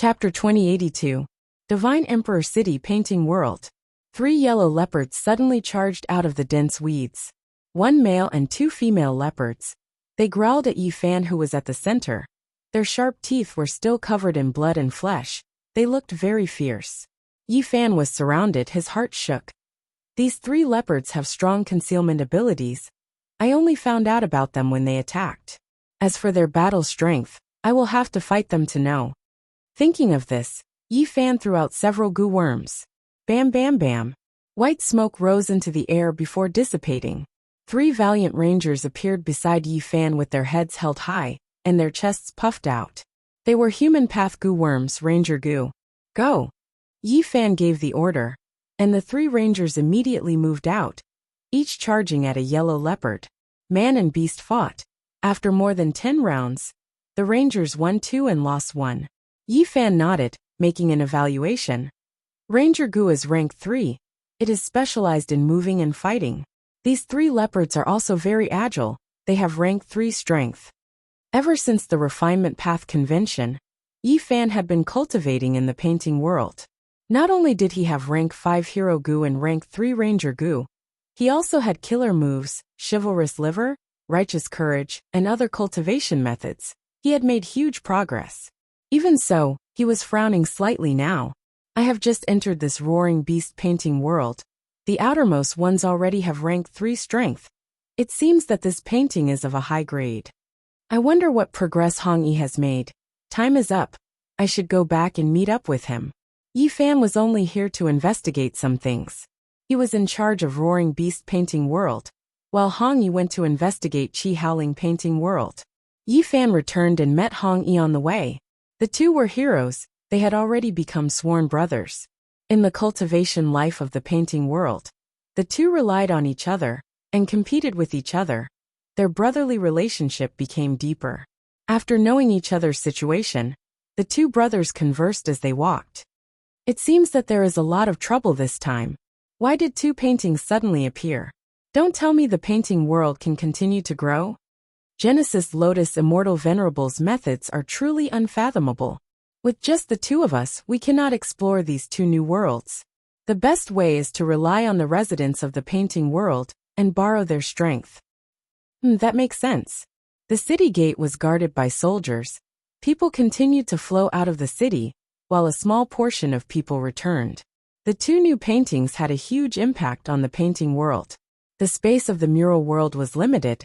Chapter 2082. Divine Emperor City Painting World. 3 yellow leopards suddenly charged out of the dense weeds. 1 male and 2 female leopards. They growled at Yi Fan, who was at the center. Their sharp teeth were still covered in blood and flesh. They looked very fierce. Yi Fan was surrounded, his heart shook. These 3 leopards have strong concealment abilities. I only found out about them when they attacked. As for their battle strength, I will have to fight them to know. Thinking of this, Yi Fan threw out several goo worms. Bam bam bam. White smoke rose into the air before dissipating. 3 valiant rangers appeared beside Yi Fan with their heads held high, and their chests puffed out. They were human path goo worms, Ranger Goo. Go! Yi Fan gave the order, and the 3 rangers immediately moved out, each charging at a yellow leopard. Man and beast fought. After more than 10 rounds, the rangers won 2 and lost 1. Yi Fan nodded, making an evaluation. Ranger Goo is rank 3. It is specialized in moving and fighting. These 3 leopards are also very agile. They have rank 3 strength. Ever since the refinement path convention, Yi Fan had been cultivating in the painting world. Not only did he have rank 5 Hero Goo and rank 3 Ranger Goo, he also had killer moves, chivalrous liver, righteous courage, and other cultivation methods. He had made huge progress. Even so, he was frowning slightly now. I have just entered this roaring beast painting world. The outermost ones already have rank 3 strength. It seems that this painting is of a high grade. I wonder what progress Hong Yi has made. Time is up. I should go back and meet up with him. Yi Fan was only here to investigate some things. He was in charge of roaring beast painting world, while Hong Yi went to investigate Chi Howling painting world. Yi Fan returned and met Hong Yi on the way. The 2 were heroes. They had already become sworn brothers. In the cultivation life of the painting world, the 2 relied on each other and competed with each other. Their brotherly relationship became deeper. After knowing each other's situation, the 2 brothers conversed as they walked. It seems that there is a lot of trouble this time. Why did 2 paintings suddenly appear? Don't tell me the painting world can continue to grow? Genesis Lotus Immortal Venerable's methods are truly unfathomable. With just the 2 of us, we cannot explore these 2 new worlds. The best way is to rely on the residents of the painting world and borrow their strength. That makes sense. The city gate was guarded by soldiers. People continued to flow out of the city, while a small portion of people returned. The 2 new paintings had a huge impact on the painting world. The space of the mural world was limited,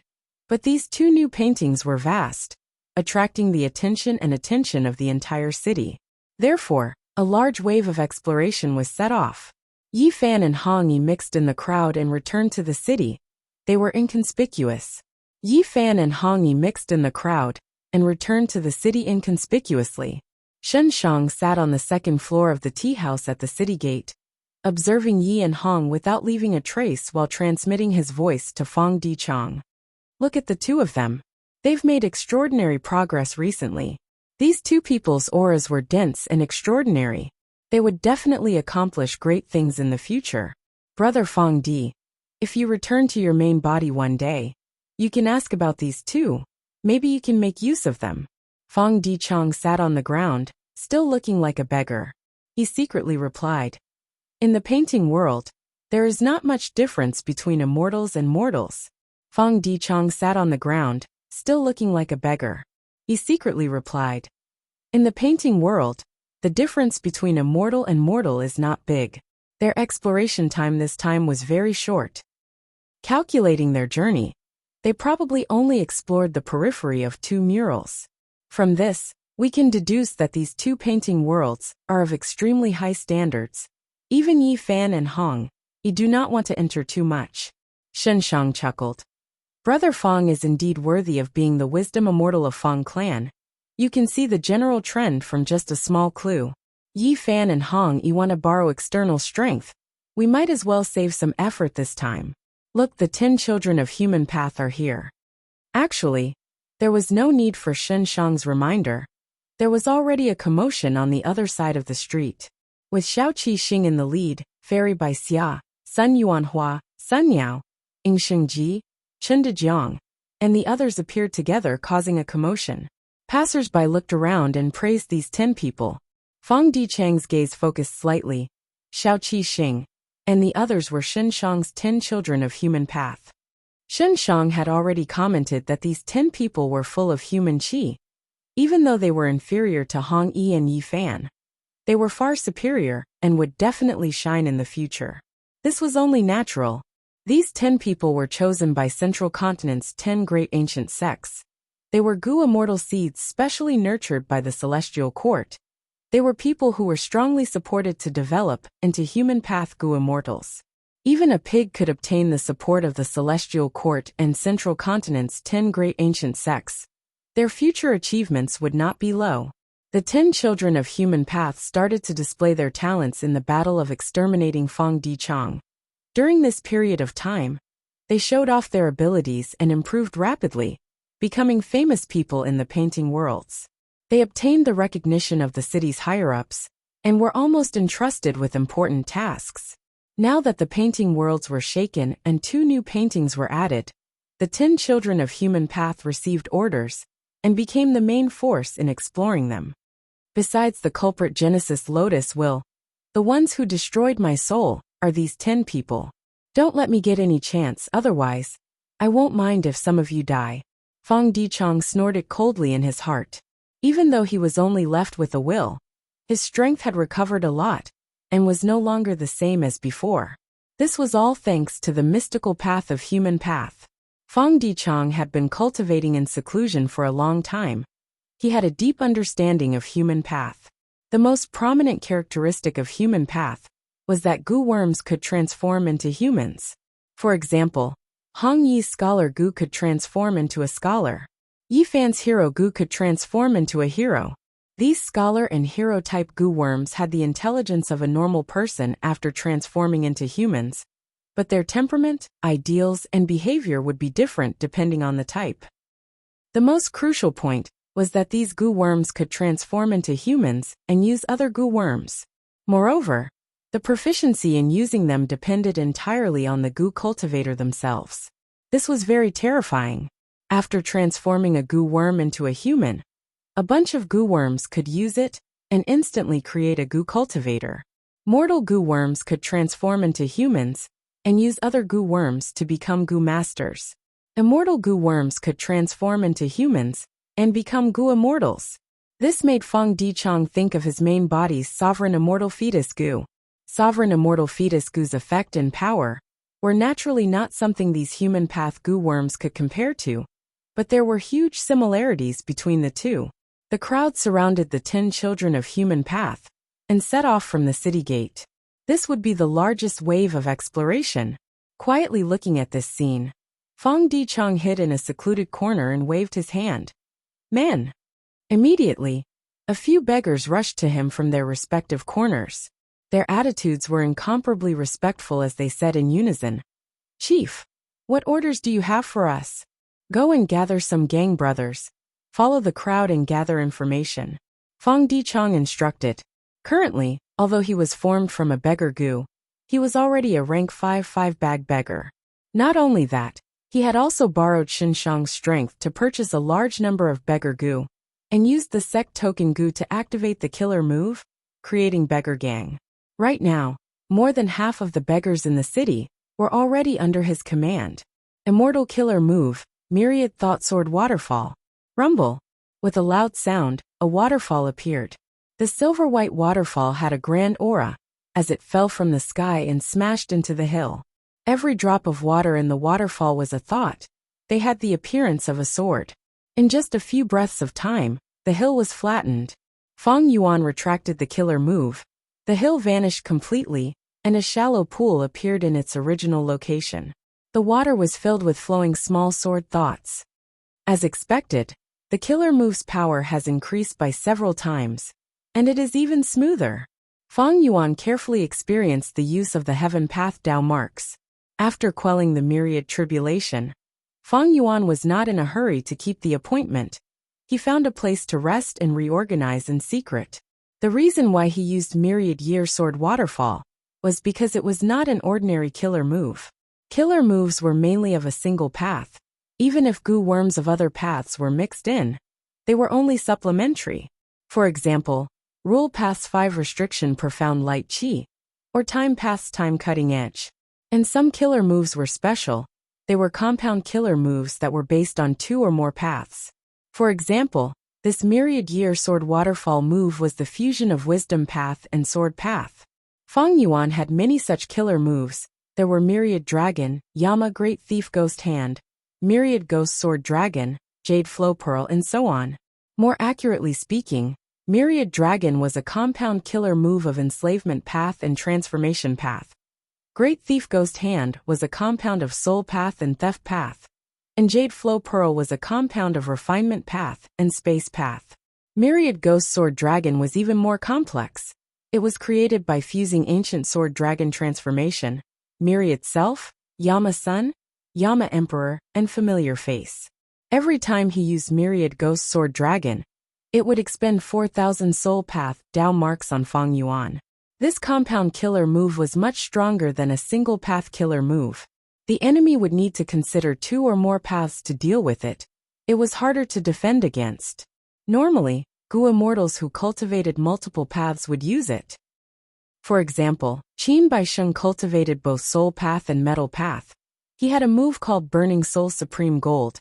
but these 2 new paintings were vast, attracting the attention of the entire city. Therefore, a large wave of exploration was set off. Yi Fan and Hong Yi mixed in the crowd and returned to the city. They were inconspicuous. Yi Fan and Hong Yi mixed in the crowd and returned to the city inconspicuously. Shen Shang sat on the 2nd floor of the tea house at the city gate, observing Yi and Hong without leaving a trace while transmitting his voice to Fong Di Chong. Look at the 2 of them. They've made extraordinary progress recently. These 2 people's auras were dense and extraordinary. They would definitely accomplish great things in the future. Brother Fong Di, if you return to your main body one day, you can ask about these 2. Maybe you can make use of them. Fong Di Chong sat on the ground, still looking like a beggar. He secretly replied, "In the painting world, there is not much difference between immortals and mortals." Fong Di Chong sat on the ground, still looking like a beggar. He secretly replied, "In the painting world, the difference between immortal and mortal is not big." Their exploration time this time was very short. Calculating their journey, they probably only explored the periphery of 2 murals. From this, we can deduce that these 2 painting worlds are of extremely high standards. Even Yi Fan and Hong Yi do not want to enter too much. Shen Shang chuckled. Brother Fong is indeed worthy of being the wisdom immortal of Fong clan. You can see the general trend from just a small clue. Yi Fan and Hong Yi want to borrow external strength. We might as well save some effort this time. Look, the 10 children of human path are here. Actually, there was no need for Shen Shang's reminder. There was already a commotion on the other side of the street. With Xiao Qi Xing in the lead, Fairy Bai Xia, Sun Yuanhua, Sun Yao, Ing Shengji, Chen Dejiang, and the others appeared together, causing a commotion. Passers-by looked around and praised these 10 people. Fang Dichang's gaze focused slightly. Xiao Qi Xing and the others were Shen Shang's 10 children of human path. Shen Shang had already commented that these 10 people were full of human qi. Even though they were inferior to Hong Yi and Yi Fan, they were far superior and would definitely shine in the future. This was only natural. These 10 people were chosen by Central Continent's 10 great ancient sects. They were Gu immortal seeds specially nurtured by the Celestial Court. They were people who were strongly supported to develop into human path Gu immortals. Even a pig could obtain the support of the Celestial Court and Central Continent's 10 great ancient sects. Their future achievements would not be low. The 10 children of human path started to display their talents in the battle of exterminating Fang Dichang. During this period of time, they showed off their abilities and improved rapidly, becoming famous people in the painting worlds. They obtained the recognition of the city's higher-ups and were almost entrusted with important tasks. Now that the painting worlds were shaken and 2 new paintings were added, the 10 children of human path received orders and became the main force in exploring them. Besides the culprit Genesis Lotus Will, the ones who destroyed my soul are these 10 people. Don't let me get any chance, otherwise, I won't mind if some of you die. Fang Dichang snorted coldly in his heart. Even though he was only left with a will, his strength had recovered a lot and was no longer the same as before. This was all thanks to the mystical path of human path. Fang Dichang had been cultivating in seclusion for a long time. He had a deep understanding of human path. The most prominent characteristic of human path was that Gu worms could transform into humans. For example, Hong Yi's scholar Gu could transform into a scholar. Yi Fan's hero Gu could transform into a hero. These scholar and hero-type Gu worms had the intelligence of a normal person after transforming into humans, but their temperament, ideals, and behavior would be different depending on the type. The most crucial point was that these Gu worms could transform into humans and use other Gu worms. Moreover, the proficiency in using them depended entirely on the Gu cultivator themselves. This was very terrifying. After transforming a Gu worm into a human, a bunch of Gu worms could use it and instantly create a Gu cultivator. Mortal Gu worms could transform into humans and use other Gu worms to become Gu masters. Immortal Gu worms could transform into humans and become Gu immortals. This made Fang Dichang think of his main body's sovereign immortal fetus Gu. Sovereign immortal fetus Gu's effect and power were naturally not something these human path Gu worms could compare to, but there were huge similarities between the two. The crowd surrounded the 10 children of human path and set off from the city gate. This would be the largest wave of exploration. Quietly looking at this scene, Fang Dichang hid in a secluded corner and waved his hand. "Men!" Immediately, a few beggars rushed to him from their respective corners. Their attitudes were incomparably respectful as they said in unison, "Chief, what orders do you have for us? Go and gather some gang brothers. Follow the crowd and gather information." Fang Dichang instructed. Currently, although he was formed from a beggar Gu, he was already a rank 5 bag beggar. Not only that, he had also borrowed Shen Shang's strength to purchase a large number of beggar Gu, and used the sect token Gu to activate the killer move, creating beggar gang. Right now, more than half of the beggars in the city were already under his command. Immortal killer move, Myriad Thought Sword Waterfall. Rumble. With a loud sound, a waterfall appeared. The silver-white waterfall had a grand aura, as it fell from the sky and smashed into the hill. Every drop of water in the waterfall was a thought. They had the appearance of a sword. In just a few breaths of time, the hill was flattened. Fang Yuan retracted the killer move. The hill vanished completely, and a shallow pool appeared in its original location. The water was filled with flowing small sword thoughts. As expected, the killer move's power has increased by several times, and it is even smoother. Fang Yuan carefully experienced the use of the Heaven Path Dao marks. After quelling the myriad tribulation, Fang Yuan was not in a hurry to keep the appointment. He found a place to rest and reorganize in secret. The reason why he used Myriad Year Sword Waterfall was because it was not an ordinary killer move. Killer moves were mainly of a single path. Even if Gu worms of other paths were mixed in, they were only supplementary. For example, Rule Paths 5 Restriction Profound Light Chi, or Time Paths Time Cutting Edge. And some killer moves were special. They were compound killer moves that were based on 2 or more paths. For example, this Myriad Year Sword Waterfall move was the fusion of Wisdom Path and Sword Path. Feng Yuan had many such killer moves. There were Myriad Dragon, Yama Great Thief Ghost Hand, Myriad Ghost Sword Dragon, Jade Flow Pearl, and so on. More accurately speaking, Myriad Dragon was a compound killer move of Enslavement Path and Transformation Path. Great Thief Ghost Hand was a compound of Soul Path and Theft Path. And Jade Flow Pearl was a compound of Refinement Path and Space Path. Myriad Ghost Sword Dragon was even more complex. It was created by fusing Ancient Sword Dragon Transformation, Myriad Self, Yama Sun, Yama Emperor, and Familiar Face. Every time he used Myriad Ghost Sword Dragon, it would expend 4,000 Soul Path Dao marks on Feng Yuan. This compound killer move was much stronger than a single path killer move. The enemy would need to consider 2 or more paths to deal with it. It was harder to defend against. Normally, Gu immortals who cultivated multiple paths would use it. For example, Qin Baisheng cultivated both Soul Path and Metal Path. He had a move called Burning Soul Supreme Gold.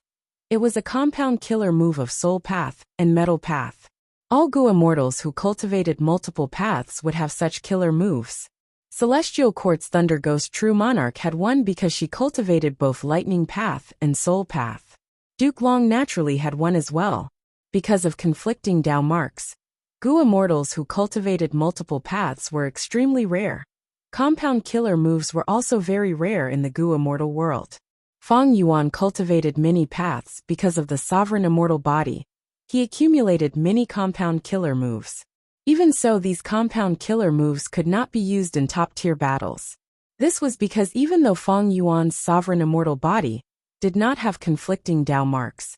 It was a compound killer move of Soul Path and Metal Path. All Gu immortals who cultivated multiple paths would have such killer moves. Celestial Quartz Thunder Ghost True Monarch had one because she cultivated both Lightning Path and Soul Path. Duke Long naturally had one as well, because of conflicting Dao marks. Gu immortals who cultivated multiple paths were extremely rare. Compound killer moves were also very rare in the Gu immortal world. Feng Yuan cultivated many paths because of the sovereign immortal body. He accumulated many compound killer moves. Even so, these compound killer moves could not be used in top-tier battles. This was because even though Feng Yuan's sovereign immortal body did not have conflicting Dao marks,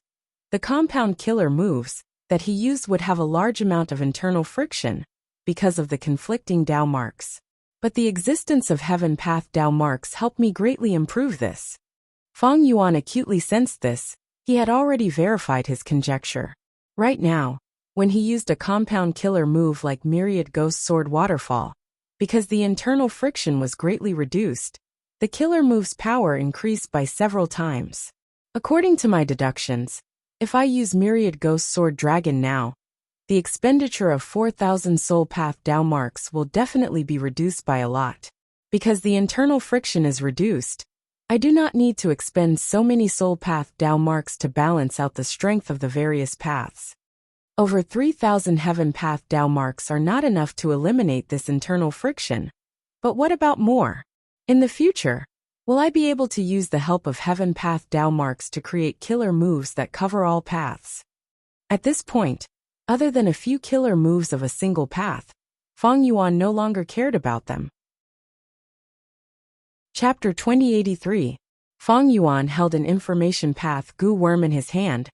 the compound killer moves that he used would have a large amount of internal friction because of the conflicting Dao marks. But the existence of Heaven Path Dao marks helped me greatly improve this. Feng Yuan acutely sensed this. He had already verified his conjecture. Right now, when he used a compound killer move like Myriad Ghost Sword Waterfall, because the internal friction was greatly reduced, the killer move's power increased by several times. According to my deductions, if I use Myriad Ghost Sword Dragon now, the expenditure of 4,000 Soul Path Dao marks will definitely be reduced by a lot. Because the internal friction is reduced, I do not need to expend so many Soul Path Dao marks to balance out the strength of the various paths. Over 3,000 Heaven Path Dao marks are not enough to eliminate this internal friction. But what about more? In the future, will I be able to use the help of Heaven Path Dao marks to create killer moves that cover all paths? At this point, other than a few killer moves of a single path, Feng Yuan no longer cared about them. Chapter 2083. Feng Yuan held an information path Gu Worm in his hand.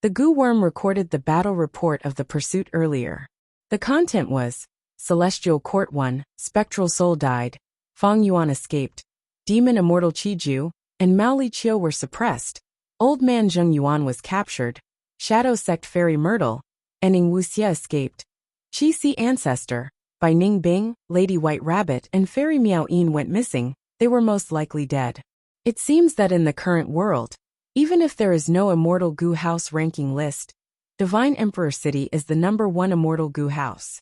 The Gu Worm recorded the battle report of the pursuit earlier. The content was, Celestial Court 1, Spectral Soul died, Feng Yuan escaped, Demon Immortal Qiju and Mao Li Qiu were suppressed, Old Man Zheng Yuan was captured, Shadow Sect Fairy Myrtle, and Ning Wuxia escaped. Qi Si Ancestor, by Ning Bing, Lady White Rabbit and Fairy Miao Yin went missing. They were most likely dead. It seems that in the current world, even if there is no immortal Gu house ranking list, Divine Emperor City is the #1 immortal Gu house.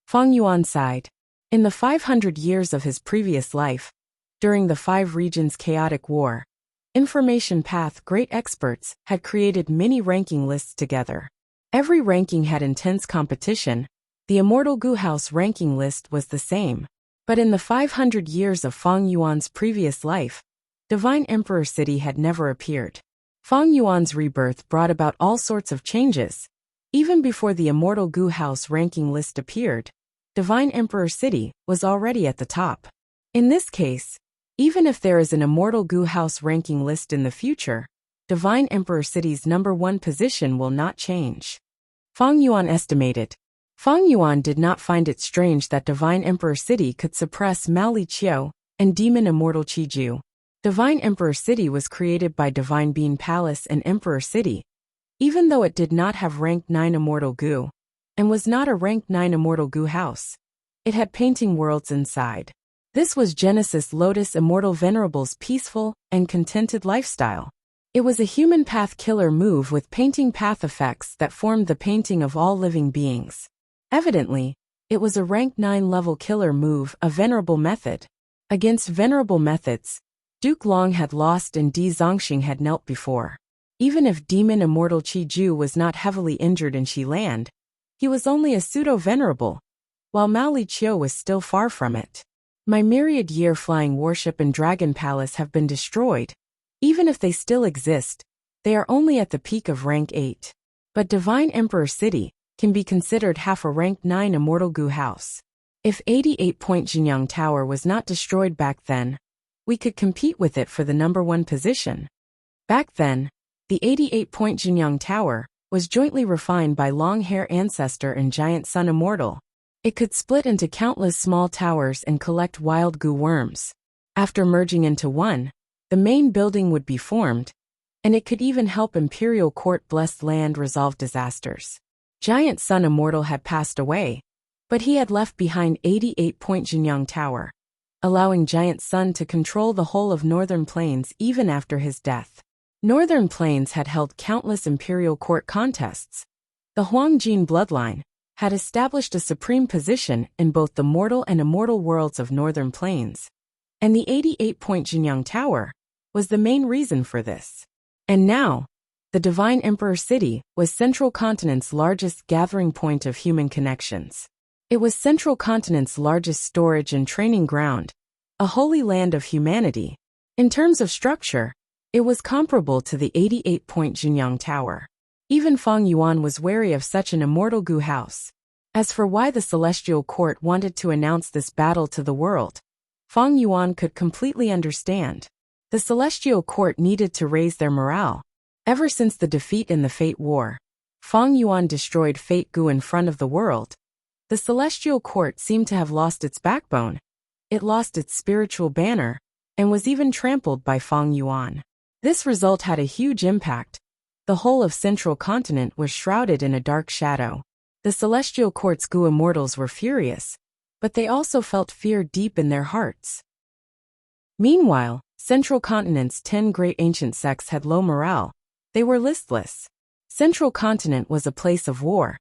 Feng Yuan sighed. In the 500 years of his previous life, during the 5 regions chaotic war, Information Path great experts had created many ranking lists together. Every ranking had intense competition. The immortal Gu house ranking list was the same. But in the 500 years of Feng Yuan's previous life, Divine Emperor City had never appeared. Feng Yuan's rebirth brought about all sorts of changes. Even before the immortal Gu house ranking list appeared, Divine Emperor City was already at the top. In this case, even if there is an immortal Gu house ranking list in the future, Divine Emperor City's #1 position will not change. Feng Yuan estimated. Feng Yuan did not find it strange that Divine Emperor City could suppress Mao Li Qiu and Demon Immortal Qiju. Divine Emperor City was created by Divine Being Palace and Emperor City. Even though it did not have rank 9 immortal Gu, and was not a rank 9 immortal goo house. It had painting worlds inside. This was Genesis Lotus Immortal Venerable's peaceful and contented lifestyle. It was a human path killer move with painting path effects that formed the painting of all living beings. Evidently, it was a rank 9 level killer move, a venerable method. Against venerable methods, Duke Long had lost and Di Zongxing had knelt before. Even if Demon Immortal Qi Ju was not heavily injured in Qi Land, he was only a pseudo-venerable, while Mao Li Qiu was still far from it. My myriad-year flying warship and dragon palace have been destroyed. Even if they still exist, they are only at the peak of rank 8. But Divine Emperor City can be considered half a rank 9 immortal goo house. If 88-point Jinyang Tower was not destroyed back then, we could compete with it for the number 1 position. Back then, the 88-point Jinyang Tower was jointly refined by Long-Hair Ancestor and Giant Sun Immortal. It could split into countless small towers and collect wild goo worms. After merging into one, the main building would be formed, and it could even help Imperial Court Blessed Land resolve disasters. Giant Sun Immortal had passed away, but he had left behind 88-point Jinyang Tower, allowing Giant Sun to control the whole of Northern Plains even after his death. Northern Plains had held countless Imperial Court contests. The Huangjin bloodline had established a supreme position in both the mortal and immortal worlds of Northern Plains, and the 88-point Jinyang Tower was the main reason for this. And now, the Divine Emperor City was Central Continent's largest gathering point of human connections. It was Central Continent's largest storage and training ground, a holy land of humanity. In terms of structure, it was comparable to the 88-point Jinyang Tower. Even Feng Yuan was wary of such an immortal goo house. As for why the Celestial Court wanted to announce this battle to the world, Feng Yuan could completely understand. The Celestial Court needed to raise their morale. Ever since the defeat in the Fate War, Feng Yuan destroyed Fate Goo in front of the world. The Celestial Court seemed to have lost its backbone. It lost its spiritual banner, and was even trampled by Feng Yuan. This result had a huge impact. The whole of Central Continent was shrouded in a dark shadow. The Celestial Court's goo immortals were furious, but they also felt fear deep in their hearts. Meanwhile, Central Continent's 10 great ancient sects had low morale. They were listless. Central Continent was a place of war.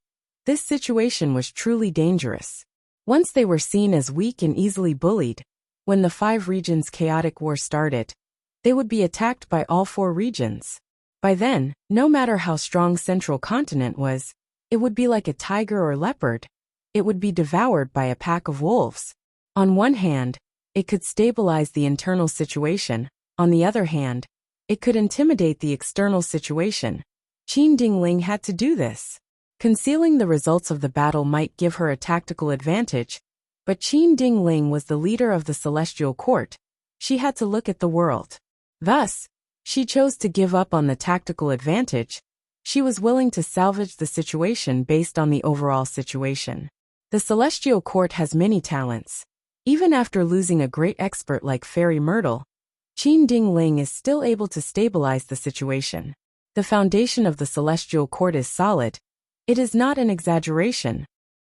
This situation was truly dangerous. Once they were seen as weak and easily bullied, when the 5 regions' chaotic war started, they would be attacked by all 4 regions. By then, no matter how strong Central Continent was, it would be like a tiger or leopard. It would be devoured by a pack of wolves. On one hand, it could stabilize the internal situation. On the other hand, it could intimidate the external situation. Qin Dingling had to do this. Concealing the results of the battle might give her a tactical advantage, but Qin Dingling was the leader of the Celestial Court. She had to look at the world. Thus, she chose to give up on the tactical advantage. She was willing to salvage the situation based on the overall situation. The Celestial Court has many talents. Even after losing a great expert like Fairy Myrtle, Qin Dingling is still able to stabilize the situation. The foundation of the Celestial Court is solid. It is not an exaggeration.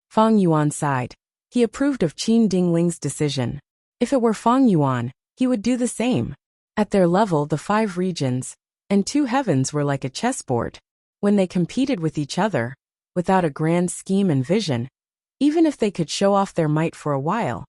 Feng Yuan sighed. He approved of Qin Dingling's decision. If it were Feng Yuan, he would do the same. At their level, the 5 regions and 2 heavens were like a chessboard. When they competed with each other, without a grand scheme and vision, even if they could show off their might for a while,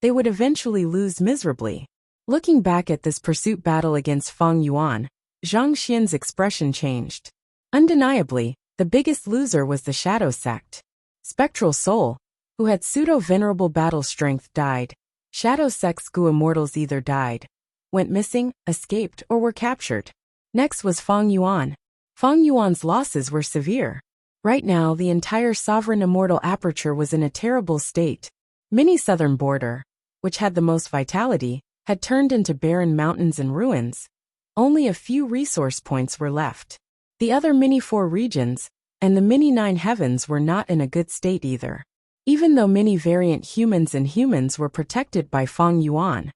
they would eventually lose miserably. Looking back at this pursuit battle against Feng Yuan, Zhang Xian's expression changed. Undeniably, the biggest loser was the Shadow Sect. Spectral Soul, who had pseudo-venerable battle strength, died. Shadow Sect's goo immortals either died, went missing, escaped, or were captured. Next was Feng Yuan. Feng Yuan's losses were severe. Right now, the entire sovereign immortal aperture was in a terrible state. Mini southern border, which had the most vitality, had turned into barren mountains and ruins. Only a few resource points were left. The other mini 4 regions, and the mini 9 heavens were not in a good state either. Even though many variant humans and humans were protected by Feng Yuan,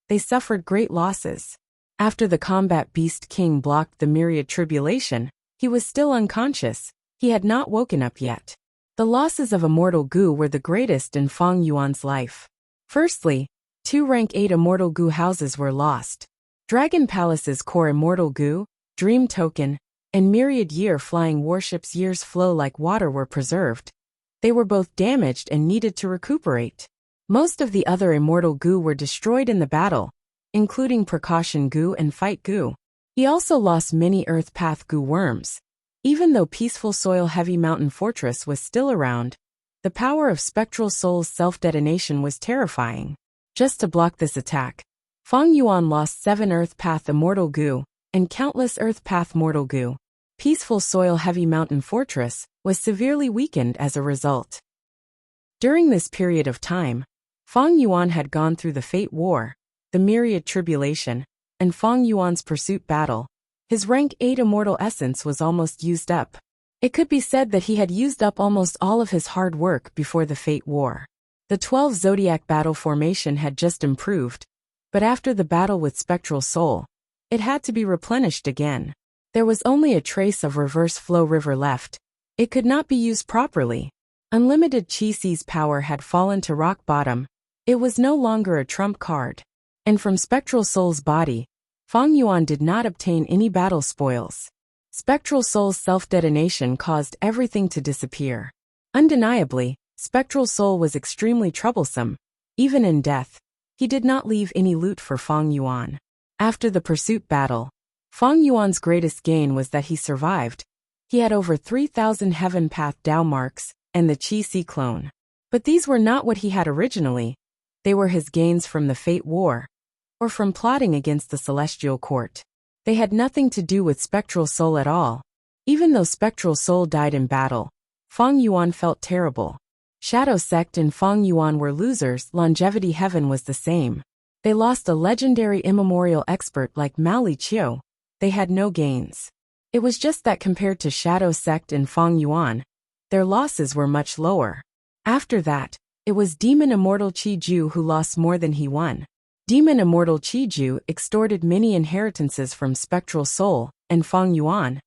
they suffered great losses. After the combat beast king blocked the myriad tribulation, he was still unconscious. He had not woken up yet. The losses of Immortal Gu were the greatest in Fang Yuan's life. Firstly, 2 rank 8 Immortal Gu houses were lost. Dragon Palace's core Immortal Gu, Dream Token, and myriad year-flying warships' years flow like water were preserved. They were both damaged and needed to recuperate. Most of the other Immortal Gu were destroyed in the battle, including Precaution Gu and Fight Gu. He also lost many Earth Path Gu worms. Even though Peaceful Soil Heavy Mountain Fortress was still around, the power of Spectral Soul's self-detonation was terrifying. Just to block this attack, Fang Yuan lost 7 Earth Path Immortal Gu and countless Earth Path Mortal Gu. Peaceful Soil Heavy Mountain Fortress was severely weakened as a result. During this period of time, Fang Yuan had gone through the Fate War, the Myriad Tribulation, and Fang Yuan's Pursuit Battle. His rank 8 Immortal Essence was almost used up. It could be said that he had used up almost all of his hard work before the Fate War. The 12 Zodiac battle formation had just improved, but after the battle with Spectral Soul, it had to be replenished again. There was only a trace of reverse flow river left. It could not be used properly. Unlimited Chi-Si's power had fallen to rock bottom. It was no longer a trump card. And from Spectral Soul's body, Fang Yuan did not obtain any battle spoils. Spectral Soul's self-detonation caused everything to disappear. Undeniably, Spectral Soul was extremely troublesome. Even in death, he did not leave any loot for Fang Yuan. After the pursuit battle, Fang Yuan's greatest gain was that he survived. He had over 3,000 Heaven Path Dao marks and the Chi-Si clone. But these were not what he had originally. They were his gains from the Fate War, or from plotting against the Celestial Court. They had nothing to do with Spectral Soul at all. Even though Spectral Soul died in battle, Fang Yuan felt terrible. Shadow Sect and Fang Yuan were losers. Longevity Heaven was the same. They lost a legendary immemorial expert like Mao Li Qiu. They had no gains. It was just that compared to Shadow Sect and Fang Yuan, their losses were much lower. After that, it was Demon Immortal Qi-Ju who lost more than he won. Demon Immortal Qi-Ju extorted many inheritances from Spectral Soul and Fang Yuan.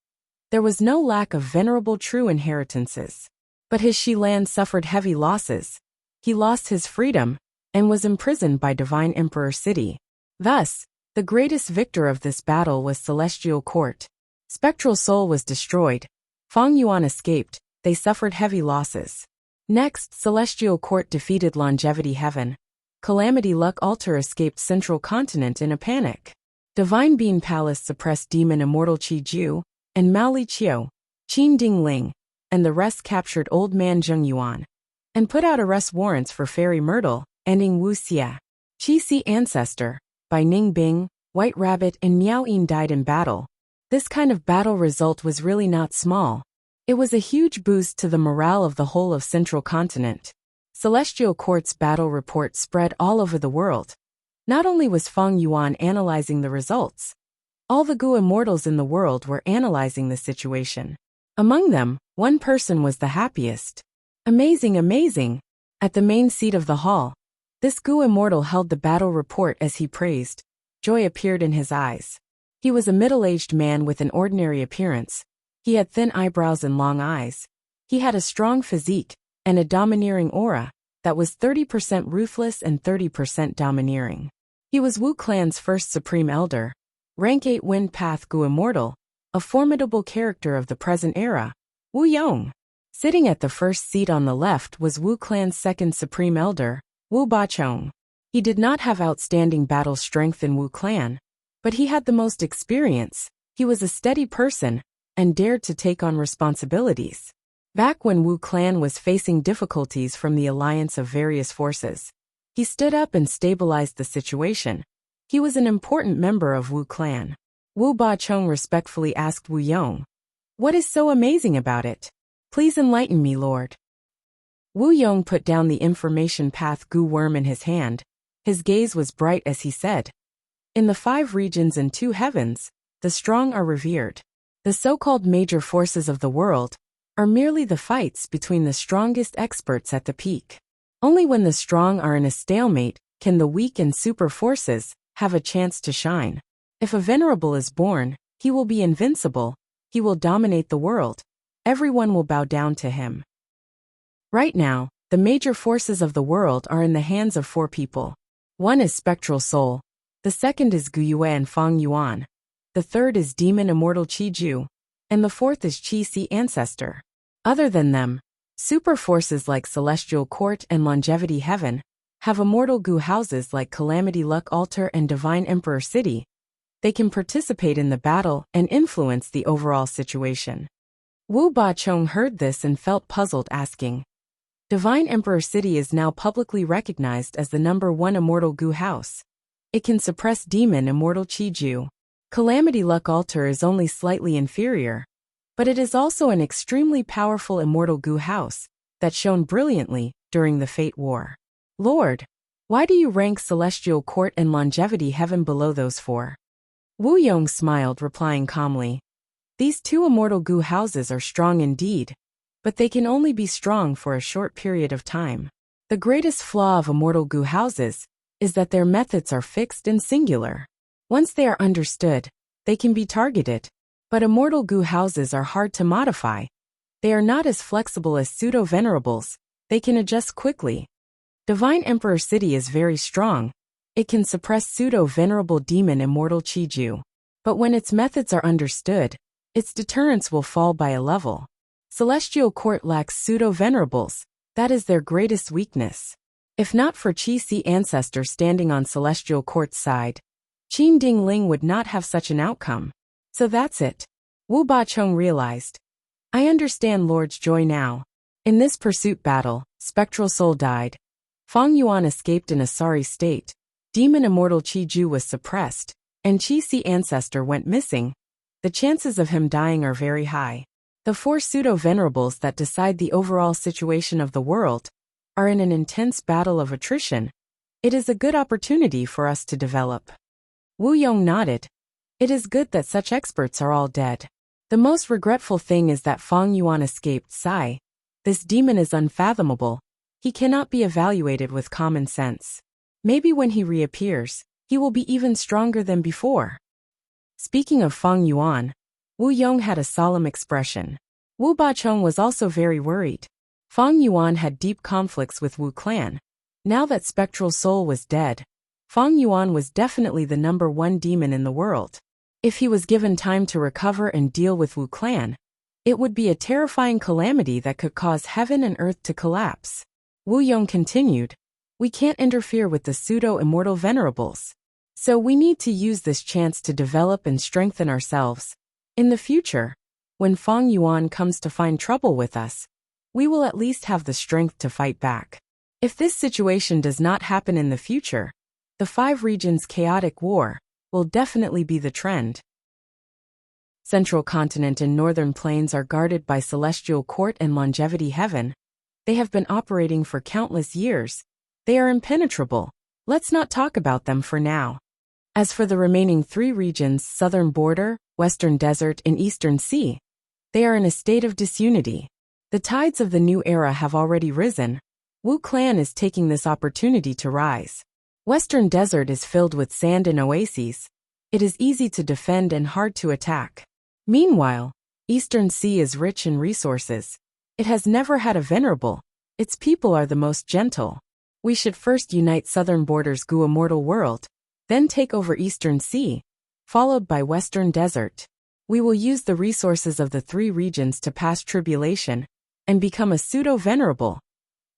There was no lack of venerable true inheritances. But his Shi land suffered heavy losses. He lost his freedom and was imprisoned by Divine Emperor City. Thus, the greatest victor of this battle was Celestial Court. Spectral Soul was destroyed. Fang Yuan escaped. They suffered heavy losses. Next, Celestial Court defeated Longevity Heaven. Calamity Luck Altar escaped Central Continent in a panic. Divine Bean Palace suppressed Demon Immortal Qi-Ju and Mao Li Qiu. Qin Ding Ling and the rest captured Old Man Zheng Yuan and put out arrest warrants for Fairy Myrtle, ending Wuxia. Qi-Si Ancestor, by Ning Bing, White Rabbit and Miao Yin died in battle. This kind of battle result was really not small. It was a huge boost to the morale of the whole of Central Continent. Celestial Court's battle report spread all over the world. Not only was Fang Yuan analyzing the results, all the Gu immortals in the world were analyzing the situation. Among them, one person was the happiest. Amazing, amazing! At the main seat of the hall, this Gu immortal held the battle report as he praised. Joy appeared in his eyes. He was a middle-aged man with an ordinary appearance. He had thin eyebrows and long eyes. He had a strong physique and a domineering aura that was 30% ruthless and 30% domineering. He was Wu Clan's first Supreme Elder, rank 8 Wind Path Gu Immortal, a formidable character of the present era, Wu Yong. Sitting at the first seat on the left was Wu Clan's second Supreme Elder, Wu Bachong. He did not have outstanding battle strength in Wu Clan, but he had the most experience. He was a steady person and dared to take on responsibilities. Back when Wu Clan was facing difficulties from the alliance of various forces, he stood up and stabilized the situation. He was an important member of Wu Clan. Wu Bachong respectfully asked Wu Yong, "What is so amazing about it? Please enlighten me, Lord." Wu Yong put down the information path Gu worm in his hand. His gaze was bright as he said, "In the 5 regions and 2 heavens, the strong are revered. The so-called major forces of the world are merely the fights between the strongest experts at the peak. Only when the strong are in a stalemate can the weak and super forces have a chance to shine. If a venerable is born, he will be invincible. He will dominate the world. Everyone will bow down to him." Right now, the major forces of the world are in the hands of 4 people. One is Spectral Soul, the second is Guyue and Fang Yuan, the third is Demon Immortal Qi Ju, and the fourth is Qi Si Ancestor. Other than them, super forces like Celestial Court and Longevity Heaven have immortal Gu houses like Calamity Luck Altar and Divine Emperor City. They can participate in the battle and influence the overall situation. Wu Bachong heard this and felt puzzled, asking, Divine Emperor City is now publicly recognized as the #1 immortal Gu house. It can suppress Demon Immortal Qi Ju. Calamity Luck Altar is only slightly inferior, but it is also an extremely powerful immortal Gu house that shone brilliantly during the Fate War. Lord, why do you rank Celestial Court and Longevity Heaven below those 4? Wu Yong smiled, replying calmly, These 2 immortal Gu houses are strong indeed, but they can only be strong for a short period of time. The greatest flaw of immortal Gu houses is that their methods are fixed and singular. Once they are understood, they can be targeted, but immortal Gu houses are hard to modify. They are not as flexible as pseudo-venerables, they can adjust quickly. Divine Emperor City is very strong. It can suppress pseudo-venerable Demon Immortal Qi Ju. But when its methods are understood, its deterrence will fall by a level. Celestial Court lacks pseudo-venerables, that is their greatest weakness. If not for Qi Si Ancestor standing on Celestial Court's side, Qin Ding Ling would not have such an outcome. So that's it. Wu Bachong realized. I understand Lord's joy now. In this pursuit battle, Spectral Soul died. Fang Yuan escaped in a sorry state. Demon Immortal Qi Ju was suppressed, and Qi Si Ancestor went missing. The chances of him dying are very high. The 4 pseudo-venerables that decide the overall situation of the world are in an intense battle of attrition. It is a good opportunity for us to develop. Wu Yong nodded. It is good that such experts are all dead. The most regretful thing is that Fang Yuan escaped. Sigh. This demon is unfathomable. He cannot be evaluated with common sense. Maybe when he reappears, he will be even stronger than before. Speaking of Fang Yuan, Wu Yong had a solemn expression. Wu Bachong was also very worried. Fang Yuan had deep conflicts with Wu clan. Now that Spectral Soul was dead, Fang Yuan was definitely the #1 demon in the world. If he was given time to recover and deal with Wu clan, it would be a terrifying calamity that could cause heaven and earth to collapse. Wu Yong continued, We can't interfere with the pseudo-immortal venerables. So we need to use this chance to develop and strengthen ourselves. In the future, when Fang Yuan comes to find trouble with us, we will at least have the strength to fight back. If this situation does not happen in the future, the 5 regions' chaotic war will definitely be the trend. Central Continent and Northern Plains are guarded by Celestial Court and Longevity Heaven. They have been operating for countless years. They are impenetrable. Let's not talk about them for now. As for the remaining 3 regions, Southern Border, Western Desert, and Eastern Sea, they are in a state of disunity. The tides of the new era have already risen. Wu clan is taking this opportunity to rise. Western Desert is filled with sand and oases. It is easy to defend and hard to attack. Meanwhile, Eastern Sea is rich in resources. It has never had a venerable. Its people are the most gentle. We should first unite Southern Border's Gu immortal world, then take over Eastern Sea, followed by Western Desert. We will use the resources of the 3 regions to pass tribulation and become a pseudo-venerable,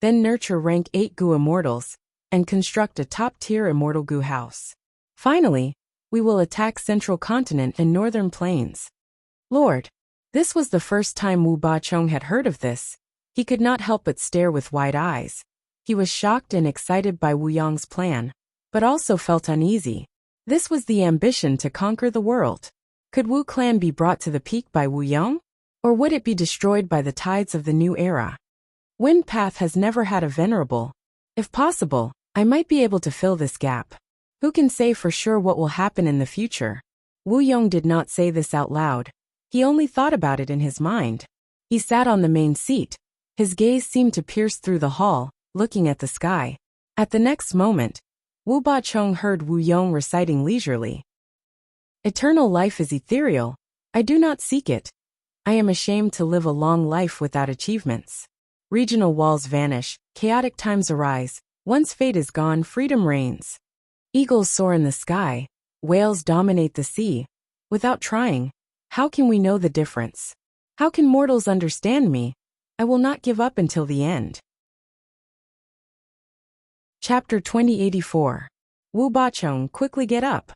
then nurture rank 8 Gu immortals, and construct a top-tier immortal Gu house. Finally, we will attack Central Continent and Northern Plains. Lord, this was the first time Wu Bachong had heard of this. He could not help but stare with wide eyes. He was shocked and excited by Wu Yong's plan, but also felt uneasy. This was the ambition to conquer the world. Could Wu clan be brought to the peak by Wu Yong? Or would it be destroyed by the tides of the new era? Wind Path has never had a venerable. If possible, I might be able to fill this gap. Who can say for sure what will happen in the future? Wu Yong did not say this out loud. He only thought about it in his mind. He sat on the main seat. His gaze seemed to pierce through the hall, looking at the sky. At the next moment, Wu Bachong heard Wu Yong reciting leisurely. Eternal life is ethereal. I do not seek it. I am ashamed to live a long life without achievements. Regional walls vanish, chaotic times arise. Once fate is gone, freedom reigns. Eagles soar in the sky, whales dominate the sea. Without trying, how can we know the difference? How can mortals understand me? I will not give up until the end. Chapter 2084. Wu Bachong, quickly get up.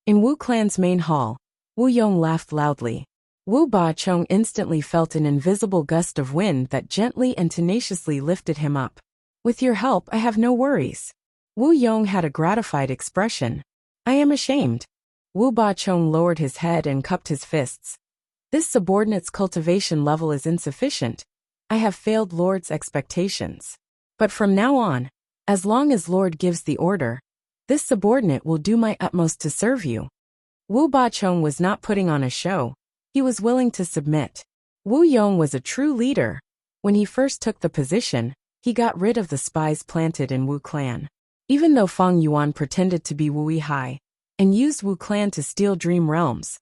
In Wu clan's main hall, Wu Yong laughed loudly. Wu Bachong instantly felt an invisible gust of wind that gently and tenaciously lifted him up. With your help, I have no worries. Wu Yong had a gratified expression. I am ashamed. Wu Bachong lowered his head and cupped his fists. This subordinate's cultivation level is insufficient. I have failed Lord's expectations. But from now on, as long as Lord gives the order, this subordinate will do my utmost to serve you. Wu Bachong was not putting on a show. He was willing to submit. Wu Yong was a true leader. When he first took the position, he got rid of the spies planted in Wu clan. Even though Fang Yuan pretended to be Wu Yihai and used Wu clan to steal dream realms,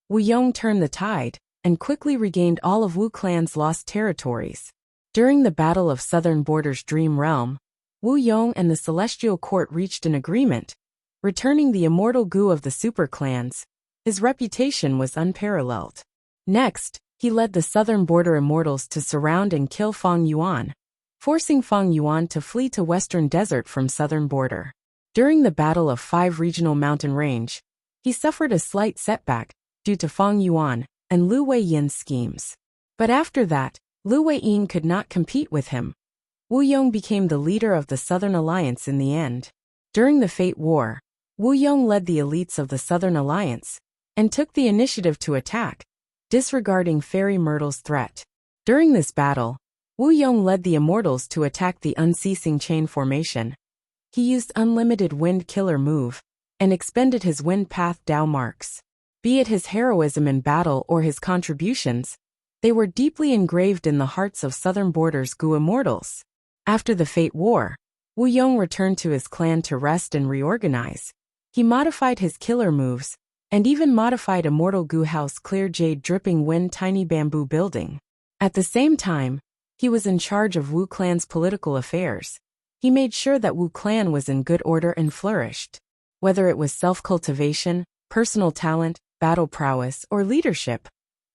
Wu Yong turned the tide and quickly regained all of Wu clan's lost territories. During the Battle of Southern Border's Dream Realm, Wu Yong and the Celestial Court reached an agreement, returning the immortal Gu of the super clans. His reputation was unparalleled. Next, he led the Southern Border Immortals to surround and kill Fang Yuan, forcing Fang Yuan to flee to Western Desert from Southern Border. During the Battle of 5 Regional Mountain Range, he suffered a slight setback due to Fang Yuan and Lu Weiyin's schemes. But after that, Lu Weiyin could not compete with him. Wu Yong became the leader of the Southern Alliance in the end. During the Fate War, Wu Yong led the elites of the Southern Alliance and took the initiative to attack, disregarding Fairy Myrtle's threat. During this battle, Wu Yong led the Immortals to attack the unceasing chain formation. He used unlimited wind killer move and expended his wind path Dao marks. Be it his heroism in battle or his contributions, they were deeply engraved in the hearts of Southern Border's Gu Immortals. After the Fate War, Wu Yong returned to his clan to rest and reorganize. He modified his killer moves, and even modified Immortal Gu House Clear Jade Dripping Wind Tiny Bamboo Building. At the same time, he was in charge of Wu clan's political affairs. He made sure that Wu clan was in good order and flourished. Whether it was self-cultivation, personal talent, battle prowess, or leadership,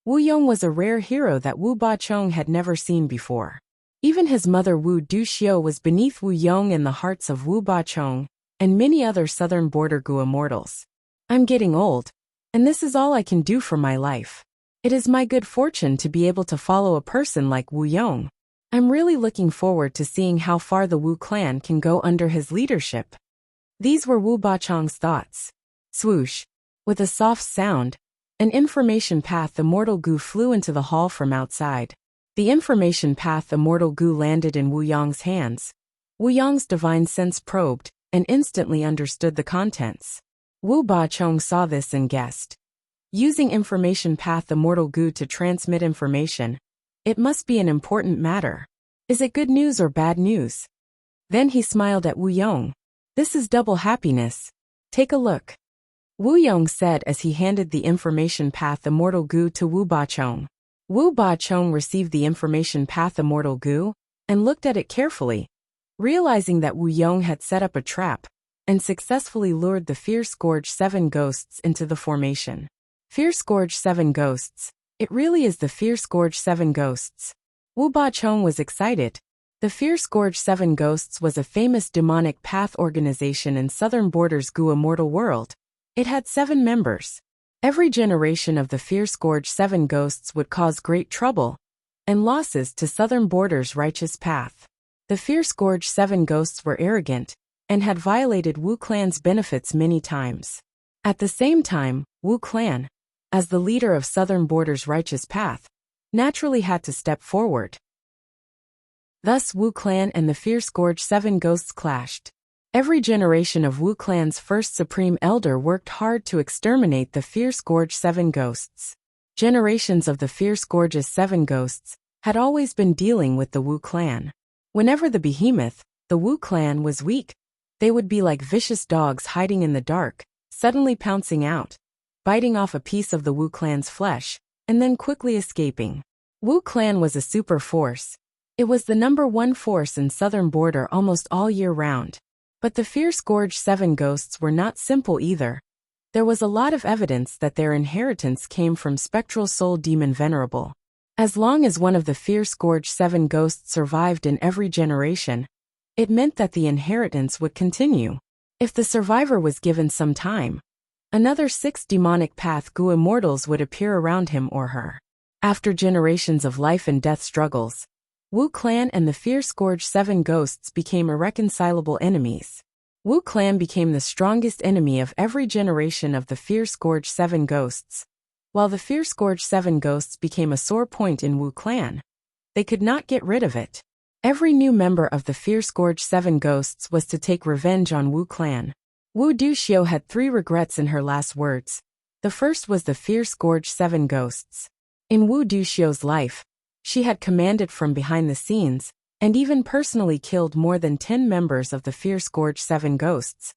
Wu Yong was a rare hero that Wu Bachong had never seen before. Even his mother Wu Duxiu was beneath Wu Yong in the hearts of Wu Bachong and many other Southern Border Gu Immortals. I'm getting old, and this is all I can do for my life. It is my good fortune to be able to follow a person like Wu Yong. I'm really looking forward to seeing how far the Wu clan can go under his leadership. These were Wu Bachong's thoughts. Swoosh. With a soft sound, an information path Immortal Gu flew into the hall from outside. The information path Immortal Gu landed in Wu Yong's hands. Wu Yong's divine sense probed and instantly understood the contents. Wu Bachong saw this and guessed. Using information path Immortal Gu to transmit information, it must be an important matter. Is it good news or bad news? Then he smiled at Wu Yong. This is double happiness. Take a look. Wu Yong said as he handed the information path Immortal Gu to Wu Bachong. Wu Bachong received the information path Immortal Gu and looked at it carefully, realizing that Wu Yong had set up a trap and successfully lured the Fierce Scourge 7 ghosts into the formation. Fierce Scourge 7 ghosts. It really is the Fierce Scourge 7 ghosts. Wu Bachong was excited. The Fierce Scourge 7 ghosts was a famous demonic path organization in Southern Border's Gu Immortal world. It had 7 members. Every generation of the Fierce Scourge 7 ghosts would cause great trouble and losses to Southern Border's righteous path. The Fierce Scourge 7 ghosts were arrogant and had violated Wu clan's benefits many times. At the same time, Wu clan, as the leader of Southern Border's righteous path, naturally had to step forward. Thus Wu clan and the Fierce Scourge 7 ghosts clashed. Every generation of Wu clan's first supreme elder worked hard to exterminate the Fierce Scourge 7 ghosts. Generations of the Fierce Scourge's 7 ghosts had always been dealing with the Wu clan. Whenever the behemoth, the Wu clan, was weak, they would be like vicious dogs hiding in the dark, suddenly pouncing out, biting off a piece of the Wu clan's flesh, and then quickly escaping. Wu clan was a super force. It was the #1 force in southern border almost all year round. But the fierce Gorge 7 ghosts were not simple either. There was a lot of evidence that their inheritance came from spectral soul demon Venerable. As long as one of the fierce Gorge 7 ghosts survived in every generation, it meant that the inheritance would continue. If the survivor was given some time, another 6 demonic path Gu immortals would appear around him or her. After generations of life and death struggles, Wu Clan and the fierce Gorge 7 ghosts became irreconcilable enemies. Wu Clan became the strongest enemy of every generation of the fierce Gorge 7 ghosts, while the fierce Gorge 7 ghosts became a sore point in Wu Clan. They could not get rid of it. Every new member of the fierce Gorge 7 ghosts was to take revenge on Wu Clan. Wu Duxiu had 3 regrets in her last words. The first was the fierce Gorge 7 ghosts. In Wu Duxiu's life, she had commanded from behind the scenes, and even personally killed more than 10 members of the fierce Gorge 7 ghosts.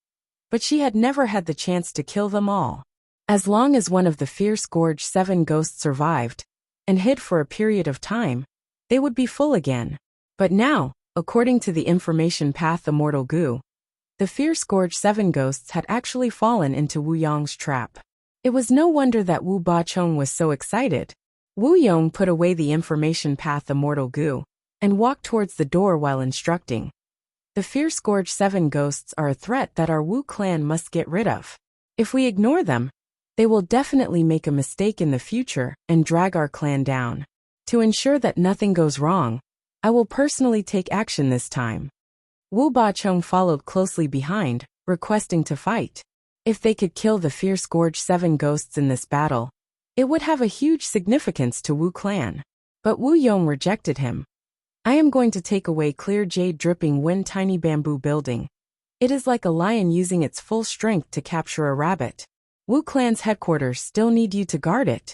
But she had never had the chance to kill them all. As long as one of the fierce Gorge 7 ghosts survived, and hid for a period of time, they would be full again. But now, according to the information path Immortal Gu, the fierce Gorge 7 ghosts had actually fallen into Wu Yong's trap. It was no wonder that Wu Bachong was so excited. Wu Yong put away the information path Immortal Gu, and walked towards the door while instructing. The fierce Gorge 7 ghosts are a threat that our Wu Clan must get rid of. If we ignore them, they will definitely make a mistake in the future and drag our clan down. To ensure that nothing goes wrong, I will personally take action this time. Wu Bachong followed closely behind, requesting to fight. If they could kill the fierce Gorge 7 ghosts in this battle, it would have a huge significance to Wu Clan. But Wu Yong rejected him. I am going to take away clear jade dripping wind tiny bamboo building. It is like a lion using its full strength to capture a rabbit. Wu Clan's headquarters still need you to guard it.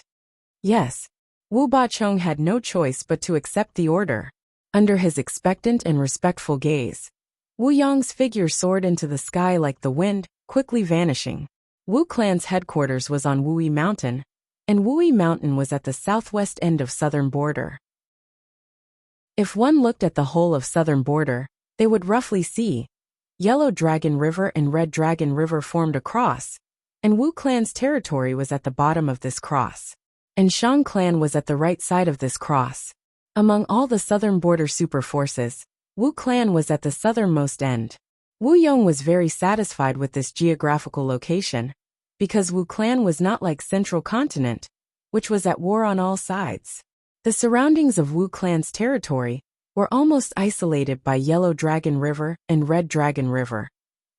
Yes. Wu Bachong had no choice but to accept the order. Under his expectant and respectful gaze, Wu Yong's figure soared into the sky like the wind, quickly vanishing. Wu Clan's headquarters was on Wuyi Mountain, and Wuyi Mountain was at the southwest end of southern border. If one looked at the whole of southern border, they would roughly see Yellow Dragon River and Red Dragon River formed a cross, and Wu Clan's territory was at the bottom of this cross, and Shang Clan was at the right side of this cross. Among all the southern border super forces, Wu Clan was at the southernmost end. Wu Yong was very satisfied with this geographical location, because Wu Clan was not like Central Continent, which was at war on all sides. The surroundings of Wu Clan's territory were almost isolated by Yellow Dragon River and Red Dragon River.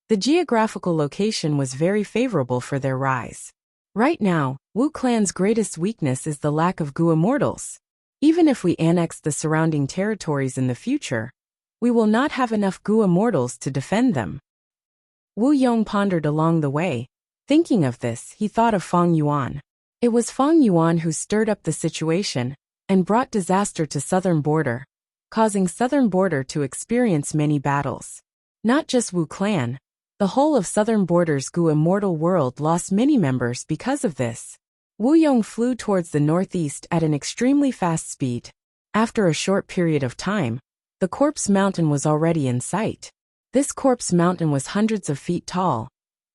The geographical location was very favorable for their rise. Right now, Wu Clan's greatest weakness is the lack of Gu immortals. Even if we annex the surrounding territories in the future, we will not have enough Gu immortals to defend them. Wu Yong pondered along the way. Thinking of this, he thought of Feng Yuan. It was Feng Yuan who stirred up the situation and brought disaster to southern border, causing southern border to experience many battles. Not just Wu Clan, the whole of southern border's Gu immortal world lost many members because of this. Wu Yong flew towards the northeast at an extremely fast speed. After a short period of time, the Corpse Mountain was already in sight. This Corpse Mountain was hundreds of feet tall.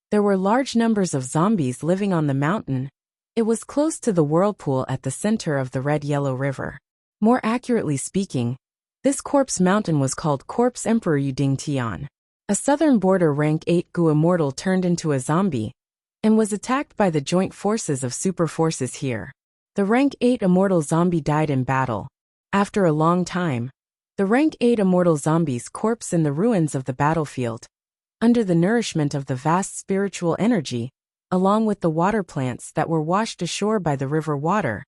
There were large numbers of zombies living on the mountain. It was close to the whirlpool at the center of the Red-Yellow River. More accurately speaking, this Corpse Mountain was called Corpse Emperor Yuding Tian. A southern border rank 8 Gu immortal turned into a zombie, and was attacked by the joint forces of super forces here. The rank 8 immortal zombie died in battle. After a long time, the rank 8 immortal zombie's corpse in the ruins of the battlefield, under the nourishment of the vast spiritual energy, along with the water plants that were washed ashore by the river water,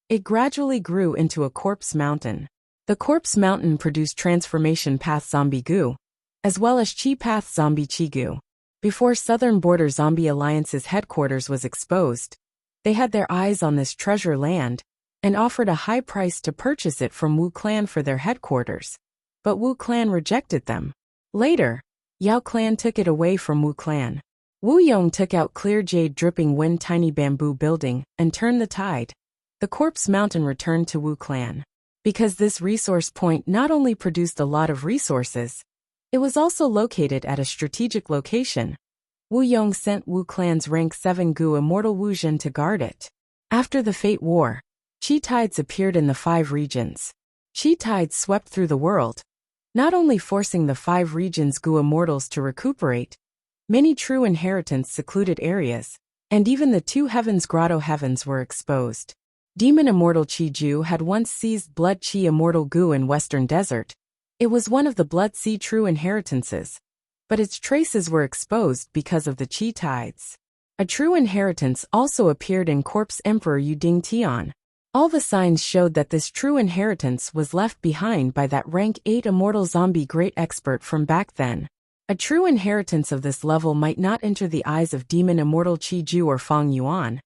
it gradually grew into a corpse mountain. The corpse mountain produced transformation path zombie Gu, as well as chi path zombie Chi Gu. Before Southern Border Zombie Alliance's headquarters was exposed, they had their eyes on this treasure land, and offered a high price to purchase it from Wu Clan for their headquarters. But Wu Clan rejected them. Later, Yao Clan took it away from Wu Clan. Wu Yong took out clear jade dripping wind tiny bamboo building and turned the tide. The Corpse Mountain returned to Wu Clan. Because this resource point not only produced a lot of resources, it was also located at a strategic location. Wu Yong sent Wu Clan's rank 7 Gu immortal Wu Zhen to guard it. After the Fate War, Qi tides appeared in the 5 regions. Qi tides swept through the world, not only forcing the 5 regions' Gu immortals to recuperate, many true inheritance secluded areas, and even the 2 heavens grotto heavens were exposed. Demon immortal Qi Ju had once seized Blood Qi immortal Gu in Western Desert. It was one of the Blood Sea true inheritances, but its traces were exposed because of the Qi tides. A true inheritance also appeared in Corpse Emperor Yu Ding Tian. All the signs showed that this true inheritance was left behind by that rank 8 immortal zombie great expert from back then. A true inheritance of this level might not enter the eyes of demon immortal Qi Ju or Fang Yuan,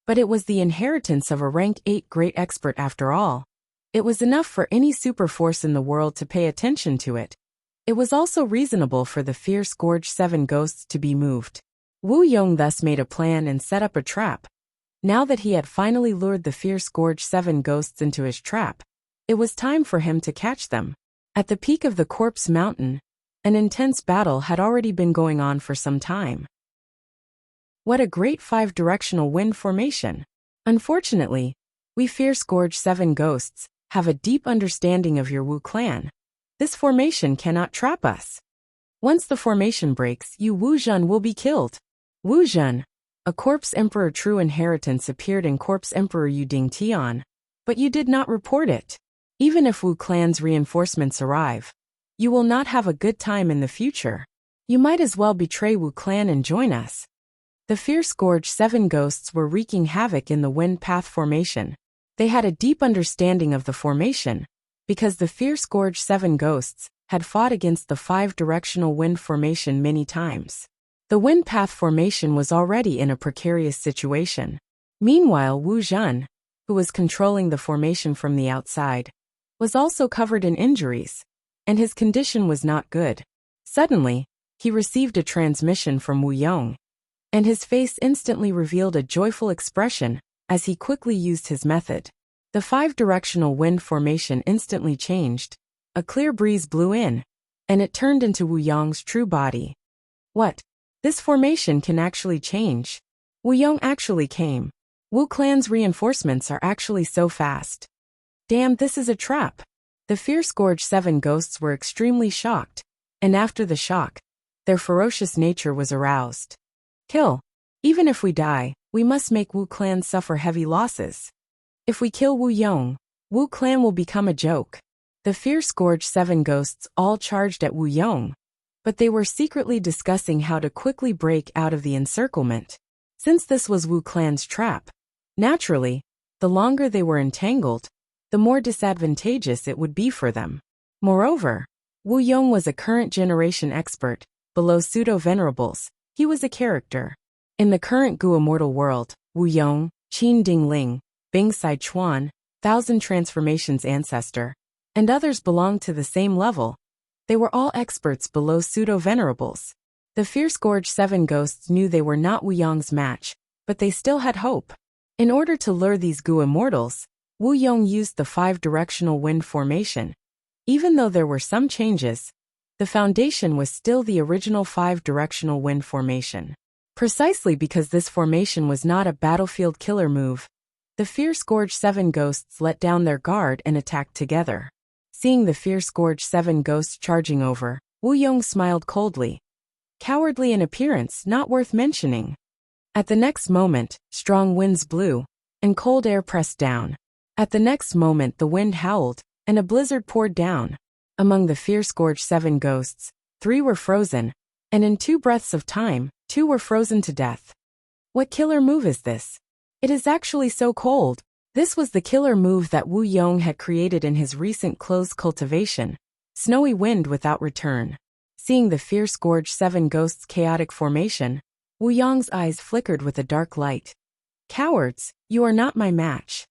but it was the inheritance of a rank 8 great expert after all. It was enough for any super force in the world to pay attention to it. It was also reasonable for the fierce Gorge 7 ghosts to be moved. Wu Yong thus made a plan and set up a trap. Now that he had finally lured the fierce Gorge 7 ghosts into his trap, it was time for him to catch them. At the peak of the Corpse Mountain, an intense battle had already been going on for some time. What a great 5-directional wind formation! Unfortunately, we fierce Gorge 7 ghosts have a deep understanding of your Wu clan. This formation cannot trap us. Once the formation breaks, you Wu Zhen will be killed. Wu Zhen, a Corpse Emperor true inheritance, appeared in Corpse Emperor Yu Ding Tian, but you did not report it. Even if Wu clan's reinforcements arrive, you will not have a good time in the future. You might as well betray Wu clan and join us. The fierce Gorge 7 ghosts were wreaking havoc in the wind path formation. They had a deep understanding of the formation, because the fierce Gorge 7 ghosts had fought against the 5-directional wind formation many times. The wind path formation was already in a precarious situation. Meanwhile, Wu Zhen, who was controlling the formation from the outside, was also covered in injuries, and his condition was not good. Suddenly, he received a transmission from Wu Yong, and his face instantly revealed a joyful expression as he quickly used his method. The 5-directional wind formation instantly changed. A clear breeze blew in, and it turned into Wu Yong's true body. What? This formation can actually change. Wu Yong actually came. Wu clan's reinforcements are actually so fast. Damn, this is a trap. The fierce Gorge 7 ghosts were extremely shocked, and after the shock, their ferocious nature was aroused. Kill. Even if we die, we must make Wu clan suffer heavy losses. If we kill Wu Yong, Wu clan will become a joke. The fierce Gorge 7 ghosts all charged at Wu Yong, but they were secretly discussing how to quickly break out of the encirclement. Since this was Wu clan's trap, naturally, the longer they were entangled, the more disadvantageous it would be for them. Moreover, Wu Yong was a current generation expert. Below pseudo-venerables, he was a character. In the current Gu immortal world, Wu Yong, Qin Dingling, Bing Sai Chuan, Thousand Transformations ancestor, and others belonged to the same level. They were all experts below pseudo-venerables. The fierce Gorge 7 ghosts knew they were not Wu Yong's match, but they still had hope. In order to lure these Gu immortals, Wu Yong used the 5-directional wind formation. Even though there were some changes, the foundation was still the original 5-directional wind formation. Precisely because this formation was not a battlefield killer move, the fierce Gorge 7 ghosts let down their guard and attacked together. Seeing the fierce Gorge 7 ghosts charging over, Wu Yong smiled coldly. Cowardly in appearance, not worth mentioning. At the next moment, strong winds blew, and cold air pressed down. At the next moment the wind howled, and a blizzard poured down. Among the fierce Gorge 7 ghosts, 3 were frozen, and in 2 breaths of time, 2 were frozen to death. What killer move is this? It is actually so cold. This was the killer move that Wu Yong had created in his recent closed cultivation, Snowy Wind Without Return. Seeing the fierce Gorge 7 ghosts' chaotic formation, Wu Yong's eyes flickered with a dark light. Cowards, you are not my match.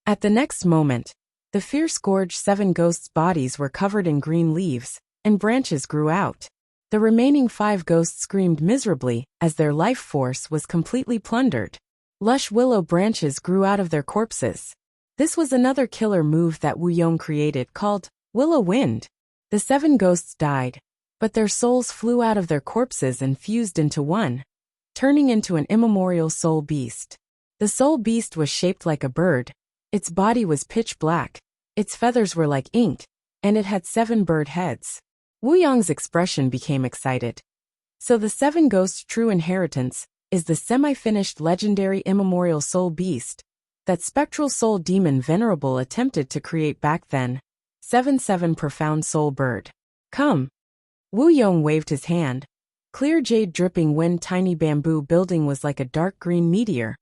At the next moment, the fierce Gorge 7 ghosts' bodies were covered in green leaves, and branches grew out. The remaining 5 ghosts screamed miserably as their life force was completely plundered. Lush willow branches grew out of their corpses. This was another killer move that Wu Yong created called Willow Wind. The 7 ghosts died, but their souls flew out of their corpses and fused into one, turning into an immemorial soul beast. The soul beast was shaped like a bird, its body was pitch black, its feathers were like ink, and it had 7 bird heads. Wu Yong's expression became excited. So the 7 ghosts' true inheritance is the semi-finished legendary immemorial soul beast that spectral soul demon Venerable attempted to create back then. 7 profound soul bird. Come. Wu Yong waved his hand. Clear jade dripping wind tiny bamboo building was like a dark green meteor,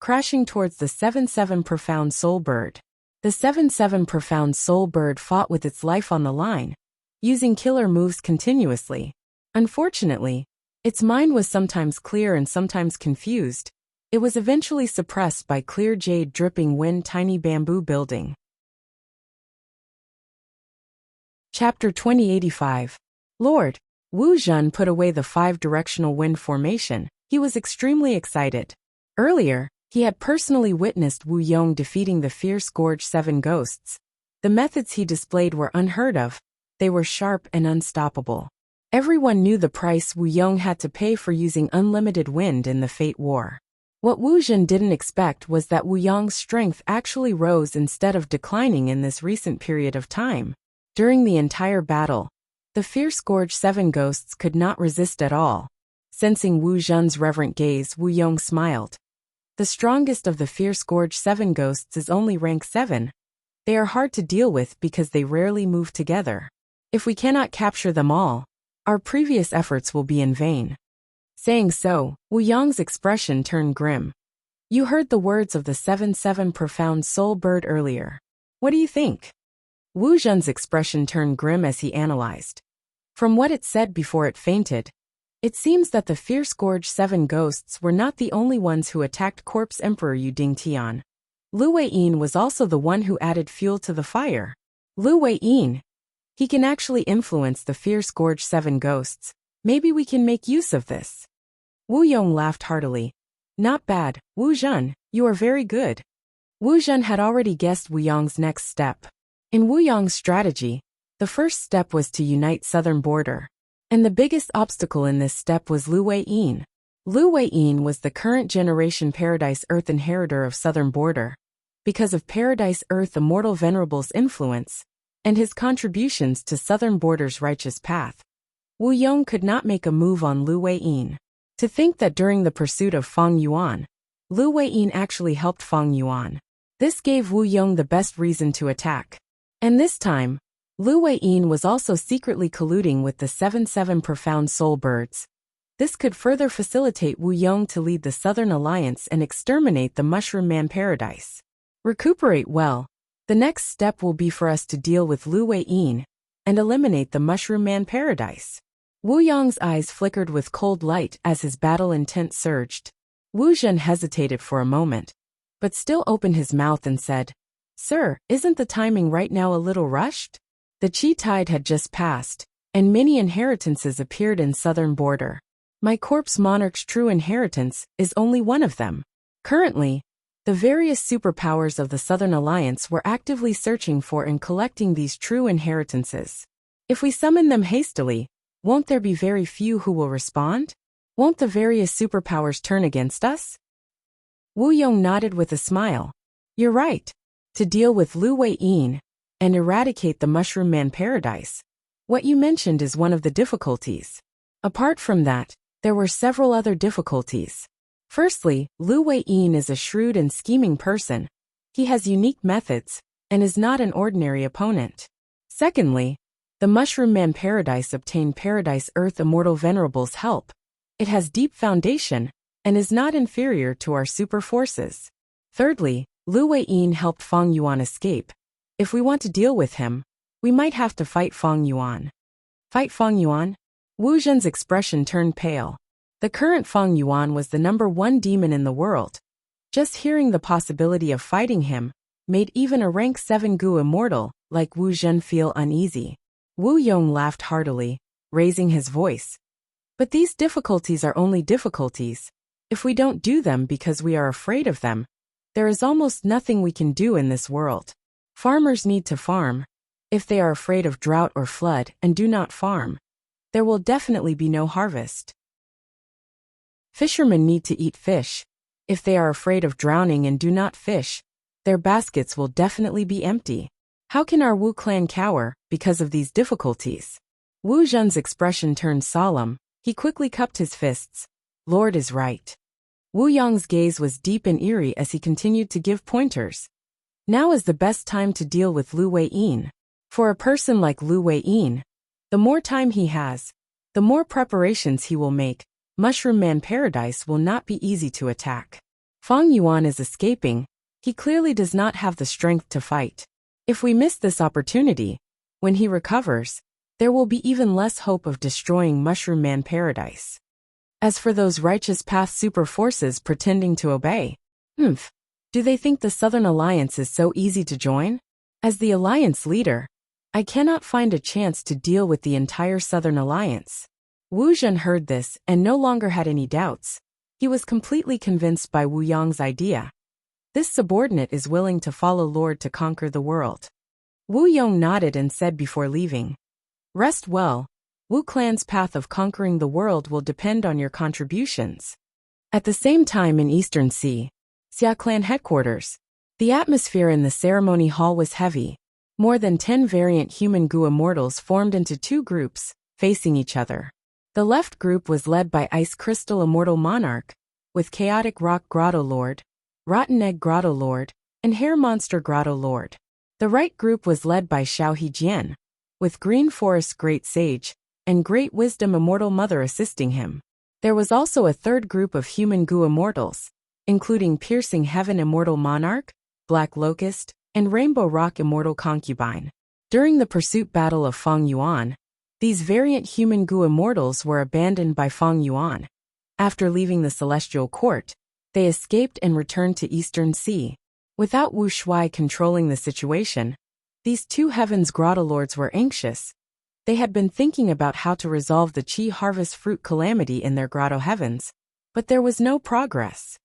crashing towards the 7 profound soul bird. The 7 profound soul bird fought with its life on the line, using killer moves continuously. Unfortunately, its mind was sometimes clear and sometimes confused. It was eventually suppressed by clear jade dripping wind tiny bamboo building. Chapter 2085. Lord. Wu Zhen put away the 5-directional wind formation. He was extremely excited. Earlier, he had personally witnessed Wu Yong defeating the fierce gorge 7 ghosts. The methods he displayed were unheard of. They were sharp and unstoppable. Everyone knew the price Wu Yong had to pay for using unlimited wind in the Fate War. What Wu Zhen didn't expect was that Wu Yong's strength actually rose instead of declining in this recent period of time. During the entire battle, the fierce gorge 7 ghosts could not resist at all. Sensing Wu Zhen's reverent gaze, Wu Yong smiled. The strongest of the fierce gorge 7 ghosts is only rank 7. They are hard to deal with because they rarely move together. If we cannot capture them all, our previous efforts will be in vain. Saying so, Wu Yong's expression turned grim. You heard the words of the 7 profound soul bird earlier. What do you think? Wu Zhen's expression turned grim as he analyzed. From what it said before it fainted, it seems that the fierce gorge 7 ghosts were not the only ones who attacked Corpse Emperor Yu Dingtian. Lu Weiyin was also the one who added fuel to the fire. Lu Weiyin. He can actually influence the fierce gorge 7 ghosts. Maybe we can make use of this. Wu Yong laughed heartily. Not bad, Wu Zhen, you are very good. Wu Zhen had already guessed Wu Yong's next step. In Wu Yong's strategy, the first step was to unite southern border. And the biggest obstacle in this step was Lu Weiyin. Lu Weiyin was the current generation Paradise Earth inheritor of southern border. Because of Paradise Earth Immortal Venerable's influence, and his contributions to southern border's righteous path, Wu Yong could not make a move on Lu Weiyin. To think that during the pursuit of Feng Yuan, Lu Weiyin actually helped Feng Yuan. This gave Wu Yong the best reason to attack. And this time, Lu Weiyin was also secretly colluding with the 7 profound soul birds. This could further facilitate Wu Yong to lead the Southern Alliance and exterminate the Mushroom Man Paradise. Recuperate well. The next step will be for us to deal with Lu Weiyin and eliminate the Mushroom Man Paradise. Wu Yong's eyes flickered with cold light as his battle intent surged. Wu Zhen hesitated for a moment, but still opened his mouth and said, Sir, isn't the timing right now a little rushed? The Qi tide had just passed, and many inheritances appeared in southern border. My corpse monarch's true inheritance is only one of them. Currently, the various superpowers of the Southern Alliance were actively searching for and collecting these true inheritances. If we summon them hastily, won't there be very few who will respond? Won't the various superpowers turn against us? Wu Yong nodded with a smile. You're right. To deal with Lu Weiyin and eradicate the Mushroom Man Paradise, what you mentioned is one of the difficulties. Apart from that, there were several other difficulties. Firstly, Lu Weiyin is a shrewd and scheming person. He has unique methods and is not an ordinary opponent. Secondly, the Mushroom Man Paradise obtained Paradise Earth Immortal Venerable's help. It has deep foundation and is not inferior to our super forces. Thirdly, Lu Weiyin helped Feng Yuan escape. If we want to deal with him, we might have to fight Feng Yuan. Fight Feng Yuan? Wu Zhen's expression turned pale. The current Feng Yuan was the #1 demon in the world. Just hearing the possibility of fighting him made even a rank 7 Gu immortal like Wu Zhen feel uneasy. Wu Yong laughed heartily, raising his voice. But these difficulties are only difficulties. If we don't do them because we are afraid of them, There is almost nothing we can do in this world. Farmers need to farm. If they are afraid of drought or flood and do not farm, there will definitely be no harvest. Fishermen need to eat fish. If they are afraid of drowning and do not fish, their baskets will definitely be empty. How can our Wu clan cower because of these difficulties? Wu Zhen's expression turned solemn. He quickly cupped his fists. Lord is right. Wu Yang's gaze was deep and eerie as he continued to give pointers. Now is the best time to deal with Lu Weiyin. For a person like Lu Weiyin, the more time he has, the more preparations he will make. Mushroom Man Paradise will not be easy to attack. Fang Yuan is escaping. He clearly does not have the strength to fight. If we miss this opportunity, when he recovers, there will be even less hope of destroying Mushroom Man Paradise. As for those righteous path super forces pretending to obey, do they think the Southern Alliance is so easy to join? As the Alliance leader, I cannot find a chance to deal with the entire Southern Alliance. Wu Zhen heard this and no longer had any doubts. He was completely convinced by Wu Yang's idea. This subordinate is willing to follow Lord to conquer the world. Wu Yong nodded and said before leaving, Rest well. Wu clan's path of conquering the world will depend on your contributions. At the same time in Eastern Sea, Xia clan headquarters, the atmosphere in the ceremony hall was heavy. More than 10 variant human Gu immortals formed into two groups, facing each other. The left group was led by Ice Crystal Immortal Monarch, with Chaotic Rock Grotto Lord, Rotten Egg Grotto Lord, and Hair Monster Grotto Lord. The right group was led by Xiao Hejian, with Green Forest Great Sage, and Great Wisdom Immortal Mother assisting him. There was also a third group of human Gu immortals, including Piercing Heaven Immortal Monarch, Black Locust, and Rainbow Rock Immortal Concubine. During the pursuit battle of Fang Yuan, these variant human Gu immortals were abandoned by Fang Yuan. After leaving the Celestial Court, they escaped and returned to Eastern Sea. Without Wu Shuai controlling the situation, these two Heavens Grotto Lords were anxious. They had been thinking about how to resolve the Qi harvest fruit calamity in their Grotto Heavens, but there was no progress.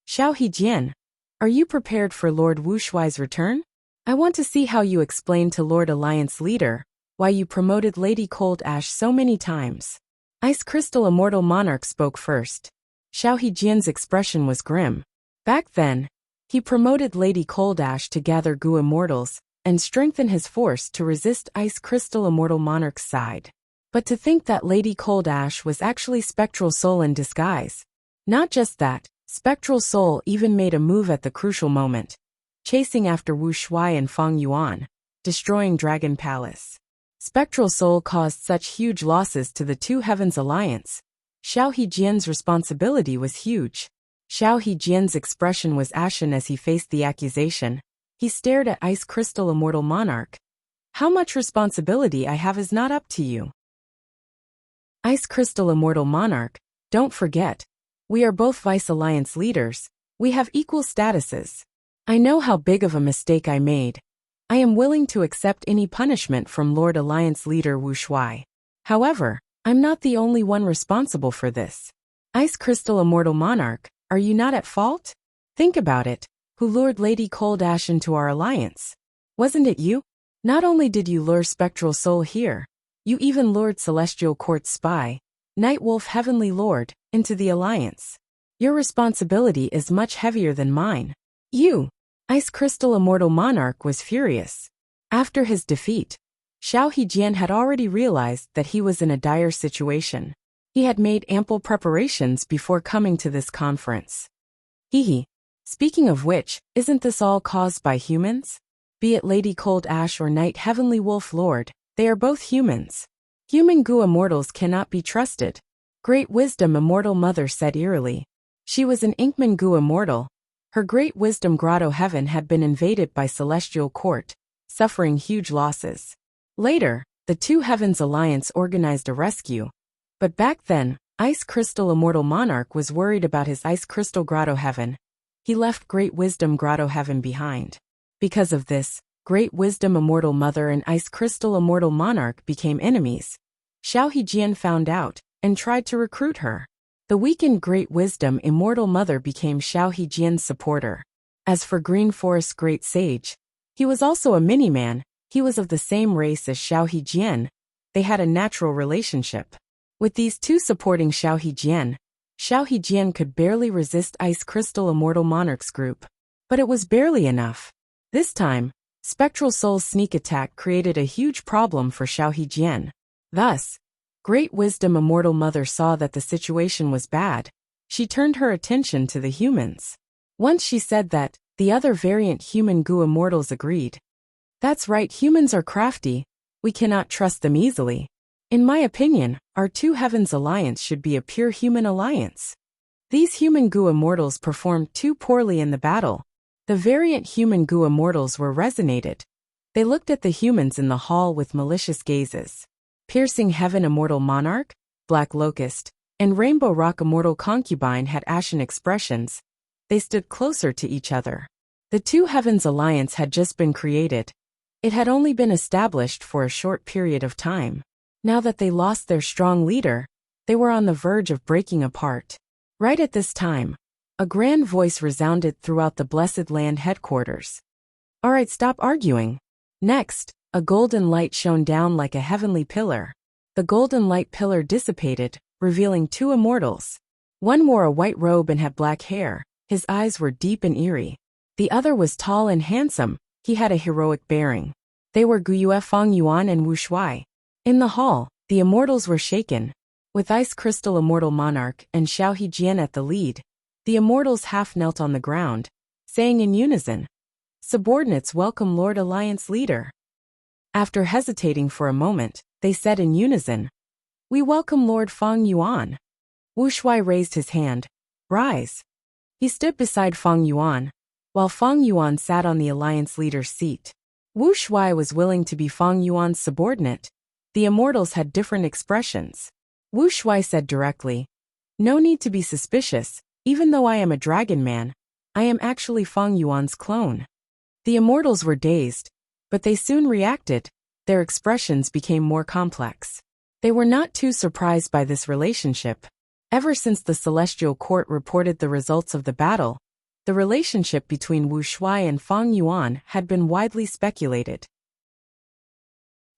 Xiao Hejian, are you prepared for Lord Wu Shuai's return? I want to see how you explain to Lord Alliance Leader why you promoted Lady Cold Ash so many times. Ice Crystal Immortal Monarch spoke first. Xiao Hejian's expression was grim. Back then, he promoted Lady Cold Ash to gather Gu immortals and strengthen his force to resist Ice Crystal Immortal Monarch's side. But to think that Lady Cold Ash was actually Spectral Soul in disguise. Not just that, Spectral Soul even made a move at the crucial moment, chasing after Wu Shuai and Fang Yuan, destroying Dragon Palace. Spectral Soul caused such huge losses to the Two Heavens Alliance. Xiao Hejian's responsibility was huge. Xiao Hejian's expression was ashen as he faced the accusation. He stared at Ice Crystal Immortal Monarch. How much responsibility I have is not up to you. Ice Crystal Immortal Monarch, don't forget, we are both Vice Alliance leaders. We have equal statuses. I know how big of a mistake I made. I am willing to accept any punishment from Lord Alliance Leader Wu Shuai. However, I'm not the only one responsible for this. Ice Crystal Immortal Monarch, are you not at fault? Think about it. Who lured Lady Cold Ash into our alliance? Wasn't it you? Not only did you lure Spectral Soul here, you even lured Celestial Court spy, Nightwolf Heavenly Lord, into the alliance. Your responsibility is much heavier than mine. You! Ice Crystal Immortal Monarch was furious. After his defeat, Xiao Hejian had already realized that he was in a dire situation. He had made ample preparations before coming to this conference. Speaking of which, isn't this all caused by humans? Be it Lady Cold Ash or Night Heavenly Wolf Lord, they are both humans. Human Gu immortals cannot be trusted. Great Wisdom Immortal Mother said eerily. She was an Inkman Gu immortal. Her Great Wisdom Grotto Heaven had been invaded by Celestial Court, suffering huge losses. Later, the Two Heavens Alliance organized a rescue. But back then, Ice Crystal Immortal Monarch was worried about his Ice Crystal Grotto Heaven. He left Great Wisdom Grotto Heaven behind. Because of this, Great Wisdom Immortal Mother and Ice Crystal Immortal Monarch became enemies. Xiao Hejian found out and tried to recruit her. The weakened Great Wisdom Immortal Mother became Xiao Hejian's supporter. As for Green Forest's great sage, he was also a mini-man. He was of the same race as Xiao Hejian. They had a natural relationship. With these two supporting Xiao Hejian could barely resist Ice Crystal Immortal Monarch's group. But it was barely enough. This time, Spectral Soul's sneak attack created a huge problem for Xiao Hejian. Thus, Great Wisdom Immortal Mother saw that the situation was bad. She turned her attention to the humans. Once she said that, the other variant human Gu Immortals agreed. That's right, humans are crafty. We cannot trust them easily. In my opinion, our Two Heavens alliance should be a pure human alliance. These human Gu Immortals performed too poorly in the battle. The variant human Gu Immortals were resonated. They looked at the humans in the hall with malicious gazes. Piercing Heaven Immortal Monarch, Black Locust, and Rainbow Rock Immortal Concubine had ashen expressions. They stood closer to each other. The Two Heavens alliance had just been created. It had only been established for a short period of time. Now that they lost their strong leader, they were on the verge of breaking apart. Right at this time, a grand voice resounded throughout the Blessed Land headquarters. All right, stop arguing. Next, a golden light shone down like a heavenly pillar. The golden light pillar dissipated, revealing two immortals. One wore a white robe and had black hair. His eyes were deep and eerie. The other was tall and handsome. He had a heroic bearing. They were Guyue Fengyuan and Wu Shuai. In the hall, the immortals were shaken. With Ice Crystal Immortal Monarch and Xiao Hejian at the lead, the immortals half knelt on the ground, saying in unison, "Subordinates welcome Lord Alliance Leader." After hesitating for a moment, they said in unison, "We welcome Lord Fengyuan." Wu Shuai raised his hand. "Rise." He stood beside Fengyuan, while Fengyuan sat on the Alliance Leader's seat. Wu Shuai was willing to be Fengyuan's subordinate. The immortals had different expressions. Wu Shuai said directly, "No need to be suspicious. Even though I am a dragon man, I am actually Fengyuan's clone." The immortals were dazed, but they soon reacted. Their expressions became more complex. They were not too surprised by this relationship. Ever since the Celestial Court reported the results of the battle, the relationship between Wu Shuai and Fengyuan had been widely speculated.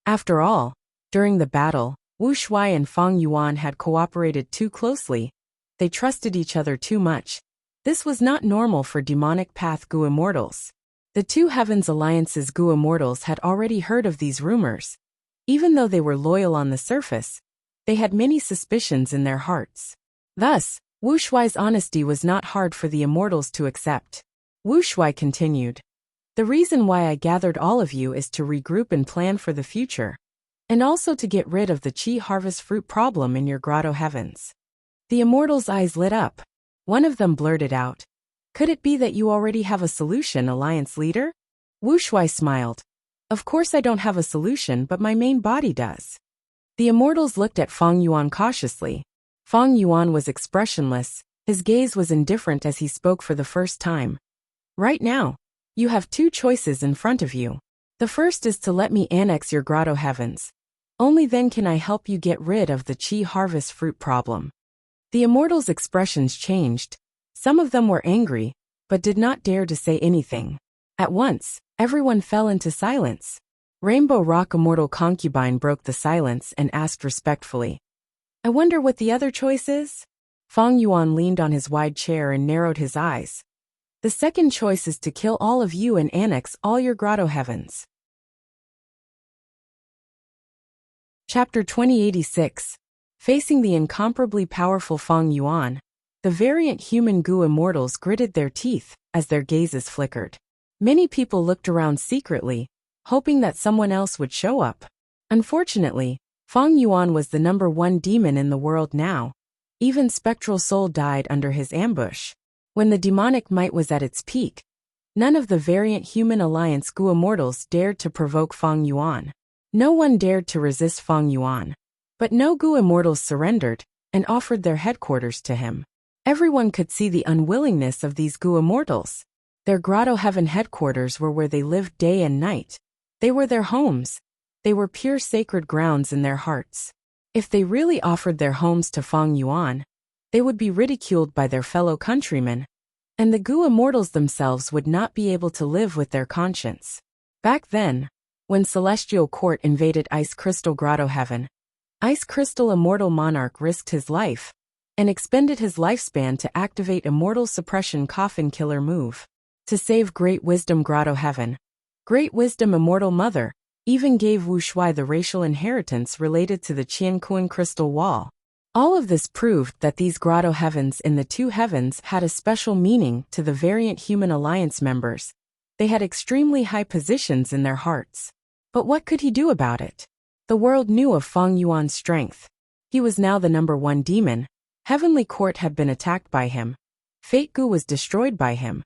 After all, during the battle, Wu Shuai and Fengyuan had cooperated too closely. They trusted each other too much. This was not normal for demonic path Gu Immortals. The Two Heavens Alliance's Gu Immortals had already heard of these rumors. Even though they were loyal on the surface, they had many suspicions in their hearts. Thus, Wu Shuai's honesty was not hard for the immortals to accept. Wu Shuai continued, "The reason why I gathered all of you is to regroup and plan for the future, and also to get rid of the Qi harvest fruit problem in your grotto heavens." The immortals' eyes lit up. One of them blurted out, "Could it be that you already have a solution, Alliance Leader?" Wu Shuai smiled. "Of course I don't have a solution, but my main body does." The immortals looked at Fengyuan cautiously. Fengyuan was expressionless. His gaze was indifferent as he spoke for the first time. "Right now, you have two choices in front of you. The first is to let me annex your grotto heavens. Only then can I help you get rid of the Qi harvest fruit problem." The immortals' expressions changed. Some of them were angry, but did not dare to say anything. At once, everyone fell into silence. Rainbow Rock Immortal Concubine broke the silence and asked respectfully, "I wonder what the other choice is?" Fengyuan leaned on his wide chair and narrowed his eyes. "The second choice is to kill all of you and annex all your grotto heavens." Chapter 2086. Facing the incomparably powerful Fengyuan, the variant human Gu immortals gritted their teeth as their gazes flickered. Many people looked around secretly, hoping that someone else would show up. Unfortunately, Fengyuan was the #1 demon in the world now. Even Spectral Soul died under his ambush. When the demonic might was at its peak, none of the variant human alliance Gu immortals dared to provoke Fengyuan. No one dared to resist Fengyuan. But no Gu immortals surrendered and offered their headquarters to him. Everyone could see the unwillingness of these Gu immortals. Their grotto heaven headquarters were where they lived day and night. They were their homes. They were pure sacred grounds in their hearts. If they really offered their homes to Fengyuan, they would be ridiculed by their fellow countrymen. and the Gu immortals themselves would not be able to live with their conscience. Back then, when Celestial Court invaded Ice Crystal Grotto Heaven, Ice Crystal Immortal Monarch risked his life and expended his lifespan to activate Immortal Suppression Coffin Killer move. To save Great Wisdom Grotto Heaven, Great Wisdom Immortal Mother even gave Wuxia the racial inheritance related to the Qianquan Crystal Wall. All of this proved that these grotto heavens in the two heavens had a special meaning to the Variant Human Alliance members. They had extremely high positions in their hearts. But what could he do about it? The world knew of Feng Yuan's strength. He was now the #1 demon. Heavenly Court had been attacked by him. Fate Gu was destroyed by him.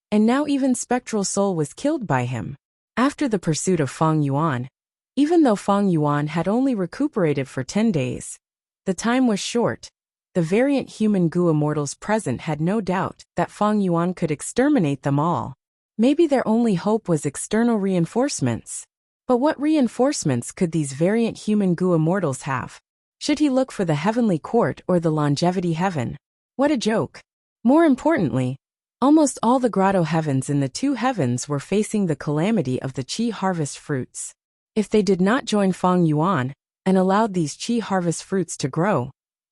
And now even Spectral Soul was killed by him. After the pursuit of Feng Yuan, even though Feng Yuan had only recuperated for 10 days, the time was short. The Variant Human Gu immortals present had no doubt that Feng Yuan could exterminate them all. Maybe their only hope was external reinforcements. But what reinforcements could these Variant Human Gu immortals have? Should he look for the Heavenly Court or the Longevity Heaven? What a joke. More importantly, almost all the grotto heavens in the two heavens were facing the calamity of the Qi harvest fruits. If they did not join Feng Yuan and allowed these Qi harvest fruits to grow,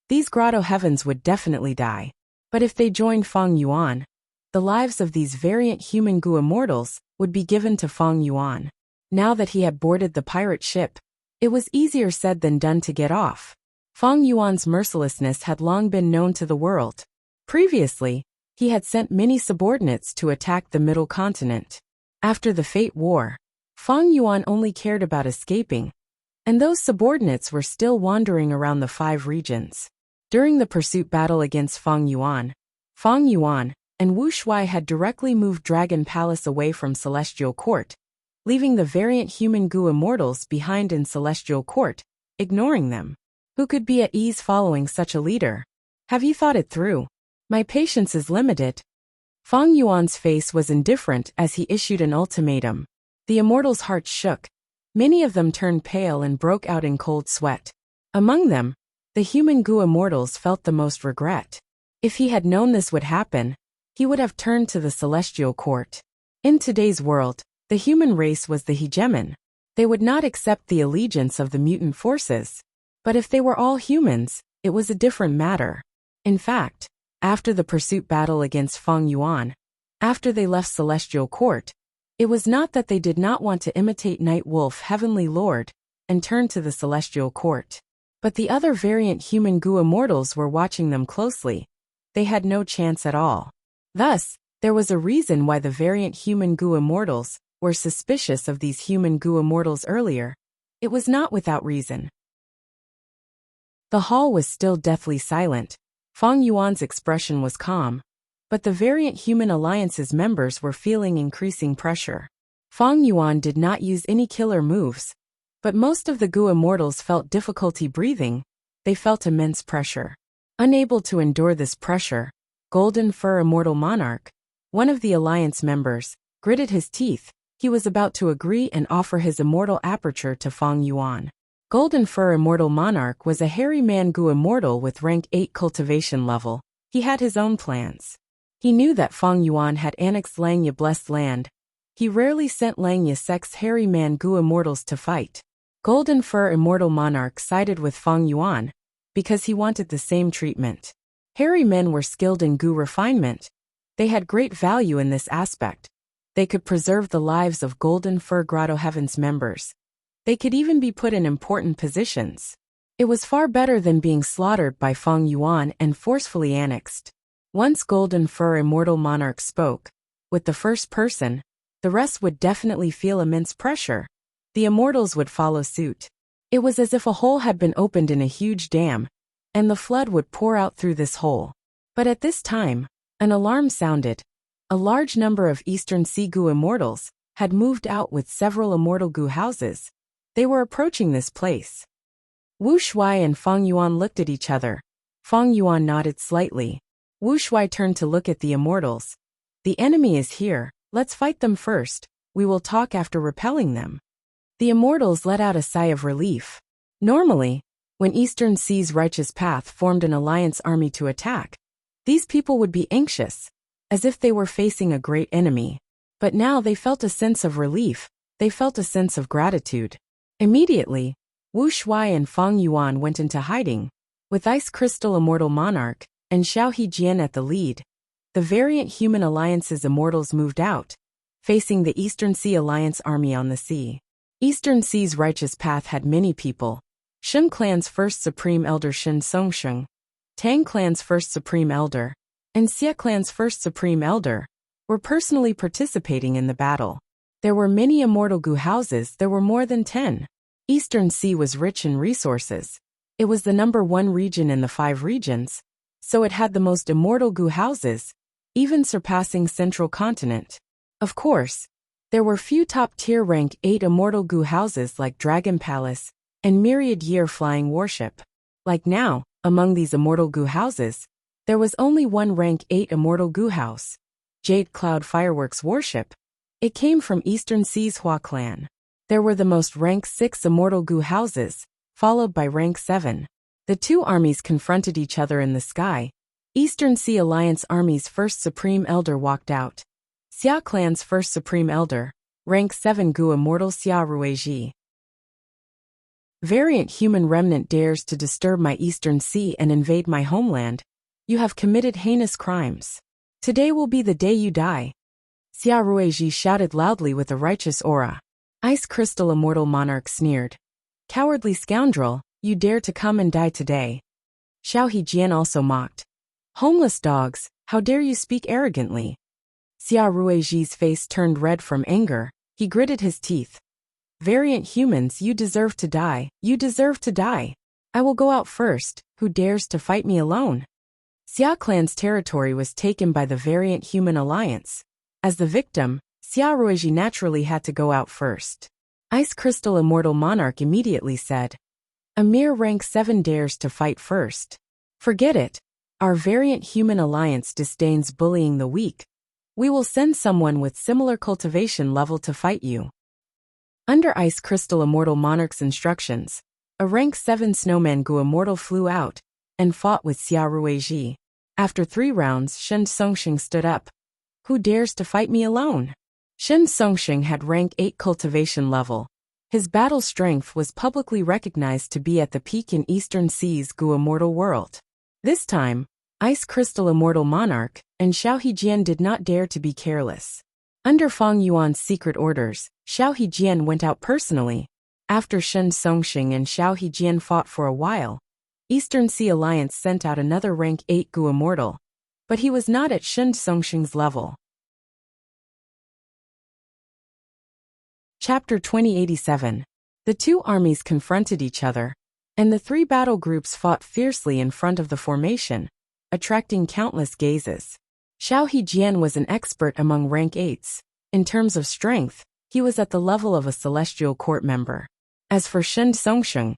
these grotto heavens would definitely die. But if they joined Feng Yuan, the lives of these Variant Human Gu immortals would be given to Feng Yuan. Now that he had boarded the pirate ship, it was easier said than done to get off. Feng Yuan's mercilessness had long been known to the world. Previously, he had sent many subordinates to attack the Middle Continent. After the Fate War, Feng Yuan only cared about escaping, and those subordinates were still wandering around the 5 regions. During the pursuit battle against Feng Yuan and Wuxia had directly moved Dragon Palace away from Celestial Court, leaving the Variant Human Gu immortals behind in Celestial Court, ignoring them. Who could be at ease following such a leader? Have you thought it through? My patience is limited. Feng Yuan's face was indifferent as he issued an ultimatum. The immortals' hearts shook. Many of them turned pale and broke out in cold sweat. Among them, the Human Gu immortals felt the most regret. If he had known this would happen, he would have turned to the Celestial Court. In today's world, the human race was the hegemon. They would not accept the allegiance of the mutant forces. But if they were all humans, it was a different matter. In fact, after the pursuit battle against Feng Yuan, after they left Celestial Court, it was not that they did not want to imitate Night Wolf Heavenly Lord and turn to the Celestial Court. But the other Variant Human Gu immortals were watching them closely. They had no chance at all. Thus, there was a reason why the Variant Human Gu immortals were suspicious of these Human Gu immortals earlier. It was not without reason. The hall was still deathly silent. Feng Yuan's expression was calm, but the Variant Human Alliance's members were feeling increasing pressure. Feng Yuan did not use any killer moves, but most of the Gu immortals felt difficulty breathing. They felt immense pressure. Unable to endure this pressure, Golden Fur Immortal Monarch, one of the Alliance members, gritted his teeth. He was about to agree and offer his immortal aperture to Feng Yuan. Golden Fur Immortal Monarch was a hairy man Gu immortal with rank 8 cultivation level. He had his own plans. He knew that Feng Yuan had annexed Langya Blessed Land. He rarely sent Langya Sect's hairy man Gu immortals to fight. Golden Fur Immortal Monarch sided with Feng Yuan because he wanted the same treatment. Hairy men were skilled in Gu refinement. They had great value in this aspect. They could preserve the lives of Golden Fur Grotto Heaven's members. They could even be put in important positions. It was far better than being slaughtered by Feng Yuan and forcefully annexed. Once Golden Fur Immortal Monarch spoke, with the first person, the rest would definitely feel immense pressure. The immortals would follow suit. It was as if a hole had been opened in a huge dam, and the flood would pour out through this hole. But at this time, an alarm sounded. A large number of Eastern Sea Gu immortals had moved out with several immortal Gu houses. They were approaching this place. Wuxia and Feng Yuan looked at each other. Feng Yuan nodded slightly. Wuxia turned to look at the immortals. The enemy is here. Let's fight them first. We will talk after repelling them. The immortals let out a sigh of relief. Normally, when Eastern Sea's Righteous Path formed an alliance army to attack, these people would be anxious. as if they were facing a great enemy. But now they felt a sense of relief, they felt a sense of gratitude. Immediately, Wu Shuai and Fang Yuan went into hiding, with Ice Crystal Immortal Monarch and Xiao Hejian at the lead. The Variant Human Alliance's immortals moved out, facing the Eastern Sea Alliance army on the sea. Eastern Sea's righteous path had many people. Shen Clan's first Supreme Elder Shen Songsheng, Tang Clan's first Supreme Elder, and Xia Clan's first Supreme Elder were personally participating in the battle. There were many immortal gu houses, there were more than 10. Eastern Sea was rich in resources. It was the #1 region in the 5 regions, so it had the most immortal gu houses, even surpassing Central Continent. Of course, there were few top-tier rank 8 immortal gu houses like Dragon Palace and Myriad Year Flying Warship. Like now, among these immortal gu houses, there was only one rank 8 immortal gu house, Jade Cloud Fireworks Warship. It came from Eastern Sea's Hua clan. There were the most rank 6 immortal gu houses, followed by rank 7. The two armies confronted each other in the sky. Eastern Sea Alliance Army's first Supreme Elder walked out. Xia Clan's first Supreme Elder, rank 7 gu immortal Xia Ruiji. Variant Human Remnant dares to disturb my Eastern Sea and invade my homeland. You have committed heinous crimes. Today will be the day you die. Xia Ruiji shouted loudly with a righteous aura. Ice Crystal Immortal Monarch sneered. Cowardly scoundrel, you dare to come and die today. Xiao Hejian also mocked. Homeless dogs, how dare you speak arrogantly? Xia Ruiji's face turned red from anger, he gritted his teeth. Variant humans, you deserve to die, you deserve to die. I will go out first, who dares to fight me alone? Xia Clan's territory was taken by the Variant Human Alliance. As the victim, Xia Ruiji naturally had to go out first. Ice Crystal Immortal Monarch immediately said. A mere rank 7 dares to fight first. Forget it. Our Variant Human Alliance disdains bullying the weak. We will send someone with similar cultivation level to fight you. Under Ice Crystal Immortal Monarch's instructions, a rank 7 Snowman Gu Immortal flew out and fought with Xia Ruiji. After 3 rounds, Shen Songsheng stood up. Who dares to fight me alone? Shen Songsheng had rank 8 cultivation level. His battle strength was publicly recognized to be at the peak in Eastern Sea's Gu Immortal world. This time, Ice Crystal Immortal Monarch and Xiao Hejian did not dare to be careless. Under Fang Yuan's secret orders, Xiao Hejian went out personally. After Shen Songsheng and Xiao Hejian fought for a while, Eastern Sea Alliance sent out another rank 8 Gu Immortal, but he was not at Shen Songsheng's level. Chapter 2087. The two armies confronted each other, and the 3 battle groups fought fiercely in front of the formation, attracting countless gazes. Xiao Hejian was an expert among rank 8s. In terms of strength, he was at the level of a celestial court member. As for Shen Songsheng,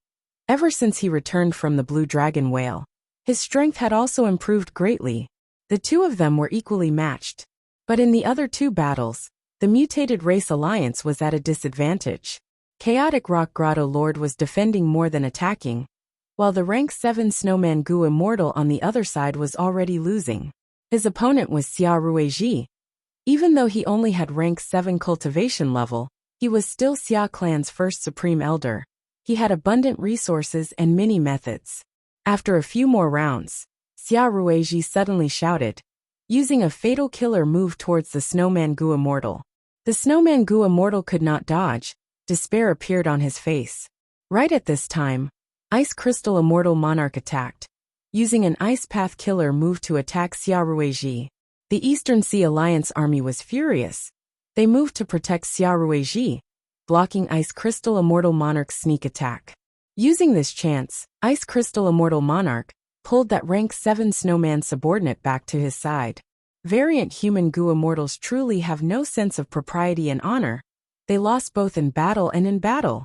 ever since he returned from the Blue Dragon Whale, his strength had also improved greatly. The two of them were equally matched. But in the other 2 battles, the Mutated Race Alliance was at a disadvantage. Chaotic Rock Grotto Lord was defending more than attacking, while the rank 7 Snowman Gu Immortal on the other side was already losing. His opponent was Xia Ruiji. Even though he only had rank 7 cultivation level, he was still Xia Clan's first Supreme Elder. He had abundant resources and many methods. After a few more rounds, Xia Ruiji suddenly shouted, using a fatal killer move towards the Snowman Gu Immortal. The Snowman Gu Immortal could not dodge. Despair appeared on his face. Right at this time, Ice Crystal Immortal Monarch attacked, using an Ice Path killer move to attack Xia Ruiji. The Eastern Sea Alliance army was furious. They moved to protect Xia Ruiji, blocking Ice Crystal Immortal Monarch's sneak attack. Using this chance, Ice Crystal Immortal Monarch pulled that rank 7 Snowman subordinate back to his side. Variant Human Gu Immortals truly have no sense of propriety and honor. They lost both in battle and in battle.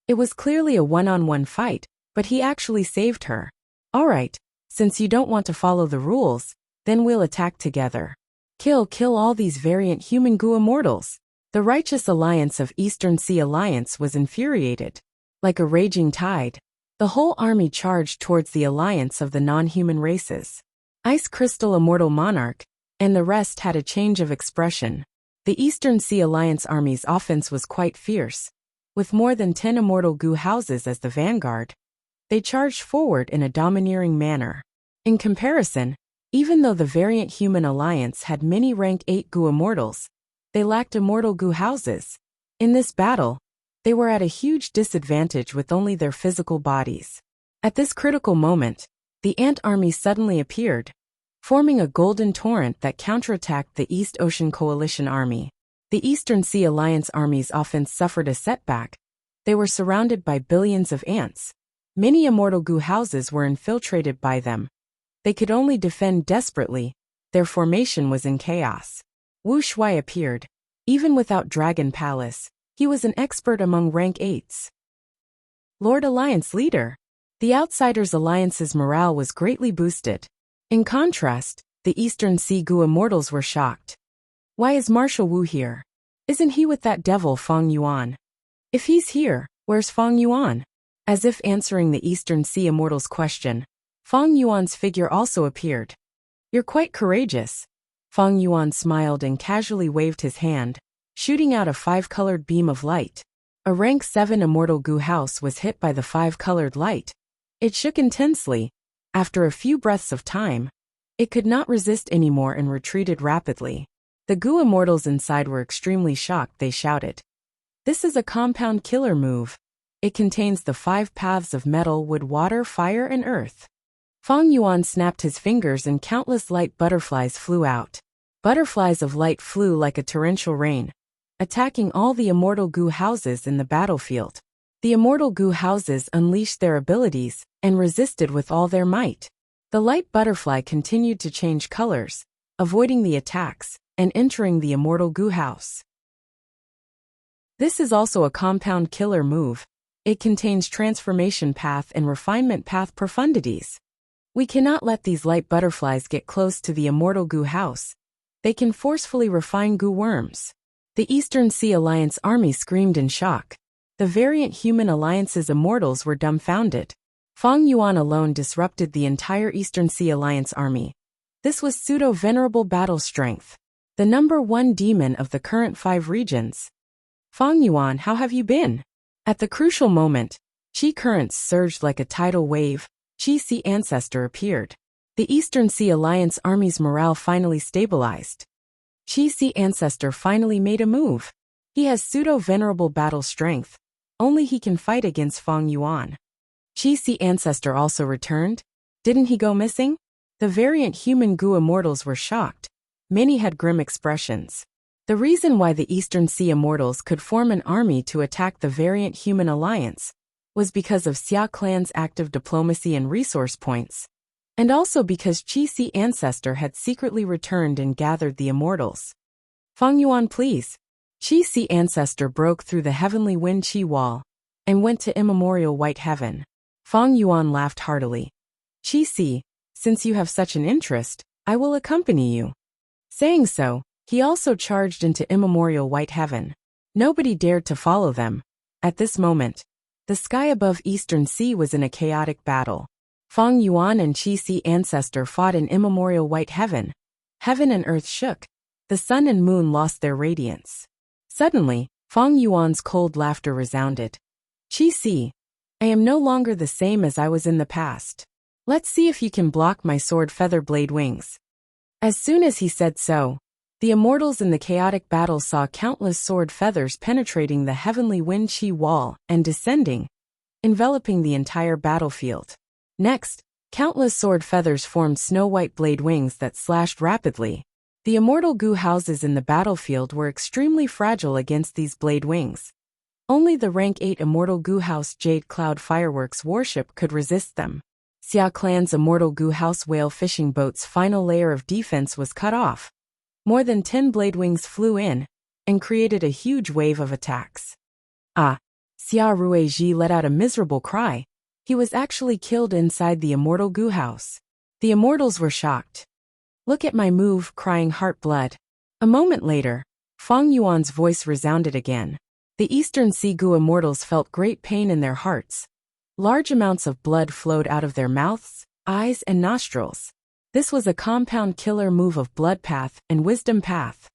It was clearly a one-on-one fight, but he actually saved her. Alright, since you don't want to follow the rules, then we'll attack together. Kill all these Variant Human Gu Immortals. The Righteous Alliance of Eastern Sea Alliance was infuriated. Like a raging tide, the whole army charged towards the alliance of the non-human races. Ice Crystal Immortal Monarch and the rest had a change of expression. The Eastern Sea Alliance Army's offense was quite fierce. With more than 10 immortal goo houses as the vanguard, they charged forward in a domineering manner. In comparison, even though the variant human alliance had many rank 8 goo immortals, they lacked immortal goo houses. In this battle, they were at a huge disadvantage with only their physical bodies. At this critical moment, the ant army suddenly appeared, forming a golden torrent that counterattacked the East Ocean Coalition Army. The Eastern Sea Alliance Army's offense suffered a setback. They were surrounded by billions of ants. Many immortal goo houses were infiltrated by them. They could only defend desperately. Their formation was in chaos. Wuxia appeared. Even without Dragon Palace, he was an expert among rank 8s. Lord Alliance Leader. The Outsiders Alliance's morale was greatly boosted. In contrast, the Eastern Sea Goo Immortals were shocked. Why is Marshal Wu here? Isn't he with that devil Feng Yuan? If he's here, where's Feng Yuan? As if answering the Eastern Sea Immortals' question, Feng Yuan's figure also appeared. You're quite courageous. Feng Yuan smiled and casually waved his hand, shooting out a 5-colored beam of light. A rank 7 immortal goo house was hit by the 5-colored light. It shook intensely. After a few breaths of time, it could not resist anymore and retreated rapidly. The goo immortals inside were extremely shocked. They shouted, "This is a compound killer move. It contains the 5 paths of metal, wood, water, fire, and earth." Feng Yuan snapped his fingers and countless light butterflies flew out. Butterflies of light flew like a torrential rain, attacking all the immortal goo houses in the battlefield. The immortal goo houses unleashed their abilities and resisted with all their might. The light butterfly continued to change colors, avoiding the attacks and entering the immortal goo house. This is also a compound killer move. It contains transformation path and refinement path profundities. We cannot let these light butterflies get close to the immortal goo house. They can forcefully refine goo worms. The Eastern Sea Alliance Army screamed in shock. The variant human alliance's immortals were dumbfounded. Feng Yuan alone disrupted the entire Eastern Sea Alliance Army. This was pseudo-venerable battle strength. The number 1 demon of the current 5 regions. Feng Yuan, how have you been? At the crucial moment, Qi currents surged like a tidal wave. Qi Sea Ancestor appeared. The Eastern Sea Alliance Army's morale finally stabilized. Qi Sea Ancestor finally made a move. He has pseudo-venerable battle strength. Only he can fight against Feng Yuan. Qi Sea Ancestor also returned. Didn't he go missing? The variant human goo immortals were shocked. Many had grim expressions. The reason why the Eastern Sea Immortals could form an army to attack the variant human alliance was because of Xia clan's active diplomacy and resource points, and also because Qi Sea Ancestor had secretly returned and gathered the immortals. Feng Yuan, please. Qi Sea Ancestor broke through the heavenly wind Qi wall and went to immemorial white heaven. Feng Yuan laughed heartily. Qi Sea, since you have such an interest, I will accompany you. Saying so, he also charged into immemorial white heaven. Nobody dared to follow them. At this moment, the sky above Eastern Sea was in a chaotic battle. Feng Yuan and Qi Sea Ancestor fought in immemorial white heaven. Heaven and earth shook. The sun and moon lost their radiance. Suddenly, Feng Yuan's cold laughter resounded. Qi Sea, I am no longer the same as I was in the past. Let's see if you can block my sword feather blade wings. As soon as he said so, the immortals in the chaotic battle saw countless sword feathers penetrating the heavenly wind Qi wall and descending, enveloping the entire battlefield. Next, countless sword feathers formed snow-white blade wings that slashed rapidly. The immortal goo houses in the battlefield were extremely fragile against these blade wings. Only the rank 8 immortal goo house Jade Cloud Fireworks warship could resist them. Xia clan's immortal goo house whale fishing boat's final layer of defense was cut off. More than 10 blade wings flew in and created a huge wave of attacks. Ah! Xia Ruiji let out a miserable cry. He was actually killed inside the immortal goo house. The immortals were shocked. Look at my move, crying heart blood. A moment later, Feng Yuan's voice resounded again. The Eastern Sea Goo immortals felt great pain in their hearts. Large amounts of blood flowed out of their mouths, eyes, and nostrils. This was a compound killer move of Blood Path and Wisdom Path.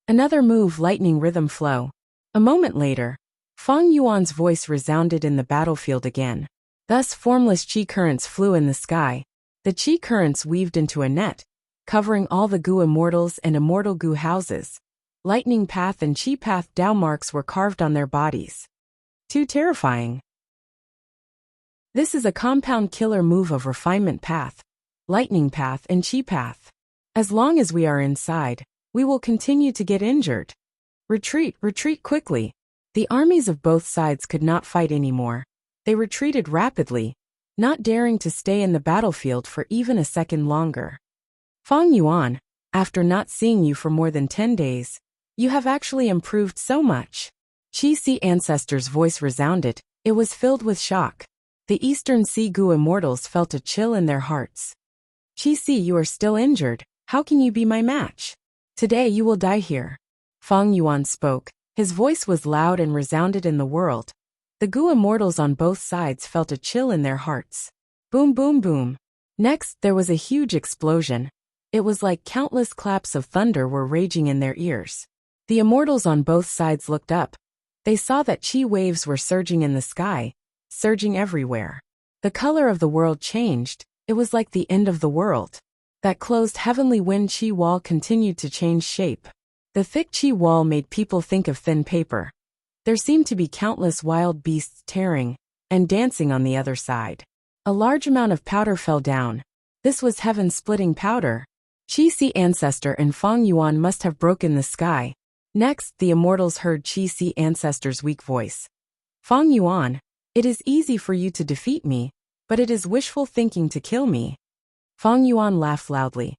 Another move, Lightning Rhythm Flow. A moment later, Feng Yuan's voice resounded in the battlefield again. Thus formless qi currents flew in the sky. The qi currents weaved into a net, covering all the Gu immortals and immortal Gu houses. Lightning Path and Qi Path Dao marks were carved on their bodies. Too terrifying. This is a compound killer move of Refinement Path, Lightning Path and Qi Path. As long as we are inside, we will continue to get injured. Retreat, retreat quickly. The armies of both sides could not fight anymore. They retreated rapidly, not daring to stay in the battlefield for even a second longer. Feng Yuan, after not seeing you for more than 10 days, you have actually improved so much. Qi Si Ancestor's voice resounded. It was filled with shock. The Eastern Sea Gu immortals felt a chill in their hearts. Qi Si, you are still injured. How can you be my match? Today you will die here. Feng Yuan spoke. His voice was loud and resounded in the world. The Gu immortals on both sides felt a chill in their hearts. Boom, boom, boom. Next, there was a huge explosion. It was like countless claps of thunder were raging in their ears. The immortals on both sides looked up. They saw that qi waves were surging in the sky, surging everywhere. The color of the world changed. It was like the end of the world. That closed heavenly wind qi wall continued to change shape. The thick qi wall made people think of thin paper. There seemed to be countless wild beasts tearing and dancing on the other side. A large amount of powder fell down. This was heaven-splitting powder. Qi Si Ancestor and Feng Yuan must have broken the sky. Next, the immortals heard Qi Si Ancestor's weak voice. Feng Yuan, it is easy for you to defeat me, but it is wishful thinking to kill me. Feng Yuan laughed loudly.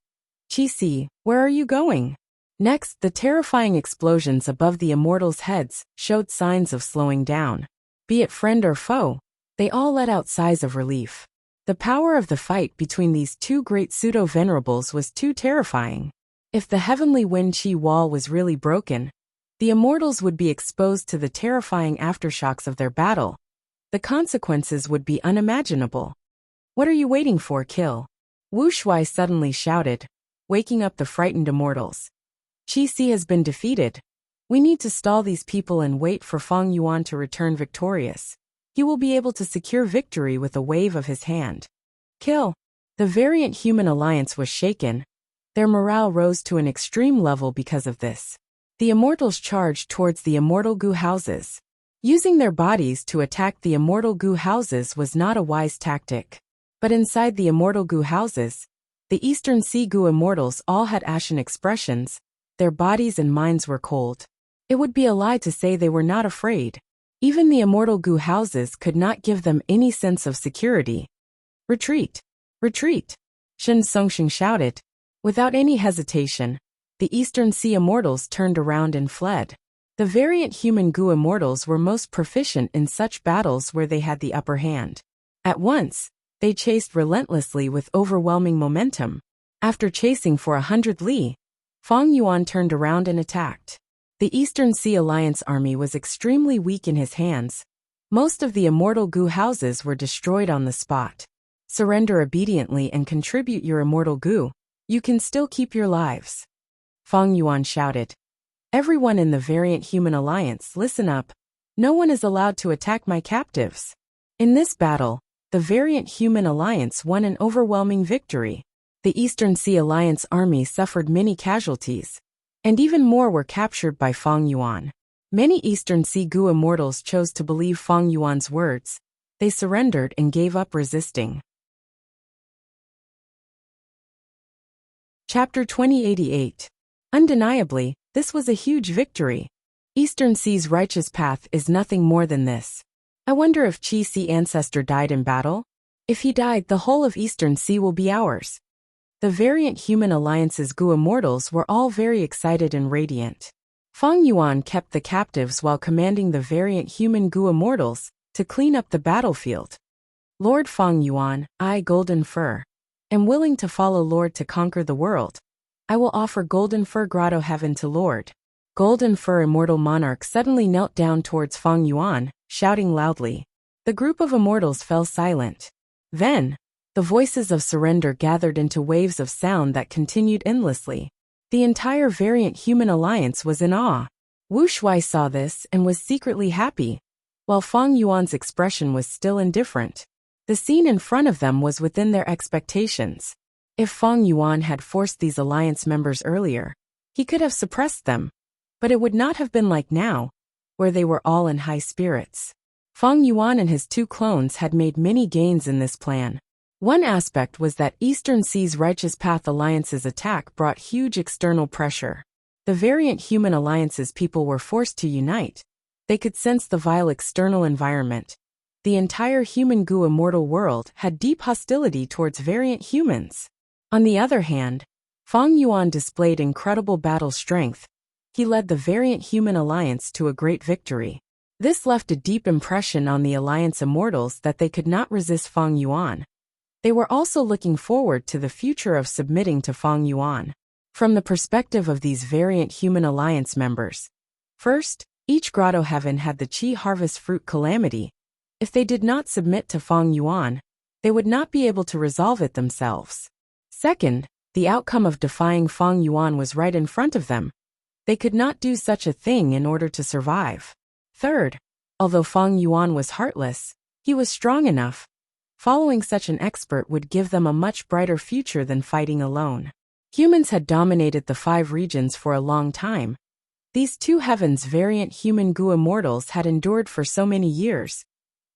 Qi Si, where are you going? Next, the terrifying explosions above the immortals' heads showed signs of slowing down. Be it friend or foe, they all let out sighs of relief. The power of the fight between these two great pseudo-venerables was too terrifying. If the heavenly wind qi wall was really broken, the immortals would be exposed to the terrifying aftershocks of their battle. The consequences would be unimaginable. What are you waiting for, kill? Wu Shuai suddenly shouted, waking up the frightened immortals. Qi Si has been defeated. We need to stall these people and wait for Feng Yuan to return victorious. He will be able to secure victory with a wave of his hand. Kill. The variant human alliance was shaken. Their morale rose to an extreme level because of this. The immortals charged towards the immortal Gu houses. Using their bodies to attack the immortal Gu houses was not a wise tactic. But inside the immortal Gu houses, the Eastern Sea Gu immortals all had ashen expressions. Their bodies and minds were cold. It would be a lie to say they were not afraid. Even the immortal Gu houses could not give them any sense of security. Retreat! Retreat! Shen Songxing shouted. Without any hesitation, the Eastern Sea immortals turned around and fled. The variant human Gu immortals were most proficient in such battles where they had the upper hand. At once, they chased relentlessly with overwhelming momentum. After chasing for 100 li, Feng Yuan turned around and attacked. The Eastern Sea Alliance army was extremely weak in his hands. Most of the immortal Gu houses were destroyed on the spot. Surrender obediently and contribute your immortal Gu. You can still keep your lives. Feng Yuan shouted. Everyone in the variant human alliance, listen up. No one is allowed to attack my captives. In this battle, the variant human alliance won an overwhelming victory. The Eastern Sea Alliance army suffered many casualties, and even more were captured by Feng Yuan. Many Eastern Sea Gu immortals chose to believe Feng Yuan's words. They surrendered and gave up resisting. Chapter 2088. Undeniably, this was a huge victory. Eastern Sea's righteous path is nothing more than this. I wonder if Qi Si Ancestor died in battle? If he died, the whole of Eastern Sea will be ours. The variant human alliance's Gu immortals were all very excited and radiant. Feng Yuan kept the captives while commanding the variant human Gu immortals to clean up the battlefield. Lord Feng Yuan, I, Golden Fur, am willing to follow Lord to conquer the world. I will offer Golden Fur Grotto Heaven to Lord. Golden Fur Immortal Monarch suddenly knelt down towards Feng Yuan, shouting loudly. The group of immortals fell silent. Then, The voices of surrender gathered into waves of sound that continued endlessly. The entire Variant Human Alliance was in awe. Wuxia saw this and was secretly happy, while Feng Yuan's expression was still indifferent. The scene in front of them was within their expectations. If Feng Yuan had forced these alliance members earlier, he could have suppressed them, but it would not have been like now, where they were all in high spirits. Feng Yuan and his 2 clones had made many gains in this plan. One aspect was that Eastern Sea's Righteous Path Alliance's attack brought huge external pressure. The Variant Human Alliance's people were forced to unite. They could sense the vile external environment. The entire human goo immortal world had deep hostility towards variant humans. On the other hand, Feng Yuan displayed incredible battle strength. He led the Variant Human Alliance to a great victory. This left a deep impression on the Alliance immortals that they could not resist Feng Yuan. They were also looking forward to the future of submitting to Feng Yuan. From the perspective of these Variant Human Alliance members, first, each grotto heaven had the Qi harvest fruit calamity. If they did not submit to Feng Yuan, they would not be able to resolve it themselves. Second, the outcome of defying Feng Yuan was right in front of them. They could not do such a thing in order to survive. Third, although Feng Yuan was heartless, he was strong enough. Following such an expert would give them a much brighter future than fighting alone. Humans had dominated the 5 regions for a long time. These 2 heavens variant human goo immortals had endured for so many years.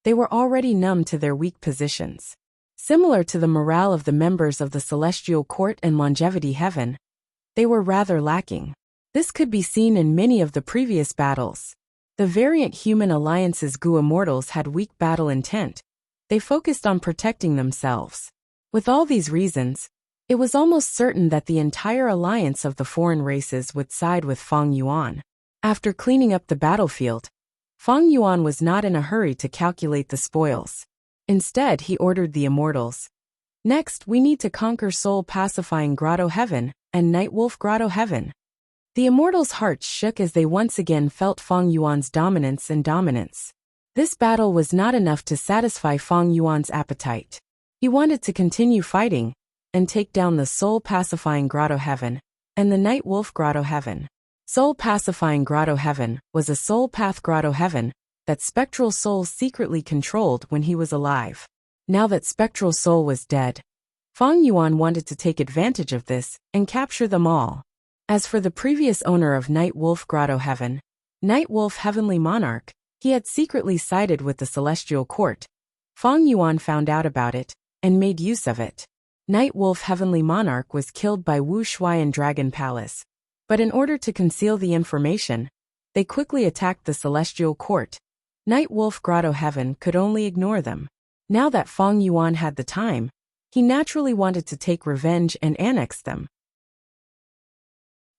They were already numb to their weak positions. Similar to the morale of the members of the Celestial Court and Longevity Heaven, they were rather lacking. This could be seen in many of the previous battles. The Variant Human Alliance's goo immortals had weak battle intent. They focused on protecting themselves. With all these reasons, it was almost certain that the entire alliance of the foreign races would side with Feng Yuan. After cleaning up the battlefield, Feng Yuan was not in a hurry to calculate the spoils. Instead, he ordered the immortals. Next, we need to conquer Soul-Pacifying Grotto Heaven and Nightwolf Grotto Heaven. The immortals' hearts shook as they once again felt Feng Yuan's dominance and dominance. This battle was not enough to satisfy Feng Yuan's appetite. He wanted to continue fighting and take down the Soul-Pacifying Grotto Heaven and the Nightwolf Grotto Heaven. Soul-Pacifying Grotto Heaven was a soul path grotto heaven that Spectral Soul secretly controlled when he was alive. Now that Spectral Soul was dead, Feng Yuan wanted to take advantage of this and capture them all. As for the previous owner of Nightwolf Grotto Heaven, Nightwolf Heavenly Monarch, he had secretly sided with the Celestial Court. Feng Yuan found out about it and made use of it. Nightwolf Heavenly Monarch was killed by Wuxia in Dragon Palace. But in order to conceal the information, they quickly attacked the Celestial Court. Nightwolf Grotto Heaven could only ignore them. Now that Feng Yuan had the time, he naturally wanted to take revenge and annex them.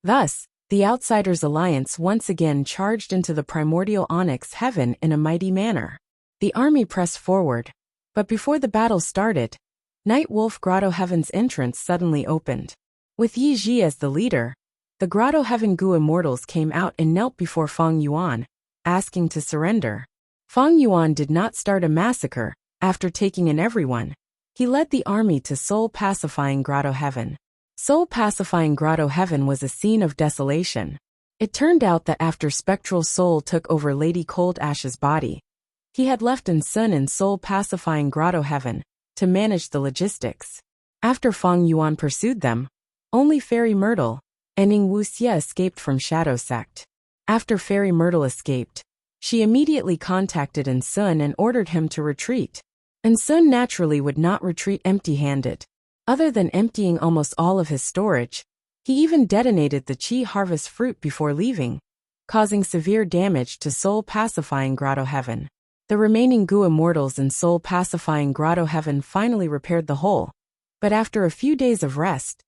Thus, the Outsiders Alliance once again charged into the primordial Onyx Heaven in a mighty manner. The army pressed forward, but before the battle started, Nightwolf Grotto Heaven's entrance suddenly opened. With Yi Ji as the leader, the Grotto Heaven Goo Immortals came out and knelt before Feng Yuan, asking to surrender. Feng Yuan did not start a massacre. After taking in everyone, he led the army to Soul-Pacifying Grotto Heaven. Soul-Pacifying Grotto Heaven was a scene of desolation. It turned out that after Spectral Soul took over Lady Cold Ash's body, he had left Sun in Soul-Pacifying Grotto Heaven to manage the logistics. After Feng Yuan pursued them, only Fairy Myrtle and Wuxia escaped from Shadow Sect. After Fairy Myrtle escaped, she immediately contacted Sun and ordered him to retreat. Sun naturally would not retreat empty-handed. Other than emptying almost all of his storage, he even detonated the Qi harvest fruit before leaving, causing severe damage to Soul-Pacifying Grotto Heaven. The remaining Goo Immortals in Soul-Pacifying Grotto Heaven finally repaired the hole, but after a few days of rest,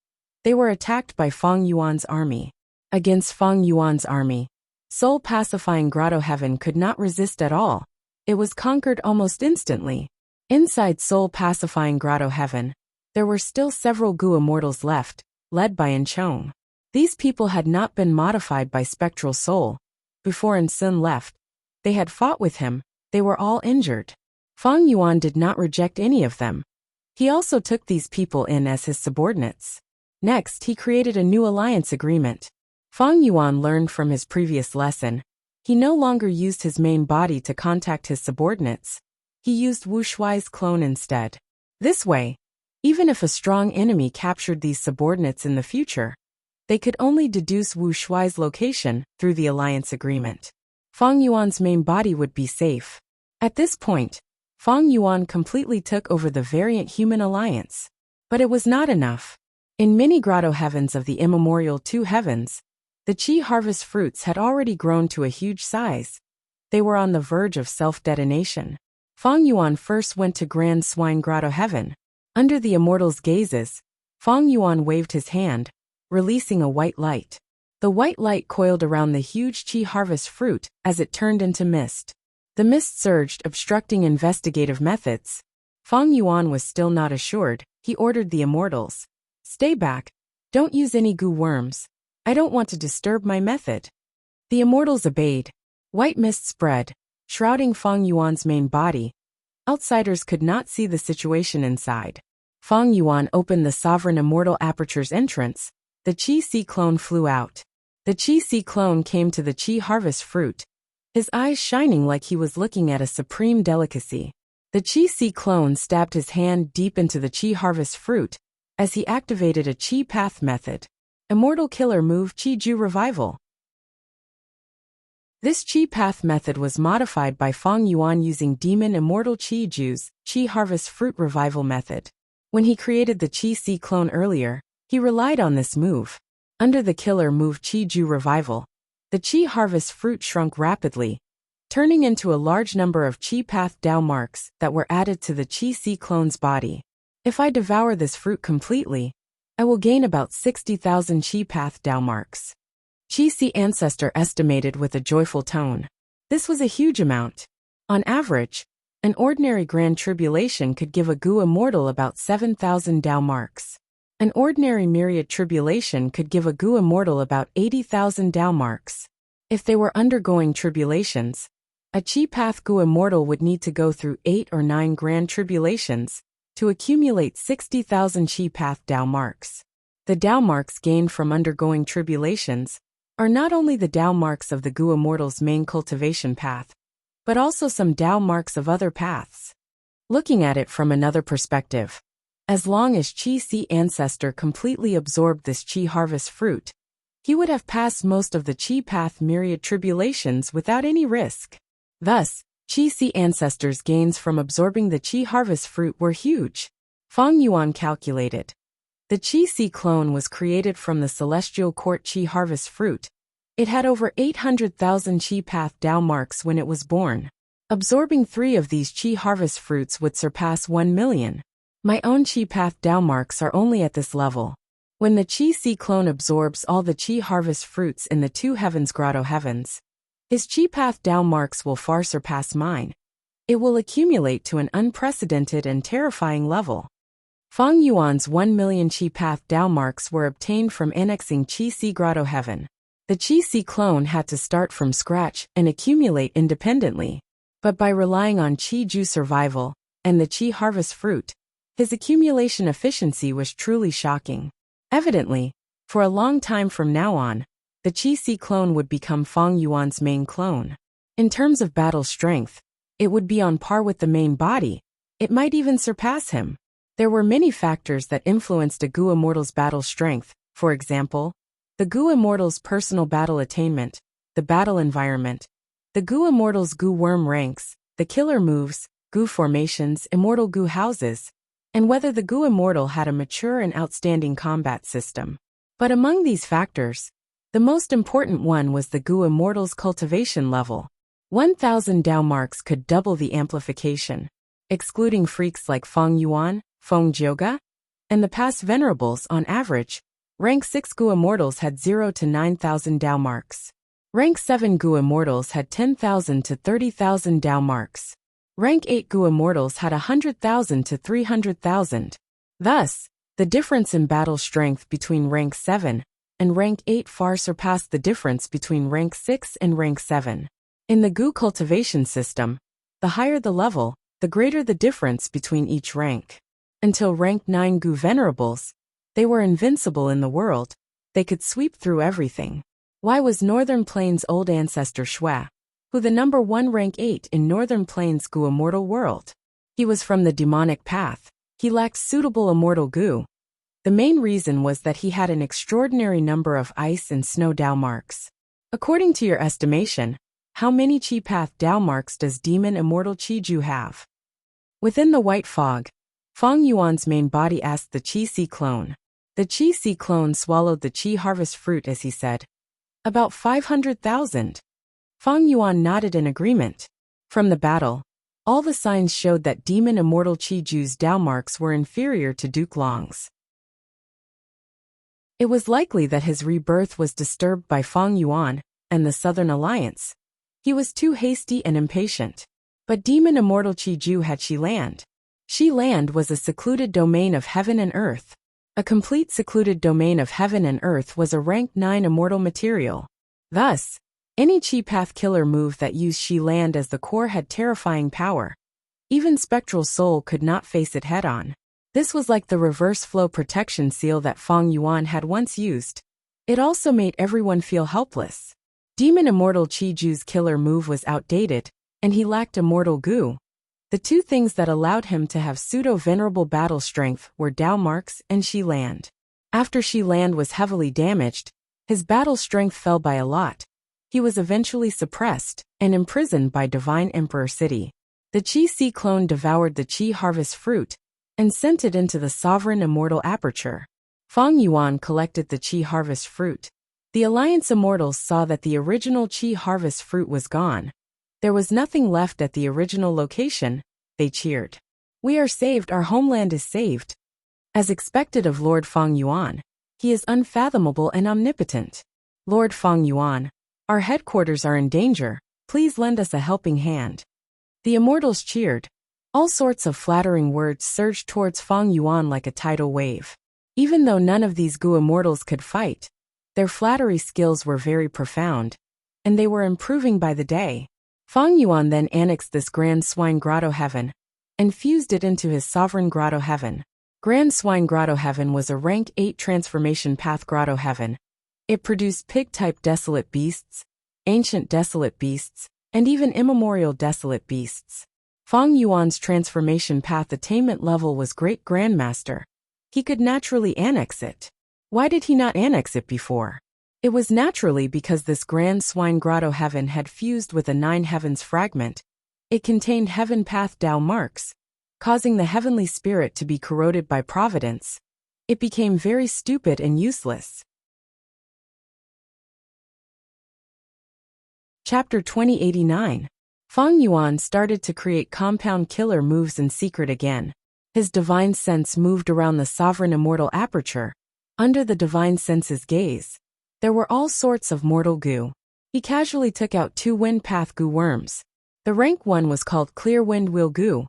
they were attacked by Feng Yuan's army. Against Feng Yuan's army, Soul-Pacifying Grotto Heaven could not resist at all. It was conquered almost instantly. Inside Soul-Pacifying Grotto Heaven, there were still several Goo Immortals left, led by Chong. These people had not been modified by Spectral Soul. Before Sun left, they had fought with him. They were all injured. Feng Yuan did not reject any of them. He also took these people in as his subordinates. Next, he created a new alliance agreement. Fang Yuan learned from his previous lesson. He no longer used his main body to contact his subordinates. He used Wuxia's clone instead. This way, even if a strong enemy captured these subordinates in the future, they could only deduce Wuxia's location through the alliance agreement. Fang Yuan's main body would be safe. At this point, Fang Yuan completely took over the variant human alliance. But it was not enough. In many grotto heavens of the immemorial two heavens, the Qi harvest fruits had already grown to a huge size. They were on the verge of self-detonation. Fang Yuan first went to Grand Swine Grotto Heaven. Under the immortal's gazes, Fang Yuan waved his hand, releasing a white light. The white light coiled around the huge Qi harvest fruit as it turned into mist. The mist surged, obstructing investigative methods. Fang Yuan was still not assured. He ordered the immortals. "Stay back. Don't use any goo worms. I don't want to disturb my method." The immortals obeyed. White mist spread, shrouding Fang Yuan's main body. Outsiders could not see the situation inside. Fang Yuan opened the sovereign immortal aperture's entrance. The Qi Si clone flew out. The Qi Si clone came to the Qi harvest fruit, his eyes shining like he was looking at a supreme delicacy. The Qi Si clone stabbed his hand deep into the Qi harvest fruit as he activated a Qi path method. Immortal killer move Qi Ju revival. This Qi path method was modified by Fang Yuan using demon immortal Qi Ju's Qi harvest fruit revival method. When he created the Qi Si clone earlier, he relied on this move. Under the killer move Qi Ju revival, the Qi harvest fruit shrunk rapidly, turning into a large number of Qi path Dao marks that were added to the Qi Si clone's body. If I devour this fruit completely, I will gain about 60,000 Qi path Dao marks. Qi Si ancestor estimated with a joyful tone. This was a huge amount. On average, an ordinary grand tribulation could give a Gu immortal about 7,000 Dao marks. An ordinary myriad tribulation could give a Gu immortal about 80,000 Dao marks. If they were undergoing tribulations, a Qi path Gu immortal would need to go through 8 or 9 grand tribulations to accumulate 60,000 Qi path Dao marks. The Dao marks gained from undergoing tribulations are not only the Dao marks of the Gu immortal's main cultivation path, but also some Dao marks of other paths. Looking at it from another perspective, as long as Qi Si ancestor completely absorbed this Qi harvest fruit, he would have passed most of the Qi path myriad tribulations without any risk. Thus, Qi Si ancestors' gains from absorbing the Qi harvest fruit were huge. Fang Yuan calculated. The Qi Si clone was created from the celestial court Qi harvest fruit. It had over 800,000 Qi path Dao marks when it was born. Absorbing 3 of these Qi harvest fruits would surpass 1 million. My own Qi path Dao marks are only at this level. When the Qi Si clone absorbs all the Qi harvest fruits in the two heavens grotto heavens, his Qi path Dao marks will far surpass mine. It will accumulate to an unprecedented and terrifying level. Fang Yuan's 1 million Qi path Dao marks were obtained from annexing Qi Si grotto heaven. The Qi Si clone had to start from scratch and accumulate independently. But by relying on Qi Ju survival and the Qi harvest fruit, his accumulation efficiency was truly shocking. Evidently, for a long time from now on, the Qi Si clone would become Fang Yuan's main clone. In terms of battle strength, it would be on par with the main body. It might even surpass him. There were many factors that influenced a Gu immortal's battle strength. For example, the Gu immortal's personal battle attainment, the battle environment, the Gu immortal's Gu worm ranks, the killer moves, Gu formations, immortal Gu houses, and whether the Gu immortal had a mature and outstanding combat system. But among these factors, the most important one was the Gu immortal's cultivation level. 1,000 Dao marks could double the amplification. Excluding freaks like Fang Yuan, Feng Jioga, and the past venerables on average, rank 6 Gu immortals had 0 to 9,000 Dao marks. Rank 7 Gu immortals had 10,000 to 30,000 Dao marks. Rank 8 Gu immortals had 100,000 to 300,000. Thus, the difference in battle strength between rank 7 and rank 8 far surpassed the difference between rank 6 and rank 7. In the Gu cultivation system, the higher the level, the greater the difference between each rank. Until rank 9 Gu Venerables, they were invincible in the world. They could sweep through everything. Why was Northern Plains' old ancestor Shui, who the number 1 rank 8 in Northern Plains Gu immortal world? He was from the demonic path. He lacked suitable immortal Gu. The main reason was that he had an extraordinary number of ice and snow Dao marks. According to your estimation, how many Qi Path Dao marks does Demon Immortal Qi Ju have? Within the white fog, Feng Yuan's main body asked the Qi Si clone. The Qi Si clone swallowed the Qi harvest fruit as he said, "About 500,000. Feng Yuan nodded in agreement. From the battle, all the signs showed that Demon Immortal Qi Ju's Dao marks were inferior to Duke Long's. It was likely that his rebirth was disturbed by Feng Yuan and the Southern Alliance. He was too hasty and impatient. But Demon Immortal Qi Ju had Shi Land. Shi Land was a secluded domain of heaven and earth. A complete secluded domain of heaven and earth was a rank 9 immortal material. Thus, any Qi Path killer move that used Shi Land as the core had terrifying power. Even Spectral Soul could not face it head-on. This was like the reverse flow protection seal that Feng Yuan had once used. It also made everyone feel helpless. Demon Immortal Qi Ju's killer move was outdated, and he lacked immortal Gu. The two things that allowed him to have pseudo-venerable battle strength were Dao marks and Shi Land. After Shi Land was heavily damaged, his battle strength fell by a lot. He was eventually suppressed and imprisoned by Divine Emperor City. The Qi Si clone devoured the Qi harvest fruit and sent it into the sovereign immortal aperture. Feng Yuan collected the Qi harvest fruit. The Alliance Immortals saw that the original Qi harvest fruit was gone. There was nothing left at the original location. They cheered. "We are saved, our homeland is saved." As expected of Lord Feng Yuan, he is unfathomable and omnipotent. "Lord Feng Yuan, our headquarters are in danger. Please lend us a helping hand." The immortals cheered. All sorts of flattering words surged towards Feng Yuan like a tidal wave. Even though none of these Gu immortals could fight, their flattery skills were very profound, and they were improving by the day. Feng Yuan then annexed this Grand Swine Grotto Heaven and fused it into his Sovereign Grotto Heaven. Grand Swine Grotto Heaven was a rank 8 transformation path grotto heaven. It produced pig-type desolate beasts, ancient desolate beasts, and even immemorial desolate beasts. Feng Yuan's transformation path attainment level was Great Grandmaster. He could naturally annex it. Why did he not annex it before? It was naturally because this Grand Swine Grotto Heaven had fused with a 9 Heavens fragment. It contained Heaven Path Dao marks, causing the heavenly spirit to be corroded by providence. It became very stupid and useless. Chapter 2089. Feng Yuan started to create compound killer moves in secret again. His divine sense moved around the sovereign immortal aperture. Under the divine sense's gaze, there were all sorts of mortal Gu. He casually took out 2 wind path Gu worms. The rank 1 was called Clear Wind Wheel Gu,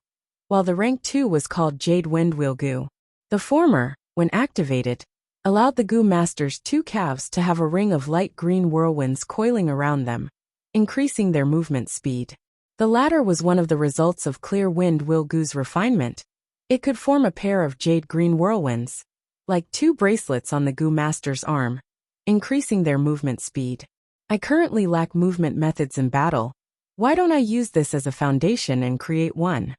while the rank 2 was called Jade Wind Wheel Gu. The former, when activated, allowed the Gu Master's 2 calves to have a ring of light green whirlwinds coiling around them, increasing their movement speed. The latter was one of the results of Clear Wind Wheel Gu's refinement. It could form a pair of jade green whirlwinds, like 2 bracelets on the Gu Master's arm, increasing their movement speed. I currently lack movement methods in battle. Why don't I use this as a foundation and create one?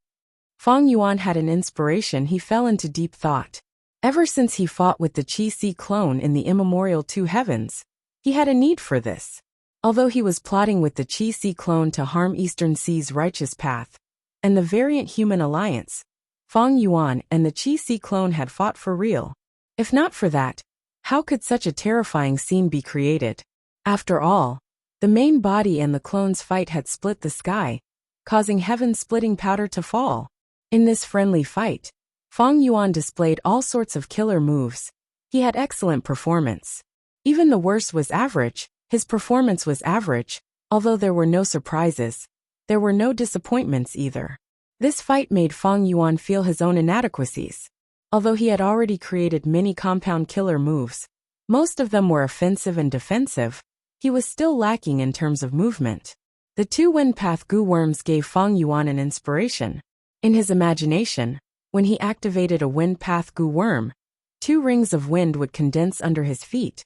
Feng Yuan had an inspiration. He fell into deep thought. Ever since he fought with the Qi Si clone in the immemorial 2 heavens, he had a need for this. Although he was plotting with the Qi Si clone to harm Eastern Sea's righteous path and the variant human alliance, Feng Yuan and the Qi Si clone had fought for real. If not for that, how could such a terrifying scene be created? After all, the main body and the clone's fight had split the sky, causing heaven-splitting powder to fall. In this friendly fight, Feng Yuan displayed all sorts of killer moves. He had excellent performance. Even the worst was average. His performance was average, although there were no surprises. There were no disappointments either. This fight made Feng Yuan feel his own inadequacies. Although he had already created many compound killer moves, most of them were offensive and defensive, he was still lacking in terms of movement. The 2 wind path Gu worms gave Feng Yuan an inspiration. In his imagination, When he activated a wind path Gu worm, 2 rings of wind would condense under his feet.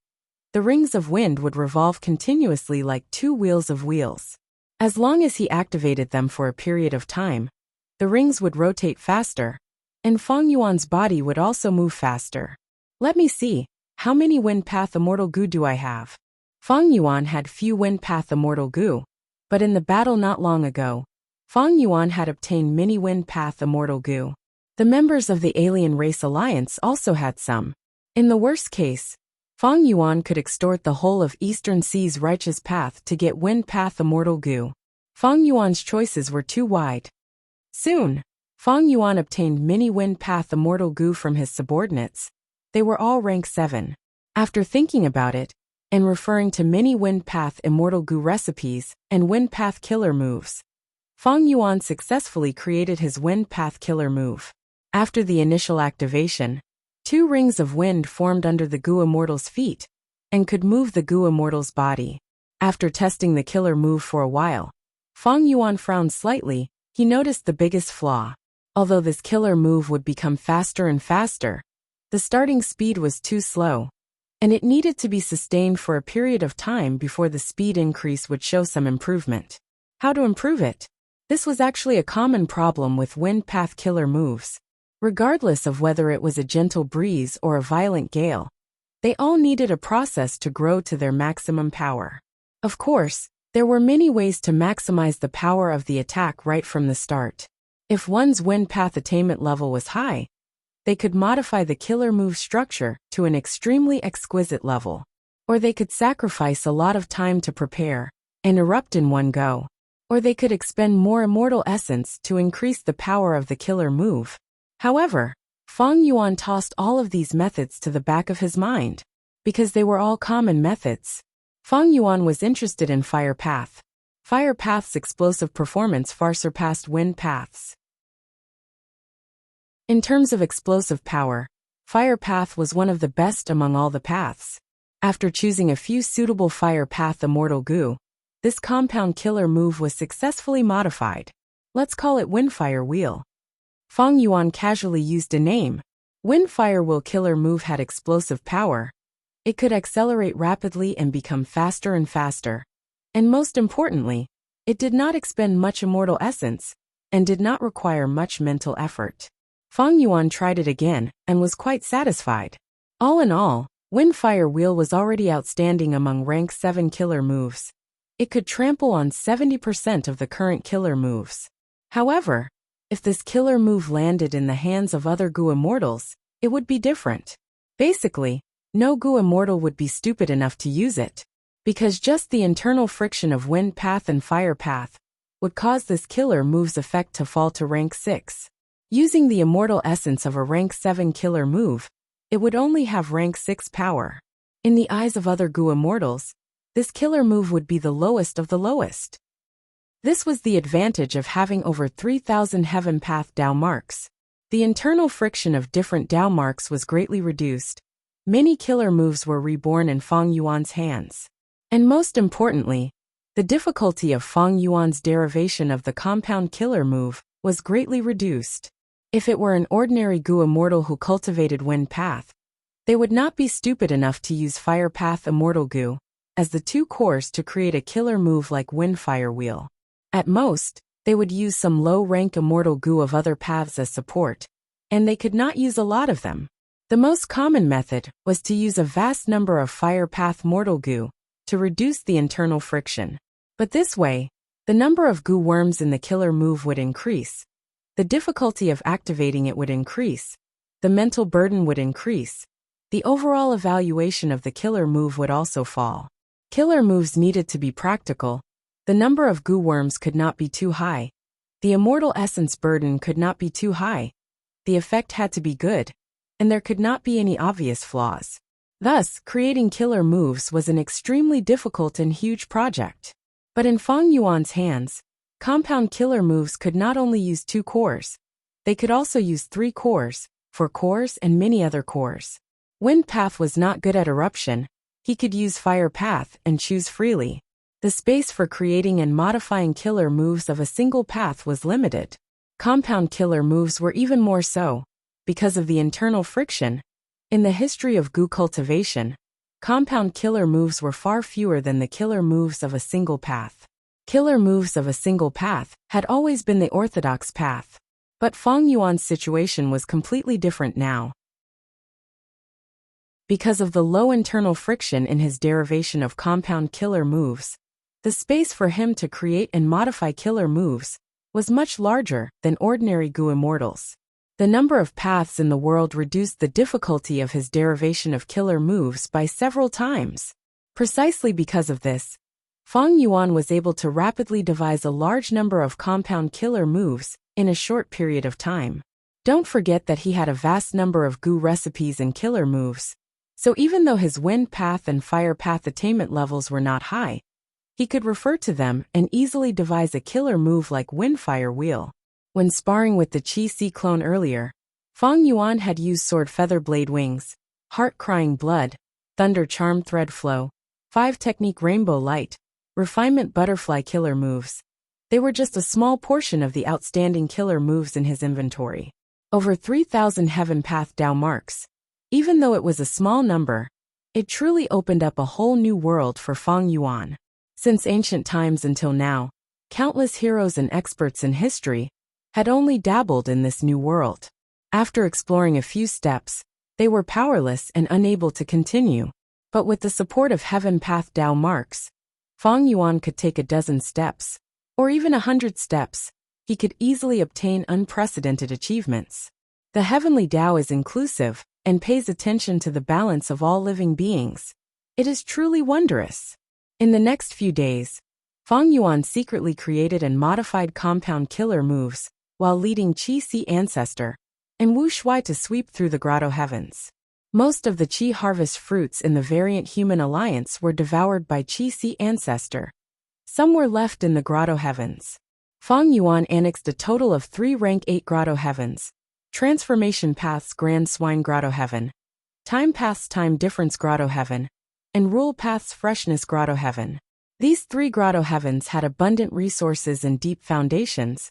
The rings of wind would revolve continuously like 2 wheels of wheels. As long as he activated them for a period of time, the rings would rotate faster, and Feng Yuan's body would also move faster. Let me see, how many wind path immortal Gu do I have? Feng Yuan had few wind path immortal Gu, but in the battle not long ago, Feng Yuan had obtained many wind path immortal Gu. The members of the Alien Race Alliance also had some. In the worst case, Feng Yuan could extort the whole of Eastern Sea's righteous path to get wind path immortal Gu. Feng Yuan's choices were too wide. Soon, Feng Yuan obtained many wind path immortal Gu from his subordinates. They were all rank 7. After thinking about it, and referring to many wind path immortal Gu recipes and wind path killer moves, Feng Yuan successfully created his wind path killer move. After the initial activation, 2 rings of wind formed under the Gu Immortal's feet, and could move the Gu Immortal's body. After testing the killer move for a while, Feng Yuan frowned slightly. He noticed the biggest flaw. Although this killer move would become faster and faster, the starting speed was too slow, and it needed to be sustained for a period of time before the speed increase would show some improvement. How to improve it? This was actually a common problem with wind path killer moves. Regardless of whether it was a gentle breeze or a violent gale, they all needed a process to grow to their maximum power. Of course, there were many ways to maximize the power of the attack right from the start. If one's wind path attainment level was high, they could modify the killer move structure to an extremely exquisite level. Or they could sacrifice a lot of time to prepare and erupt in one go. Or they could expend more immortal essence to increase the power of the killer move. However, Feng Yuan tossed all of these methods to the back of his mind. Because they were all common methods, Feng Yuan was interested in Fire Path. Fire Path's explosive performance far surpassed Wind Path's. In terms of explosive power, Fire Path was one of the best among all the paths. After choosing a few suitable Fire Path Immortal Gu, this compound killer move was successfully modified. Let's call it Windfire Wheel. Feng Yuan casually used a name. Windfire Wheel killer move had explosive power. It could accelerate rapidly and become faster and faster. And most importantly, it did not expend much immortal essence, and did not require much mental effort. Feng Yuan tried it again, and was quite satisfied. All in all, Windfire Wheel was already outstanding among rank 7 killer moves. It could trample on 70% of the current killer moves. However, if this killer move landed in the hands of other Gu Immortals, it would be different. Basically, no Gu Immortal would be stupid enough to use it, because just the internal friction of Wind Path and Fire Path would cause this killer move's effect to fall to rank 6. Using the immortal essence of a rank 7 killer move, it would only have rank 6 power. In the eyes of other Gu Immortals, this killer move would be the lowest of the lowest. This was the advantage of having over 3,000 Heaven Path Dao marks. The internal friction of different Dao marks was greatly reduced. Many killer moves were reborn in Feng Yuan's hands. And most importantly, the difficulty of Feng Yuan's derivation of the compound killer move was greatly reduced. If it were an ordinary Gu Immortal who cultivated Wind Path, they would not be stupid enough to use Fire Path Immortal Gu as the 2 cores to create a killer move like Windfire Wheel. At most, they would use some low-rank immortal Gu of other paths as support, and they could not use a lot of them. The most common method was to use a vast number of Fire Path Mortal Gu to reduce the internal friction. But this way, the number of Gu worms in the killer move would increase, the difficulty of activating it would increase, the mental burden would increase, the overall evaluation of the killer move would also fall. Killer moves needed to be practical. The number of Gu worms could not be too high. The immortal essence burden could not be too high. The effect had to be good, and there could not be any obvious flaws. Thus, creating killer moves was an extremely difficult and huge project. But in Feng Yuan's hands, compound killer moves could not only use 2 cores, they could also use 3 cores, 4 cores and many other cores. Wind Path was not good at eruption. He could use Fire Path and choose freely. The space for creating and modifying killer moves of a single path was limited. Compound killer moves were even more so, because of the internal friction. In the history of Gu cultivation, compound killer moves were far fewer than the killer moves of a single path. Killer moves of a single path had always been the orthodox path. But Fang Yuan's situation was completely different now. Because of the low internal friction in his derivation of compound killer moves, the space for him to create and modify killer moves was much larger than ordinary Gu immortals. The number of paths in the world reduced the difficulty of his derivation of killer moves by several times. Precisely because of this, Fang Yuan was able to rapidly devise a large number of compound killer moves in a short period of time. Don't forget that he had a vast number of Gu recipes and killer moves, so even though his wind path and fire path attainment levels were not high, he could refer to them and easily devise a killer move like Wind-Fire Wheel. When sparring with the Qi-Si clone earlier, Fang Yuan had used Sword Feather Blade Wings, Heart Crying Blood, Thunder Charm Thread Flow, 5 Technique Rainbow Light, Refinement Butterfly killer moves. They were just a small portion of the outstanding killer moves in his inventory. Over 3,000 Heaven Path Dao marks. Even though it was a small number, it truly opened up a whole new world for Fang Yuan. Since ancient times until now, countless heroes and experts in history had only dabbled in this new world. After exploring a few steps, they were powerless and unable to continue. But with the support of Heaven Path Dao marks, Fang Yuan could take a dozen steps, or even 100 steps. He could easily obtain unprecedented achievements. The Heavenly Dao is inclusive and pays attention to the balance of all living beings. It is truly wondrous. In the next few days, Fang Yuan secretly created and modified compound killer moves while leading Qi-Si Ancestor and Wu Shui to sweep through the grotto heavens. Most of the Qi harvest fruits in the variant human alliance were devoured by Qi-Si Ancestor. Some were left in the grotto heavens. Fang Yuan annexed a total of 3 rank 8 grotto heavens: Transformation Paths Grand Swine Grotto Heaven, Time Paths Time Difference Grotto Heaven, and Rule Paths Freshness Grotto Heaven. These 3 grotto heavens had abundant resources and deep foundations.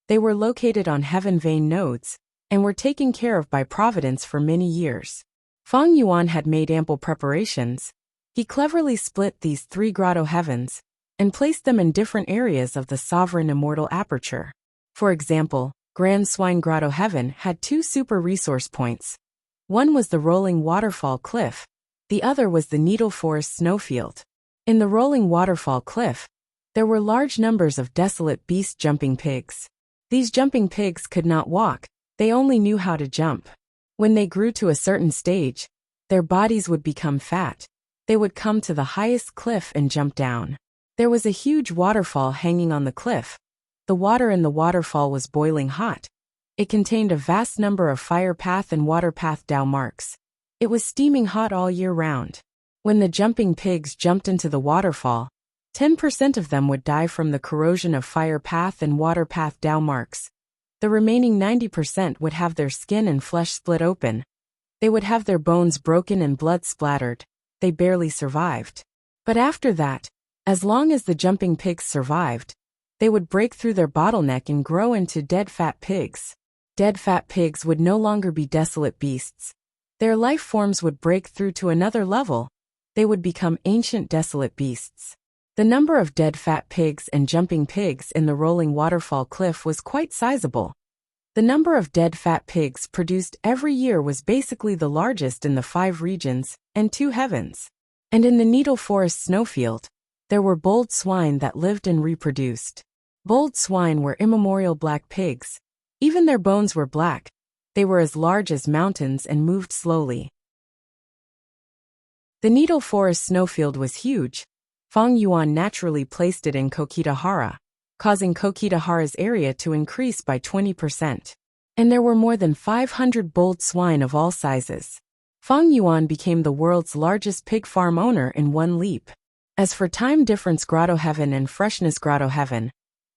They were located on heaven vein nodes and were taken care of by Providence for many years. Fang Yuan had made ample preparations. He cleverly split these 3 grotto heavens and placed them in different areas of the sovereign immortal aperture. For example, Grand Swine Grotto Heaven had 2 super resource points. One was the Rolling Waterfall Cliff, the other was the Needle Forest Snowfield. In the Rolling Waterfall Cliff, there were large numbers of desolate beast jumping pigs. These jumping pigs could not walk, they only knew how to jump. When they grew to a certain stage, their bodies would become fat. They would come to the highest cliff and jump down. There was a huge waterfall hanging on the cliff. The water in the waterfall was boiling hot. It contained a vast number of fire path and water path Dao marks. It was steaming hot all year round. When the jumping pigs jumped into the waterfall, 10% of them would die from the corrosion of fire path and water path Dao marks. The remaining 90% would have their skin and flesh split open. They would have their bones broken and blood splattered. They barely survived. But after that, as long as the jumping pigs survived, they would break through their bottleneck and grow into dead fat pigs. Dead fat pigs would no longer be desolate beasts. Their life forms would break through to another level. They would become ancient desolate beasts. The number of dead fat pigs and jumping pigs in the rolling waterfall cliff was quite sizable. The number of dead fat pigs produced every year was basically the largest in the 5 regions and 2 heavens. And in the Needle Forest Snowfield, there were bold swine that lived and reproduced. Bold swine were immemorial black pigs. Even their bones were black. They were as large as mountains and moved slowly. The Needle Forest Snowfield was huge. Fang Yuan naturally placed it in Kokitahara, causing Kokitahara's area to increase by 20%. And there were more than 500 bold swine of all sizes. Fang Yuan became the world's largest pig farm owner in one leap. As for Time Difference Grotto Heaven and Freshness Grotto Heaven,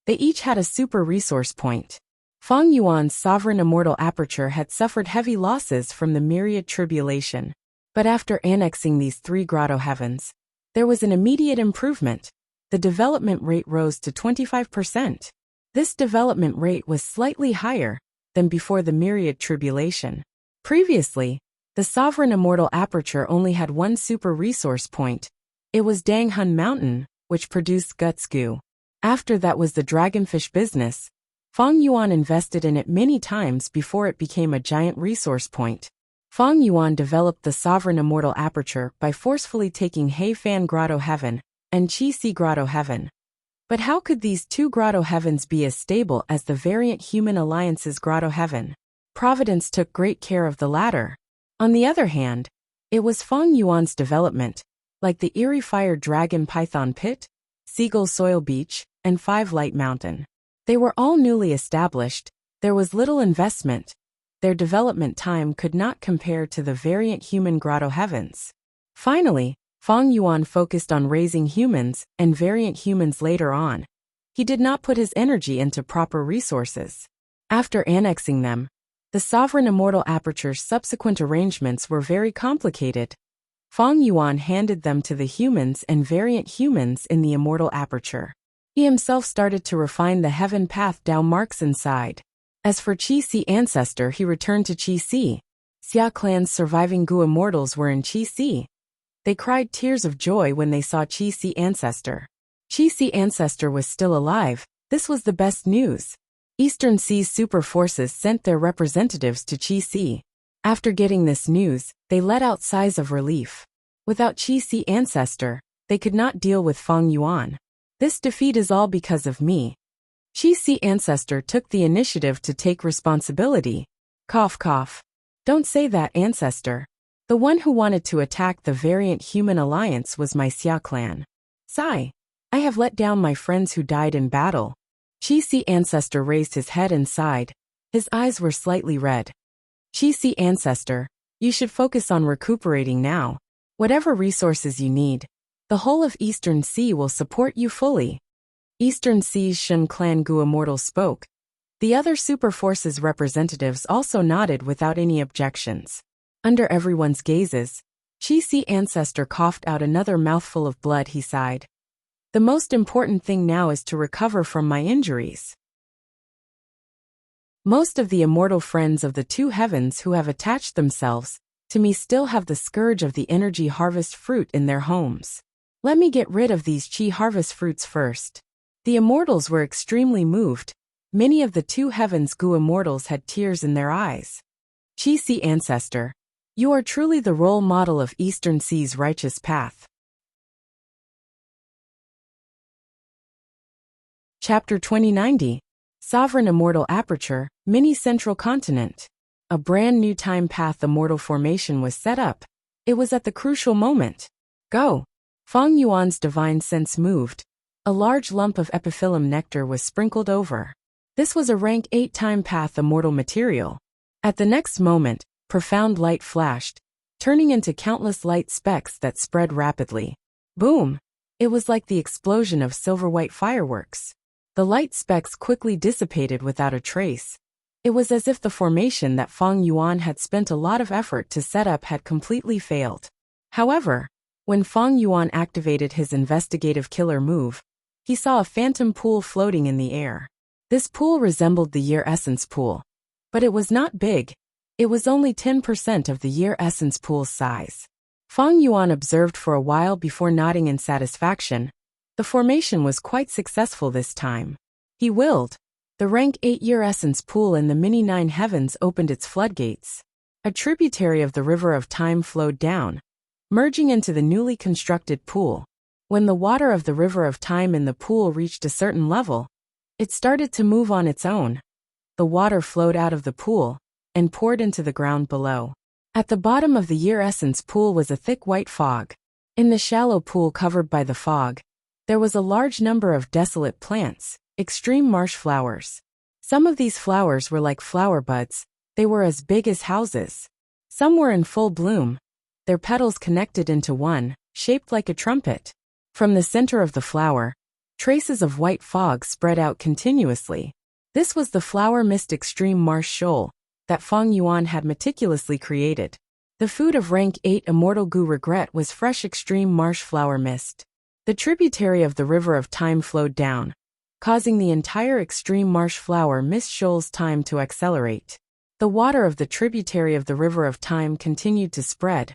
they each had a super resource point. Fang Yuan's sovereign immortal aperture had suffered heavy losses from the myriad tribulation. But after annexing these 3 grotto heavens, there was an immediate improvement. The development rate rose to 25%. This development rate was slightly higher than before the Myriad Tribulation. Previously, the Sovereign Immortal Aperture only had one super resource point. It was Danghun Mountain, which produced guts goo. After that was the Dragonfish business. Feng Yuan invested in it many times before it became a giant resource point. Feng Yuan developed the Sovereign Immortal Aperture by forcefully taking Heifan Grotto Heaven and Qi Grotto Heaven. But how could these two Grotto Heavens be as stable as the variant Human Alliance's Grotto Heaven? Providence took great care of the latter. On the other hand, it was Feng Yuan's development, like the Eerie Fire Dragon Python Pit, Seagull Soil Beach, and Five Light Mountain. They were all newly established, there was little investment. Their development time could not compare to the variant Human Grotto Heavens. Finally, Feng Yuan focused on raising humans and variant humans later on. He did not put his energy into proper resources. After annexing them, the Sovereign Immortal Aperture's subsequent arrangements were very complicated. Feng Yuan handed them to the humans and variant humans in the Immortal Aperture. He himself started to refine the heaven path Dao marks inside. As for Qi Ancestor, he returned to Qi. Xia clan's surviving Gu immortals were in Qi. They cried tears of joy when they saw Qi Ancestor. Qi Ancestor was still alive. This was the best news. Eastern Sea's super forces sent their representatives to Qi. After getting this news, they let out sighs of relief. Without Qi Ancestor, they could not deal with Feng Yuan. This defeat is all because of me. Qi Ancestor took the initiative to take responsibility. Cough cough. Don't say that, Ancestor. The one who wanted to attack the variant Human Alliance was my Xia clan. Sigh. I have let down my friends who died in battle. Qi Ancestor raised his head and sighed. His eyes were slightly red. Qi Ancestor, you should focus on recuperating now. Whatever resources you need, the whole of Eastern Sea will support you fully. Eastern Sea's Shen Clan Gu Immortal spoke. The other super forces representatives also nodded without any objections. Under everyone's gazes, Qi Ancestor coughed out another mouthful of blood. He sighed. The most important thing now is to recover from my injuries. Most of the immortal friends of the two heavens who have attached themselves to me still have the scourge of the energy harvest fruit in their homes. Let me get rid of these Qi harvest fruits first. The immortals were extremely moved. Many of the two heavens Gu immortals had tears in their eyes. Qi Ancestor, you are truly the role model of Eastern Sea's righteous path. Chapter 2090. Sovereign Immortal Aperture, Mini Central Continent. A brand new time path immortal formation was set up. It was at the crucial moment. Go! Feng Yuan's divine sense moved. A large lump of epiphyllum nectar was sprinkled over. This was a rank 8 time path immortal material. At the next moment, profound light flashed, turning into countless light specks that spread rapidly. Boom! It was like the explosion of silver-white fireworks. The light specks quickly dissipated without a trace. It was as if the formation that Feng Yuan had spent a lot of effort to set up had completely failed. However, when Feng Yuan activated his investigative killer move, he saw a phantom pool floating in the air. This pool resembled the Year Essence pool. But it was not big. It was only 10% of the Year Essence pool's size. Feng Yuan observed for a while before nodding in satisfaction. The formation was quite successful this time. He willed. The rank 8 Year Essence pool in the Mini 9 Heavens opened its floodgates. A tributary of the River of Time flowed down, merging into the newly constructed pool. When the water of the River of Time in the pool reached a certain level, it started to move on its own. The water flowed out of the pool and poured into the ground below. At the bottom of the Year Essence pool was a thick white fog. In the shallow pool covered by the fog, there was a large number of desolate plants, extreme marsh flowers. Some of these flowers were like flower buds. They were as big as houses. Some were in full bloom. Their petals connected into one, shaped like a trumpet. From the center of the flower, traces of white fog spread out continuously. This was the flower mist extreme marsh shoal that Feng Yuan had meticulously created. The food of rank 8 Immortal Gu Regret was fresh extreme marsh flower mist. The tributary of the River of Time flowed down, causing the entire extreme marsh flower mist shoal's time to accelerate. The water of the tributary of the river of time continued to spread,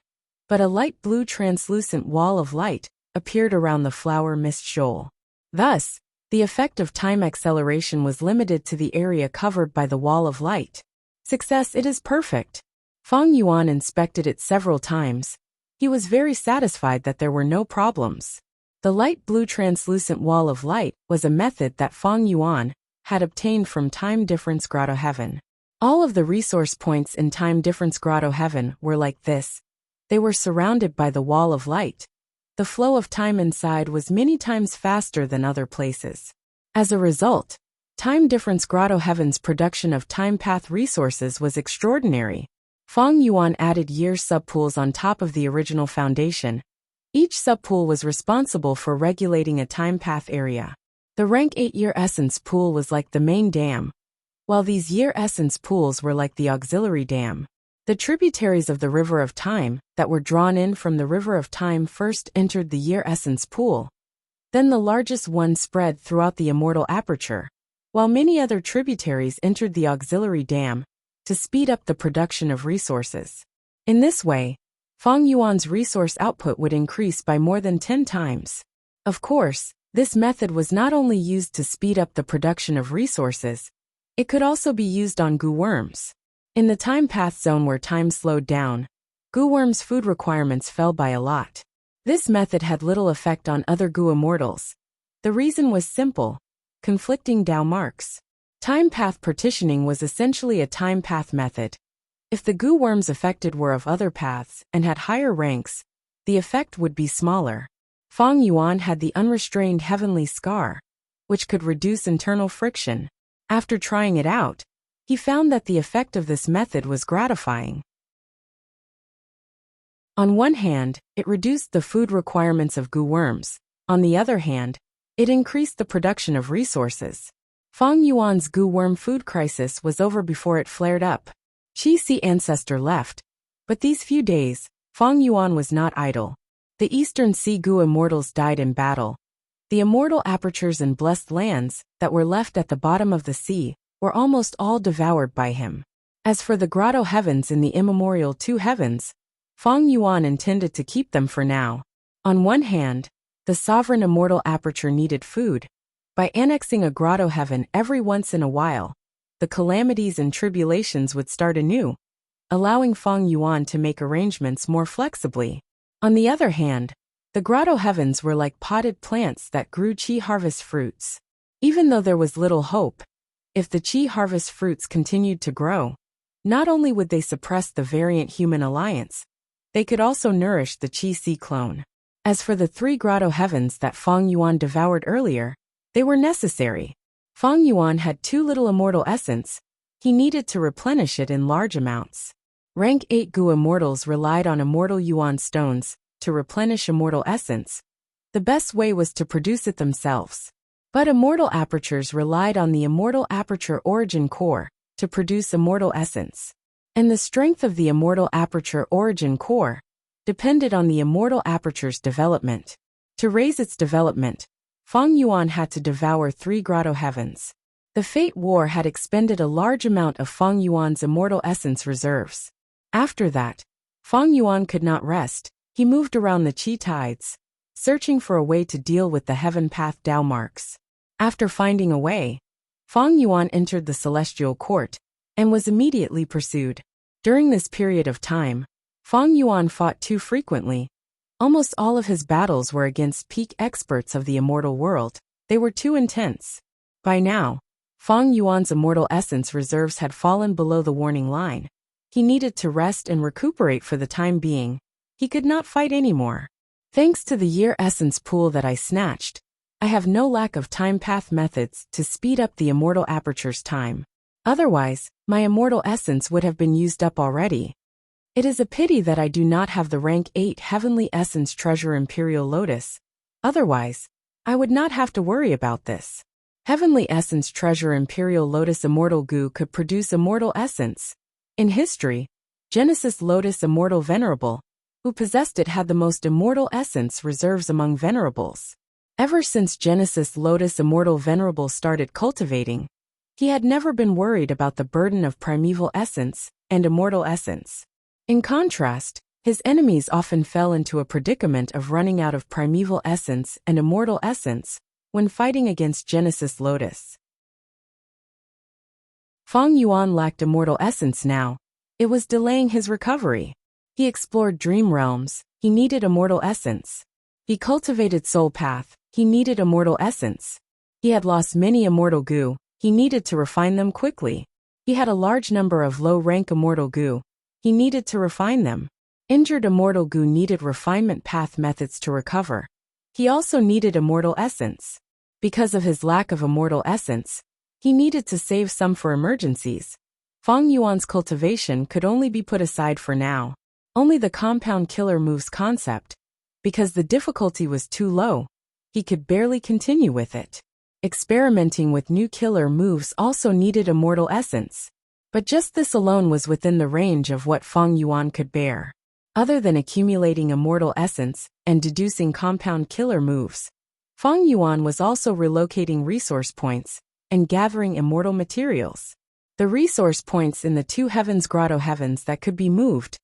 but a light blue translucent wall of light appeared around the flower mist shoal. Thus, the effect of time acceleration was limited to the area covered by the wall of light. Success, it is perfect. Feng Yuan inspected it several times. He was very satisfied that there were no problems. The light blue translucent wall of light was a method that Feng Yuan had obtained from Time Difference Grotto Heaven. All of the resource points in Time Difference Grotto Heaven were like this. They were surrounded by the wall of light. The flow of time inside was many times faster than other places. As a result, Time Difference Grotto Heaven's production of time path resources was extraordinary. Feng Yuan added year subpools on top of the original foundation. Each subpool was responsible for regulating a time path area. The rank 8 year essence pool was like the main dam, while these year essence pools were like the auxiliary dam. The tributaries of the River of Time that were drawn in from the River of Time first entered the year essence pool. Then the largest one spread throughout the immortal aperture, while many other tributaries entered the auxiliary dam to speed up the production of resources. In this way, Feng Yuan's resource output would increase by more than 10 times. Of course, this method was not only used to speed up the production of resources, it could also be used on goo worms. In the time path zone where time slowed down, goo worms' food requirements fell by a lot. This method had little effect on other goo immortals. The reason was simple: conflicting Dao marks. Time path partitioning was essentially a time path method. If the goo worms affected were of other paths and had higher ranks, the effect would be smaller. Feng Yuan had the unrestrained heavenly scar, which could reduce internal friction. After trying it out, he found that the effect of this method was gratifying. On one hand, it reduced the food requirements of goo worms. On the other hand, it increased the production of resources. Feng Yuan's goo worm food crisis was over before it flared up. Qi Si ancestor left, but these few days, Feng Yuan was not idle. The Eastern Sea goo immortals died in battle. The immortal apertures and blessed lands that were left at the bottom of the sea were almost all devoured by him. As for the grotto heavens in the immemorial two heavens, Feng Yuan intended to keep them for now. On one hand, the sovereign immortal aperture needed food. By annexing a grotto heaven every once in a while, the calamities and tribulations would start anew, allowing Feng Yuan to make arrangements more flexibly. On the other hand, the grotto heavens were like potted plants that grew qi harvest fruits. Even though there was little hope, if the qi harvest fruits continued to grow, not only would they suppress the variant human alliance, they could also nourish the Qi Si clone. As for the 3 grotto heavens that Feng Yuan devoured earlier, they were necessary. Feng Yuan had too little immortal essence. He needed to replenish it in large amounts. Rank 8 goo immortals relied on immortal yuan stones to replenish immortal essence. The best way was to produce it themselves. But immortal apertures relied on the immortal aperture origin core to produce immortal essence. And the strength of the immortal aperture origin core depended on the immortal aperture's development. To raise its development, Feng Yuan had to devour 3 grotto heavens. The Fate War had expended a large amount of Feng Yuan's immortal essence reserves. After that, Feng Yuan could not rest. He moved around the Qi tides, searching for a way to deal with the heaven path Dao marks. After finding a way, Feng Yuan entered the celestial court and was immediately pursued. During this period of time, Feng Yuan fought too frequently. Almost all of his battles were against peak experts of the immortal world. They were too intense. By now, Feng Yuan's immortal essence reserves had fallen below the warning line. He needed to rest and recuperate for the time being. He could not fight anymore. Thanks to the year essence pool that I snatched, I have no lack of time path methods to speed up the immortal aperture's time. Otherwise, my immortal essence would have been used up already. It is a pity that I do not have the rank 8 heavenly essence treasure Imperial Lotus. Otherwise, I would not have to worry about this. Heavenly essence treasure Imperial Lotus immortal goo could produce immortal essence. In history, Genesis Lotus Immortal Venerable, who possessed it, had the most immortal essence reserves among venerables. Ever since Genesis Lotus Immortal Venerable started cultivating, he had never been worried about the burden of primeval essence and immortal essence. In contrast, his enemies often fell into a predicament of running out of primeval essence and immortal essence when fighting against Genesis Lotus. Feng Yuan lacked immortal essence now. It was delaying his recovery. He explored dream realms. He needed immortal essence. He cultivated soul path. He needed immortal essence. He had lost many immortal goo. He needed to refine them quickly. He had a large number of low-rank immortal goo. He needed to refine them. Injured immortal goo needed refinement path methods to recover. He also needed immortal essence. Because of his lack of immortal essence, he needed to save some for emergencies. Feng Yuan's cultivation could only be put aside for now. Only the compound killer moves concept. Because the difficulty was too low, he could barely continue with it. Experimenting with new killer moves also needed immortal essence. But just this alone was within the range of what Feng Yuan could bear. Other than accumulating immortal essence and deducing compound killer moves, Feng Yuan was also relocating resource points and gathering immortal materials. The resource points in the two heavens grotto heavens that could be moved,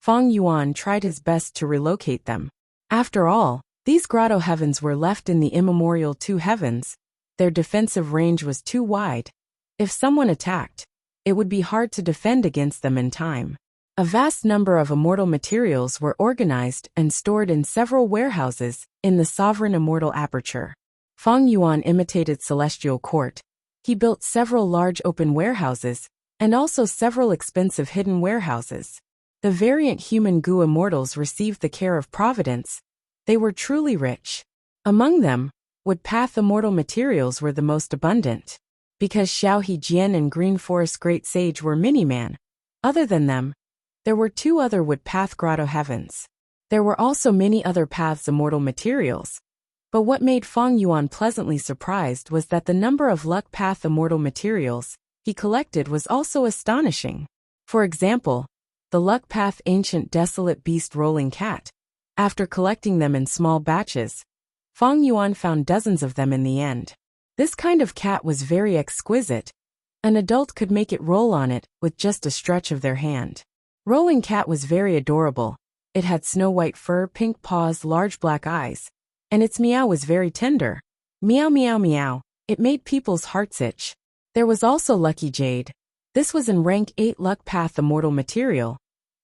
Feng Yuan tried his best to relocate them. After all, these grotto heavens were left in the immemorial two heavens. Their defensive range was too wide. If someone attacked, it would be hard to defend against them in time. A vast number of immortal materials were organized and stored in several warehouses in the sovereign immortal aperture. Feng Yuan imitated Celestial Court. He built several large open warehouses and also several expensive hidden warehouses. The variant human goo immortals received the care of Providence. They were truly rich. Among them, wood path immortal materials were the most abundant. Because Xiao He Jian and Green Forest Great Sage were mini-man. Other than them, there were two other wood path grotto heavens. There were also many other paths immortal materials. But what made Feng Yuan pleasantly surprised was that the number of luck path immortal materials he collected was also astonishing. For example, the luck path ancient desolate beast rolling cat. After collecting them in small batches, Feng Yuan found dozens of them in the end. This kind of cat was very exquisite. An adult could make it roll on it with just a stretch of their hand. Rolling cat was very adorable. It had snow-white fur, pink paws, large black eyes, and its meow was very tender. Meow meow meow. It made people's hearts itch. There was also Lucky Jade. This was in rank 8 luck path immortal material.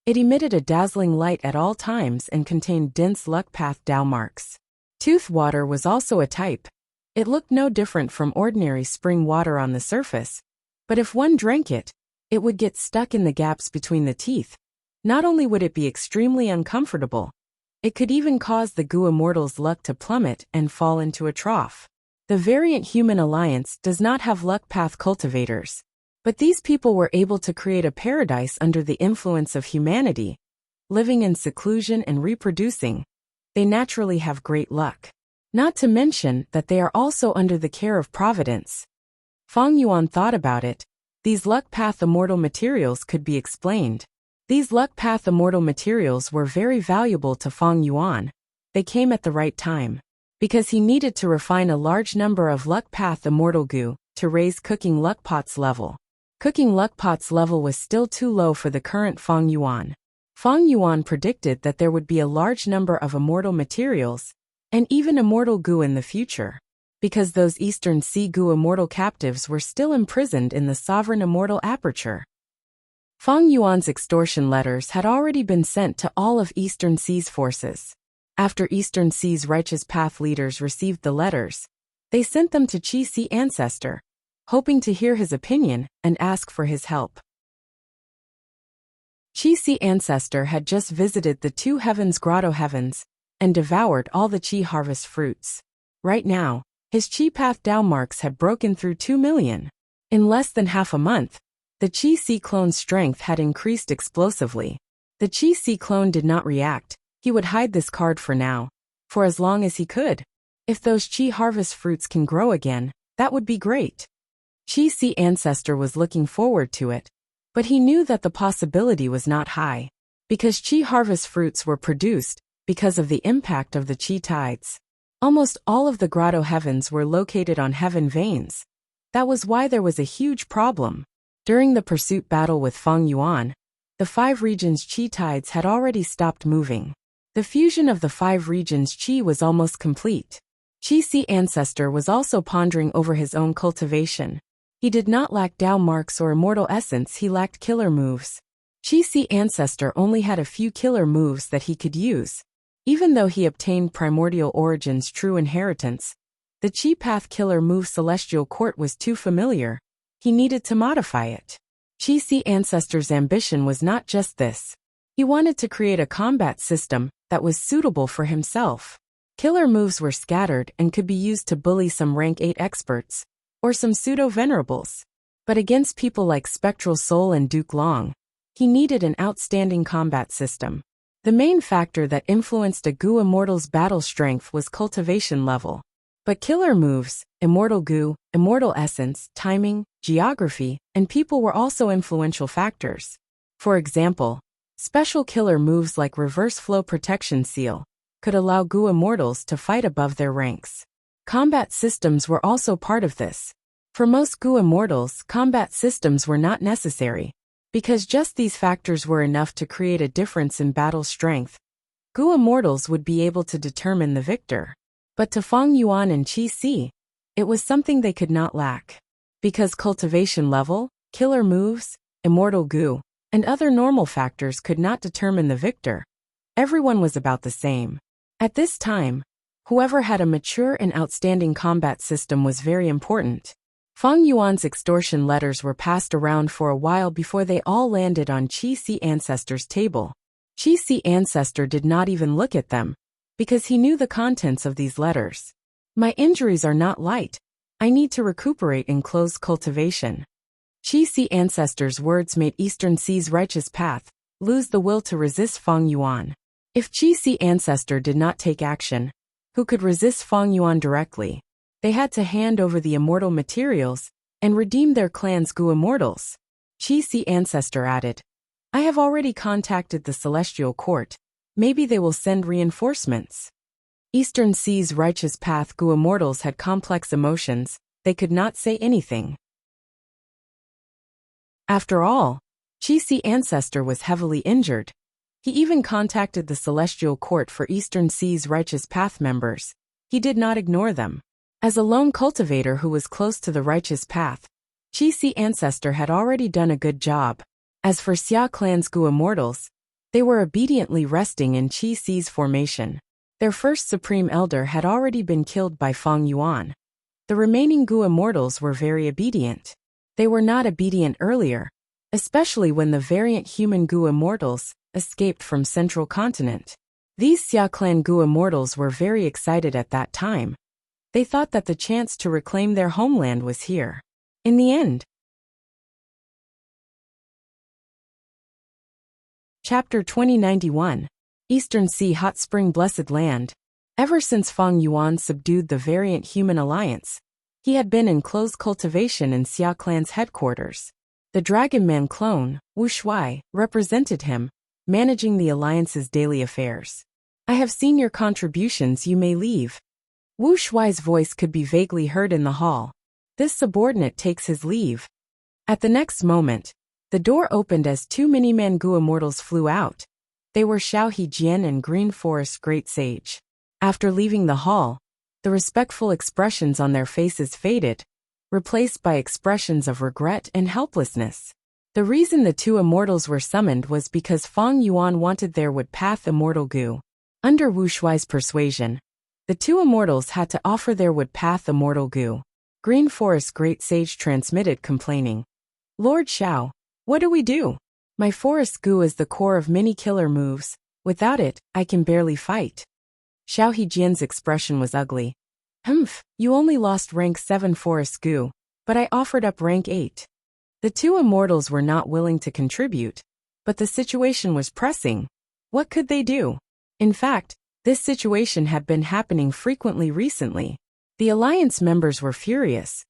It emitted a dazzling light at all times and contained dense luck path Dao marks. Tooth water was also a type. It looked no different from ordinary spring water on the surface, but if one drank it, it would get stuck in the gaps between the teeth. Not only would it be extremely uncomfortable, it could even cause the goo immortal's luck to plummet and fall into a trough. The variant human alliance does not have luck path cultivators, but these people were able to create a paradise under the influence of humanity, living in seclusion and reproducing. They naturally have great luck. Not to mention that they are also under the care of Providence. Feng Yuan thought about it. These luck path immortal materials could be explained. These luck path immortal materials were very valuable to Feng Yuan. They came at the right time. Because he needed to refine a large number of luck path immortal goo to raise cooking luck pots level. Cooking luck pots level was still too low for the current Feng Yuan. Feng Yuan predicted that there would be a large number of immortal materials, and even immortal goo in the future. Because those Eastern Sea goo immortal captives were still imprisoned in the sovereign immortal aperture. Feng Yuan's extortion letters had already been sent to all of Eastern Sea's forces. After Eastern Sea's righteous path leaders received the letters, they sent them to Qi Si Ancestor, hoping to hear his opinion and ask for his help. Qi Si Ancestor had just visited the two heavens grotto heavens and devoured all the Qi harvest fruits. Right now, his Qi path Dao marks had broken through 2 million. In less than half a month, the Qi Si clone's strength had increased explosively. The Qi Si clone did not react. He would hide this card for now, for as long as he could. If those Qi harvest fruits can grow again, that would be great. Qi Si Ancestor was looking forward to it, but he knew that the possibility was not high, because Qi harvest fruits were produced because of the impact of the Qi tides. Almost all of the grotto heavens were located on heaven veins. That was why there was a huge problem. During the pursuit battle with Feng Yuan, the 5 regions' qi tides had already stopped moving. The fusion of the 5 regions' qi was almost complete. Qi ancestor was also pondering over his own cultivation. He did not lack Dao marks or immortal essence, he lacked killer moves. Qi ancestor only had a few killer moves that he could use. Even though he obtained Primordial Origin's true inheritance, the Qi Path killer move Celestial Court was too familiar. He needed to modify it. Qi ancestor's ambition was not just this. He wanted to create a combat system that was suitable for himself. Killer moves were scattered and could be used to bully some rank 8 experts, or some pseudo-venerables. But against people like Spectral Soul and Duke Long, he needed an outstanding combat system. The main factor that influenced a Gu Immortal's battle strength was cultivation level. But killer moves, Immortal Gu, Immortal Essence, timing, geography, and people were also influential factors. For example, special killer moves like Reverse Flow Protection Seal could allow Gu Immortals to fight above their ranks. Combat systems were also part of this. For most Gu Immortals, combat systems were not necessary, because just these factors were enough to create a difference in battle strength. Gu Immortals would be able to determine the victor. But to Feng Yuan and Qi Si, it was something they could not lack. Because cultivation level, killer moves, immortal Gu, and other normal factors could not determine the victor, everyone was about the same. At this time, whoever had a mature and outstanding combat system was very important. Feng Yuan's extortion letters were passed around for a while before they all landed on Qi Si ancestor's table. Qi Si ancestor did not even look at them, because he knew the contents of these letters. My injuries are not light. I need to recuperate in closed cultivation. Qi Si ancestor's words made Eastern Sea's righteous path lose the will to resist Feng Yuan. If Qi Si ancestor did not take action, who could resist Feng Yuan directly? They had to hand over the immortal materials and redeem their clan's Gu Immortals. Qi Si ancestor added, I have already contacted the Celestial Court. Maybe they will send reinforcements. Eastern Sea's righteous path Gu Immortals had complex emotions. They could not say anything. After all, Qi Si ancestor was heavily injured. He even contacted the Celestial Court for Eastern Sea's righteous path members. He did not ignore them. As a lone cultivator who was close to the righteous path, Qi Si ancestor had already done a good job. As for Xia clan's Gu Immortals, they were obediently resting in Qi Si's formation. Their first Supreme Elder had already been killed by Feng Yuan. The remaining Gu Immortals were very obedient. They were not obedient earlier, especially when the variant human Gu Immortals escaped from Central Continent. These Xia clan Gu Immortals were very excited at that time. They thought that the chance to reclaim their homeland was here. In the end. Chapter 2091. Eastern Sea Hot Spring Blessed Land. Ever since Feng Yuan subdued the variant human alliance, he had been in close cultivation in Xia clan's headquarters. The Dragon Man clone, Wuxia, represented him, managing the alliance's daily affairs. I have seen your contributions, you may leave. Wu Shuai's voice could be vaguely heard in the hall. This subordinate takes his leave. At the next moment, the door opened as 2 mini-man Gu Immortals flew out. They were Xiao Hejian and Green Forest Great Sage. After leaving the hall, the respectful expressions on their faces faded, replaced by expressions of regret and helplessness. The reason the 2 immortals were summoned was because Feng Yuan wanted their Wood Path Immortal Gu. Under Wu Shuai's persuasion, the 2 immortals had to offer their Wood Path Immortal Gu. Green Forest Great Sage transmitted, complaining. Lord Xiao, what do we do? My Forest Gu is the core of many killer moves. Without it, I can barely fight. Xiao Hejian's expression was ugly. You only lost rank 7 Forest Gu, but I offered up rank 8. The 2 immortals were not willing to contribute, but the situation was pressing. What could they do? In fact, this situation had been happening frequently recently. The alliance members were furious,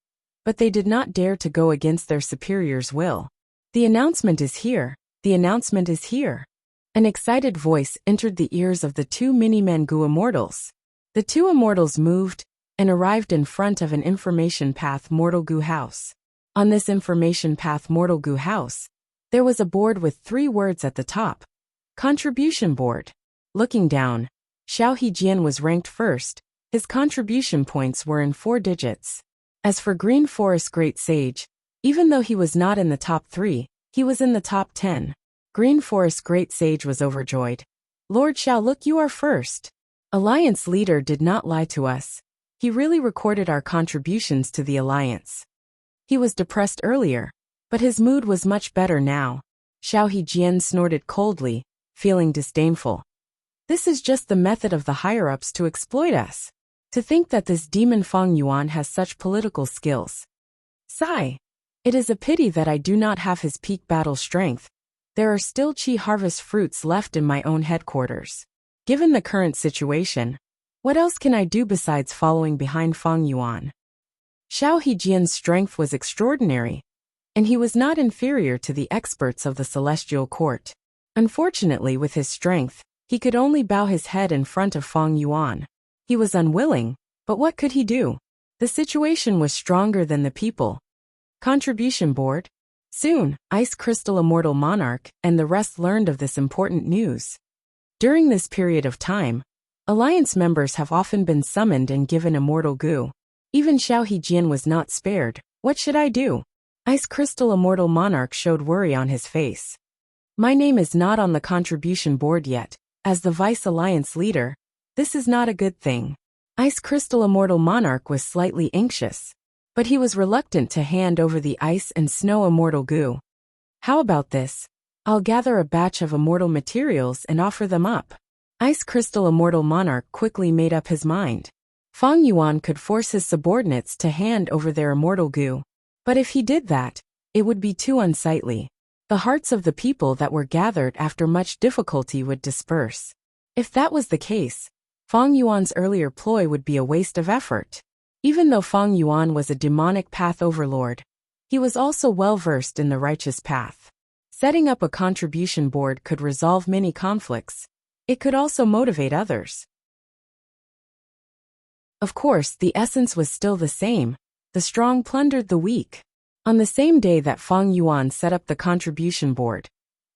but they did not dare to go against their superior's will. The announcement is here. The announcement is here. An excited voice entered the ears of the 2 mini-men Gu Immortals. The two immortals moved and arrived in front of an information path Mortal Goo house. On this information path Mortal Goo house, there was a board with 3 words at the top. Contribution board. Looking down, Xiao Hejian was ranked first. His contribution points were in 4 digits. As for Green Forest Great Sage, even though he was not in the top 3, he was in the top 10. Green Forest Great Sage was overjoyed. Lord Xiao, look, you are first. Alliance leader did not lie to us. He really recorded our contributions to the alliance. He was depressed earlier, but his mood was much better now. Xiao Hejian snorted coldly, feeling disdainful. This is just the method of the higher-ups to exploit us. To think that this demon Feng Yuan has such political skills. Sigh. It is a pity that I do not have his peak battle strength. There are still Qi harvest fruits left in my own headquarters. Given the current situation, what else can I do besides following behind Feng Yuan? Xiao Hejian's strength was extraordinary, and he was not inferior to the experts of the Celestial Court. Unfortunately, with his strength, he could only bow his head in front of Feng Yuan. He was unwilling, but what could he do? The situation was stronger than the people. Contribution board. Soon, Ice Crystal Immortal Monarch and the rest learned of this important news. During this period of time, Alliance members have often been summoned and given Immortal Goo. Even Xiao Hejian was not spared. What should I do? Ice Crystal Immortal Monarch showed worry on his face. My name is not on the contribution board yet. As the Vice Alliance leader, this is not a good thing. Ice Crystal Immortal Monarch was slightly anxious, but he was reluctant to hand over the Ice and Snow Immortal Goo. How about this? I'll gather a batch of immortal materials and offer them up. Ice Crystal Immortal Monarch quickly made up his mind. Feng Yuan could force his subordinates to hand over their immortal goo. But if he did that, it would be too unsightly. The hearts of the people that were gathered after much difficulty would disperse. If that was the case, Feng Yuan's earlier ploy would be a waste of effort. Even though Feng Yuan was a demonic path overlord, he was also well versed in the righteous path. Setting up a contribution board could resolve many conflicts. It could also motivate others. Of course, the essence was still the same. The strong plundered the weak. On the same day that Feng Yuan set up the contribution board,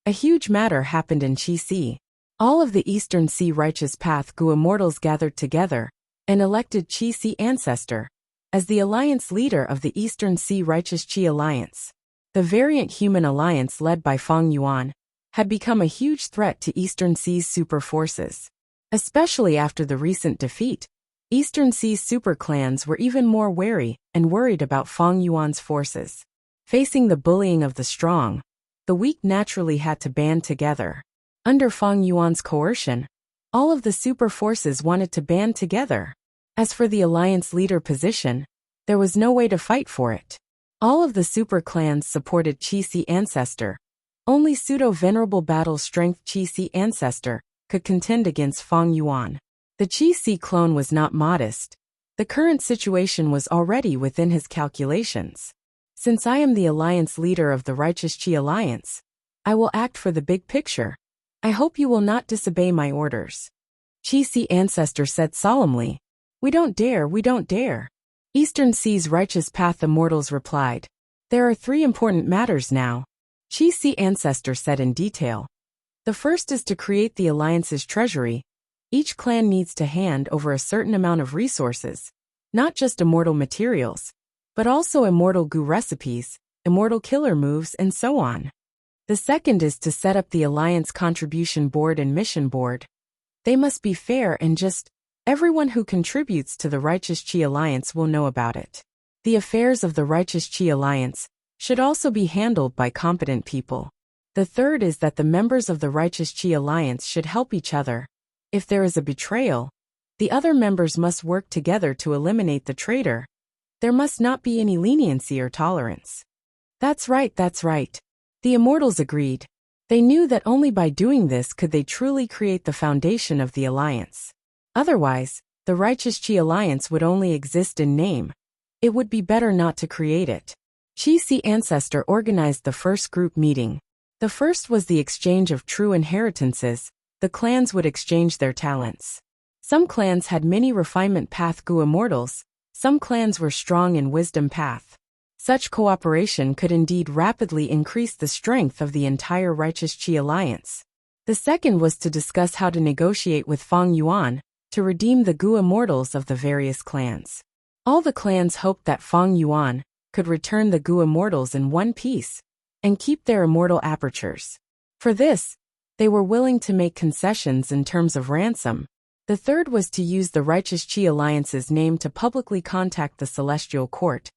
a huge matter happened in Qi Sea. All of the Eastern Sea Righteous Path Gu immortals gathered together and elected Qi Sea Ancestor as the alliance leader of the Eastern Sea Righteous Qi Alliance. The variant human alliance led by Feng Yuan had become a huge threat to Eastern Sea's super forces. Especially after the recent defeat, Eastern Sea's super clans were even more wary and worried about Feng Yuan's forces. Facing the bullying of the strong, the weak naturally had to band together. Under Feng Yuan's coercion, all of the super forces wanted to band together. As for the alliance leader position, there was no way to fight for it. All of the super clans supported Qi Sea Ancestor. Only pseudo-venerable battle strength Qi Sea Ancestor could contend against Feng Yuan. The Qi Sea clone was not modest. The current situation was already within his calculations. Since I am the alliance leader of the Righteous Qi Alliance, I will act for the big picture. I hope you will not disobey my orders. Qi Sea Ancestor said solemnly. We don't dare, we don't dare. Eastern Sea's Righteous Path Immortals replied. There are 3 important matters now. Qi Sea Ancestor said in detail. The first is to create the alliance's treasury. Each clan needs to hand over a certain amount of resources, not just immortal materials, but also immortal goo recipes, immortal killer moves, and so on. The second is to set up the alliance contribution board and mission board. They must be fair and just. Everyone who contributes to the Righteous Qi Alliance will know about it. The affairs of the Righteous Qi Alliance should also be handled by competent people. The third is that the members of the Righteous Qi Alliance should help each other. If there is a betrayal, the other members must work together to eliminate the traitor. There must not be any leniency or tolerance. That's right, that's right. The immortals agreed. They knew that only by doing this could they truly create the foundation of the alliance. Otherwise, the Righteous Qi Alliance would only exist in name. It would be better not to create it. Qi Sea Ancestor organized the first group meeting. The first was the exchange of true inheritances. The clans would exchange their talents. Some clans had many refinement path Gu immortals, some clans were strong in wisdom path. Such cooperation could indeed rapidly increase the strength of the entire Righteous Qi alliance. The second was to discuss how to negotiate with Feng Yuan to redeem the Gu immortals of the various clans. All the clans hoped that Feng Yuan could return the Gu immortals in one piece and keep their immortal apertures. For this, they were willing to make concessions in terms of ransom. The third was to use the Righteous Qi Alliance's name to publicly contact the Celestial Court,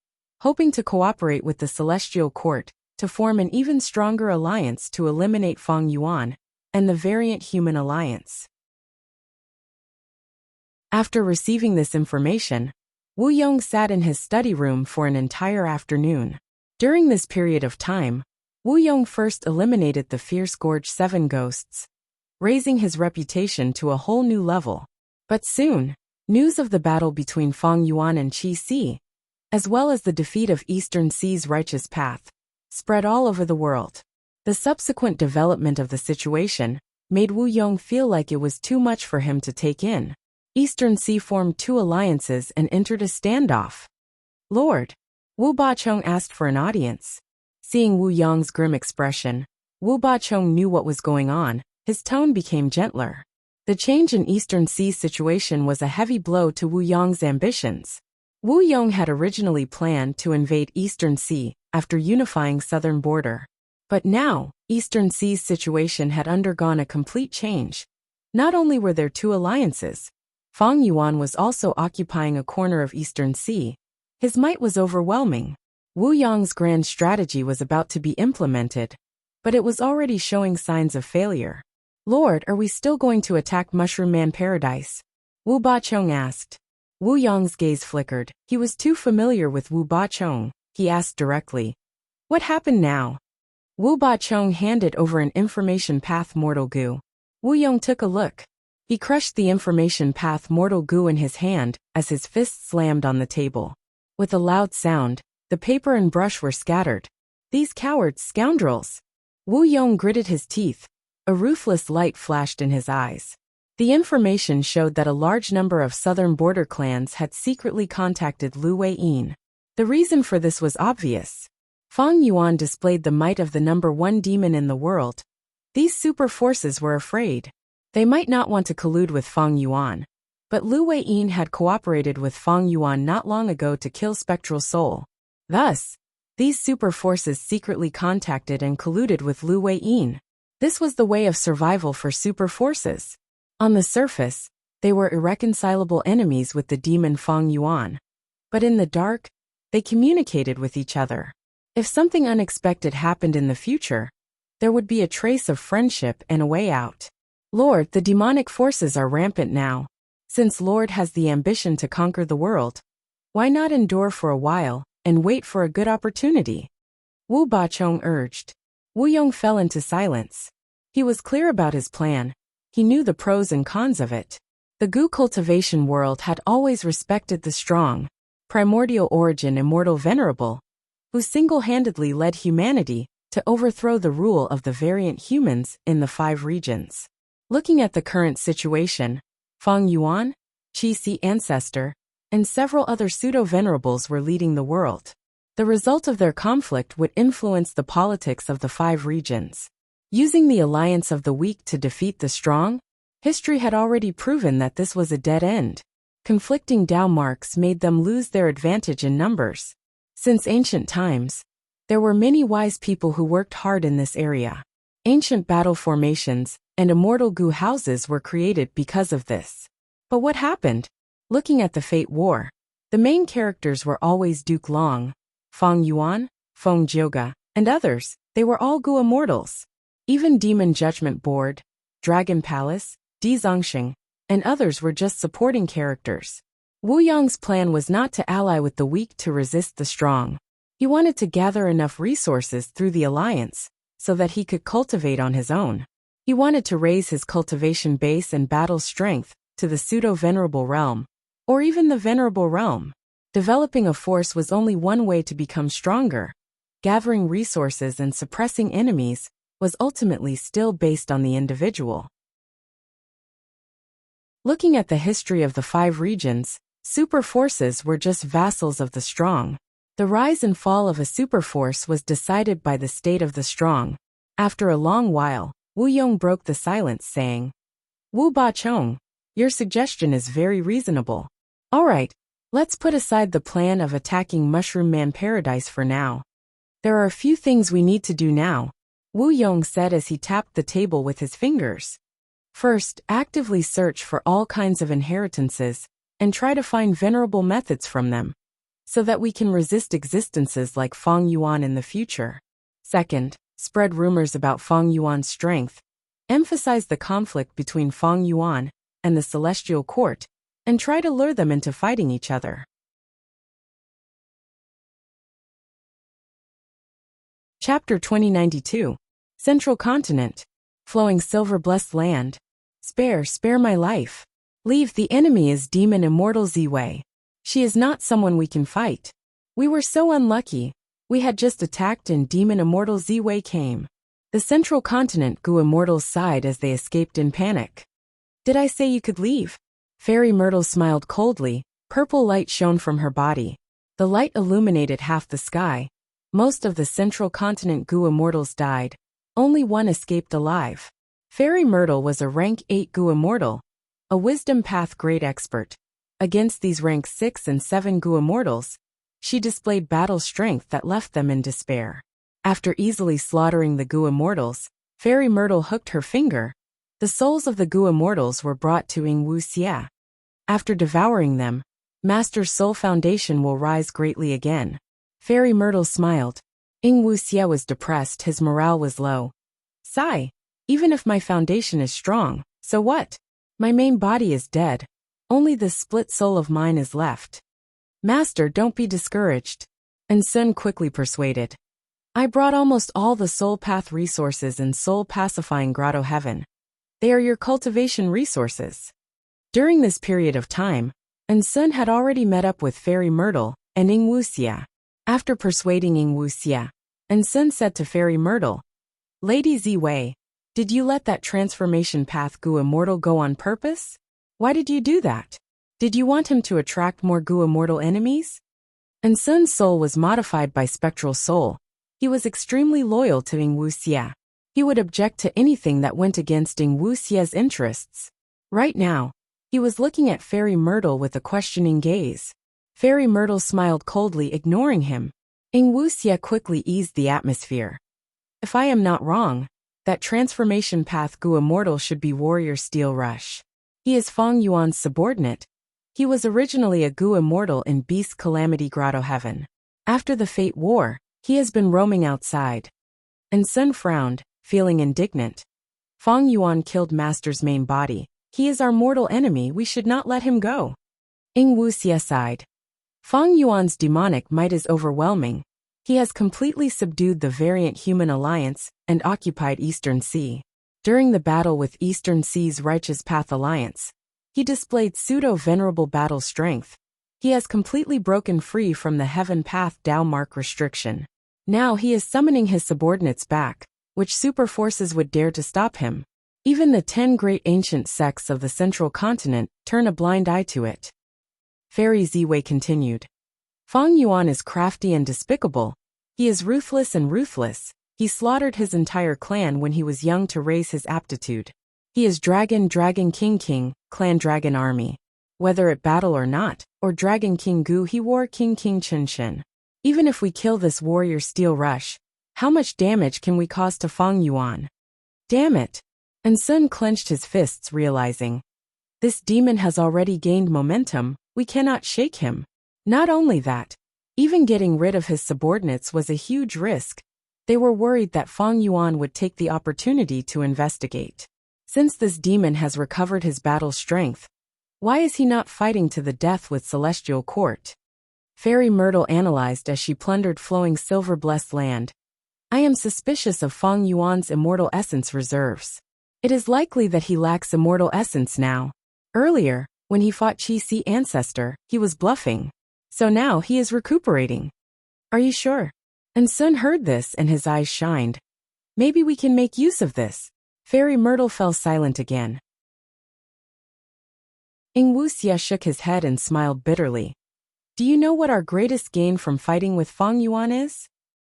hoping to cooperate with the Celestial Court to form an even stronger alliance to eliminate Feng Yuan and the Variant Human Alliance. After receiving this information, Wu Yong sat in his study room for an entire afternoon. During this period of time, Wu Yong first eliminated the Fierce Gorge 7 ghosts, raising his reputation to a whole new level. But soon, news of the battle between Feng Yuan and Qi Si, as well as the defeat of Eastern Sea's Righteous Path, spread all over the world. The subsequent development of the situation made Wu Yong feel like it was too much for him to take in. Eastern Sea formed 2 alliances and entered a standoff. Lord, Wu Bachong asked for an audience. Seeing Wu Yong's grim expression, Wu Bachong knew what was going on. His tone became gentler. The change in Eastern Sea's situation was a heavy blow to Wu Yong's ambitions. Wu Yong had originally planned to invade Eastern Sea after unifying southern border. But now, Eastern Sea's situation had undergone a complete change. Not only were there 2 alliances, Feng Yuan was also occupying a corner of Eastern Sea. His might was overwhelming. Wu Yong's grand strategy was about to be implemented, but it was already showing signs of failure. Lord, are we still going to attack Mushroom Man Paradise? Wu Bachong asked. Wu Yong's gaze flickered. He was too familiar with Wu Bachong. He asked directly. What happened now? Wu Bachong handed over an information path Mortal Gu. Wu Yong took a look. He crushed the information path Mortal Gu in his hand as his fist slammed on the table. With a loud sound, the paper and brush were scattered. These cowards, scoundrels! Wu Yong gritted his teeth. A ruthless light flashed in his eyes. The information showed that a large number of southern border clans had secretly contacted Lu Weiyin. The reason for this was obvious. Feng Yuan displayed the might of the number 1 demon in the world. These super forces were afraid. They might not want to collude with Feng Yuan, but Lu Weiyin had cooperated with Feng Yuan not long ago to kill Spectral Soul. Thus, these super forces secretly contacted and colluded with Lu Weiyin. This was the way of survival for super forces. On the surface, they were irreconcilable enemies with the demon Feng Yuan. But in the dark, they communicated with each other. If something unexpected happened in the future, there would be a trace of friendship and a way out. Lord, the demonic forces are rampant now. Since Lord has the ambition to conquer the world, why not endure for a while and wait for a good opportunity? Wu Bachong urged. Wu Yong fell into silence. He was clear about his plan. He knew the pros and cons of it. The Gu cultivation world had always respected the strong, primordial origin immortal venerable, who single-handedly led humanity to overthrow the rule of the variant humans in the 5 regions. Looking at the current situation, Feng Yuan, Qi Si ancestor, and several other pseudo-venerables were leading the world. The result of their conflict would influence the politics of the 5 regions. Using the alliance of the weak to defeat the strong, history had already proven that this was a dead end. Conflicting Dao marks made them lose their advantage in numbers. Since ancient times, there were many wise people who worked hard in this area. Ancient battle formations and immortal Gu houses were created because of this. But what happened? Looking at the Fate War, the main characters were always Duke Long, Feng Yuan, Feng Jioga, and others. They were all Gu immortals. Even Demon Judgment Board, Dragon Palace, Di Zongxing, and others were just supporting characters. Wu Yong's plan was not to ally with the weak to resist the strong. He wanted to gather enough resources through the alliance so that he could cultivate on his own. He wanted to raise his cultivation base and battle strength to the pseudo-venerable realm, or even the venerable realm. Developing a force was only one way to become stronger. Gathering resources and suppressing enemies was ultimately still based on the individual. Looking at the history of the 5 regions, super forces were just vassals of the strong. The rise and fall of a superforce was decided by the state of the strong. After a long while, Wu Yong broke the silence, saying, Wu Ba Chong, your suggestion is very reasonable. Alright, let's put aside the plan of attacking Mushroom Man Paradise for now. There are a few things we need to do now, Wu Yong said as he tapped the table with his fingers. First, actively search for all kinds of inheritances, and try to find venerable methods from them, so that we can resist existences like Feng Yuan in the future. Second, spread rumors about Feng Yuan's strength, emphasize the conflict between Feng Yuan and the Celestial Court, and try to lure them into fighting each other. Chapter 2092. Central Continent. Flowing silver-blessed land. Spare my life. Leave the enemy is Demon Immortal Ziwei. She is not someone we can fight. We were so unlucky. We had just attacked and Demon Immortal Ziwei came. The Central Continent Gu Immortals sighed as they escaped in panic. Did I say you could leave? Fairy Myrtle smiled coldly. Purple light shone from her body. The light illuminated half the sky. Most of the Central Continent Gu Immortals died. Only one escaped alive. Fairy Myrtle was a rank 8 Gu Immortal, a Wisdom Path Great Expert. Against these rank 6 and 7 Gu Immortals, she displayed battle strength that left them in despair. After easily slaughtering the Gu Immortals, Fairy Myrtle hooked her finger. The souls of the Gu Immortals were brought to Wuxia. After devouring them, Master's Soul Foundation will rise greatly again. Fairy Myrtle smiled. Wuxia was depressed, his morale was low. Sigh. Even if my foundation is strong, so what? My main body is dead. Only this split soul of mine is left. Master, don't be discouraged. And Sun quickly persuaded. I brought almost all the soul path resources in Soul Pacifying Grotto Heaven. They are your cultivation resources. During this period of time, Sun had already met up with Fairy Myrtle and Wuxia. After persuading Wuxia, Sun said to Fairy Myrtle, Lady Ziwei, did you let that transformation path Gu Immortal go on purpose? Why did you do that? Did you want him to attract more Gu Immortal enemies? Sun's soul was modified by Spectral Soul. He was extremely loyal to Wuxia. He would object to anything that went against Wuxia's interests. Right now, he was looking at Fairy Myrtle with a questioning gaze. Fairy Myrtle smiled coldly, ignoring him. Wuxia quickly eased the atmosphere. If I am not wrong, that transformation path Gu Immortal should be Warrior Steel Rush. He is Feng Yuan's subordinate. He was originally a Gu Immortal in Beast Calamity Grotto Heaven. After the Fate War, he has been roaming outside. Sun frowned, feeling indignant. Feng Yuan killed Master's main body. He is our mortal enemy, we should not let him go. Wuxia sighed. Feng Yuan's demonic might is overwhelming. He has completely subdued the variant human alliance and occupied Eastern Sea. During the battle with Eastern Sea's Righteous Path Alliance, he displayed pseudo-venerable battle strength. He has completely broken free from the Heaven Path Dao Mark restriction. Now he is summoning his subordinates back, which super forces would dare to stop him. Even the 10 great ancient sects of the Central Continent turn a blind eye to it. Fairy Ziwei continued. Feng Yuan is crafty and despicable. He is ruthless and ruthless. He slaughtered his entire clan when he was young to raise his aptitude. He is Dragon King, Clan Dragon Army. Whether at battle or not, or Dragon King Gu, he wore King Chen Shen. Even if we kill this Warrior Steel Rush, how much damage can we cause to Feng Yuan? Damn it! Sun clenched his fists, realizing. This demon has already gained momentum, we cannot shake him. Not only that, even getting rid of his subordinates was a huge risk. They were worried that Feng Yuan would take the opportunity to investigate. Since this demon has recovered his battle strength, why is he not fighting to the death with Celestial Court? Fairy Myrtle analyzed as she plundered flowing silver-blessed land. I am suspicious of Feng Yuan's immortal essence reserves. It is likely that he lacks immortal essence now. Earlier, when he fought Qi-Si Ancestor, he was bluffing. So now he is recuperating. Are you sure? Sun heard this and his eyes shined. Maybe we can make use of this. Fairy Myrtle fell silent again. Wuxia shook his head and smiled bitterly. Do you know what our greatest gain from fighting with Feng Yuan is?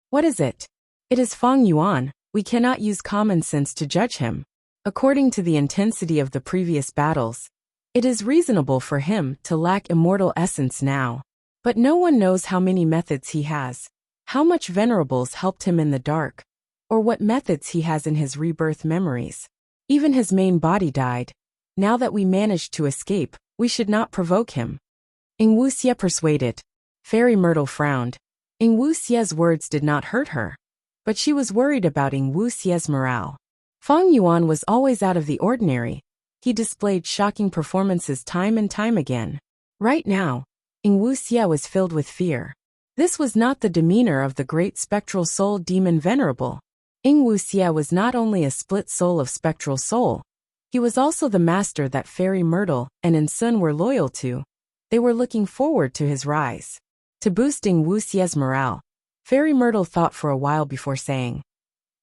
What is it? It is Feng Yuan. We cannot use common sense to judge him. According to the intensity of the previous battles, it is reasonable for him to lack immortal essence now. But no one knows how many methods he has, how much venerables helped him in the dark, or what methods he has in his rebirth memories. Even his main body died. Now that we managed to escape, we should not provoke him. Wuxia persuaded. Fairy Myrtle frowned. Wuxia's words did not hurt her, but she was worried about Wuxia's morale. Feng Yuan was always out of the ordinary. He displayed shocking performances time and time again. Right now, Wuxia was filled with fear. This was not the demeanor of the great spectral soul demon venerable. Wuxia was not only a split soul of spectral soul, he was also the master that Fairy Myrtle and Sun were loyal to. They were looking forward to his rise. To boost Wuxia's morale, Fairy Myrtle thought for a while before saying,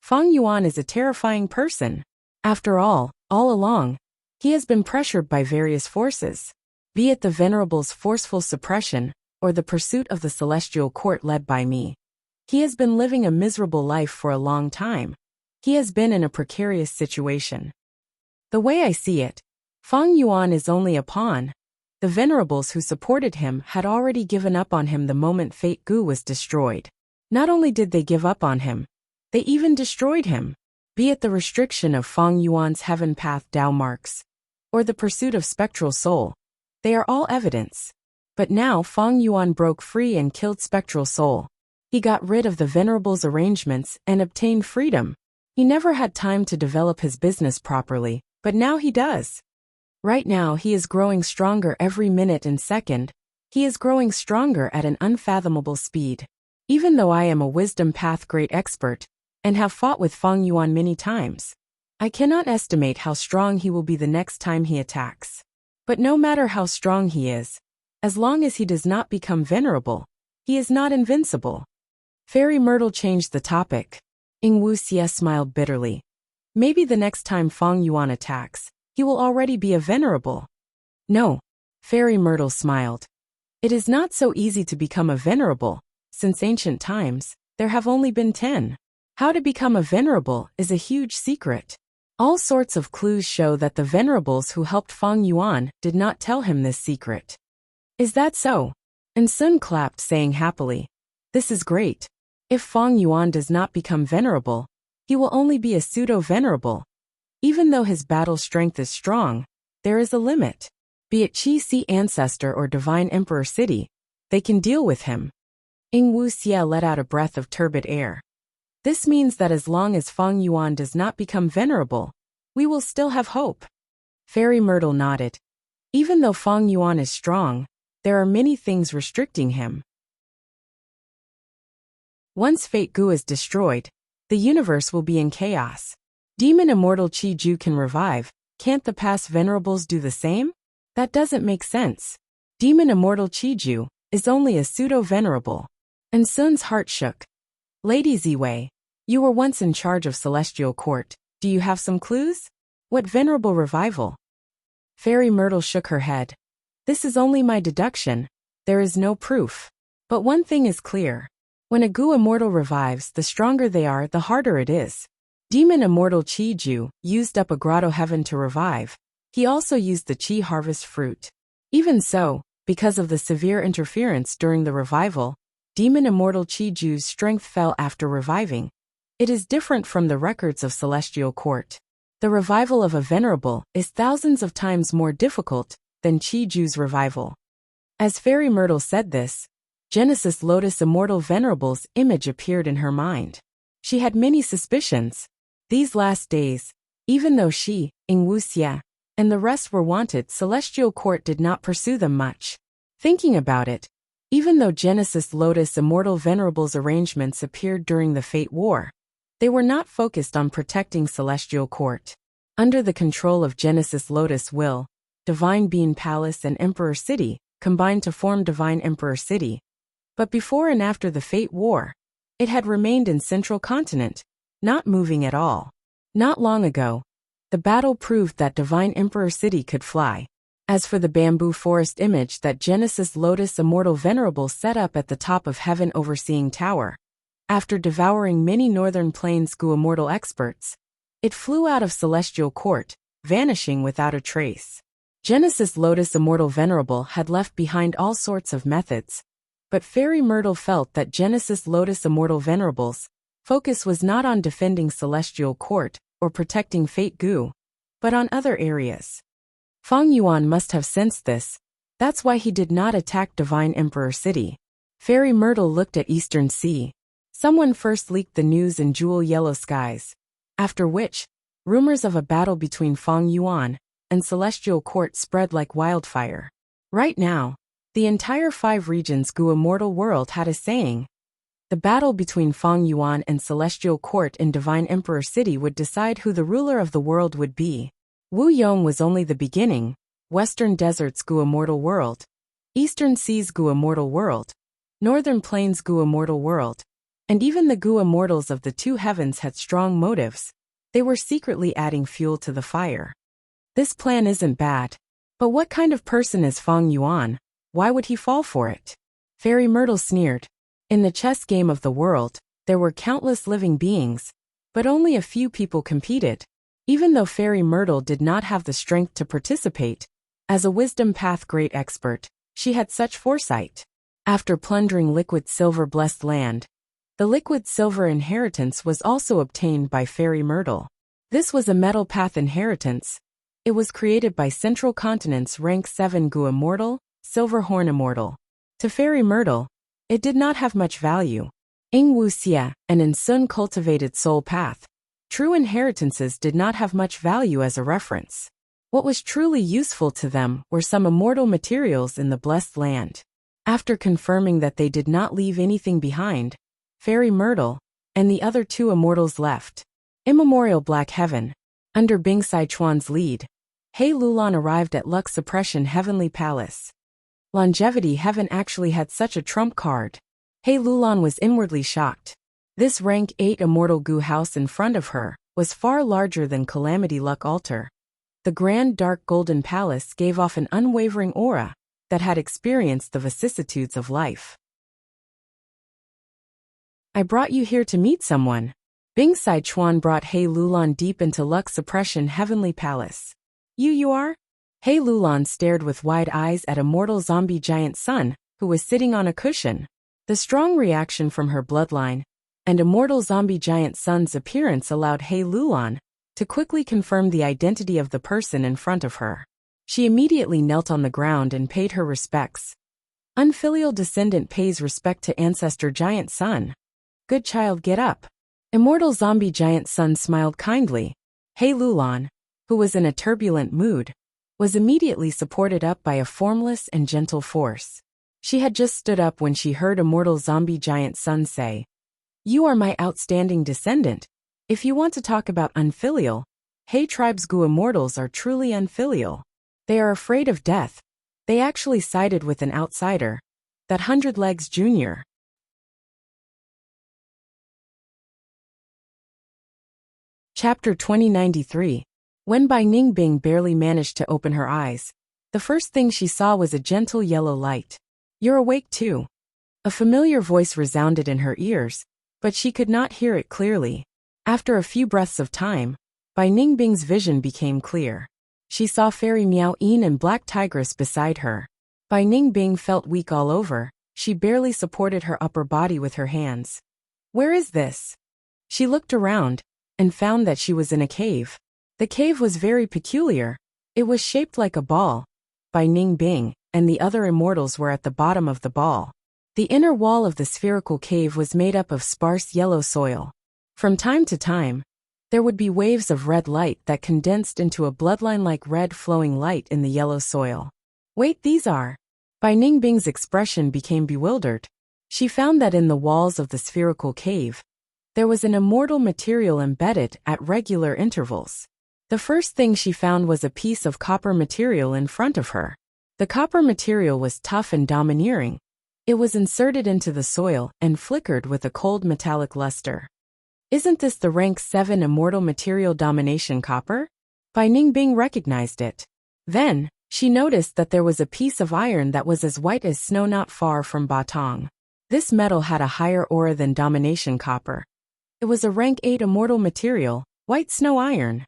Feng Yuan is a terrifying person. After all along, he has been pressured by various forces, be it the Venerable's forceful suppression or the pursuit of the celestial court led by me. He has been living a miserable life for a long time. He has been in a precarious situation. The way I see it, Feng Yuan is only a pawn. The Venerables who supported him had already given up on him the moment Fate Gu was destroyed. Not only did they give up on him, they even destroyed him, be it the restriction of Feng Yuan's heaven path Dao marks, or the pursuit of spectral soul. They are all evidence. But now Feng Yuan broke free and killed spectral soul. He got rid of the Venerable's arrangements and obtained freedom. He never had time to develop his business properly, but now he does. Right now he is growing stronger every minute and second. He is growing stronger at an unfathomable speed. Even though I am a wisdom path great expert, and have fought with Feng Yuan many times, I cannot estimate how strong he will be the next time he attacks. But no matter how strong he is, as long as he does not become venerable, he is not invincible. Fairy Myrtle changed the topic. Wuxia smiled bitterly. Maybe the next time Feng Yuan attacks, he will already be a venerable. No. Fairy Myrtle smiled. It is not so easy to become a venerable. Since ancient times, there have only been 10. How to become a venerable is a huge secret. All sorts of clues show that the venerables who helped Feng Yuan did not tell him this secret. Is that so? Sun clapped, saying happily, This is great. If Feng Yuan does not become venerable, he will only be a pseudo-venerable. Even though his battle strength is strong, there is a limit. Be it Qi Si Ancestor or Divine Emperor City, they can deal with him. Wuxia let out a breath of turbid air. This means that as long as Feng Yuan does not become venerable, we will still have hope. Fairy Myrtle nodded. Even though Feng Yuan is strong, there are many things restricting him. Once Fate Gu is destroyed, the universe will be in chaos. Demon Immortal Qi Ju can revive. Can't the past venerables do the same? That doesn't make sense. Demon Immortal Qi Ju is only a pseudo-venerable. Sun's heart shook. Lady Ziwei, you were once in charge of Celestial Court. Do you have some clues? What venerable revival? Fairy Myrtle shook her head. This is only my deduction. There is no proof. But one thing is clear. When a Gu Immortal revives, the stronger they are, the harder it is. Demon Immortal Qi Ju used up a grotto heaven to revive. He also used the Qi harvest fruit. Even so, because of the severe interference during the revival, Demon Immortal Qi Ju's strength fell after reviving. It is different from the records of Celestial Court. The revival of a venerable is thousands of times more difficult than Qi Ju's revival. As Fairy Myrtle said this, Genesis Lotus Immortal Venerable's image appeared in her mind. She had many suspicions. These last days, even though she, Wuxia, and the rest were wanted, Celestial Court did not pursue them much. Thinking about it, even though Genesis Lotus Immortal Venerable's arrangements appeared during the Fate War, they were not focused on protecting Celestial Court. Under the control of Genesis Lotus Will, Divine Being Palace and Emperor City combined to form Divine Emperor City. But before and after the Fate War, it had remained in Central Continent, not moving at all. Not long ago, the battle proved that Divine Emperor City could fly. As for the bamboo forest image that Genesis Lotus Immortal Venerable set up at the top of Heaven Overseeing Tower, after devouring many Northern Plains Gu Immortal experts, it flew out of Celestial Court, vanishing without a trace. Genesis Lotus Immortal Venerable had left behind all sorts of methods, but Fairy Myrtle felt that Genesis Lotus Immortal Venerable's focus was not on defending Celestial Court or protecting Fate Gu, but on other areas. Feng Yuan must have sensed this. That's why he did not attack Divine Emperor City. Fairy Myrtle looked at Eastern Sea. Someone first leaked the news in jewel yellow skies, after which, rumors of a battle between Feng Yuan and Celestial Court spread like wildfire. Right now, the entire 5 regions Gu Immortal World had a saying. The battle between Feng Yuan and Celestial Court in Divine Emperor City would decide who the ruler of the world would be. Wu Yong was only the beginning. Western Deserts Gu Immortal World, Eastern Seas Gu Immortal World, Northern Plains Gu Immortal World, and even the Gu Immortals of the 2 heavens had strong motives. They were secretly adding fuel to the fire. This plan isn't bad. But what kind of person is Feng Yuan? Why would he fall for it? Fairy Myrtle sneered. In the chess game of the world, there were countless living beings, but only a few people competed. Even though Fairy Myrtle did not have the strength to participate, as a wisdom path great expert, she had such foresight. After plundering liquid silver blessed land, the liquid silver inheritance was also obtained by Fairy Myrtle. This was a metal path inheritance. It was created by Central Continent's rank 7 Gu Immortal, Silverhorn Immortal. To Fairy Myrtle, it did not have much value. In Wuxia, and in Sun cultivated soul path, true inheritances did not have much value as a reference. What was truly useful to them were some immortal materials in the blessed land. After confirming that they did not leave anything behind, Fairy Myrtle and the other 2 immortals left. Immemorial Black Heaven. Under Bing Sichuan's lead, He Lulan arrived at Luck Suppression Heavenly Palace. Longevity Heaven actually had such a trump card. He Lulan was inwardly shocked. This rank 8 Immortal Gu house in front of her was far larger than Calamity Luck Altar. The grand dark golden palace gave off an unwavering aura that had experienced the vicissitudes of life. I brought you here to meet someone. Bing Sichuan brought He Lulan deep into Luck Suppression Heavenly Palace. You are? He Lulan stared with wide eyes at Immortal Zombie Giant Sun, who was sitting on a cushion. The strong reaction from her bloodline and Immortal Zombie Giant Sun's appearance allowed He Lulan to quickly confirm the identity of the person in front of her. She immediately knelt on the ground and paid her respects. Unfilial descendant pays respect to ancestor Giant Sun. Good child, get up. Immortal Zombie Giant Sun smiled kindly. He Lulan, who was in a turbulent mood, was immediately supported up by a formless and gentle force. She had just stood up when she heard Immortal Zombie Giant Sun say, "You are my outstanding descendant. If you want to talk about unfilial, He Tribe's Gu Immortals are truly unfilial. They are afraid of death. They actually sided with an outsider, that 100 Legs Jr." Chapter 2093. When Bai Ningbing barely managed to open her eyes, the first thing she saw was a gentle yellow light. "You're awake too." A familiar voice resounded in her ears, but she could not hear it clearly. After a few breaths of time, Bai Ningbing's vision became clear. She saw Fairy Miao Yin and Black Tigress beside her. Bai Ningbing felt weak all over. She barely supported her upper body with her hands. Where is this? She looked around and found that she was in a cave. The cave was very peculiar. It was shaped like a ball. Bai Ningbing and the other immortals were at the bottom of the ball. The inner wall of the spherical cave was made up of sparse yellow soil. From time to time, there would be waves of red light that condensed into a bloodline-like red flowing light in the yellow soil. Wait, these are... Bai Ningbing's expression became bewildered. She found that in the walls of the spherical cave, there was an immortal material embedded at regular intervals. The first thing she found was a piece of copper material in front of her. The copper material was tough and domineering. It was inserted into the soil and flickered with a cold metallic luster. Isn't this the rank 7 immortal material domination copper? Bai Ningbing recognized it. Then, She noticed that there was a piece of iron that was as white as snow not far from Batong. This metal had a higher aura than domination copper. It was a rank 8 immortal material, white snow iron.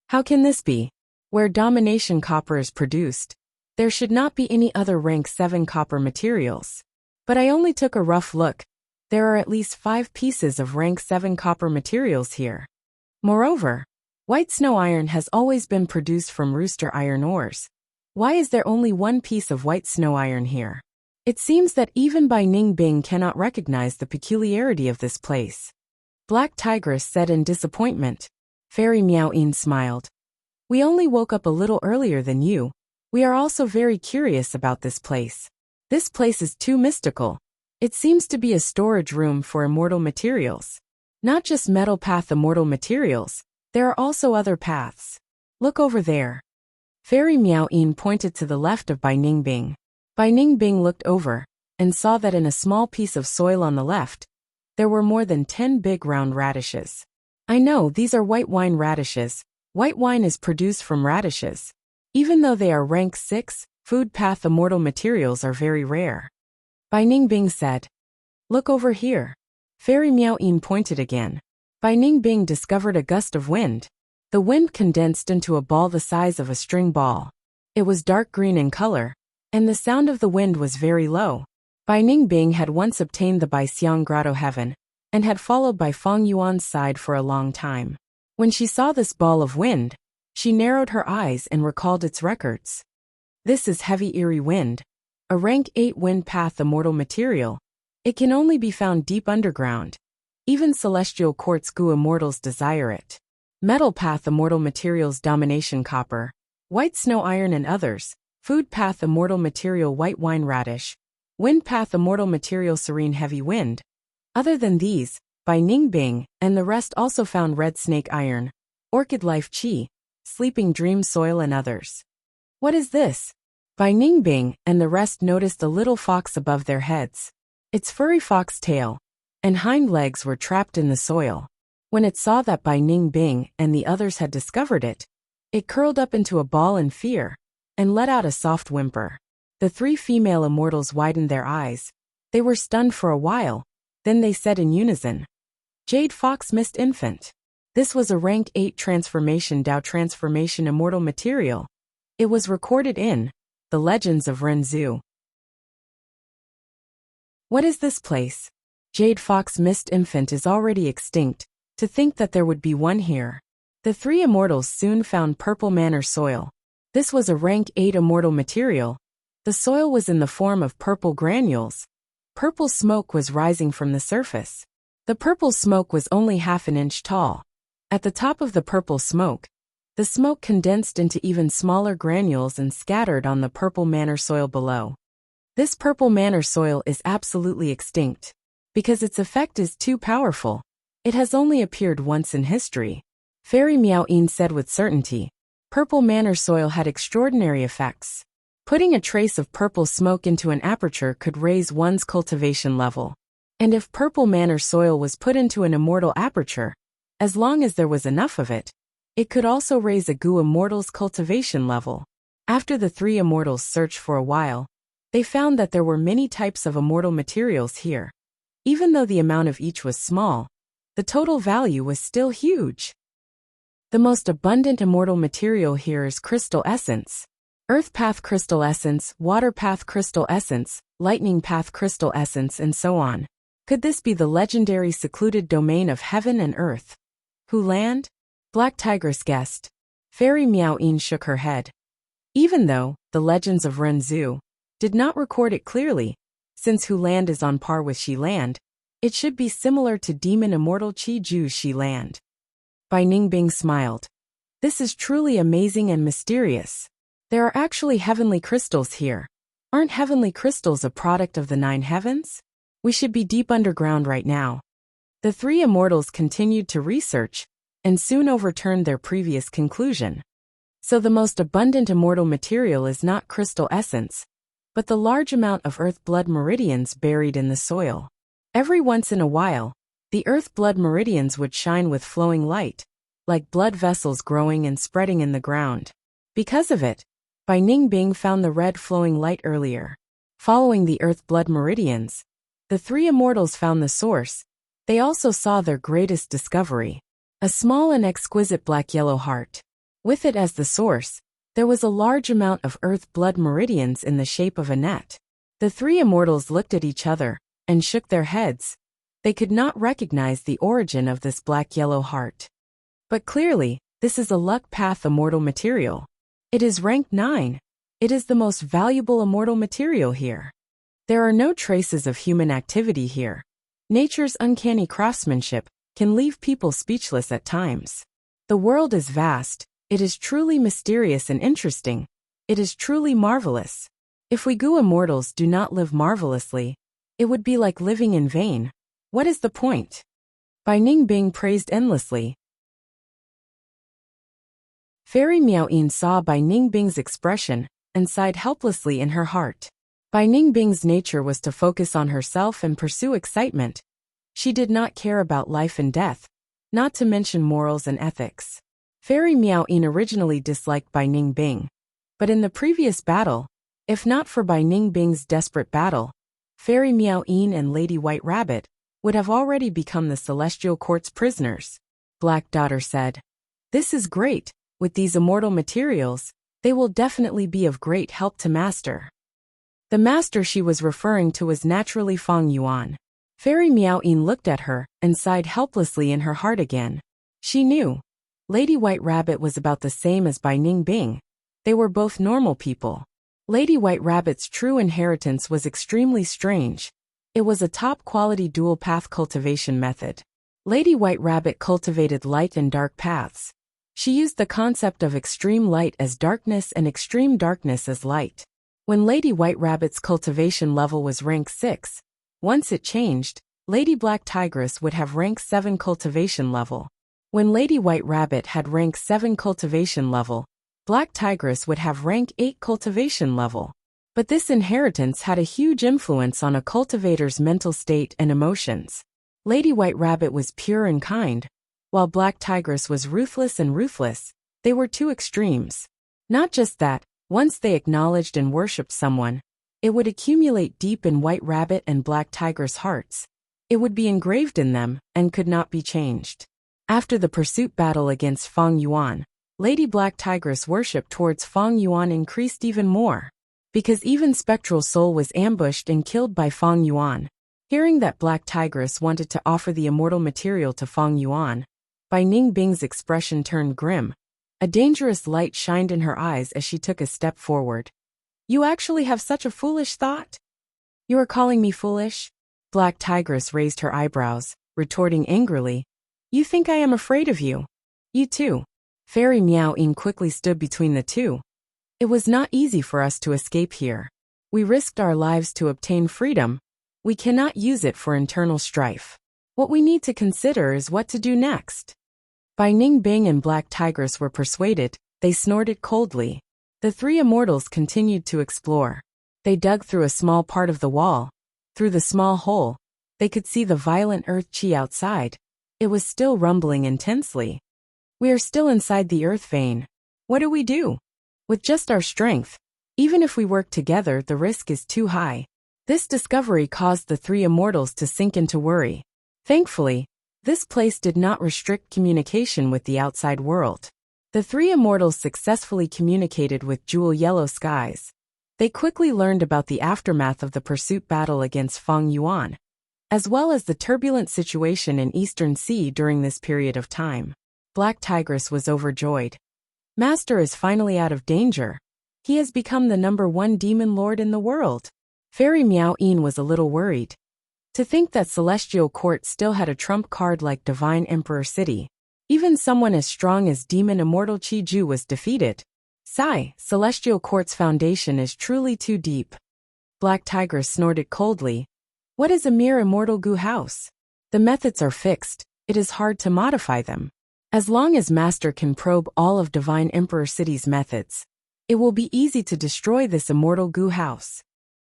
How can this be? Where domination copper is produced, there should not be any other rank 7 copper materials. But I only took a rough look. There are at least 5 pieces of rank 7 copper materials here. Moreover, white snow iron has always been produced from rooster iron ores. Why is there only 1 piece of white snow iron here? It seems that even Bai Ningbing cannot recognize the peculiarity of this place. Black Tigress said in disappointment. Fairy Miao-yin smiled. We only woke up a little earlier than you. We are also very curious about this place. This place is too mystical. It seems to be a storage room for immortal materials. Not just metal path immortal materials, there are also other paths. Look over there. Fairy Miao-yin pointed to the left of Bai Ningbing. Bai Ningbing looked over, and saw that in a small piece of soil on the left, there were more than 10 big round radishes. I know these are white wine radishes. White wine is produced from radishes. Even though they are rank 6, food path immortal materials are very rare. Bai Ningbing said. Look over here. Fairy Miao-yin pointed again. Bai Ningbing discovered a gust of wind. The wind condensed into a ball the size of a string ball. It was dark green in color, and the sound of the wind was very low. Bai Ningbing had once obtained the Baixiang Grotto Heaven, and had followed Bai Feng Yuan's side for a long time. When she saw this ball of wind, she narrowed her eyes and recalled its records. This is heavy eerie wind, a rank 8 wind path immortal material. It can only be found deep underground. Even celestial quartz goo immortals desire it. Metal path immortal materials domination copper, white snow iron and others, food path immortal material white wine radish, wind path immortal material serene heavy wind. Other than these, Bai Ningbing and the rest also found red snake iron, orchid life chi, sleeping dream soil and others. What is this? Bai Ningbing and the rest noticed a little fox above their heads. Its furry fox tail and hind legs were trapped in the soil. When it saw that Bai Ningbing and the others had discovered it, it curled up into a ball in fear and let out a soft whimper. The 3 female immortals widened their eyes. They were stunned for a while. Then they said in unison, Jade Fox Mist Infant. This was a rank 8 transformation Dao transformation immortal material. It was recorded in The Legends of Renzu. What is this place? Jade Fox Mist Infant is already extinct. To think that there would be one here. The 3 immortals soon found purple manor soil. This was a rank 8 immortal material. The soil was in the form of purple granules. Purple smoke was rising from the surface. The purple smoke was only half an inch tall. At the top of the purple smoke, the smoke condensed into even smaller granules and scattered on the purple manor soil below. This purple manor soil is absolutely extinct. Because its effect is too powerful. It has only appeared once in history. Fairy Miao-yin said with certainty. Purple manor soil had extraordinary effects. Putting a trace of purple smoke into an aperture could raise one's cultivation level. And if purple manor soil was put into an immortal aperture, as long as there was enough of it, it could also raise a goo immortal's cultivation level. After the 3 immortals searched for a while, they found that there were many types of immortal materials here. Even though the amount of each was small, the total value was still huge. The most abundant immortal material here is crystal essence. Earth path crystal essence, water path crystal essence, lightning path crystal essence and so on. Could this be the legendary secluded domain of heaven and earth? Who land? Black Tigress guessed. Fairy Miao-yin shook her head. Even though the Legends of Renzu did not record it clearly, since Hu Land is on par with Shi Land, it should be similar to Demon Immortal Chi Ju's Shi Land. Bai Ningbing smiled. This is truly amazing and mysterious. There are actually heavenly crystals here. Aren't heavenly crystals a product of the 9 heavens? We should be deep underground right now. The 3 immortals continued to research, and soon overturned their previous conclusion. So the most abundant immortal material is not crystal essence, but the large amount of earth blood meridians buried in the soil. Every once in a while, the earth blood meridians would shine with flowing light, like blood vessels growing and spreading in the ground. Because of it, Bai Ningbing found the red flowing light earlier. Following the earth blood meridians, the three immortals found the source. They also saw their greatest discovery. A small and exquisite black-yellow heart. With it as the source, there was a large amount of earth blood meridians in the shape of a net. The three immortals looked at each other and shook their heads. They could not recognize the origin of this black-yellow heart. But clearly, this is a luck path immortal material. It is rank 9. It is the most valuable immortal material here. There are no traces of human activity here. Nature's uncanny craftsmanship can leave people speechless at times. The world is vast. It is truly mysterious and interesting. It is truly marvelous. If we Gu immortals do not live marvelously, it would be like living in vain. What is the point? Bai Ningbing praised endlessly. Fairy Miaoyin saw Bai Ningbing's expression and sighed helplessly in her heart. Bai Ningbing's nature was to focus on herself and pursue excitement. She did not care about life and death, not to mention morals and ethics. Fairy Miaoyin originally disliked Bai Ningbing, but in the previous battle, if not for Bai Ningbing's desperate battle, Fairy Miaoyin and Lady White Rabbit would have already become the Celestial Court's prisoners. Black Daughter said, "This is great. With these immortal materials, they will definitely be of great help to Master." The master she was referring to was naturally Feng Yuan. Fairy Miaoyin looked at her and sighed helplessly in her heart again. She knew. Lady White Rabbit was about the same as Bai Ningbing. They were both normal people. Lady White Rabbit's true inheritance was extremely strange. It was a top-quality dual-path cultivation method. Lady White Rabbit cultivated light and dark paths. She used the concept of extreme light as darkness and extreme darkness as light. When Lady White Rabbit's cultivation level was rank 6, once it changed, Lady Black Tigress would have rank 7 cultivation level. When Lady White Rabbit had rank 7 cultivation level, Black Tigress would have rank 8 cultivation level. But this inheritance had a huge influence on a cultivator's mental state and emotions. Lady White Rabbit was pure and kind, while Black Tigress was ruthless and ruthless. They were two extremes. Not just that, once they acknowledged and worshipped someone, it would accumulate deep in White Rabbit and Black Tiger's hearts. It would be engraved in them and could not be changed. After the pursuit battle against Feng Yuan, Lady Black Tigress' worship towards Feng Yuan increased even more. Because even Spectral Soul was ambushed and killed by Feng Yuan. Hearing that Black Tigress wanted to offer the immortal material to Feng Yuan, Bai Ningbing's expression turned grim. A dangerous light shined in her eyes as she took a step forward. "You actually have such a foolish thought? You are calling me foolish?" Black Tigress raised her eyebrows, retorting angrily. "You think I am afraid of you? You too." Fairy Miaoyin quickly stood between the two. "It was not easy for us to escape here. We risked our lives to obtain freedom. We cannot use it for internal strife. What we need to consider is what to do next." Bai Ningbing and Black Tigress were persuaded. They snorted coldly. The three immortals continued to explore. They dug through a small part of the wall. Through the small hole, they could see the violent earth chi outside. It was still rumbling intensely. "We are still inside the earth vein. What do we do? With just our strength, even if we work together, the risk is too high." This discovery caused the three immortals to sink into worry. Thankfully, this place did not restrict communication with the outside world. The three immortals successfully communicated with Jewel Yellow Skies. They quickly learned about the aftermath of the pursuit battle against Feng Yuan, as well as the turbulent situation in Eastern Sea during this period of time. Black Tigress was overjoyed. Master is finally out of danger. He has become the #1 demon lord in the world. Fairy Miaoyin was a little worried. To think that Celestial Court still had a trump card like Divine Emperor City. Even someone as strong as Demon Immortal Chi Ju was defeated. Sigh, Celestial Court's foundation is truly too deep. Black Tigress snorted coldly. What is a mere Immortal Gu house? The methods are fixed. It is hard to modify them. As long as Master can probe all of Divine Emperor City's methods, it will be easy to destroy this Immortal Gu house.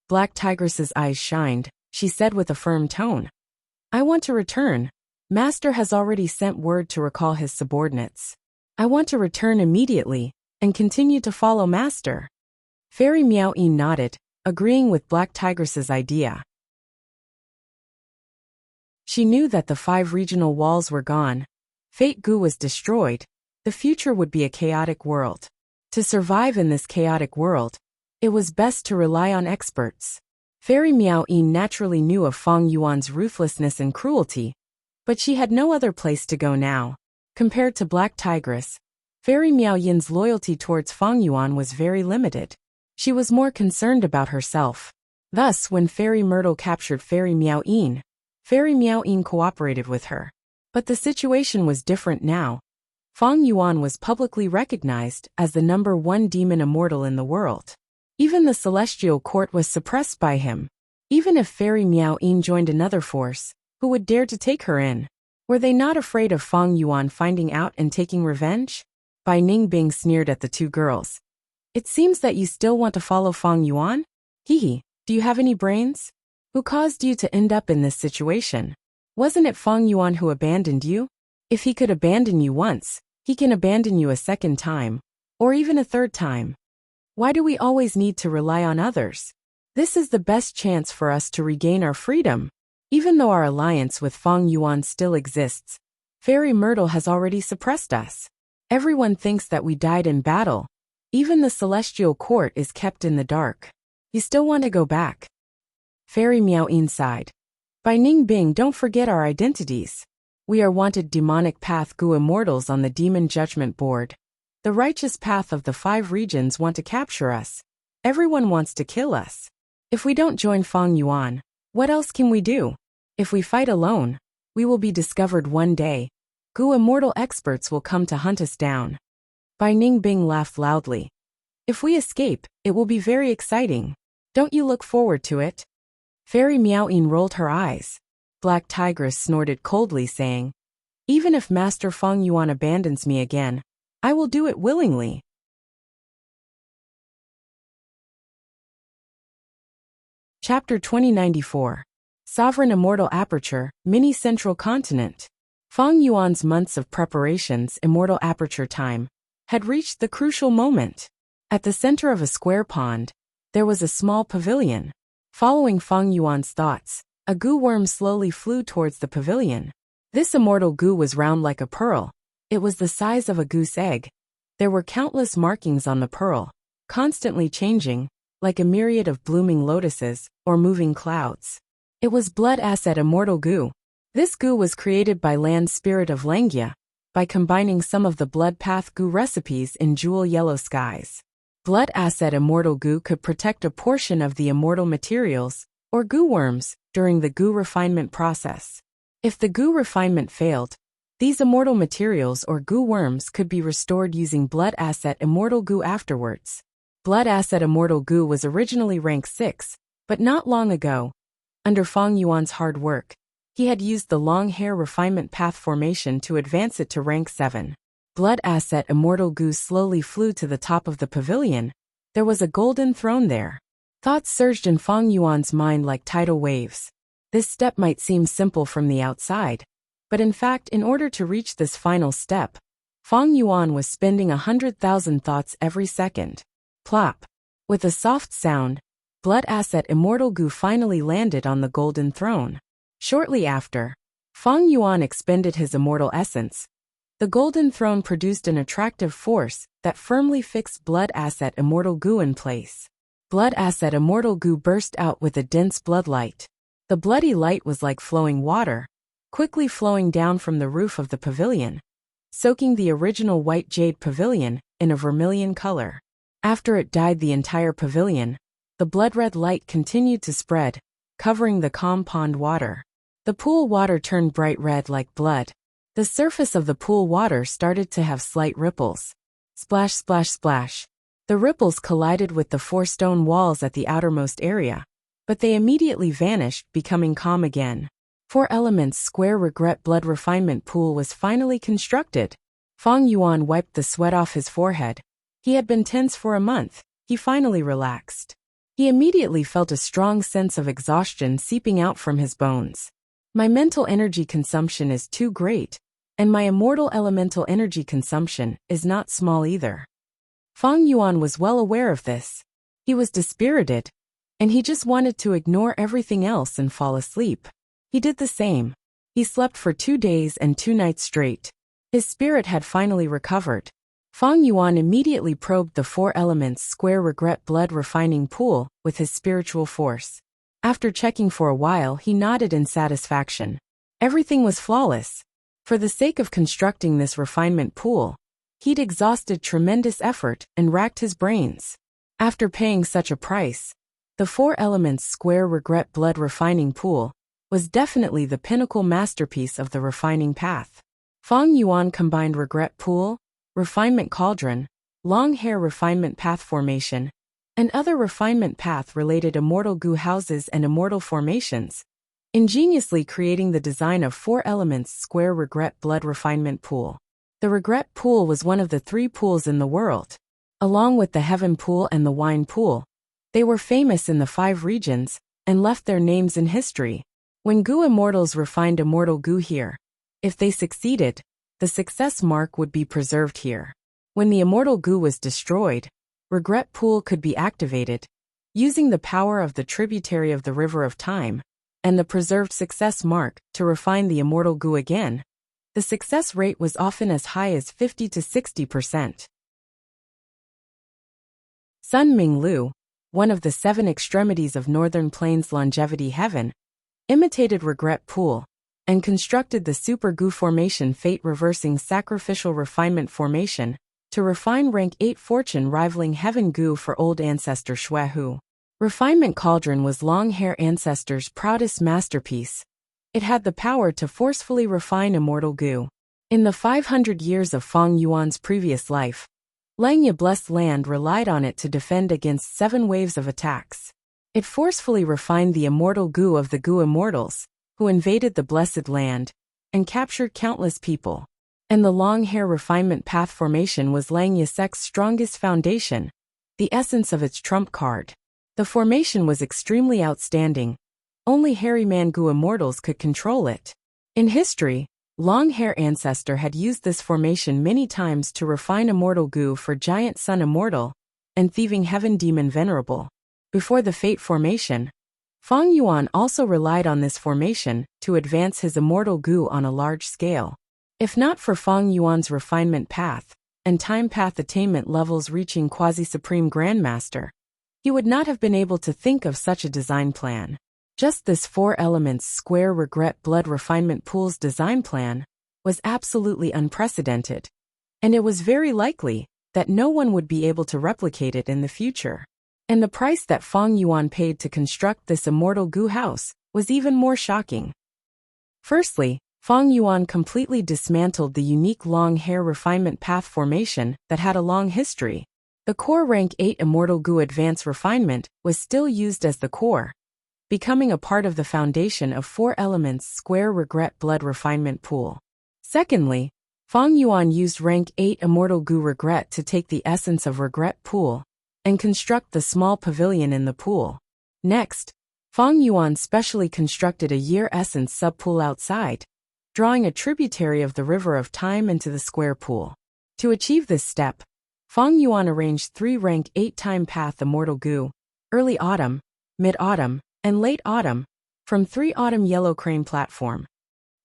Black Tigress's eyes shined. She said with a firm tone, "I want to return. Master has already sent word to recall his subordinates. I want to return immediately and continue to follow Master." Fairy Miao Yin nodded, agreeing with Black Tigress's idea. She knew that the 5 regional walls were gone. Fate Gu was destroyed. The future would be a chaotic world. To survive in this chaotic world, it was best to rely on experts. Fairy Miao Yin naturally knew of Feng Yuan's ruthlessness and cruelty, but she had no other place to go now. Compared to Black Tigress, Fairy Miao Yin's loyalty towards Feng Yuan was very limited. She was more concerned about herself. Thus, when Fairy Myrtle captured Fairy Miao Yin cooperated with her. But the situation was different now. Feng Yuan was publicly recognized as the #1 demon immortal in the world. Even the celestial court was suppressed by him. Even if Fairy Miao Yin joined another force, who would dare to take her in? Were they not afraid of Feng Yuan finding out and taking revenge? Bai Ningbing sneered at the 2 girls. It seems that you still want to follow Feng Yuan? Hehe, do you have any brains? Who caused you to end up in this situation? Wasn't it Feng Yuan who abandoned you? If he could abandon you once, he can abandon you a second time, or even a third time. Why do we always need to rely on others? This is the best chance for us to regain our freedom. Even though our alliance with Feng Yuan still exists, Fairy Myrtle has already suppressed us. Everyone thinks that we died in battle. Even the celestial court is kept in the dark. You still want to go back? Fairy Miao Yin sighed. Bai Ningbing, don't forget our identities. We are wanted demonic path Gu immortals on the demon judgment board. The righteous path of the 5 regions want to capture us. Everyone wants to kill us. If we don't join Feng Yuan, what else can we do? If we fight alone, we will be discovered one day. Gu immortal experts will come to hunt us down. Bai Ningbing laughed loudly. If we escape, it will be very exciting. Don't you look forward to it? Fairy Miao Yin rolled her eyes. Black Tigress snorted coldly, saying, Even if Master Feng Yuan abandons me again, I will do it willingly. Chapter 2094. Sovereign Immortal Aperture, Mini Central Continent. Feng Yuan's months of preparations, Immortal Aperture time, had reached the crucial moment. At the center of a square pond, there was a small pavilion. Following Feng Yuan's thoughts, a Gu worm slowly flew towards the pavilion. This immortal Gu was round like a pearl. It was the size of a goose egg. There were countless markings on the pearl, constantly changing, like a myriad of blooming lotuses or moving clouds. It was Blood Asset Immortal Gu. This Gu was created by Land Spirit of Langia, by combining some of the Blood Path Gu recipes in jewel yellow skies. Blood Asset Immortal Gu could protect a portion of the immortal materials, or Gu worms, during the Gu refinement process. If the Gu refinement failed, these immortal materials or Gu worms could be restored using Blood Asset Immortal Gu afterwards. Blood Asset Immortal Gu was originally rank 6, but not long ago, under Feng Yuan's hard work, he had used the long hair refinement path formation to advance it to rank 7. Blood Asset Immortal Gu slowly flew to the top of the pavilion. There was a golden throne there. Thoughts surged in Feng Yuan's mind like tidal waves. This step might seem simple from the outside, but in fact, in order to reach this final step, Feng Yuan was spending 100,000 thoughts every second. Plop. With a soft sound, Blood Asset Immortal Gu finally landed on the golden throne. Shortly after, Feng Yuan expended his immortal essence. The golden throne produced an attractive force that firmly fixed Blood Asset Immortal Gu in place. Blood Asset Immortal Gu burst out with a dense blood light. The bloody light was like flowing water, quickly flowing down from the roof of the pavilion, soaking the original white jade pavilion in a vermilion color. After it dyed the entire pavilion, the blood-red light continued to spread, covering the calm pond water. The pool water turned bright red like blood. The surface of the pool water started to have slight ripples. Splash, splash, splash. The ripples collided with the 4 stone walls at the outermost area, but they immediately vanished, becoming calm again. 4 elements square regret blood refinement pool was finally constructed. Feng Yuan wiped the sweat off his forehead. He had been tense for a month. He finally relaxed. He immediately felt a strong sense of exhaustion seeping out from his bones. My mental energy consumption is too great, and my immortal elemental energy consumption is not small either. Feng Yuan was well aware of this. He was dispirited, and he just wanted to ignore everything else and fall asleep. He did the same. He slept for 2 days and 2 nights straight. His spirit had finally recovered. Feng Yuan immediately probed the 4 elements square regret blood refining pool with his spiritual force. After checking for a while, he nodded in satisfaction. Everything was flawless. For the sake of constructing this refinement pool, he'd exhausted tremendous effort and racked his brains. After paying such a price, the 4 elements square regret blood refining pool was definitely the pinnacle masterpiece of the refining path. Feng Yuan combined regret pool, refinement cauldron, long hair refinement path formation, and other refinement path-related immortal goo houses and immortal formations, ingeniously creating the design of 4 elements square regret blood refinement pool. The regret pool was one of the 3 pools in the world. Along with the heaven pool and the wine pool, they were famous in the 5 regions and left their names in history. When goo immortals refined immortal goo here, if they succeeded, the success mark would be preserved here. When the immortal goo was destroyed, regret pool could be activated, using the power of the tributary of the river of time and the preserved success mark to refine the immortal goo again. The success rate was often as high as 50 to 60%. Sun Ming Lu, one of the 7 extremities of Northern Plains longevity heaven, imitated regret pool and constructed the super goo formation fate-reversing sacrificial refinement formation to refine rank 8 fortune rivaling heaven goo for old ancestor Xue Hu. Refinement cauldron was long hair ancestor's proudest masterpiece. It had the power to forcefully refine immortal goo. In the 500 years of Feng Yuan's previous life, Langya Blessed Land relied on it to defend against 7 waves of attacks. It forcefully refined the immortal goo of the goo immortals, who invaded the Blessed Land and captured countless people. And the long hair refinement path formation was Langya Sect's strongest foundation, the essence of its trump card. The formation was extremely outstanding. Only hairy man goo immortals could control it. In history, long hair ancestor had used this formation many times to refine immortal goo for giant sun immortal and thieving heaven demon venerable. Before the fate formation, Feng Yuan also relied on this formation to advance his immortal goo on a large scale. If not for Feng Yuan's refinement path and time path attainment levels reaching quasi-supreme grandmaster, he would not have been able to think of such a design plan. Just this 4 elements square regret blood refinement pool's design plan was absolutely unprecedented, and it was very likely that no one would be able to replicate it in the future. And the price that Feng Yuan paid to construct this immortal goo house was even more shocking. Firstly, Feng Yuan completely dismantled the unique long hair refinement path formation that had a long history. The core rank 8 immortal goo advance refinement was still used as the core, becoming a part of the foundation of 4 elements square regret blood refinement pool. Secondly, Feng Yuan used rank 8 immortal goo regret to take the essence of regret pool and construct the small pavilion in the pool. Next, Feng Yuan specially constructed a year essence subpool outside, drawing a tributary of the river of time into the square pool. To achieve this step, Feng Yuan arranged 3 rank 8 time path immortal goo, early autumn, mid-autumn, and late autumn, from 3 autumn yellow crane platform.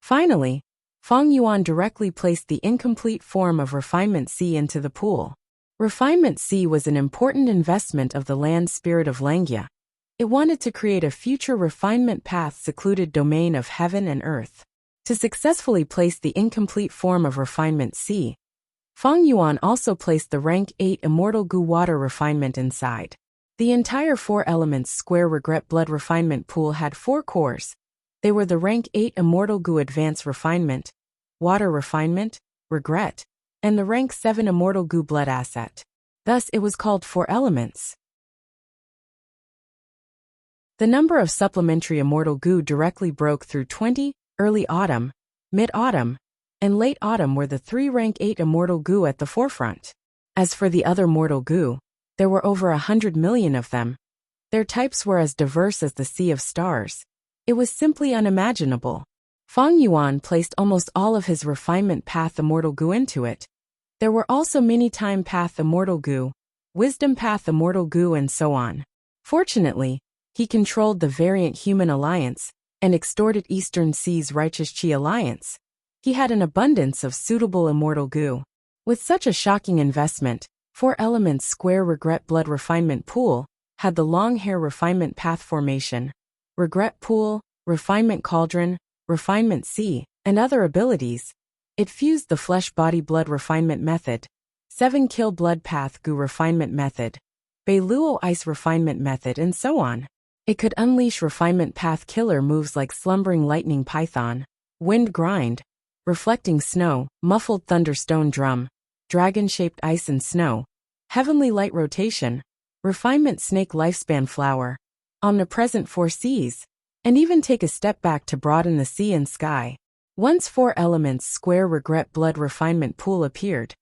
Finally, Feng Yuan directly placed the incomplete form of Refinement C into the pool. Refinement C was an important investment of the land spirit of Langya. It wanted to create a future refinement path secluded domain of heaven and earth. To successfully place the incomplete form of Refinement C, Feng Yuan also placed the rank 8 immortal goo water refinement inside. The entire 4 elements square regret blood refinement pool had 4 cores. They were the rank 8 immortal goo advance refinement, water refinement, regret, and the rank 7 immortal goo blood asset. Thus it was called 4 elements. The number of supplementary immortal goo directly broke through 20, early autumn, mid-autumn, and late autumn were the 3 rank 8 immortal goo at the forefront. As for the other mortal goo, there were over 100 million of them. Their types were as diverse as the sea of stars. It was simply unimaginable. Feng Yuan placed almost all of his refinement path immortal goo into it. There were also many time path immortal goo, wisdom path immortal Gu and so on. Fortunately, he controlled the variant human alliance and extorted Eastern Sea's righteous Qi alliance. He had an abundance of suitable immortal Gu. With such a shocking investment, 4 elements square regret blood refinement pool had the long hair refinement path formation, regret pool, refinement cauldron, refinement sea, and other abilities. It fused the flesh body blood refinement method, 7 kill blood path Gu refinement method, Beiluo ice refinement method, and so on. It could unleash refinement path killer moves like slumbering lightning python, wind grind, reflecting snow, muffled thunderstone drum, dragon-shaped ice and snow, heavenly light rotation, refinement snake lifespan flower, omnipresent 4 seas, and even take a step back to broaden the sea and sky. Once 4 elements square regret blood refinement pool appeared,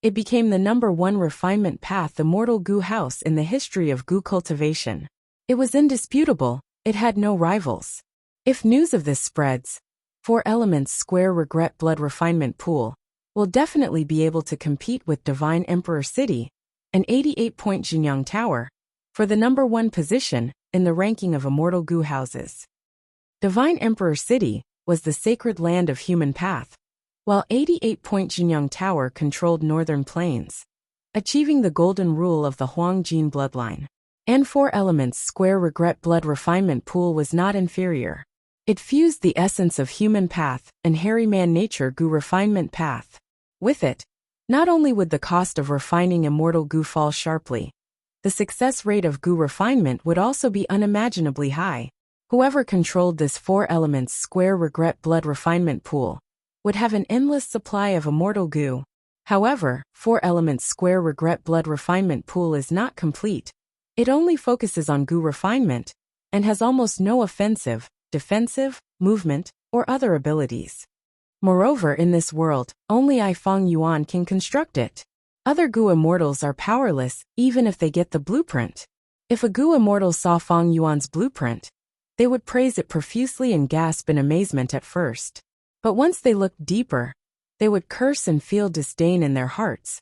it became the #1 refinement path immortal Gu house in the history of Gu cultivation. It was indisputable, it had no rivals. If news of this spreads, 4 elements square regret blood refinement pool will definitely be able to compete with Divine Emperor City, an 88-point Jinyang Tower, for the #1 position in the ranking of immortal Gu houses. Divine Emperor City was the sacred land of human path, while 88-point Jinyang Tower controlled northern plains, achieving the golden rule of the Huangjin bloodline. And 4 elements square regret blood refinement pool was not inferior. It fused the essence of human path and hairy man nature Gu refinement path. With it, not only would the cost of refining immortal Gu fall sharply, the success rate of Gu refinement would also be unimaginably high. Whoever controlled this 4 elements square regret blood refinement pool would have an endless supply of immortal Gu. However, 4 elements square regret blood refinement pool is not complete. It only focuses on Gu refinement and has almost no offensive, defensive, movement, or other abilities. Moreover, in this world, only I Fang Yuan can construct it. Other Gu immortals are powerless even if they get the blueprint. If a Gu immortal saw Fang Yuan's blueprint, they would praise it profusely and gasp in amazement at first. But once they looked deeper, they would curse and feel disdain in their hearts,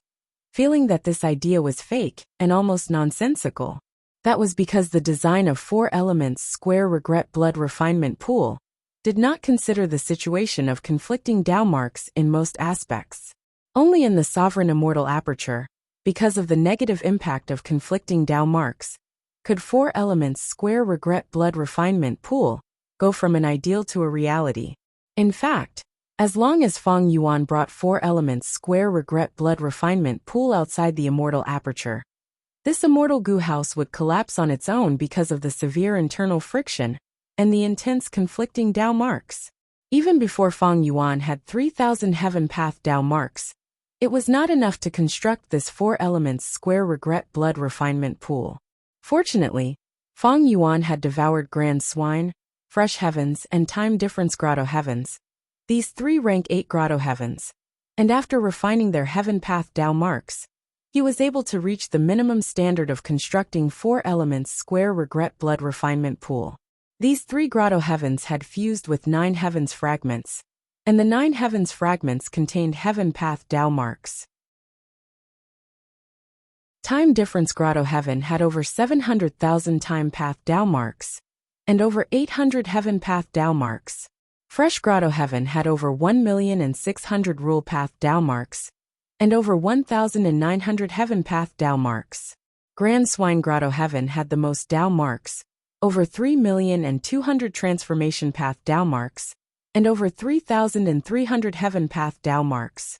feeling that this idea was fake and almost nonsensical. That was because the design of 4 elements square regret blood refinement pool did not consider the situation of conflicting Dao marks in most aspects. Only in the sovereign immortal aperture, because of the negative impact of conflicting Dao marks, could 4 elements square regret blood refinement pool go from an ideal to a reality. In fact, as long as Fang Yuan brought 4 elements square regret blood refinement pool outside the immortal aperture, this immortal Gu house would collapse on its own because of the severe internal friction and the intense conflicting Dao marks. Even before Fang Yuan had 3,000 heaven path Dao marks, it was not enough to construct this 4 elements square regret blood refinement pool. Fortunately, Fang Yuan had devoured Grand Swine, Fresh Heavens, and Time Difference Grotto Heavens. These 3 rank 8 Grotto Heavens, and after refining their heaven path Dao marks, he was able to reach the minimum standard of constructing 4 elements square regret blood refinement pool. These 3 Grotto Heavens had fused with 9 Heavens fragments, and the 9 Heavens fragments contained heaven path Dao marks. Time Difference Grotto Heaven had over 700,000 time path Dao marks, and over 800 heaven path Dao marks. Fresh Grotto Heaven had over 1,600,000 rule path Dao marks, and over 1,900 heaven path Dao marks. Grand Swine Grotto Heaven had the most Dao marks, over 3,200,000 transformation path Dao marks, and over 3,300 heaven path Dao marks.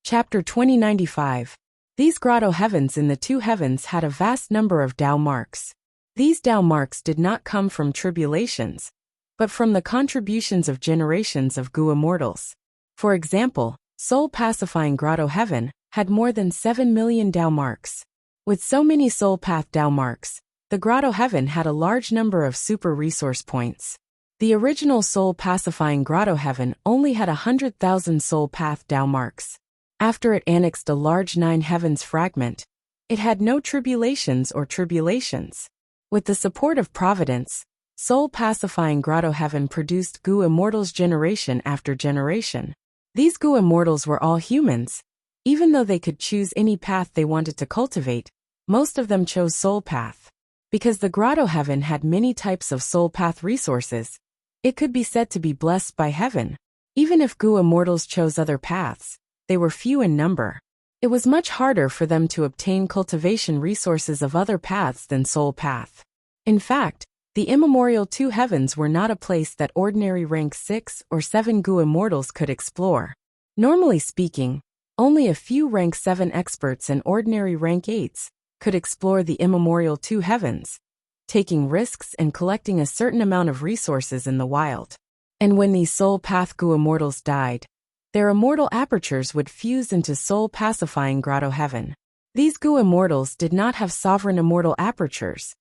Chapter 2095. These Grotto Heavens in the 2 heavens had a vast number of Dao marks. These Dao marks did not come from tribulations, but from the contributions of generations of Gu immortals. For example, Soul Pacifying Grotto Heaven had more than 7 million Dao marks. With so many Soul Path Dao marks, the Grotto Heaven had a large number of super resource points. The original Soul Pacifying Grotto Heaven only had 100,000 Soul Path Dao marks. After it annexed a large 9 Heavens fragment, it had no tribulations or tribulations. With the support of Providence, Soul Pacifying Grotto Heaven produced Gu immortals generation after generation. These Gu immortals were all humans. Even though they could choose any path they wanted to cultivate, most of them chose soul path. Because the grotto heaven had many types of soul path resources, it could be said to be blessed by heaven. Even if Gu immortals chose other paths, they were few in number. It was much harder for them to obtain cultivation resources of other paths than soul path. In fact, the immemorial two heavens were not a place that ordinary rank 6 or 7 Gu immortals could explore. Normally speaking, only a few rank 7 experts and ordinary rank 8s could explore the immemorial two heavens, taking risks and collecting a certain amount of resources in the wild. And when these soul path Gu immortals died, their immortal apertures would fuse into soul-pacifying grotto heaven. These Gu immortals did not have sovereign immortal apertures.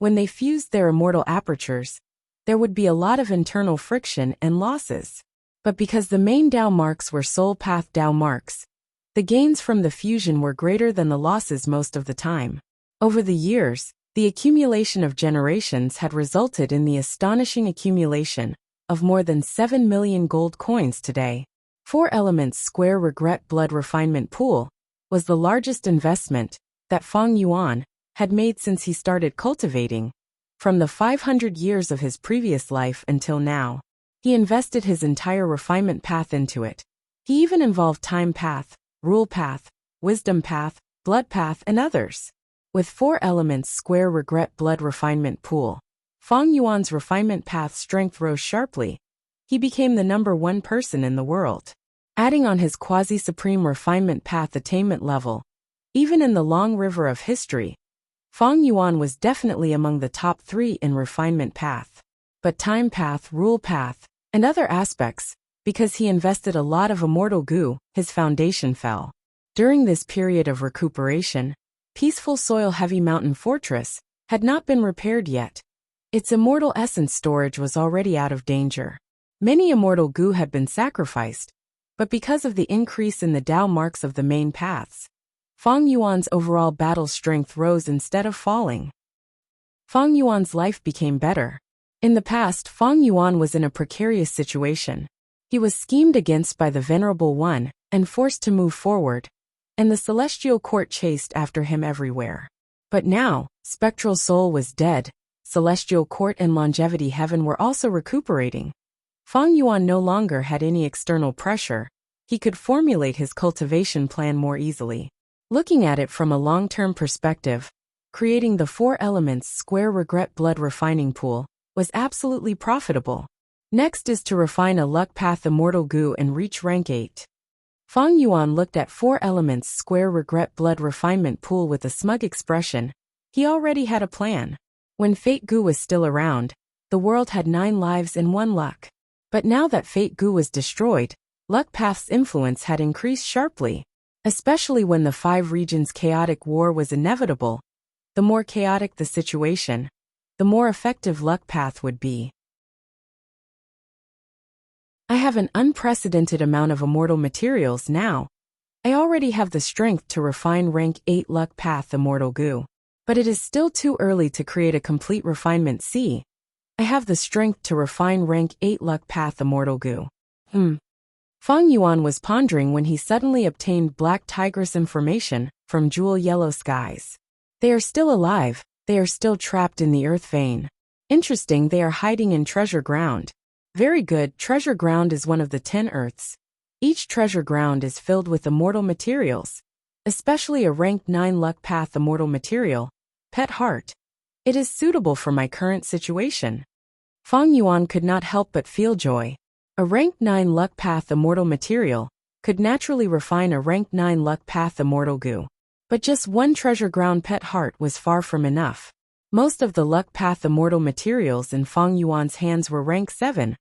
When they fused their immortal apertures, there would be a lot of internal friction and losses. But because the main Dao marks were soul path Dao marks, the gains from the fusion were greater than the losses most of the time. Over the years, the accumulation of generations had resulted in the astonishing accumulation of more than 7 million gold coins today. 4 Elements Square Regret Blood Refinement Pool was the largest investment that Feng Yuan had made since he started cultivating. From the 500 years of his previous life until now, he invested his entire refinement path into it. He even involved time path, rule path, wisdom path, blood path, and others. With 4 Elements Square Regret Blood Refinement Pool, Feng Yuan's refinement path strength rose sharply. He became the #1 person in the world. Adding on his quasi-supreme refinement path attainment level, even in the long river of history, Feng Yuan was definitely among the top 3 in refinement path. But time path, rule path, and other aspects, because he invested a lot of immortal Gu, his foundation fell. During this period of recuperation, Peaceful Soil Heavy Mountain Fortress had not been repaired yet. Its immortal essence storage was already out of danger. Many immortal Gu had been sacrificed, but because of the increase in the Dao marks of the main paths, Feng Yuan's overall battle strength rose instead of falling. Feng Yuan's life became better. In the past, Feng Yuan was in a precarious situation. He was schemed against by the Venerable One and forced to move forward, and the Celestial Court chased after him everywhere. But now, Spectral Soul was dead. Celestial Court and Longevity Heaven were also recuperating. Feng Yuan no longer had any external pressure. He could formulate his cultivation plan more easily. Looking at it from a long-term perspective, creating the 4 Elements Square Regret Blood Refining Pool was absolutely profitable. Next is to refine a luck path immortal Gu and reach rank 8. Feng Yuan looked at 4 Elements Square Regret Blood Refinement Pool with a smug expression. He already had a plan. When Fate Gu was still around, the world had 9 lives and 1 luck. But now that Fate Gu was destroyed, Luck Path's influence had increased sharply. Especially when the 5 regions' chaotic war was inevitable. The more chaotic the situation, the more effective Luck Path would be. I have an unprecedented amount of immortal materials now. I already have the strength to refine rank 8 Luck Path Immortal Gu. But it is still too early to create a complete refinement C. I have the strength to refine rank 8 Luck Path Immortal Gu. Feng Yuan was pondering when he suddenly obtained Black Tigress information from Jewel Yellow Skies. They are still alive, they are still trapped in the earth vein. Interesting, they are hiding in treasure ground. Very good, treasure ground is one of the 10 earths. Each treasure ground is filled with immortal materials, especially a rank 9 Luck Path immortal material, Pet Heart. It is suitable for my current situation. Feng Yuan could not help but feel joy. A rank 9 Luck Path immortal material could naturally refine a rank 9 Luck Path immortal Gu. But just one treasure ground Pet Heart was far from enough. Most of the Luck Path immortal materials in Feng Yuan's hands were rank 7.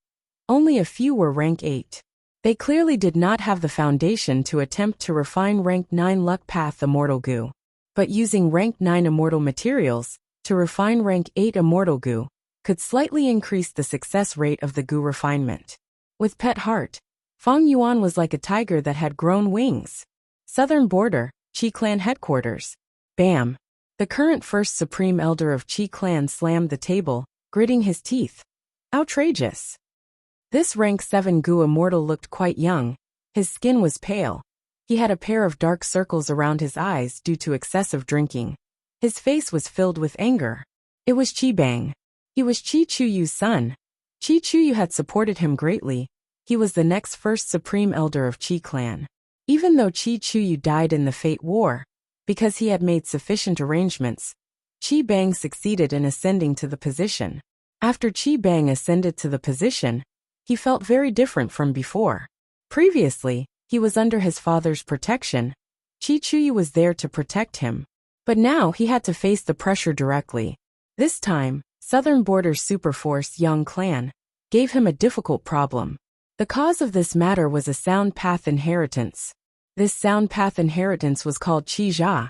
Only a few were rank 8. They clearly did not have the foundation to attempt to refine rank 9 Luck Path immortal Gu. But using rank 9 immortal materials to refine rank 8 immortal Gu could slightly increase the success rate of the Gu refinement. With Pet Heart, Feng Yuan was like a tiger that had grown wings. Southern Border, Qi Clan Headquarters. Bam! The current first Supreme Elder of Qi Clan slammed the table, gritting his teeth. Outrageous! This rank 7 Gu immortal looked quite young. His skin was pale. He had a pair of dark circles around his eyes due to excessive drinking. His face was filled with anger. It was Qi Bang. He was Qi Chuyu's son. Qi Chuyu had supported him greatly. He was the next first supreme elder of Qi clan. Even though Qi Chuyu died in the Fate War, because he had made sufficient arrangements, Qi Bang succeeded in ascending to the position. After Qi Bang ascended to the position, he felt very different from before. Previously, he was under his father's protection. Qi Chuyu was there to protect him. But now he had to face the pressure directly. This time, Southern Border Superforce Yang Clan gave him a difficult problem. The cause of this matter was a sound path inheritance. This sound path inheritance was called Qi Jia.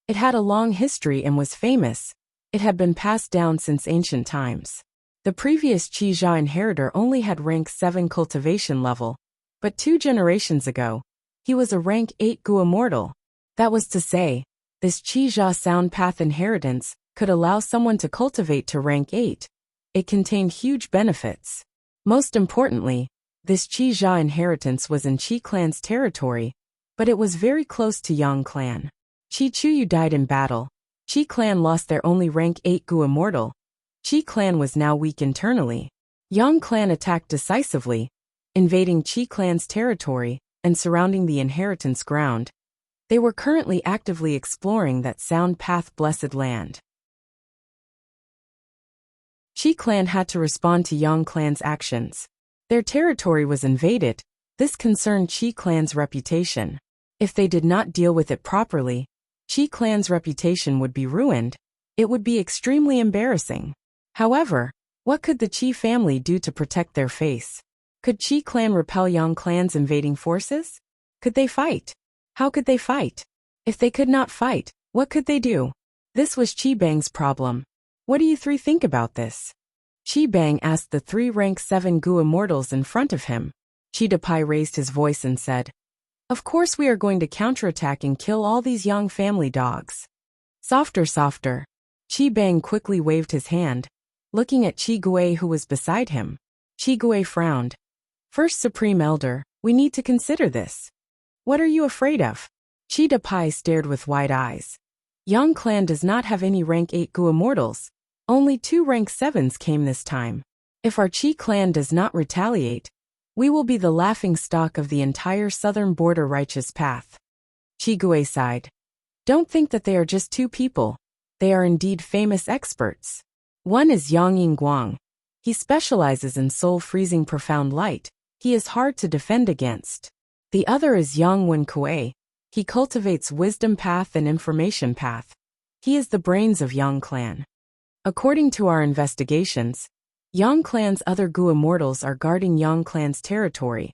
It had a long history and was famous. It had been passed down since ancient times. The previous Qi Jia inheritor only had rank 7 cultivation level, but 2 generations ago, he was a rank 8 Gu immortal. That was to say, this Qi Jia sound path inheritance could allow someone to cultivate to rank 8. It contained huge benefits. Most importantly, this Qi Jia inheritance was in Qi clan's territory, but it was very close to Yang clan. Qi Chuyu died in battle. Qi clan lost their only rank 8 Gu immortal. Qi clan was now weak internally. Yang clan attacked decisively, invading Qi clan's territory and surrounding the inheritance ground. They were currently actively exploring that sound path blessed land. Qi clan had to respond to Yang clan's actions. Their territory was invaded. This concerned Qi clan's reputation. If they did not deal with it properly, Qi clan's reputation would be ruined. It would be extremely embarrassing. However, what could the Qi family do to protect their face? Could Qi clan repel Yang clan's invading forces? Could they fight? How could they fight? If they could not fight, what could they do? This was Qi Bang's problem. What do you three think about this? Qi Bang asked the 3 rank 7 Gu immortals in front of him. Qi Depai raised his voice and said, "Of course we are going to counterattack and kill all these Yang family dogs." Softer, softer. Qi Bang quickly waved his hand, looking at Qi Gui who was beside him. Qi Gui frowned. "First Supreme Elder, we need to consider this. What are you afraid of?" Qi Depai stared with wide eyes. Yang clan does not have any rank 8 Gu immortals. Only 2 rank 7s came this time. If our Qi clan does not retaliate, we will be the laughing stock of the entire southern border righteous path. Qi Gui sighed. Don't think that they are just 2 people. They are indeed famous experts. One is Yang Yingguang. He specializes in soul freezing profound light. He is hard to defend against. The other is Yang Wen Kuei. He cultivates wisdom path and information path. He is the brains of Yang clan. According to our investigations, Yang clan's other Gu immortals are guarding Yang clan's territory,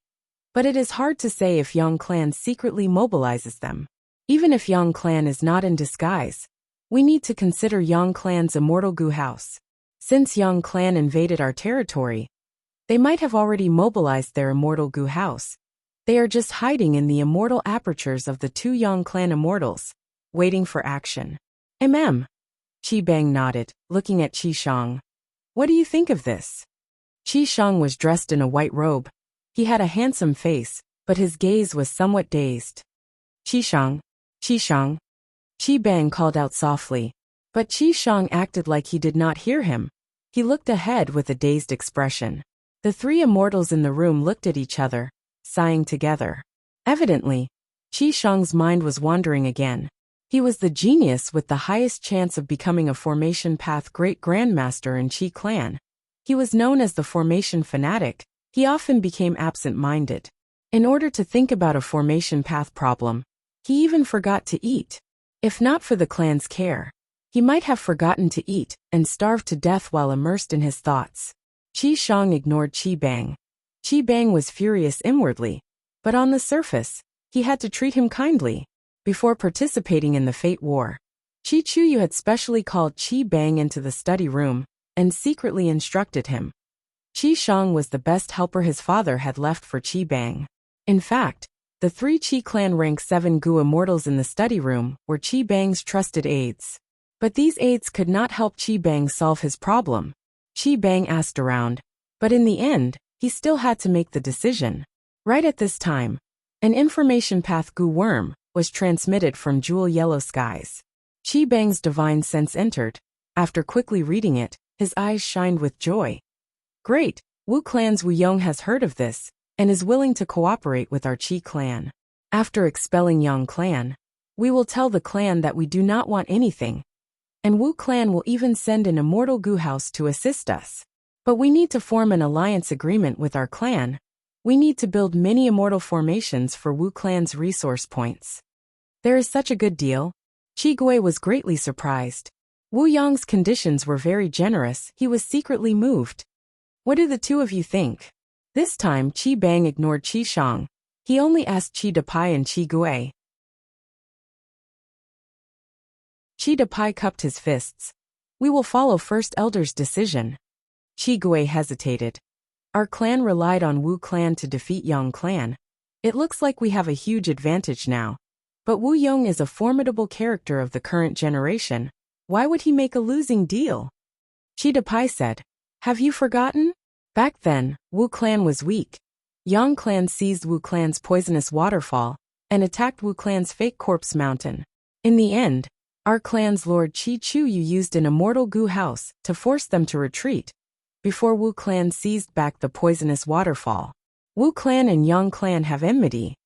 but it is hard to say if Yang clan secretly mobilizes them. Even if Yang clan is not in disguise, we need to consider Yang clan's immortal Gu house. Since Yang clan invaded our territory, they might have already mobilized their immortal Gu house. They are just hiding in the immortal apertures of the 2 Yang clan immortals, waiting for action. Qi Bang nodded, looking at Qi Shang. What do you think of this? Qi Shang was dressed in a white robe. He had a handsome face, but his gaze was somewhat dazed. Qi Shang, Qi Shang. Qi Bang called out softly, but Qi Shang acted like he did not hear him. He looked ahead with a dazed expression. The 3 immortals in the room looked at each other, sighing together. Evidently, Qi Shang's mind was wandering again. He was the genius with the highest chance of becoming a formation path great grandmaster in Qi clan. He was known as the formation fanatic. He often became absent-minded. In order to think about a formation path problem, he even forgot to eat. If not for the clan's care, he might have forgotten to eat and starved to death while immersed in his thoughts. Qi Shang ignored Qi Bang. Qi Bang was furious inwardly, but on the surface, he had to treat him kindly. Before participating in the Fate War, Qi Chuyu had specially called Qi Bang into the study room and secretly instructed him. Qi Shang was the best helper his father had left for Qi Bang. In fact, the 3 Qi clan rank 7 Gu immortals in the study room were Qi Bang's trusted aides. But these aides could not help Qi Bang solve his problem. Qi Bang asked around, but in the end, he still had to make the decision. Right at this time, An information path Gu worm was transmitted from jewel yellow skies. Qi Bang's divine sense entered. After quickly reading it, his eyes shined with joy. Great, Wu clan's Wu Yong has heard of this, and is willing to cooperate with our Qi clan. After expelling Yang clan, we will tell the clan that we do not want anything. And Wu clan will even send an immortal Gu house to assist us. But we need to form an alliance agreement with our clan. We need to build many immortal formations for Wu clan's resource points. There is such a good deal. Qi Gui was greatly surprised. Wu Yong's conditions were very generous. He was secretly moved. What do the two of you think? This time Qi Bang ignored Qi Shang. He only asked Qi Depai and Qi Gui. Qi Depai cupped his fists. We will follow First Elder's decision. Qi Gui hesitated. Our clan relied on Wu clan to defeat Yang clan. It looks like we have a huge advantage now. But Wu Yong is a formidable character of the current generation. Why would he make a losing deal? Qi Depai said. Have you forgotten? Back then, Wu clan was weak. Yang clan seized Wu clan's poisonous waterfall and attacked Wu clan's fake corpse mountain. In the end, our clan's Lord Qi Chu Yu used an immortal Gu house to force them to retreat, before Wu clan seized back the poisonous waterfall. Wu clan and Yang clan have enmity.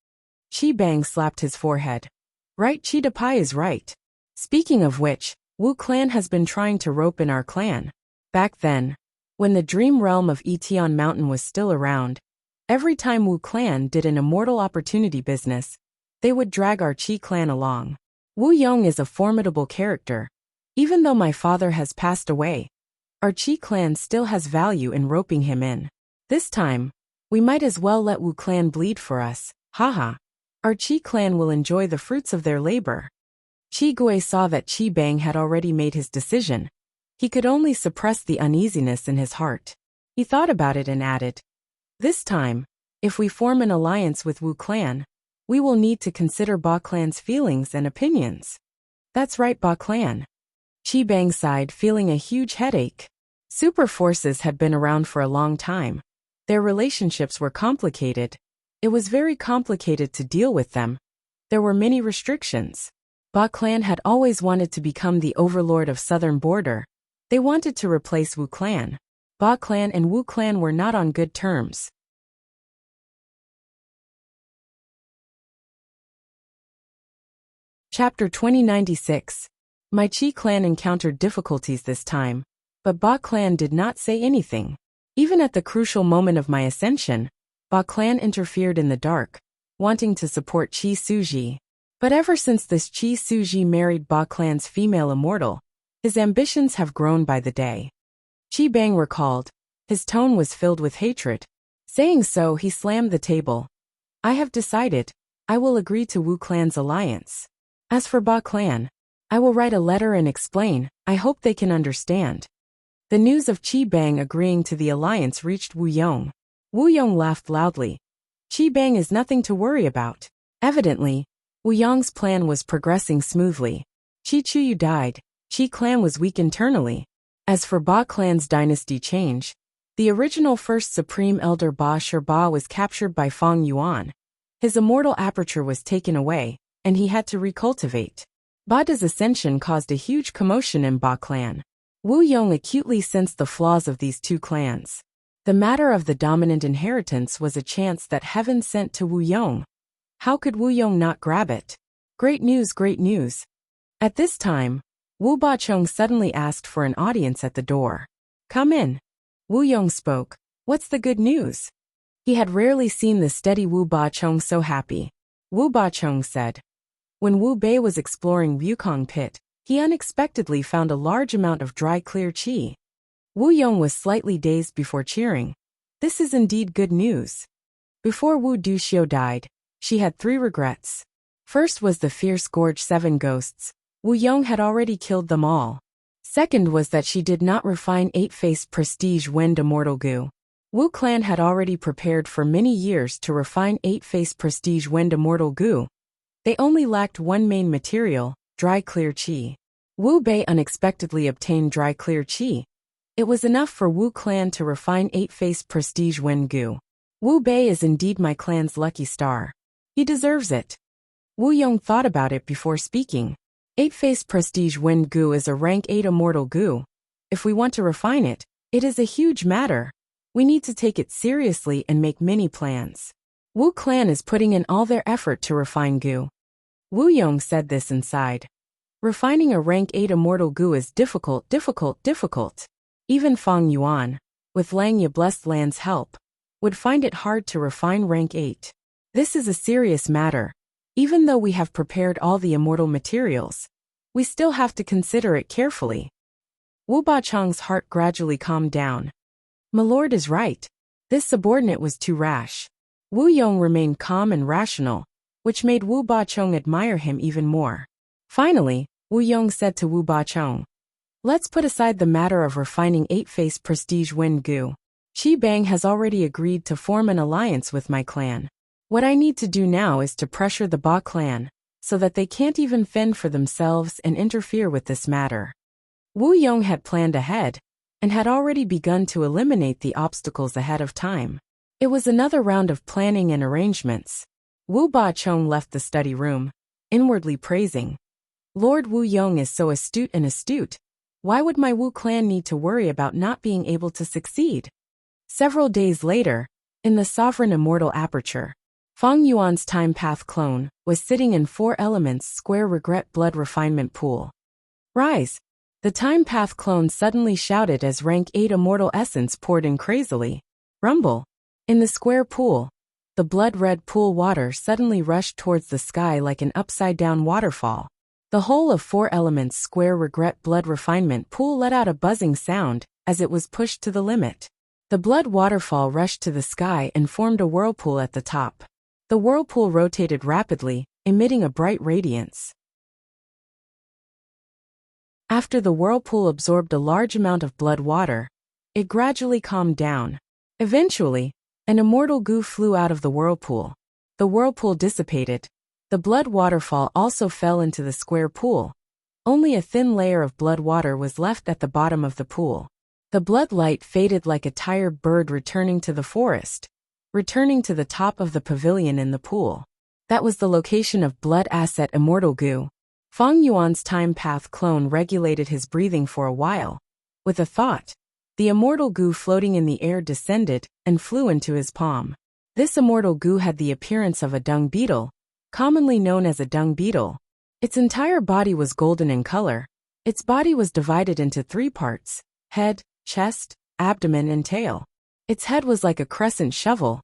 Qi Bang slapped his forehead. Right, Qi Depai is right. Speaking of which, Wu clan has been trying to rope in our clan. Back then, when the dream realm of Etion Mountain was still around, every time Wu clan did an immortal opportunity business, they would drag our Qi clan along. Wu Yong is a formidable character. Even though my father has passed away, our Qi clan still has value in roping him in. This time, we might as well let Wu clan bleed for us. Haha. Our Qi clan will enjoy the fruits of their labor. Qi Gui saw that Qi Bang had already made his decision. He could only suppress the uneasiness in his heart. He thought about it and added, this time, if we form an alliance with Wu clan, we will need to consider Ba clan's feelings and opinions. That's right, Ba clan. Qi Bang sighed, feeling a huge headache. Super forces had been around for a long time. Their relationships were complicated. It was very complicated to deal with them. There were many restrictions. Ba clan had always wanted to become the overlord of southern border. They wanted to replace Wu clan. Ba clan and Wu clan were not on good terms. Chapter 2096. My Qi clan encountered difficulties this time, but Ba clan did not say anything. Even at the crucial moment of my ascension, Ba clan interfered in the dark, wanting to support Qi Suji. But ever since this Qi Suji married Ba clan's female immortal, his ambitions have grown by the day. Qi Bang recalled. His tone was filled with hatred. Saying so, he slammed the table. I have decided. I will agree to Wu clan's alliance. As for Ba clan, I will write a letter and explain. I hope they can understand. The news of Qi Bang agreeing to the alliance reached Wu Yong. Wu Yong laughed loudly. Qi Bang is nothing to worry about. Evidently, Wu Yong's plan was progressing smoothly. Qi Chu Yu died. Qi clan was weak internally. As for Ba clan's dynasty change, the original first supreme elder Ba Ba was captured by Feng Yuan. His immortal aperture was taken away, and he had to recultivate. Bada's ascension caused a huge commotion in Ba clan. Wu Yong acutely sensed the flaws of these two clans. The matter of the dominant inheritance was a chance that heaven sent to Wu Yong. How could Wu Yong not grab it? Great news, great news. At this time, Wu Bachong suddenly asked for an audience at the door. Come in. Wu Yong spoke. What's the good news? He had rarely seen the steady Wu Bachong so happy. Wu Bachong said. When Wu Bei was exploring Wukong Pit, he unexpectedly found a large amount of dry clear qi. Wu Yong was slightly dazed before cheering. This is indeed good news. Before Wu Duxiu died, she had 3 regrets. First was the fierce gorge 7 ghosts. Wu Yong had already killed them all. Second was that she did not refine 8-faced prestige Wend Immortal Gu. Wu clan had already prepared for many years to refine 8-faced prestige Wend Immortal Gu. They only lacked one main material, dry clear qi. Wu Bei unexpectedly obtained dry clear qi. It was enough for Wu clan to refine 8-faced prestige Wen Gu. Wu Bei is indeed my clan's lucky star. He deserves it. Wu Yong thought about it before speaking. 8-Face Prestige Wind Goo is a rank 8 immortal goo. If we want to refine it, it is a huge matter. We need to take it seriously and make many plans. Wu Clan is putting in all their effort to refine goo. Wu Yong said this inside. Refining a rank 8 immortal goo is difficult. Even Fang Yuan, with Lang Ye Blessed Land's help, would find it hard to refine rank 8. This is a serious matter. Even though we have prepared all the immortal materials, we still have to consider it carefully. Wu Bachang's heart gradually calmed down. My lord is right. This subordinate was too rash. Wu Yong remained calm and rational, which made Wu Bachong admire him even more. Finally, Wu Yong said to Wu Bachong, let's put aside the matter of refining 8-Face Prestige Wind Goo. Qi Bang has already agreed to form an alliance with my clan. What I need to do now is to pressure the Ba clan, so that they can't even fend for themselves and interfere with this matter. Wu Yong had planned ahead, and had already begun to eliminate the obstacles ahead of time. It was another round of planning and arrangements. Wu Bachong left the study room, inwardly praising. Lord Wu Yong is so astute. Why would my Wu clan need to worry about not being able to succeed? Several days later, in the Sovereign Immortal Aperture, Fang Yuan's Time Path clone was sitting in 4 Elements Square Regret Blood Refinement Pool. Rise! The Time Path clone suddenly shouted as rank 8 immortal essence poured in crazily. Rumble! In the square pool, the blood-red pool water suddenly rushed towards the sky like an upside-down waterfall. The whole of 4 Elements Square Regret Blood Refinement Pool let out a buzzing sound as it was pushed to the limit. The blood waterfall rushed to the sky and formed a whirlpool at the top. The whirlpool rotated rapidly, emitting a bright radiance. After the whirlpool absorbed a large amount of blood water, it gradually calmed down. Eventually, an immortal goo flew out of the whirlpool. The whirlpool dissipated. The blood waterfall also fell into the square pool. Only a thin layer of blood water was left at the bottom of the pool. The blood light faded like a tired bird returning to the forest, returning to the top of the pavilion in the pool. That was the location of blood asset immortal goo. Fang Yuan's Time Path clone regulated his breathing for a while. With a thought, the immortal goo floating in the air descended and flew into his palm. This immortal goo had the appearance of a dung beetle, commonly known as a dung beetle. Its entire body was golden in color. Its body was divided into 3 parts: head, chest, abdomen, and tail. Its head was like a crescent shovel,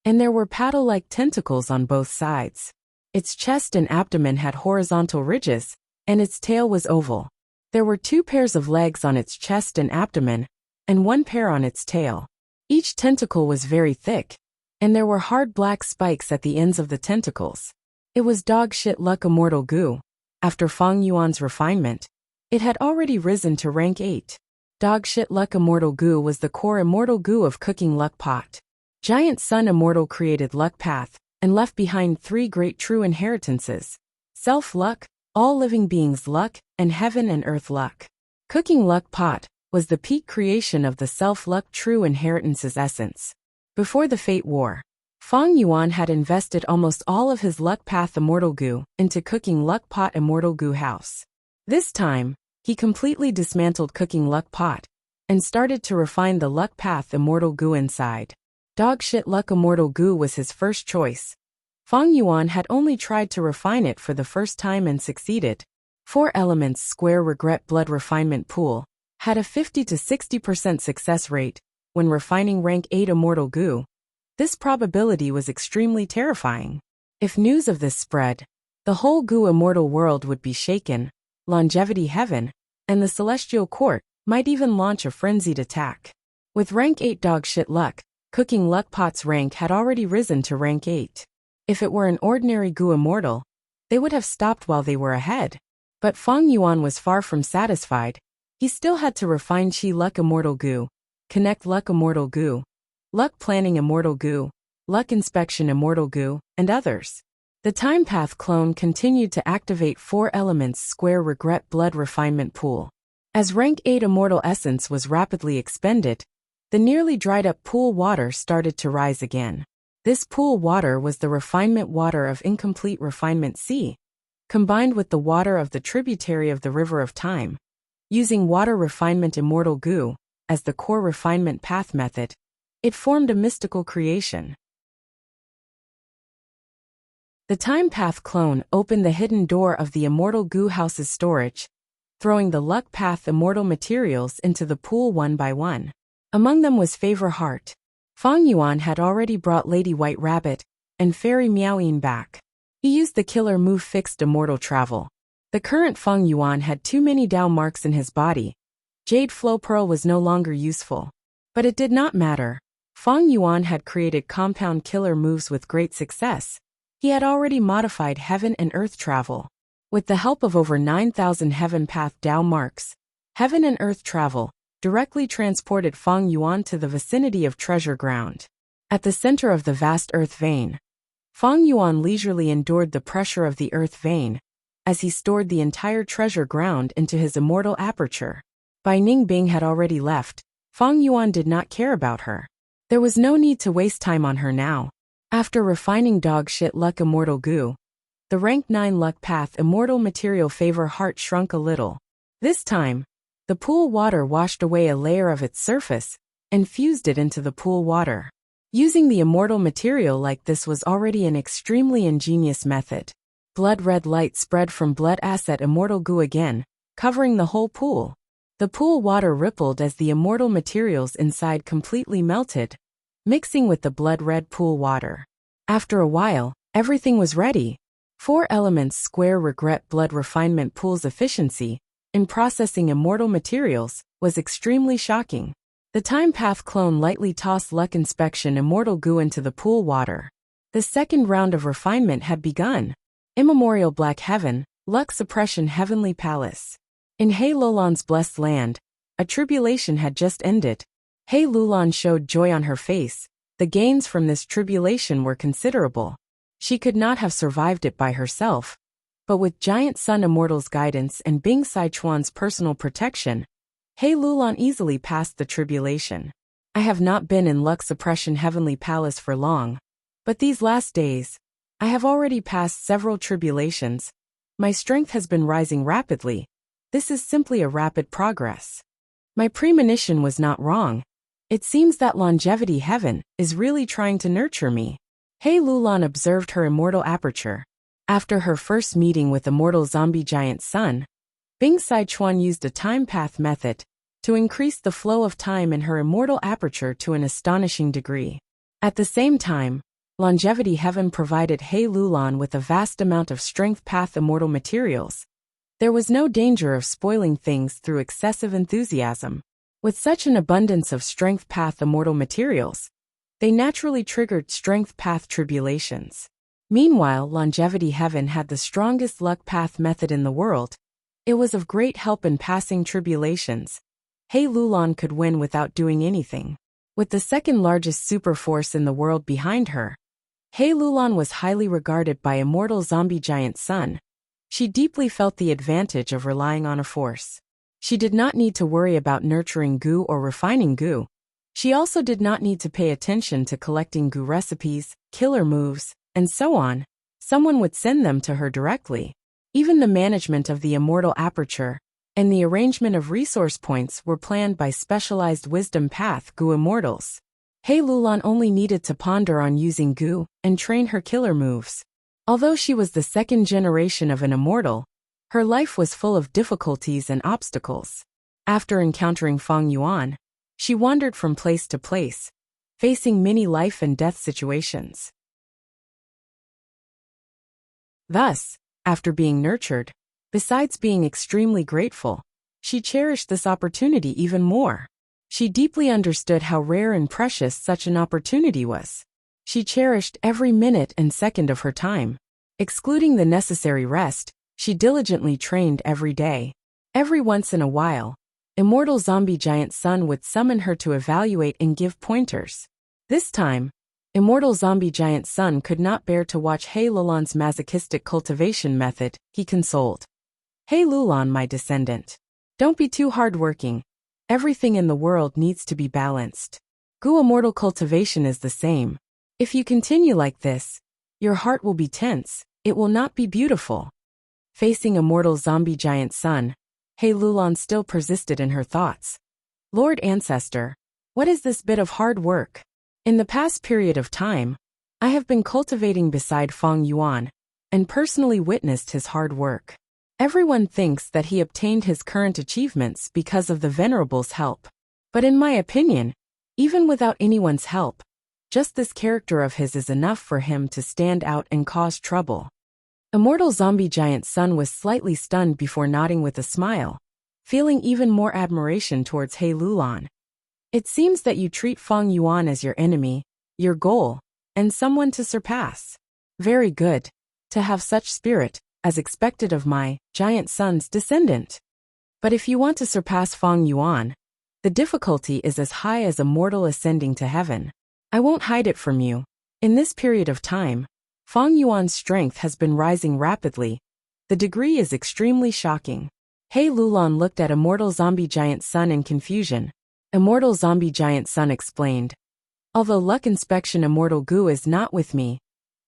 and there were paddle-like tentacles on both sides. Its chest and abdomen had horizontal ridges, and its tail was oval. There were 2 pairs of legs on its chest and abdomen, and 1 pair on its tail. Each tentacle was very thick, and there were hard black spikes at the ends of the tentacles. It was dog shit luck immortal goo. After Fang Yuan's refinement, it had already risen to rank 8. Dog shit luck immortal goo was the core immortal goo of cooking luck pot. Giant Sun immortal created luck path, and left behind 3 great true inheritances: self-luck, all living beings luck, and heaven and earth luck. Cooking luck pot was the peak creation of the self-luck true inheritance's essence. Before the Fate War, Fang Yuan had invested almost all of his luck path immortal goo into cooking luck pot immortal goo house. This time, he completely dismantled cooking luck pot and started to refine the luck path immortal goo inside. Dog shit luck immortal goo was his first choice. Fang Yuan had only tried to refine it for the first time and succeeded. 4 Elements Square Regret Blood Refinement Pool had a 50 to 60% success rate when refining rank 8 immortal goo. This probability was extremely terrifying. If news of this spread, the whole goo immortal world would be shaken, longevity heaven, and the celestial court might even launch a frenzied attack. With rank 8 dog shit luck, cooking luck pot's rank had already risen to rank 8. If it were an ordinary goo immortal, they would have stopped while they were ahead. But Fang Yuan was far from satisfied. He still had to refine Qi luck immortal goo, connect luck immortal goo, luck planning immortal goo, luck inspection immortal goo, and others. The Time Path clone continued to activate 4 Elements Square Regret Blood Refinement Pool. As rank 8 immortal essence was rapidly expended, the nearly dried up pool water started to rise again. This pool water was the refinement water of incomplete refinement sea, combined with the water of the tributary of the river of time. Using water refinement immortal goo as the core refinement path method, it formed a mystical creation. The time path clone opened the hidden door of the immortal goo house's storage, throwing the luck path immortal materials into the pool one by one. Among them was Favor Heart. Feng Yuan had already brought Lady White Rabbit and Fairy Meoween back. He used the killer move fixed immortal travel. The current Feng Yuan had too many Dao marks in his body. Jade Flow Pearl was no longer useful. But it did not matter. Feng Yuan had created compound killer moves with great success. He had already modified heaven and earth travel. With the help of over 9,000 heaven path Dao marks, heaven and earth travel directly transported Feng Yuan to the vicinity of treasure ground. At the center of the vast earth vein, Feng Yuan leisurely endured the pressure of the earth vein as he stored the entire treasure ground into his immortal aperture. Bai Ningbing had already left. Feng Yuan did not care about her. There was no need to waste time on her now. After refining dog shit luck immortal goo, the rank 9 luck path immortal material Favor Heart shrunk a little. This time, the pool water washed away a layer of its surface and fused it into the pool water. Using the immortal material like this was already an extremely ingenious method. Blood red light spread from blood asset immortal goo again, covering the whole pool. The pool water rippled as the immortal materials inside completely melted, mixing with the blood red pool water. After a while, everything was ready. 4 elements square regret blood refinement pool's efficiency in processing immortal materials was extremely shocking. The time path clone lightly tossed luck inspection immortal goo into the pool water. The second round of refinement had begun. Immemorial black heaven, luck suppression heavenly palace. In He Lulan's blessed land, a tribulation had just ended. He Lulan showed joy on her face. The gains from this tribulation were considerable. She could not have survived it by herself. But with Giant Sun Immortal's guidance and Bing Sichuan's personal protection, He Lulan easily passed the tribulation. I have not been in luck suppression heavenly palace for long. But these last days, I have already passed several tribulations. My strength has been rising rapidly. This is simply a rapid progress. My premonition was not wrong. It seems that longevity heaven is really trying to nurture me. He Lulan observed her immortal aperture. After her first meeting with immortal zombie giant Sun, Bing Sichuan used a time path method to increase the flow of time in her immortal aperture to an astonishing degree. At the same time, longevity heaven provided He Lulan with a vast amount of strength path immortal materials. There was no danger of spoiling things through excessive enthusiasm. With such an abundance of strength path immortal materials, they naturally triggered strength path tribulations. Meanwhile, longevity heaven had the strongest luck path method in the world. It was of great help in passing tribulations. He Lulan could win without doing anything. With the second largest super force in the world behind her, He Lulan was highly regarded by immortal zombie giant Sun. She deeply felt the advantage of relying on a force. She did not need to worry about nurturing goo or refining goo. She also did not need to pay attention to collecting goo recipes, killer moves, and so on. Someone would send them to her directly. Even the management of the immortal aperture and the arrangement of resource points were planned by specialized wisdom path goo immortals. He Lulan only needed to ponder on using goo and train her killer moves. Although she was the second generation of an immortal, her life was full of difficulties and obstacles. After encountering Feng Yuan, she wandered from place to place, facing many life and death situations. Thus, after being nurtured, besides being extremely grateful, she cherished this opportunity even more. She deeply understood how rare and precious such an opportunity was. She cherished every minute and second of her time. Excluding the necessary rest, she diligently trained every day. Every once in a while, immortal zombie giant Sun would summon her to evaluate and give pointers. This time, immortal zombie giant Sun could not bear to watch He Lulan's masochistic cultivation method. He consoled. He Lulan, my descendant. Don't be too hard-working. Everything in the world needs to be balanced. Goo immortal cultivation is the same. If you continue like this, your heart will be tense, it will not be beautiful. Facing a mortal zombie giant son, He Lulan still persisted in her thoughts. Lord Ancestor, what is this bit of hard work? In the past period of time, I have been cultivating beside Feng Yuan, and personally witnessed his hard work. Everyone thinks that he obtained his current achievements because of the Venerable's help. But in my opinion, even without anyone's help, just this character of his is enough for him to stand out and cause trouble. Immortal zombie giant son was slightly stunned before nodding with a smile, feeling even more admiration towards He Lulan. It seems that you treat Feng Yuan as your enemy, your goal, and someone to surpass. Very good. To have such spirit, as expected of my giant son's descendant. But if you want to surpass Feng Yuan, the difficulty is as high as a mortal ascending to heaven. I won't hide it from you. In this period of time, Feng Yuan's strength has been rising rapidly. The degree is extremely shocking. He Lulan looked at Immortal Zombie Giant Son in confusion. Immortal Zombie Giant Son explained. Although luck inspection Immortal Gu is not with me,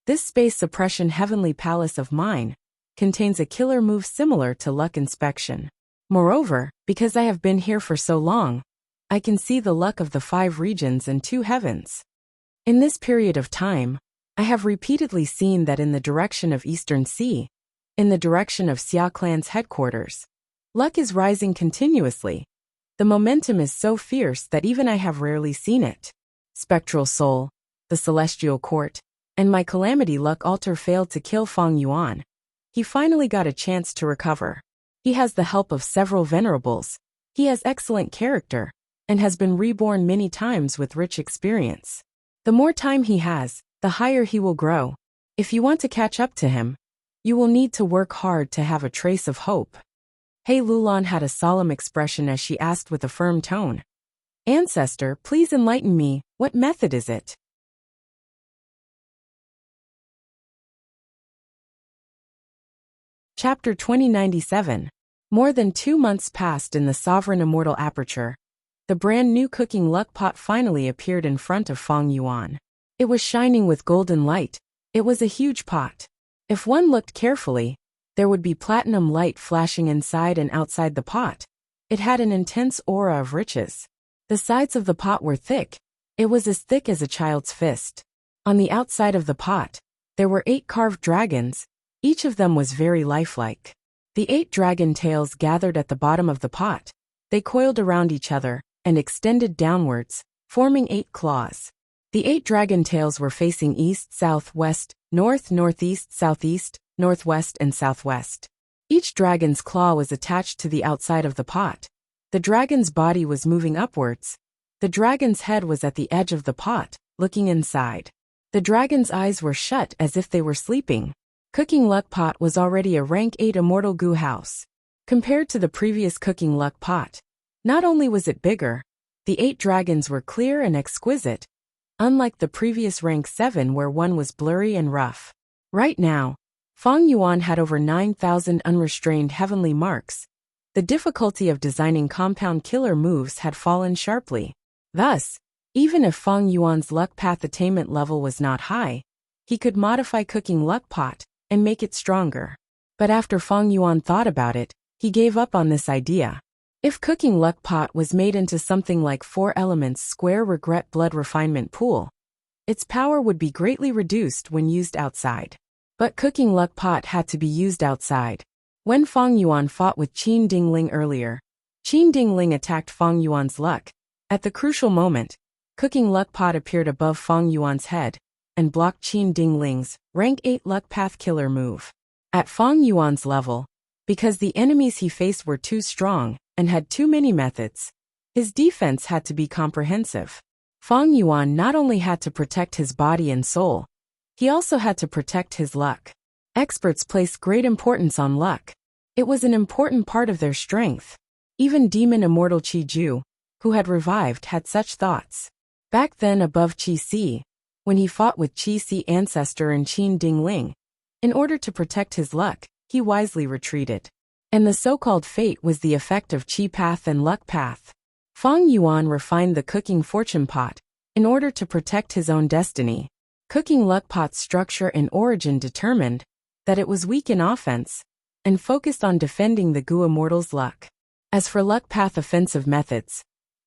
this space suppression heavenly palace of mine contains a killer move similar to luck inspection. Moreover, because I have been here for so long, I can see the luck of the 5 regions and 2 heavens. In this period of time, I have repeatedly seen that in the direction of Eastern Sea, in the direction of Xia Clan's headquarters, luck is rising continuously. The momentum is so fierce that even I have rarely seen it. Spectral Soul, the Celestial Court, and my Calamity Luck Altar failed to kill Feng Yuan. He finally got a chance to recover. He has the help of several venerables. He has excellent character, and has been reborn many times with rich experience. The more time he has, the higher he will grow. If you want to catch up to him, you will need to work hard to have a trace of hope. He Lulan had a solemn expression as she asked with a firm tone. Ancestor, please enlighten me, what method is it? Chapter 2097. More than 2 months passed in the Sovereign Immortal Aperture. The brand new cooking luck pot finally appeared in front of Feng Yuan. It was shining with golden light. It was a huge pot. If one looked carefully, there would be platinum light flashing inside and outside the pot. It had an intense aura of riches. The sides of the pot were thick. It was as thick as a child's fist. On the outside of the pot, there were 8 carved dragons. Each of them was very lifelike. The 8 dragon tails gathered at the bottom of the pot. They coiled around each other and extended downwards, forming 8 claws. The 8 dragon tails were facing east, south, west, north, northeast, southeast, northwest, and southwest. Each dragon's claw was attached to the outside of the pot. The dragon's body was moving upwards. The dragon's head was at the edge of the pot, looking inside. The dragon's eyes were shut as if they were sleeping. Cooking Luck Pot was already a rank 8 Immortal Gu house. Compared to the previous Cooking Luck Pot, not only was it bigger, the 8 dragons were clear and exquisite, unlike the previous rank 7 where one was blurry and rough. Right now, Feng Yuan had over 9,000 unrestrained heavenly marks. The difficulty of designing compound killer moves had fallen sharply. Thus, even if Feng Yuan's luck path attainment level was not high, he could modify Cooking Luck Pot and make it stronger. But after Feng Yuan thought about it, he gave up on this idea. If Cooking Luck Pot was made into something like 4 elements square regret blood refinement pool, its power would be greatly reduced when used outside. But Cooking Luck Pot had to be used outside. When Feng Yuan fought with Qin Dingling earlier, Qin Dingling attacked Feng Yuan's luck. At the crucial moment, Cooking Luck Pot appeared above Feng Yuan's head and blocked Qin Dingling's rank 8 luck path killer move. At Feng Yuan's level, because the enemies he faced were too strong and had too many methods, his defense had to be comprehensive. Feng Yuan not only had to protect his body and soul, he also had to protect his luck. Experts placed great importance on luck. It was an important part of their strength. Even Demon Immortal Qi Ju, who had revived, had such thoughts. Back then above Qi Si, when he fought with Qi Si ancestor and Qin Dingling, in order to protect his luck, he wisely retreated. And the so-called fate was the effect of Qi Path and Luck Path. Feng Yuan refined the cooking fortune pot in order to protect his own destiny. Cooking luck pot's structure and origin determined that it was weak in offense and focused on defending the Gu immortals' luck. As for luck path offensive methods,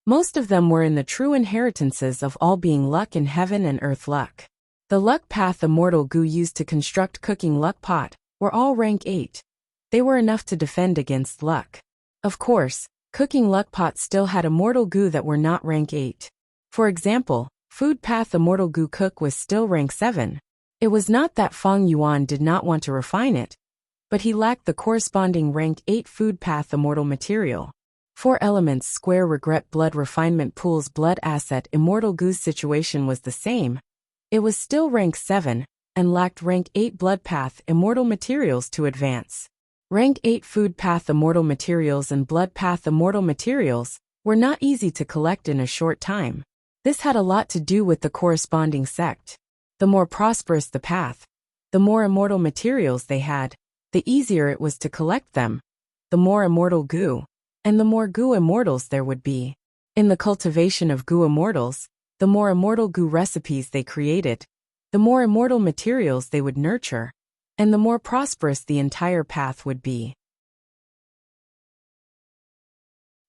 most of them were in the true inheritances of all being luck in heaven and earth luck. The luck path immortal Gu used to construct cooking luck pot were all rank 8. They were enough to defend against luck. Of course, cooking luck pots still had immortal Gu that were not rank 8. For example, food path immortal Gu cook was still rank 7. It was not that Fang Yuan did not want to refine it, but he lacked the corresponding rank 8 food path immortal material. 4 elements square regret blood refinement pool's blood asset immortal Gu's situation was the same. It was still rank 7 and lacked rank 8 blood path immortal materials to advance. Rank 8 food path immortal materials and blood path immortal materials were not easy to collect in a short time. This had a lot to do with the corresponding sect. The more prosperous the path, the more immortal materials they had, the easier it was to collect them, the more immortal Gu, and the more Gu immortals there would be. In the cultivation of Gu immortals, the more immortal Gu recipes they created, the more immortal materials they would nurture, and the more prosperous the entire path would be.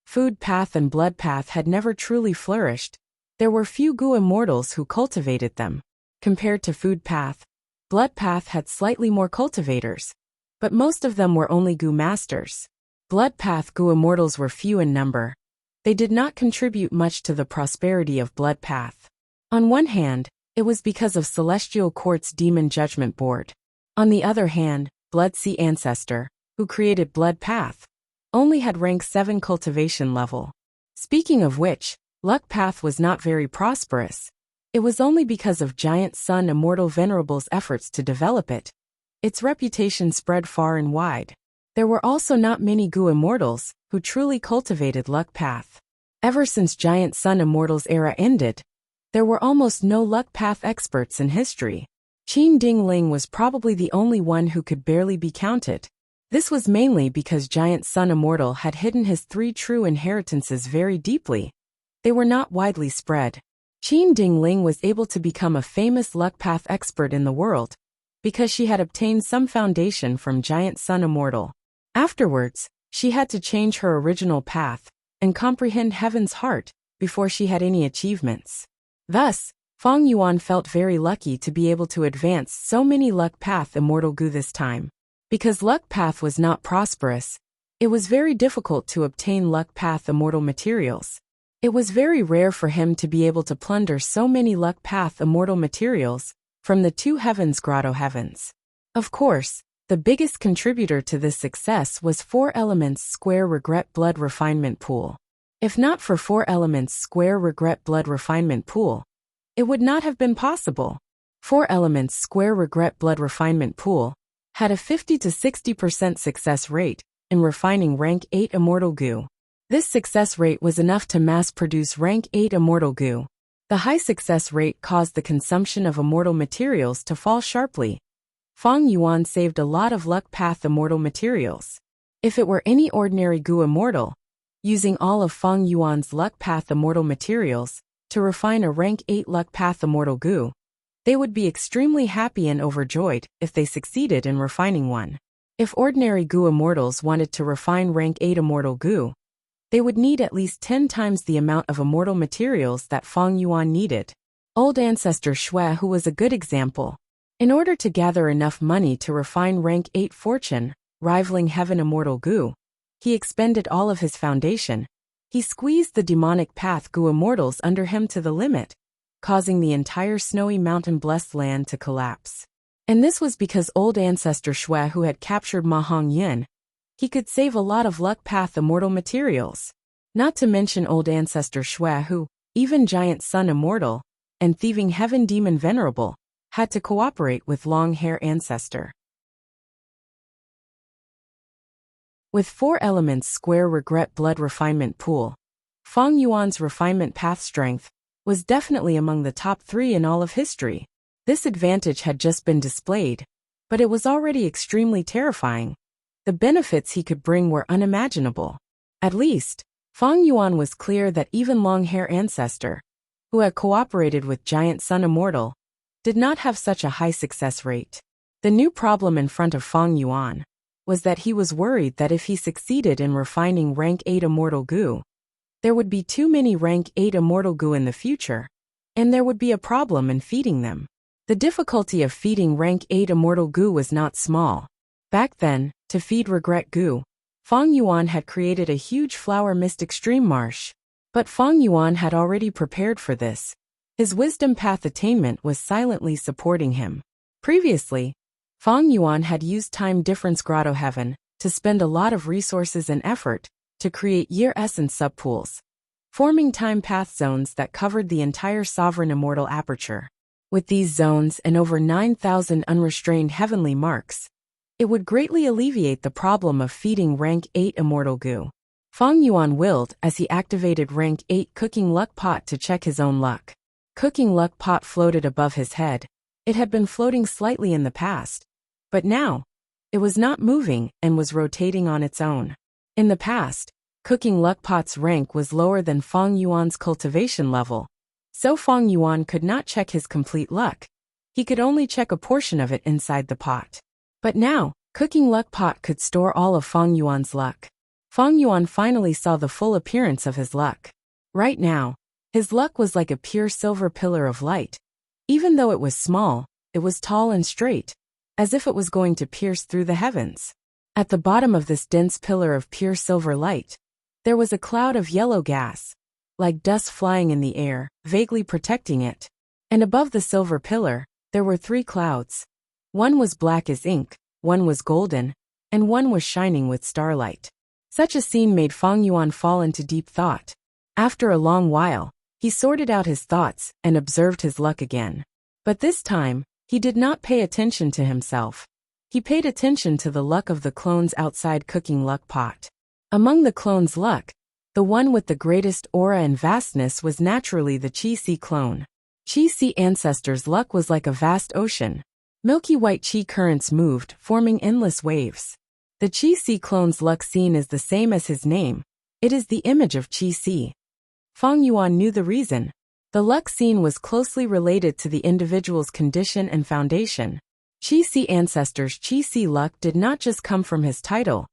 Food path and blood path had never truly flourished. There were few Gu immortals who cultivated them. Compared to food path, blood path had slightly more cultivators, but most of them were only Gu masters. Blood path Gu immortals were few in number. They did not contribute much to the prosperity of blood path. On one hand, it was because of Celestial Court's Demon Judgment Board. On the other hand, Blood Sea Ancestor, who created blood path, only had rank 7 cultivation level. Speaking of which, luck path was not very prosperous. It was only because of Giant Sun Immortal Venerable's efforts to develop it. Its reputation spread far and wide. There were also not many Gu immortals who truly cultivated luck path. Ever since Giant Sun Immortal's era ended, there were almost no luck path experts in history. Qin Ding Ling was probably the only one who could barely be counted. This was mainly because Giant Sun Immortal had hidden his 3 true inheritances very deeply. They were not widely spread. Qin Ding Ling was able to become a famous luck path expert in the world because she had obtained some foundation from Giant Sun Immortal. Afterwards, she had to change her original path and comprehend Heaven's heart before she had any achievements. Thus, Fang Yuan felt very lucky to be able to advance so many luck path immortal Gu this time. Because luck path was not prosperous, it was very difficult to obtain luck path immortal materials. It was very rare for him to be able to plunder so many luck path immortal materials from the 2 heavens grotto heavens. Of course, the biggest contributor to this success was 4 elements square regret blood refinement pool. If not for 4 elements square regret blood refinement pool, it would not have been possible. 4 elements square regret blood refinement pool had a 50 to 60% success rate in refining rank 8 immortal Gu. This success rate was enough to mass-produce rank 8 immortal Gu. The high success rate caused the consumption of immortal materials to fall sharply. Fang Yuan saved a lot of luck path immortal materials. If it were any ordinary Gu immortal, using all of Fang Yuan's luck path immortal materials to refine a rank 8 luck path immortal Gu, they would be extremely happy and overjoyed if they succeeded in refining one. If ordinary Gu immortals wanted to refine rank 8 immortal Gu, they would need at least 10 times the amount of immortal materials that Fang Yuan needed. Old ancestor Shui, who was a good example. In order to gather enough money to refine rank 8 fortune, rivaling heaven immortal Gu, he expended all of his foundation. He squeezed the demonic path Gu immortals under him to the limit, causing the entire snowy mountain blessed land to collapse. And this was because old ancestor Shui, who had captured Ma Hongyan, he could save a lot of luck path immortal materials. Not to mention old ancestor Shui, who, even Giant Sun Immortal, and thieving heaven demon venerable, had to cooperate with long hair ancestor. With 4 elements square regret blood refinement pool, Fang Yuan's refinement path strength was definitely among the top 3 in all of history. This advantage had just been displayed, but it was already extremely terrifying. The benefits he could bring were unimaginable. At least, Fang Yuan was clear that even long hair ancestor, who had cooperated with Giant Sun Immortal, did not have such a high success rate. The new problem in front of Feng Yuan was that he was worried that if he succeeded in refining rank 8 immortal goo, there would be too many rank 8 immortal goo in the future, and there would be a problem in feeding them. The difficulty of feeding rank 8 immortal goo was not small. Back then, to feed regret goo, Feng Yuan had created a huge flower mist extreme marsh. But Feng Yuan had already prepared for this. His wisdom path attainment was silently supporting him. Previously, Feng Yuan had used time difference grotto heaven to spend a lot of resources and effort to create year essence subpools, forming time path zones that covered the entire sovereign immortal aperture. With these zones and over 9,000 unrestrained heavenly marks, it would greatly alleviate the problem of feeding rank 8 immortal goo. Feng Yuan willed as he activated rank 8 cooking luck pot to check his own luck. Cooking luck pot floated above his head. It had been floating slightly in the past, but now, it was not moving and was rotating on its own. In the past, cooking luck pot's rank was lower than Feng Yuan's cultivation level, so Feng Yuan could not check his complete luck. He could only check a portion of it inside the pot. But now, cooking luck pot could store all of Feng Yuan's luck. Feng Yuan finally saw the full appearance of his luck. Right now, his luck was like a pure silver pillar of light. Even though it was small, it was tall and straight, as if it was going to pierce through the heavens. At the bottom of this dense pillar of pure silver light, there was a cloud of yellow gas, like dust flying in the air, vaguely protecting it. And above the silver pillar, there were 3 clouds. One was black as ink, one was golden, and one was shining with starlight. Such a scene made Feng Yuan fall into deep thought. After a long while, he sorted out his thoughts and observed his luck again. But this time, he did not pay attention to himself. He paid attention to the luck of the clones outside cooking luck pot. Among the clones' luck, the one with the greatest aura and vastness was naturally the Qi-Si clone. Qi-Si ancestors' luck was like a vast ocean. Milky white Qi currents moved, forming endless waves. The Qi-Si clone's luck scene is the same as his name. It is the image of Qi-Si. Feng Yuan knew the reason. The luck scene was closely related to the individual's condition and foundation. Qi-Si ancestors' Qi-Si luck did not just come from his title.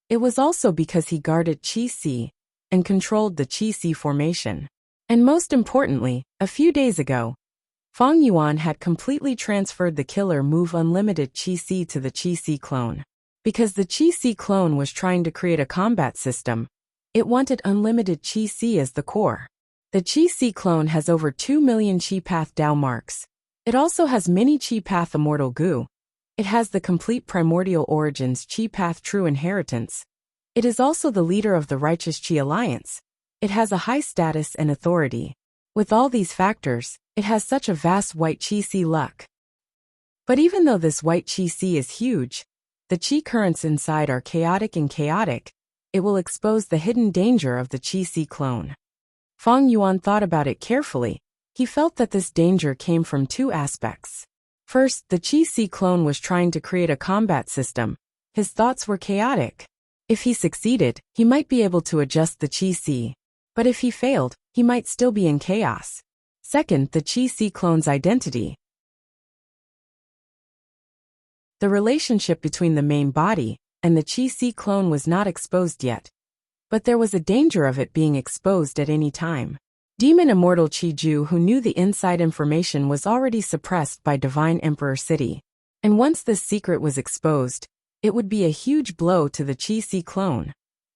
It was also because he guarded Qi-Si and controlled the Qi-Si formation. And most importantly, a few days ago, Feng Yuan had completely transferred the killer move Unlimited Qi-Si to the Qi-Si clone. Because the Qi-Si clone was trying to create a combat system, it wanted unlimited Qi-Si as the core. The Qi-Si clone has over 2 million Qi Path Dao marks. It also has many Qi Path Immortal Goo. It has the complete Primordial Origins Qi Path True Inheritance. It is also the leader of the Righteous Qi Alliance. It has a high status and authority. With all these factors, it has such a vast white Qi-Si luck. But even though this white Qi-Si is huge, the Qi currents inside are chaotic, it will expose the hidden danger of the Qi-Si clone. Feng Yuan thought about it carefully. He felt that this danger came from 2 aspects. First, the Qi-Si clone was trying to create a combat system. His thoughts were chaotic. If he succeeded, he might be able to adjust the Qi-Si. But if he failed, he might still be in chaos. Second, the Qi-Si clone's identity. The relationship between the main body and the Qi-Si clone was not exposed yet. But there was a danger of it being exposed at any time. Demon Immortal Qi-Ju, who knew the inside information, was already suppressed by Divine Emperor City. And once this secret was exposed, it would be a huge blow to the Qi-Si clone.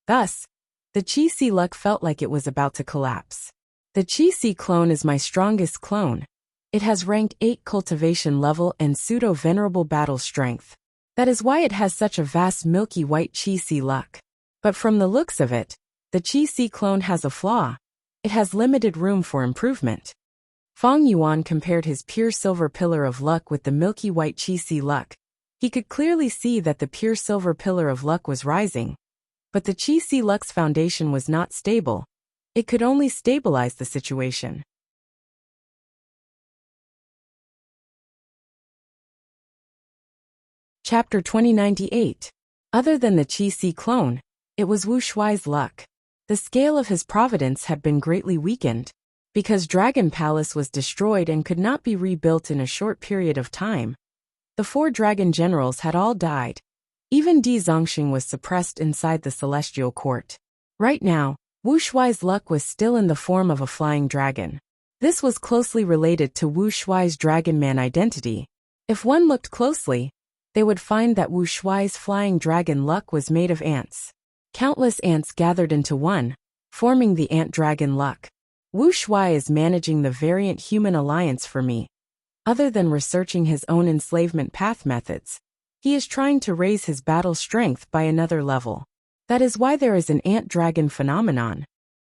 Thus, the Qi-Si luck felt like it was about to collapse. The Qi-Si clone is my strongest clone. It has rank 8 cultivation level and pseudo-venerable battle strength. That is why it has such a vast milky white Qi-Si luck. But from the looks of it, the Qi-Si clone has a flaw. It has limited room for improvement. Feng Yuan compared his pure silver pillar of luck with the milky white Qi-Si luck. He could clearly see that the pure silver pillar of luck was rising. But the Qi-Si luck's foundation was not stable. It could only stabilize the situation. Chapter 2098. Other than the Qi-Si clone, it was Wu Shuai's luck. The scale of his providence had been greatly weakened. Because Dragon Palace was destroyed and could not be rebuilt in a short period of time, the 4 dragon generals had all died. Even Di Zongxing was suppressed inside the celestial court. Right now, Wu Shuai's luck was still in the form of a flying dragon. This was closely related to Wu Shuai's Dragon Man identity. If one looked closely, they would find that Wu Shuai's flying dragon luck was made of ants. Countless ants gathered into one, forming the ant dragon luck. Wu Shuai is managing the variant human alliance for me. Other than researching his own enslavement path methods, he is trying to raise his battle strength by another level. That is why there is an ant dragon phenomenon.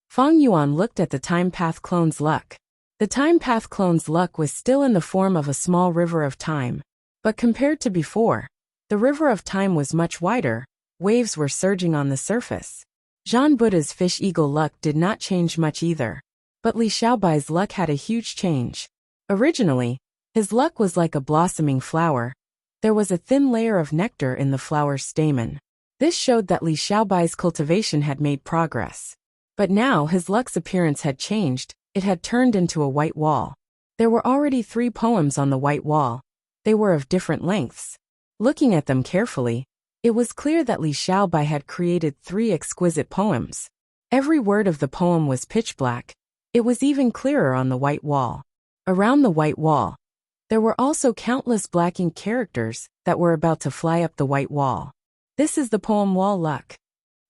Fang Yuan looked at the time path clone's luck. The time path clone's luck was still in the form of a small river of time. But compared to before, the river of time was much wider, waves were surging on the surface. Zhan Buddha's fish eagle luck did not change much either. But Li Xiaobai's luck had a huge change. Originally, his luck was like a blossoming flower. There was a thin layer of nectar in the flower's stamen. This showed that Li Xiaobai's cultivation had made progress. But now his luck's appearance had changed, it had turned into a white wall. There were already 3 poems on the white wall. They were of different lengths. Looking at them carefully, it was clear that Li Xiaobai had created 3 exquisite poems. Every word of the poem was pitch black. It was even clearer on the white wall. Around the white wall, there were also countless black ink characters that were about to fly up the white wall. This is the poem Wall Luck.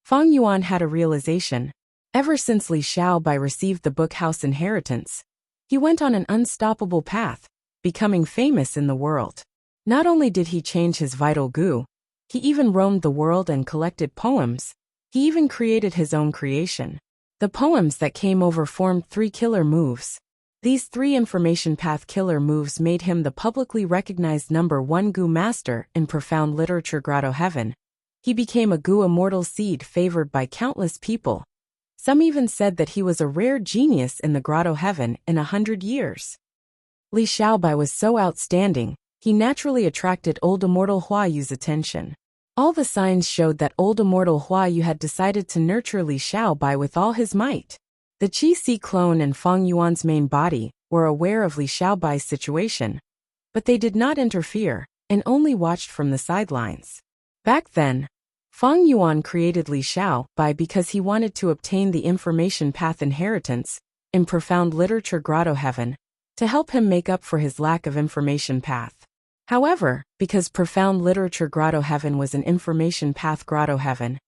Fang Yuan had a realization. Ever since Li Xiaobai received the book House Inheritance, he went on an unstoppable path, becoming famous in the world. Not only did he change his vital goo, he even roamed the world and collected poems. He even created his own creation. The poems that came over formed 3 killer moves. These 3 information path killer moves made him the publicly recognized #1 goo master in profound literature Grotto Heaven. He became a goo immortal seed favored by countless people. Some even said that he was a rare genius in the Grotto Heaven in 100 years. Li Xiaobai was so outstanding, he naturally attracted old immortal Hua Yu's attention. All the signs showed that old immortal Hua Yu had decided to nurture Li Xiaobai with all his might. The Qi Si clone and Fang Yuan's main body were aware of Li Xiaobai's situation, but they did not interfere and only watched from the sidelines. Back then, Fang Yuan created Li Xiaobai because he wanted to obtain the information path inheritance in profound literature Grotto Heaven to help him make up for his lack of information path. However, because profound literature Grotto Heaven was an information path Grotto Heaven,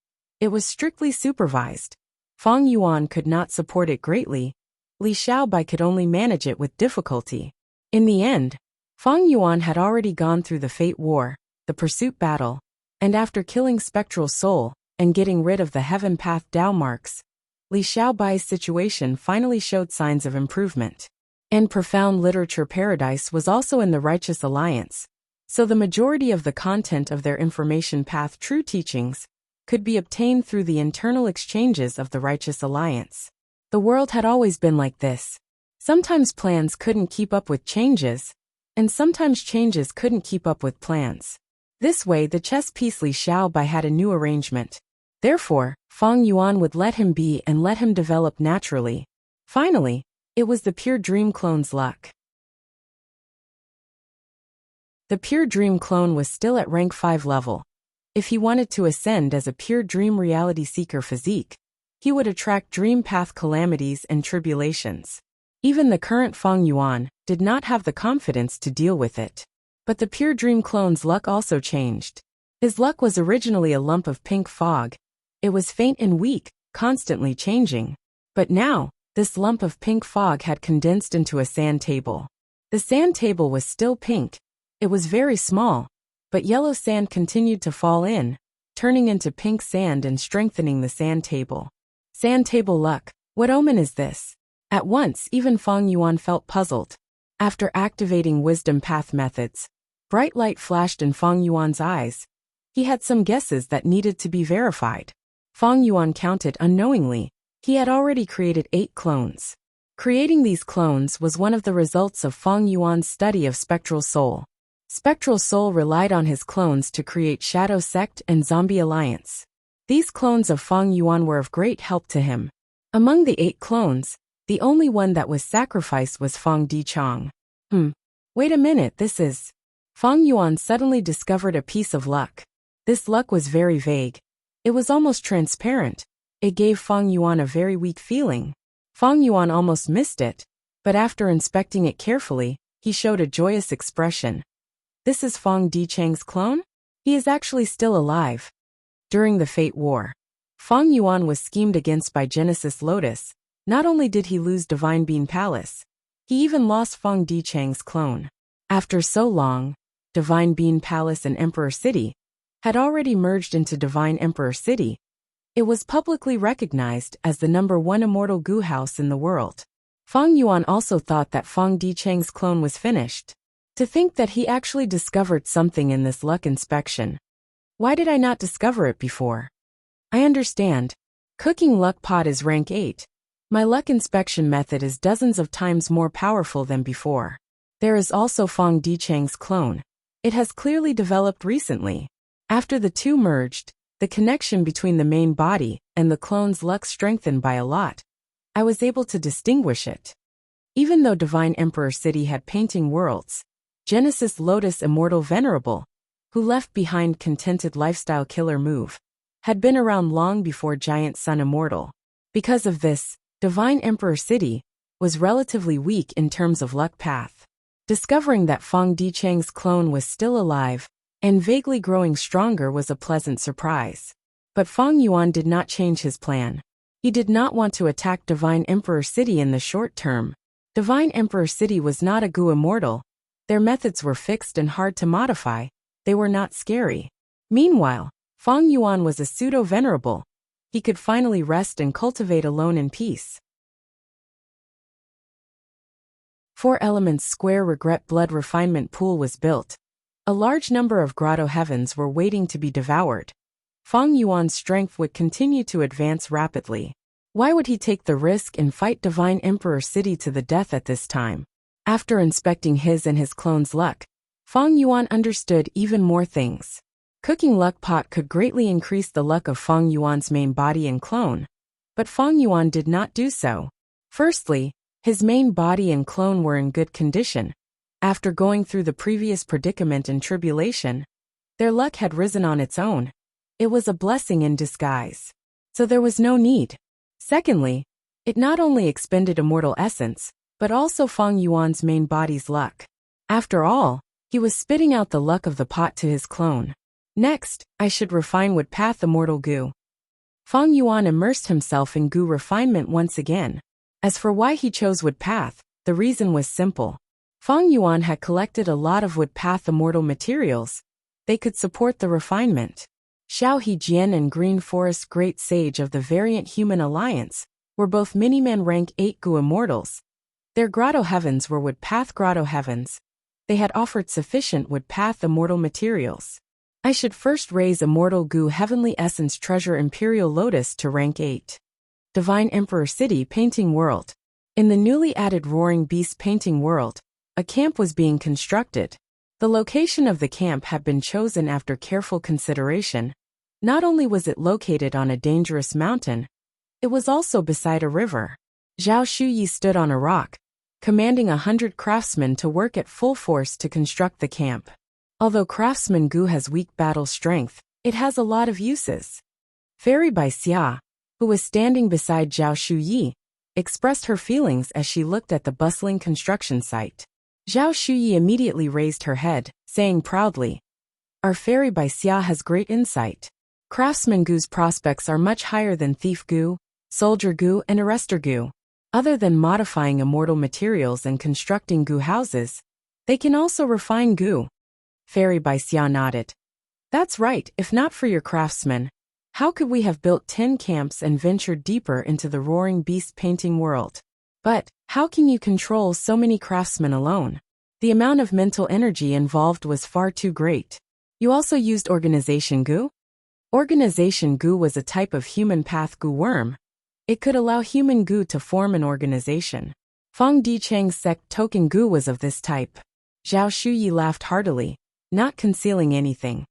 it was strictly supervised. Fang Yuan could not support it greatly. Li Xiaobai could only manage it with difficulty. In the end, Fang Yuan had already gone through the Fate War, the Pursuit Battle, and after killing Spectral Soul and getting rid of the Heaven Path Dao marks, Li Xiaobai's situation finally showed signs of improvement. And Profound Literature Paradise was also in the Righteous Alliance, so the majority of the content of their information path true teachings could be obtained through the internal exchanges of the Righteous Alliance. The world had always been like this. Sometimes plans couldn't keep up with changes, and sometimes changes couldn't keep up with plans. This way the chess piece Li Xiaobai had a new arrangement. Therefore, Fang Yuan would let him be and let him develop naturally. Finally, it was the Pure Dream clone's luck. The Pure Dream clone was still at rank 5 level. If he wanted to ascend as a Pure Dream Reality Seeker physique, he would attract dream path calamities and tribulations. Even the current Fang Yuan did not have the confidence to deal with it. But the Pure Dream clone's luck also changed. His luck was originally a lump of pink fog. It was faint and weak, constantly changing. But now, this lump of pink fog had condensed into a sand table. The sand table was still pink. It was very small, but yellow sand continued to fall in, turning into pink sand and strengthening the sand table. Sand table luck, what omen is this? At once, even Fang Yuan felt puzzled. After activating wisdom path methods, bright light flashed in Fang Yuan's eyes. He had some guesses that needed to be verified. Fang Yuan counted unknowingly. He had already created 8 clones. Creating these clones was one of the results of Fang Yuan's study of Spectral Soul. Spectral Soul relied on his clones to create Shadow Sect and Zombie Alliance. These clones of Fang Yuan were of great help to him. Among the 8 clones, The only one that was sacrificed was Fong Dichang. Wait a minute, this is… Fong Yuan suddenly discovered a piece of luck. This luck was very vague. It was almost transparent. It gave Fong Yuan a very weak feeling. Fong Yuan almost missed it, but after inspecting it carefully, he showed a joyous expression. This is Fong Dichang's clone? He is actually still alive. During the Fate War, Fong Yuan was schemed against by Genesis Lotus. Not only did he lose Divine Bean Palace, he even lost Fong Dichang's clone. After so long, Divine Bean Palace and Emperor City had already merged into Divine Emperor City. It was publicly recognized as the #1 immortal goo house in the world. Fong Yuan also thought that Fong Dichang's clone was finished. To think that he actually discovered something in this luck inspection. Why did I not discover it before? I understand. Cooking luck pot is rank 8. My luck inspection method is dozens of times more powerful than before. There is also Fong Dichang's clone. It has clearly developed recently. After the two merged, the connection between the main body and the clone's luck strengthened by a lot. I was able to distinguish it. Even though Divine Emperor City had painting worlds, Genesis Lotus Immortal Venerable, who left behind Contented Lifestyle Killer Move, had been around long before Giant Sun Immortal. Because of this, Divine Emperor City was relatively weak in terms of luck path. Discovering that Fong Dichang's clone was still alive and vaguely growing stronger was a pleasant surprise. But Fong Yuan did not change his plan. He did not want to attack Divine Emperor City in the short term. Divine Emperor City was not a goo immortal. Their methods were fixed and hard to modify. They were not scary. Meanwhile, Fong Yuan was a pseudo-venerable. He could finally rest and cultivate alone in peace. 4 Elements Square Regret Blood Refinement Pool was built. A large number of grotto heavens were waiting to be devoured. Fong Yuan's strength would continue to advance rapidly. Why would he take the risk and fight Divine Emperor City to the death at this time? After inspecting his and his clone's luck, Fong Yuan understood even more things. Cooking luck pot could greatly increase the luck of Fong Yuan's main body and clone, but Fong Yuan did not do so. Firstly, his main body and clone were in good condition. After going through the previous predicament and tribulation, their luck had risen on its own. It was a blessing in disguise. So there was no need. Secondly, it not only expended immortal essence, but also Fong Yuan's main body's luck. After all, he was spitting out the luck of the pot to his clone. Next, I should refine wood path immortal goo. Fong Yuan immersed himself in goo refinement once again. As for why he chose wood path, the reason was simple. Fong Yuan had collected a lot of wood path immortal materials. They could support the refinement. Xiao Hejian and Green Forest Great Sage of the Variant Human Alliance were both Miniman rank 8 goo immortals. Their grotto heavens were wood path grotto heavens. They had offered sufficient wood path immortal materials. I should first raise Immortal Goo Heavenly Essence Treasure Imperial Lotus to rank 8. Divine Emperor City Painting World. In the newly added Roaring Beast Painting World, a camp was being constructed. The location of the camp had been chosen after careful consideration. Not only was it located on a dangerous mountain, it was also beside a river. Zhao Shuyi stood on a rock, commanding 100 craftsmen to work at full force to construct the camp. Although craftsman goo has weak battle strength, it has a lot of uses. Fairy Bai Xia, who was standing beside Zhao Shuyi, expressed her feelings as she looked at the bustling construction site. Zhao Shuyi immediately raised her head, saying proudly, "Our Fairy Bai Xia has great insight. Craftsman goo's prospects are much higher than thief goo, soldier goo and arrestor goo. Other than modifying immortal materials and constructing goo houses, they can also refine goo." Fairy Bai Xia nodded. "That's right, if not for your craftsmen, how could we have built 10 camps and ventured deeper into the Roaring Beast Painting World? But, how can you control so many craftsmen alone? The amount of mental energy involved was far too great. You also used Organization Goo? Organization Goo was a type of human path goo worm. It could allow human goo to form an organization. Fong Dichang's sect token goo was of this type." Zhao Shuyi laughed heartily, not concealing anything.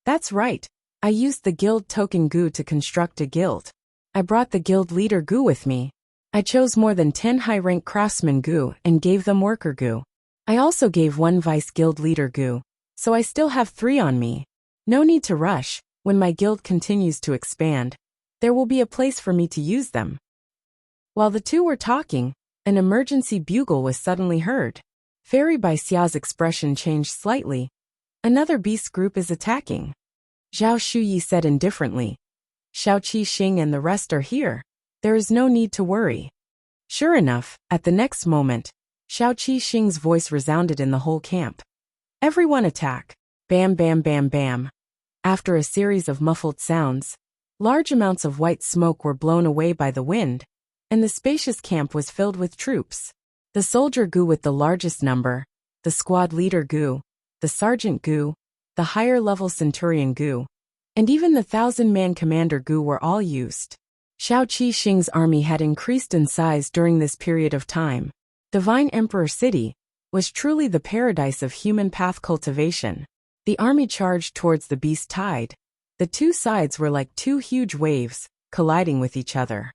"That's right. I used the guild token goo to construct a guild. I brought the guild leader goo with me. I chose more than 10 high-rank craftsman gu and gave them worker gu. I also gave one vice guild leader gu, so I still have 3 on me. No need to rush. When my guild continues to expand, there will be a place for me to use them. While the two were talking, an emergency bugle was suddenly heard. Fairy Bai Xiao's expression changed slightly. Another beast group is attacking. Zhao Shuyi said indifferently. Xiao Qi Xing and the rest are here. There is no need to worry. Sure enough, at the next moment, Xiao Qi Xing's voice resounded in the whole camp. Everyone attack. Bam bam bam bam. After a series of muffled sounds, large amounts of white smoke were blown away by the wind, and the spacious camp was filled with troops. The soldier gu with the largest number, the squad leader gu, the sergeant gu, the higher-level centurion gu, and even the 1,000-man commander gu were all used. Xiao Qi Xing's army had increased in size during this period of time. Divine Emperor City was truly the paradise of human path cultivation. The army charged towards the beast tide. The two sides were like 2 huge waves, colliding with each other.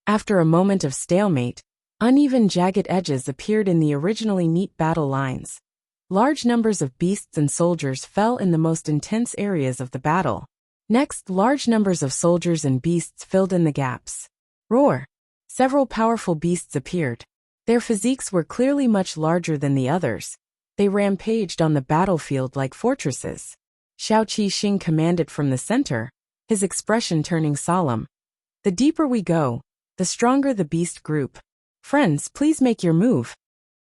After a moment of stalemate, uneven jagged edges appeared in the originally neat battle lines. Large numbers of beasts and soldiers fell in the most intense areas of the battle. Next, large numbers of soldiers and beasts filled in the gaps. Roar! Several powerful beasts appeared. Their physiques were clearly much larger than the others. They rampaged on the battlefield like fortresses. Xiao Qi Xing commanded from the center, his expression turning solemn. The deeper we go, the stronger the beast group. Friends, please make your move.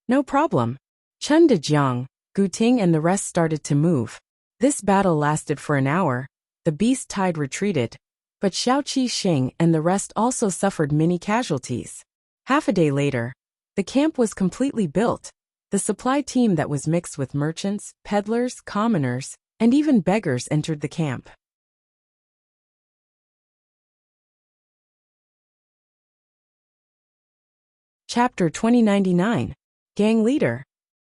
No problem. Chen Dejiang, Gu Ting and the rest started to move. This battle lasted for an hour. The beast tide retreated, but Xiao Qi Xing and the rest also suffered many casualties. Half a day later, the camp was completely built. The supply team that was mixed with merchants, peddlers, commoners, and even beggars entered the camp. Chapter 2099. Gang Leader.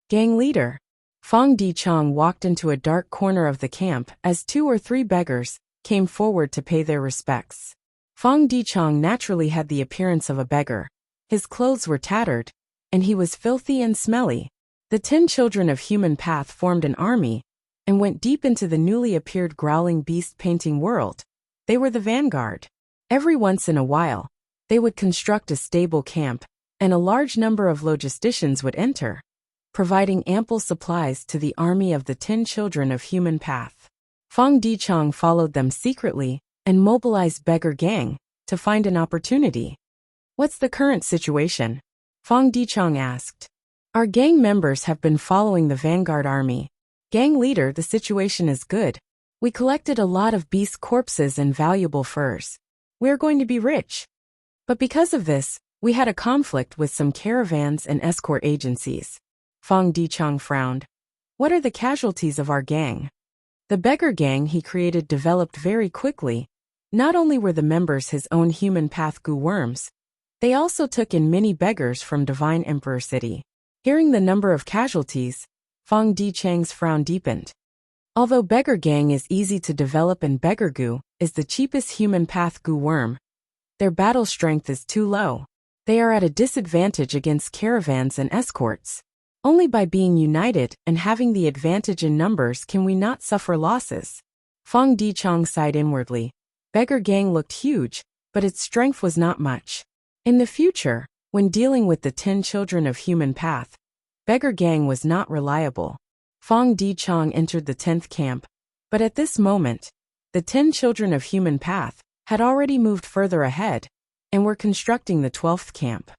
Gang Leader. Fang Dichang walked into a dark corner of the camp as 2 or 3 beggars came forward to pay their respects. Fang Dichang naturally had the appearance of a beggar. His clothes were tattered, and he was filthy and smelly. The 10 children of human path formed an army and went deep into the newly appeared growling beast painting world. They were the vanguard. Every once in a while, they would construct a stable camp, and a large number of logisticians would enter, providing ample supplies to the army of the 10 children of human path. Fang Dichang followed them secretly and mobilized Beggar Gang to find an opportunity. What's the current situation? Fang Dichang asked. Our gang members have been following the vanguard army. Gang leader, the situation is good. We collected a lot of beast corpses and valuable furs. We're going to be rich. But because of this, we had a conflict with some caravans and escort agencies. Fang Dichang frowned. What are the casualties of our gang? The beggar gang he created developed very quickly. Not only were the members his own human path gu worms, they also took in many beggars from Divine Emperor City. Hearing the number of casualties, Fang Dichang's frown deepened. Although beggar gang is easy to develop and beggar gu is the cheapest human path gu worm, their battle strength is too low. They are at a disadvantage against caravans and escorts. Only by being united and having the advantage in numbers can we not suffer losses. Fang Dichang sighed inwardly. Beggar gang looked huge, but its strength was not much. In the future, when dealing with the 10 children of human path, beggar gang was not reliable. Fang Dichang entered the 10th camp, but at this moment, the 10 children of human path had already moved further ahead and were constructing the 12th camp.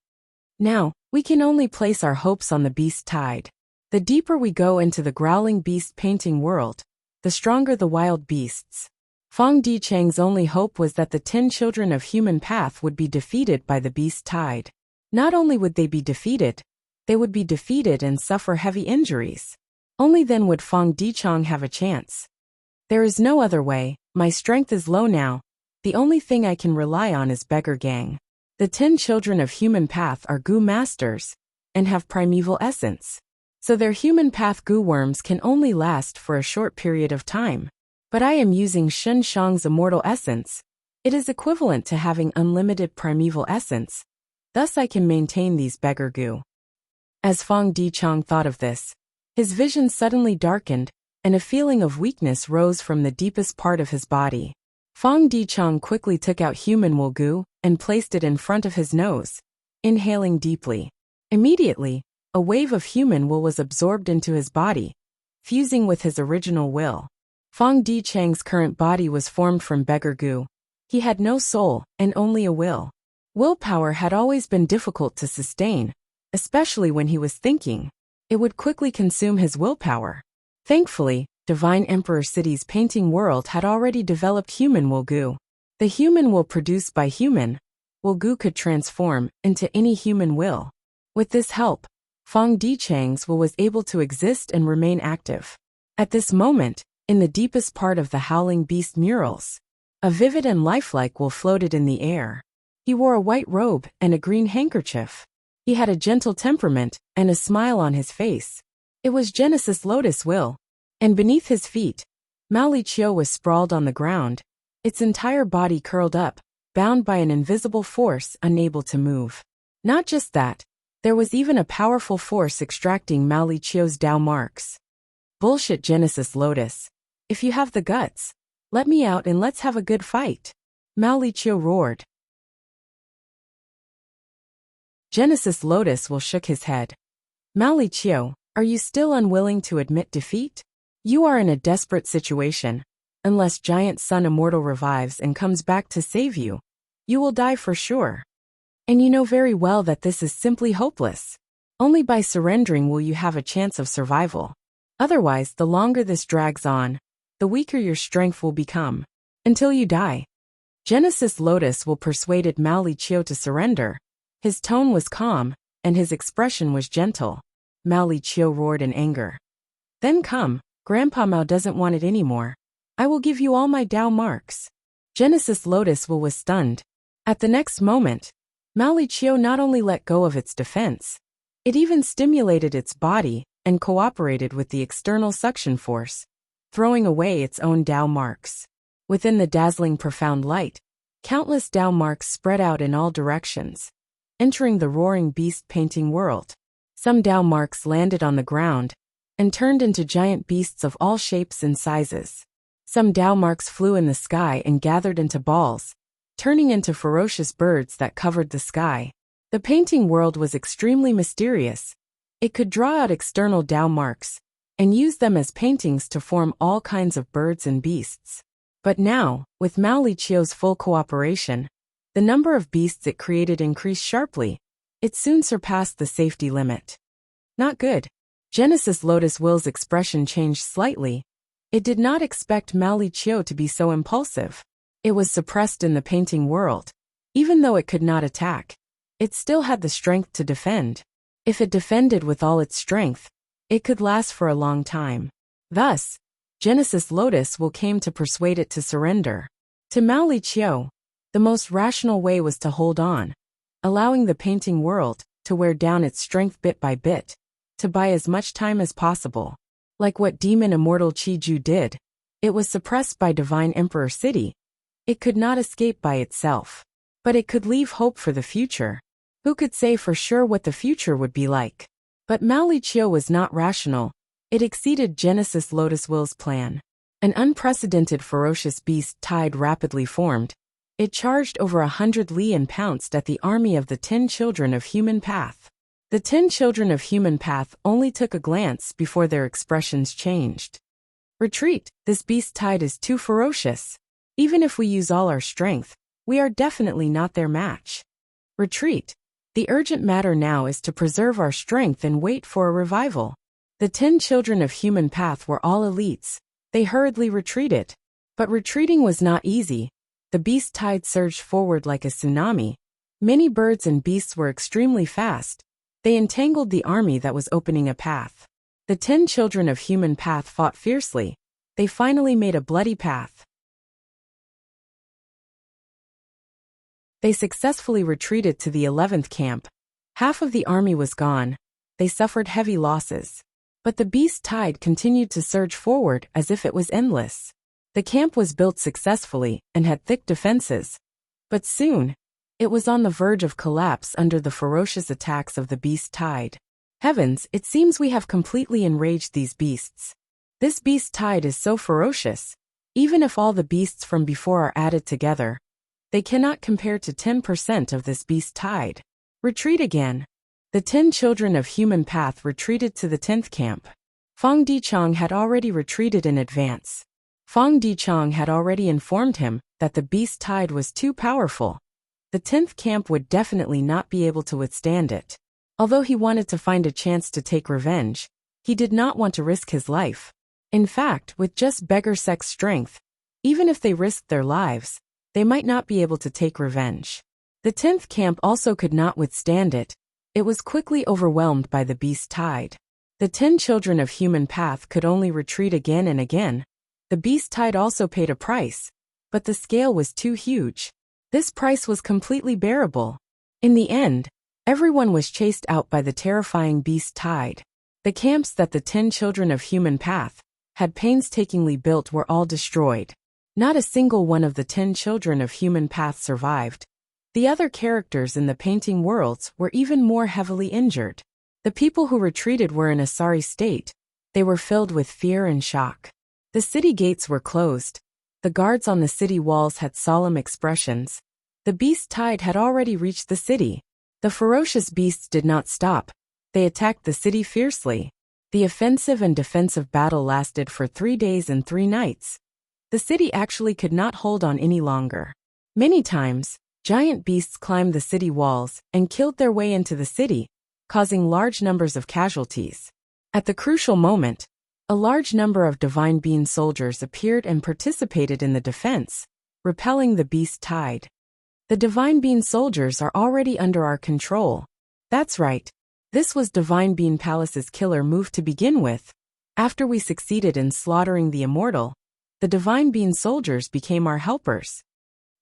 Now, we can only place our hopes on the beast tide. The deeper we go into the growling beast painting world, the stronger the wild beasts. Fang Dichang's only hope was that the 10 children of human path would be defeated by the beast tide. Not only would they be defeated, they would be defeated and suffer heavy injuries. Only then would Fang Dichang have a chance. There is no other way. My strength is low now. The only thing I can rely on is beggar gang. The 10 children of human path are gu masters and have primeval essence, so their human path gu worms can only last for a short period of time. But I am using Shen Shang's immortal essence, It is equivalent to having unlimited primeval essence. Thus I can maintain these beggar goo. As Fang Dichang thought of this, his vision suddenly darkened, and a feeling of weakness rose from the deepest part of his body. Fang Dichang quickly took out human wool goo and placed it in front of his nose, inhaling deeply. Immediately, a wave of human wool was absorbed into his body, fusing with his original will. Fang Dichang's current body was formed from beggar goo. He had no soul and only a will. Willpower had always been difficult to sustain, especially when he was thinking. It would quickly consume his willpower. Thankfully, Divine Emperor City's painting world had already developed human wool goo. The human wool produced by human wool goo could transform into any human will. With this help, Fang Dichang's will was able to exist and remain active. At this moment, in the deepest part of the Howling Beast murals, a vivid and lifelike will floated in the air. He wore a white robe and a green handkerchief. He had a gentle temperament and a smile on his face. It was Genesis Lotus Will. And beneath his feet, Mali Chiu was sprawled on the ground, its entire body curled up, bound by an invisible force unable to move. Not just that, there was even a powerful force extracting Mali Chiu's Dao marks. Bullshit, Genesis Lotus. If you have the guts, let me out and let's have a good fight. Mali Chiu roared. Genesis Lotus Will shook his head. Mali Chiu, are you still unwilling to admit defeat? You are in a desperate situation. Unless Giant Sun Immortal revives and comes back to save you, you will die for sure. And you know very well that this is simply hopeless. Only by surrendering will you have a chance of survival. Otherwise, the longer this drags on, the weaker your strength will become. Until you die. Genesis Lotus Will persuaded Mali Chiu to surrender. His tone was calm, and his expression was gentle. Mali Chiu roared in anger. Then come. Grandpa Mao doesn't want it anymore. I will give you all my Dao marks. Genesis Lotus Will was stunned. At the next moment, Mali Chiu not only let go of its defense, it even stimulated its body and cooperated with the external suction force, throwing away its own Dao marks. Within the dazzling profound light, countless Dao marks spread out in all directions, entering the roaring beast painting world. Some Dao marks landed on the ground, and turned into giant beasts of all shapes and sizes. Some Dao marks flew in the sky and gathered into balls, turning into ferocious birds that covered the sky. The painting world was extremely mysterious. It could draw out external Dao marks, and use them as paintings to form all kinds of birds and beasts. But now, with Mali Chiu's full cooperation, the number of beasts it created increased sharply. It soon surpassed the safety limit. Not good. Genesis Lotus Will's expression changed slightly. It did not expect Mali Chiu to be so impulsive. It was suppressed in the painting world. Even though it could not attack, it still had the strength to defend. If it defended with all its strength, it could last for a long time. Thus, Genesis Lotus Will came to persuade it to surrender. To Mali Chiu, the most rational way was to hold on, allowing the painting world to wear down its strength bit by bit, to buy as much time as possible. Like what Demon Immortal Chi Ju did, it was suppressed by Divine Emperor City. It could not escape by itself. But it could leave hope for the future. Who could say for sure what the future would be like? But Mali Chiu was not rational. It exceeded Genesis Lotus Will's plan. An unprecedented ferocious beast tide rapidly formed. It charged over 100 li and pounced at the army of the 10 children of Human Path. The 10 children of Human Path only took a glance before their expressions changed. Retreat, this beast tide is too ferocious. Even if we use all our strength, we are definitely not their match. Retreat. The urgent matter now is to preserve our strength and wait for a revival. The 10 children of Human Path were all elites. They hurriedly retreated. But retreating was not easy. The beast tide surged forward like a tsunami. Many birds and beasts were extremely fast. They entangled the army that was opening a path. The 10 children of Human Path fought fiercely. They finally made a bloody path. They successfully retreated to the 11th camp. Half of the army was gone. They suffered heavy losses. But the beast tide continued to surge forward as if it was endless. The camp was built successfully and had thick defenses. But soon, it was on the verge of collapse under the ferocious attacks of the beast tide. Heavens, it seems we have completely enraged these beasts. This beast tide is so ferocious. Even if all the beasts from before are added together, they cannot compare to 10% of this beast tide. Retreat again. The 10 children of human path retreated to the 10th camp. Fang Dichang had already retreated in advance. Fang Dichang had already informed him that the beast tide was too powerful. The 10th camp would definitely not be able to withstand it. Although he wanted to find a chance to take revenge, he did not want to risk his life. In fact, with just beggar sex strength, even if they risked their lives, they might not be able to take revenge. The 10th camp also could not withstand it. It was quickly overwhelmed by the beast tide. The 10 children of human path could only retreat again and again. The beast tide also paid a price, but the scale was too huge. This price was completely bearable. In the end, everyone was chased out by the terrifying beast tide. The camps that the 10 children of human path had painstakingly built were all destroyed. Not a single one of the 10 children of human path survived. The other characters in the painting worlds were even more heavily injured. The people who retreated were in a sorry state. They were filled with fear and shock. The city gates were closed. The guards on the city walls had solemn expressions. The beast tide had already reached the city. The ferocious beasts did not stop. They attacked the city fiercely. The offensive and defensive battle lasted for 3 days and 3 nights. The city actually could not hold on any longer. Many times, giant beasts climbed the city walls and killed their way into the city, causing large numbers of casualties. At the crucial moment, a large number of Divine Being soldiers appeared and participated in the defense, repelling the beast tide. The Divine Being soldiers are already under our control. That's right. This was Divine Being Palace's killer move to begin with. After we succeeded in slaughtering the immortal, the Divine Being soldiers became our helpers.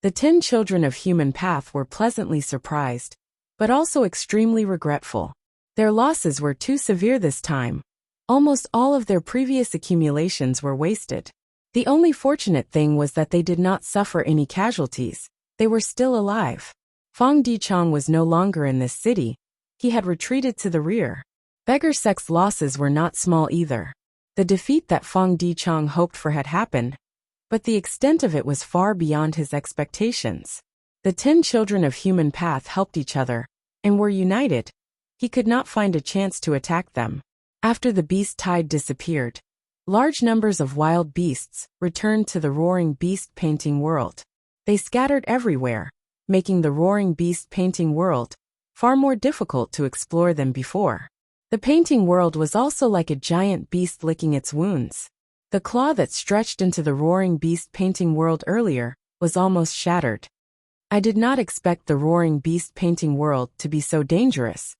The 10 children of human path were pleasantly surprised, but also extremely regretful. Their losses were too severe this time. Almost all of their previous accumulations were wasted. The only fortunate thing was that they did not suffer any casualties. They were still alive. Fang Dichang was no longer in this city. He had retreated to the rear. Beggar Sect's losses were not small either. The defeat that Fang Dichang hoped for had happened, but the extent of it was far beyond his expectations. The 10 children of human path helped each other, and were united. He could not find a chance to attack them. After the beast tide disappeared, large numbers of wild beasts returned to the roaring beast painting world. They scattered everywhere, making the roaring beast painting world far more difficult to explore than before. The painting world was also like a giant beast licking its wounds. The claw that stretched into the roaring beast painting world earlier was almost shattered. I did not expect the roaring beast painting world to be so dangerous.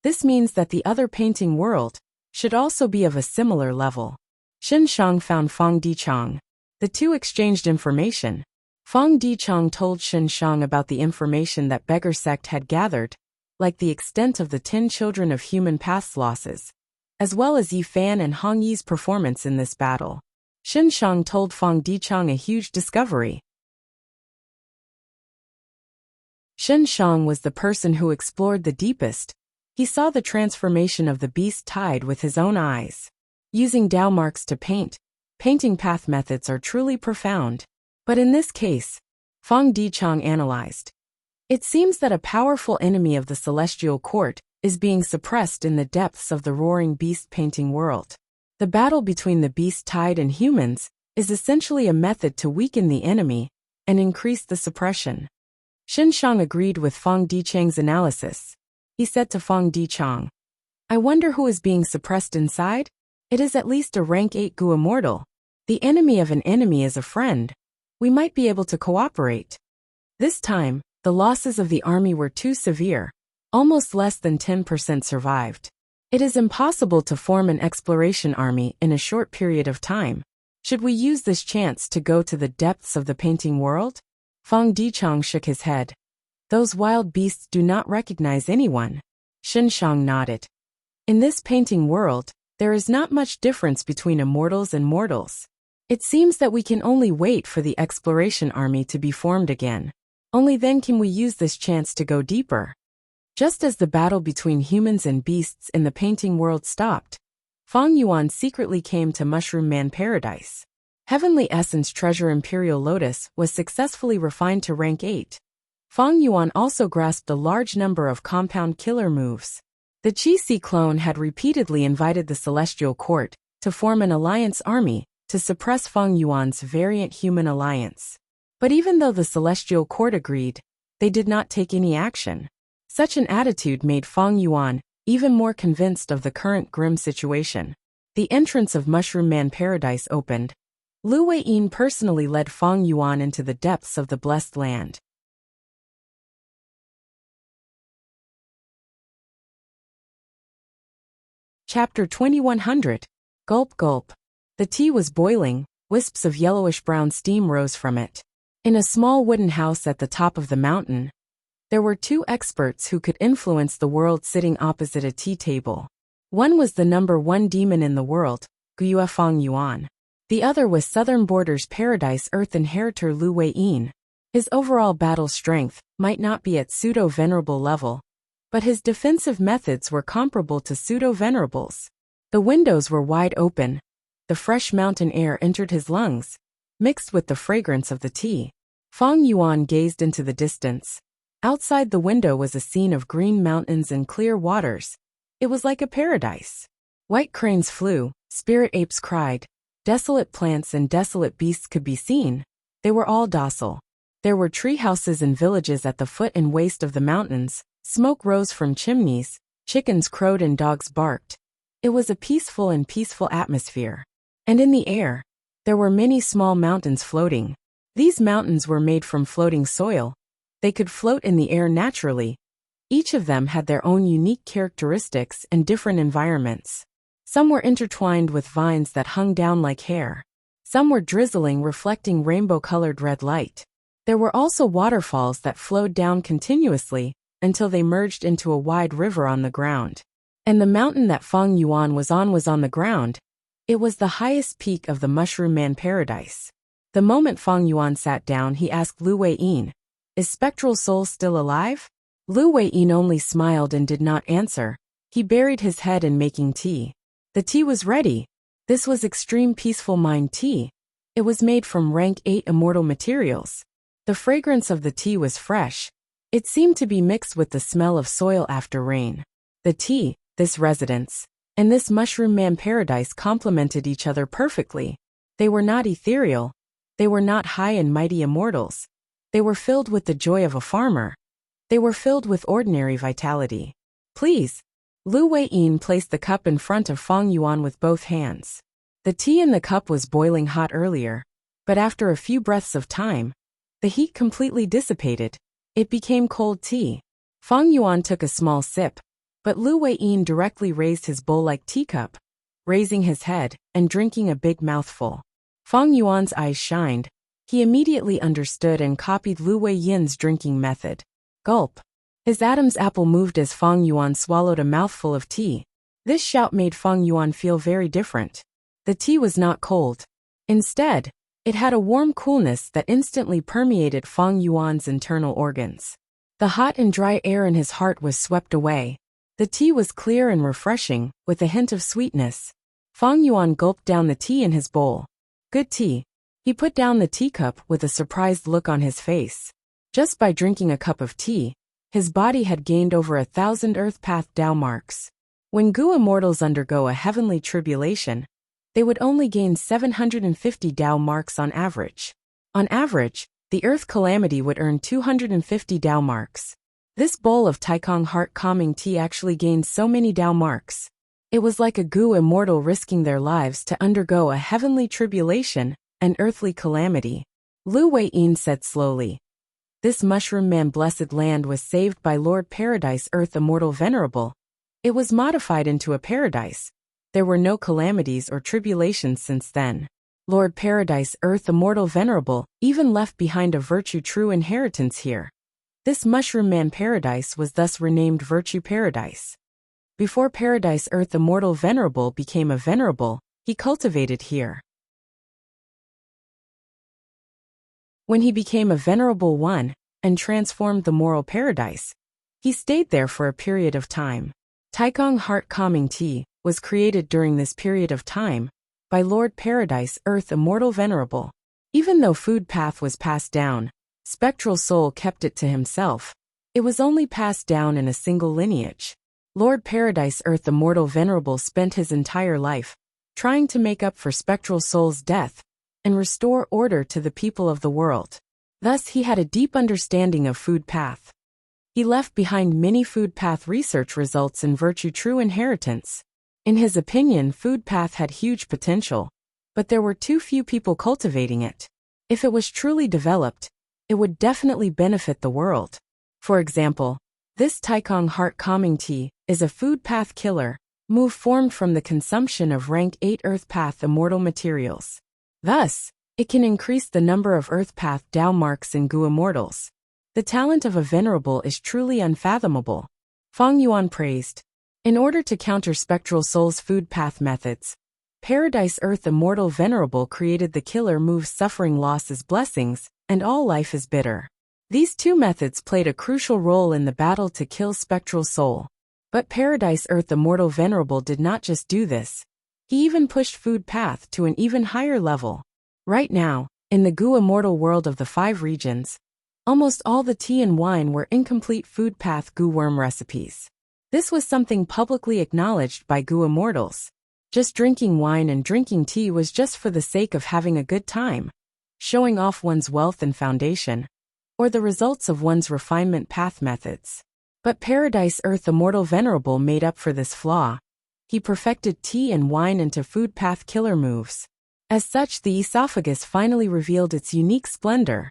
This means that the other painting world should also be of a similar level. Shen Shang found Fang Dichang. The two exchanged information. Fang Dichang told Shen Shang about the information that Beggar Sect had gathered, like the extent of the 10 children of human path's losses, as well as Yi Fan and Hong Yi's performance in this battle. Shen Shang told Fang Dichang a huge discovery. Shen Shang was the person who explored the deepest. He saw the transformation of the beast tide with his own eyes. Using Dao marks to paint, painting path methods are truly profound. But in this case, Fang Dichang analyzed. It seems that a powerful enemy of the celestial court is being suppressed in the depths of the roaring beast painting world. The battle between the beast tide and humans is essentially a method to weaken the enemy and increase the suppression. Shen Shang agreed with Fang Dichang's analysis. He said to Fang Dichang, "I wonder who is being suppressed inside? It is at least a rank 8 Gu immortal. The enemy of an enemy is a friend. We might be able to cooperate." This time, the losses of the army were too severe. Almost less than 10% survived. It is impossible to form an exploration army in a short period of time. Should we use this chance to go to the depths of the painting world? Fang Dichang shook his head. Those wild beasts do not recognize anyone. Shen Shang nodded. In this painting world, there is not much difference between immortals and mortals. It seems that we can only wait for the exploration army to be formed again. Only then can we use this chance to go deeper. Just as the battle between humans and beasts in the painting world stopped, Feng Yuan secretly came to Mushroom Man Paradise. Heavenly Essence Treasure Imperial Lotus was successfully refined to rank 8. Feng Yuan also grasped a large number of compound killer moves. The Qi-Si clone had repeatedly invited the Celestial Court to form an alliance army to suppress Feng Yuan's variant human alliance. But even though the Celestial Court agreed, they did not take any action. Such an attitude made Feng Yuan even more convinced of the current grim situation. The entrance of Mushroom Man Paradise opened. Lu Weiyin personally led Feng Yuan into the depths of the Blessed Land. Chapter 2100. Gulp Gulp. The tea was boiling, wisps of yellowish-brown steam rose from it. In a small wooden house at the top of the mountain, there were 2 experts who could influence the world sitting opposite a tea table. One was the number 1 demon in the world, Guiyue Feng Yuan. The other was Southern Border's Paradise Earth inheritor Lu Weiyin. His overall battle strength might not be at pseudo-venerable level, but his defensive methods were comparable to pseudo-venerables. The windows were wide open. The fresh mountain air entered his lungs, mixed with the fragrance of the tea. Feng Yuan gazed into the distance. Outside the window was a scene of green mountains and clear waters. It was like a paradise. White cranes flew, spirit apes cried. Desolate plants and desolate beasts could be seen. They were all docile. There were tree houses and villages at the foot and waist of the mountains. Smoke rose from chimneys, chickens crowed and dogs barked. It was a peaceful atmosphere. And in the air, there were many small mountains floating. These mountains were made from floating soil. They could float in the air naturally. Each of them had their own unique characteristics and different environments. Some were intertwined with vines that hung down like hair. Some were drizzling, reflecting rainbow-colored red light. There were also waterfalls that flowed down continuously until they merged into a wide river on the ground. And the mountain that Feng Yuan was on the ground. It was the highest peak of the Mushroom Man Paradise. The moment Feng Yuan sat down, he asked Lu Weiyin, "Is Spectral Soul still alive?" Lu Weiyin only smiled and did not answer. He buried his head in making tea. The tea was ready. This was extreme peaceful mind tea. It was made from rank 8 immortal materials. The fragrance of the tea was fresh. It seemed to be mixed with the smell of soil after rain. The tea, this residence, and this Mushroom Man Paradise complemented each other perfectly. They were not ethereal. They were not high and mighty immortals. They were filled with the joy of a farmer. They were filled with ordinary vitality. "Please." Lu Weiyin placed the cup in front of Feng Yuan with both hands. The tea in the cup was boiling hot earlier, but after a few breaths of time, the heat completely dissipated. It became cold tea. Feng Yuan took a small sip, but Lu Weiyin directly raised his bowl-like teacup, raising his head and drinking a big mouthful. Feng Yuan's eyes shined. He immediately understood and copied Lu Weiyin's drinking method. Gulp. His Adam's apple moved as Feng Yuan swallowed a mouthful of tea. This shout made Feng Yuan feel very different. The tea was not cold. Instead, it had a warm coolness that instantly permeated Feng Yuan's internal organs. The hot and dry air in his heart was swept away. The tea was clear and refreshing, with a hint of sweetness. Feng Yuan gulped down the tea in his bowl. Good tea. He put down the teacup with a surprised look on his face. Just by drinking a cup of tea, his body had gained over 1,000 Earth Path Dao marks. When Gu immortals undergo a heavenly tribulation, they would only gain 750 Dao marks on average. On average, the Earth calamity would earn 250 Dao marks. This bowl of Taikong heart calming tea actually gained so many Dao marks. It was like a Gu immortal risking their lives to undergo a heavenly tribulation, an earthly calamity. Lu Weiyin said slowly, "This Mushroom Man blessed land was saved by Lord Paradise Earth Immortal Venerable. It was modified into a paradise. There were no calamities or tribulations since then. Lord Paradise Earth Immortal Venerable even left behind a virtue true inheritance here. This Mushroom Man Paradise was thus renamed Virtue Paradise. Before Paradise Earth Immortal Venerable became a venerable, he cultivated here. When he became a Venerable One and transformed the moral paradise, he stayed there for a period of time. Taikong Heart Calming Tea was created during this period of time by Lord Paradise Earth Immortal Venerable. Even though food path was passed down, Spectral Soul kept it to himself. It was only passed down in a single lineage. Lord Paradise Earth Immortal Venerable spent his entire life trying to make up for Spectral Soul's death and restore order to the people of the world. Thus he had a deep understanding of food path. He left behind many food path research results in Virtue True Inheritance. In his opinion, food path had huge potential, but there were too few people cultivating it. If it was truly developed, it would definitely benefit the world. For example, this Taikong Heart Calming Tea is a food path killer move formed from the consumption of rank 8 Earth Path immortal materials. Thus, it can increase the number of Earth Path Tao marks in Gu immortals. The talent of a venerable is truly unfathomable. Feng Yuan praised. In order to counter Spectral Soul's food path methods, Paradise Earth Immortal Venerable created the killer move Suffering Loss is Blessings, and All Life is Bitter. These two methods played a crucial role in the battle to kill Spectral Soul. But Paradise Earth Immortal Venerable did not just do this. He even pushed food path to an even higher level. Right now, in the Gu Immortal world of the 5 regions, almost all the tea and wine were incomplete food path Gu worm recipes. This was something publicly acknowledged by Gu immortals. Just drinking wine and drinking tea was just for the sake of having a good time, showing off one's wealth and foundation, or the results of one's refinement path methods. But Paradise Earth Immortal Venerable made up for this flaw. He perfected tea and wine into food path killer moves. As such, the esophagus finally revealed its unique splendor.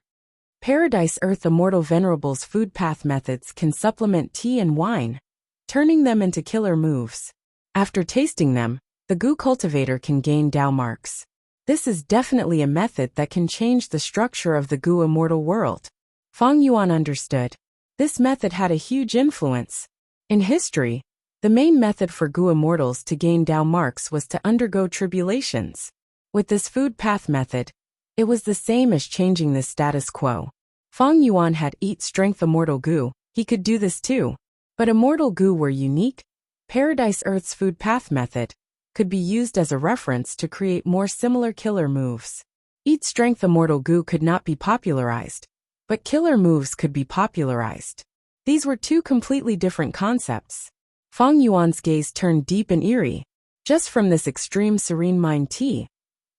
Paradise Earth Immortal Venerable's food path methods can supplement tea and wine, turning them into killer moves. After tasting them, the Gu cultivator can gain Tao marks. This is definitely a method that can change the structure of the Gu immortal world. Feng Yuan understood. This method had a huge influence. In history, the main method for Gu immortals to gain Tao marks was to undergo tribulations. With this food path method, it was the same as changing the status quo. Feng Yuan had Eat Strength Immortal Gu, he could do this too. But Immortal Gu were unique. Paradise Earth's food path method could be used as a reference to create more similar killer moves. Eat Strength Immortal Gu could not be popularized, but killer moves could be popularized. These were two completely different concepts. Feng Yuan's gaze turned deep and eerie. Just from this extreme serene mind tea,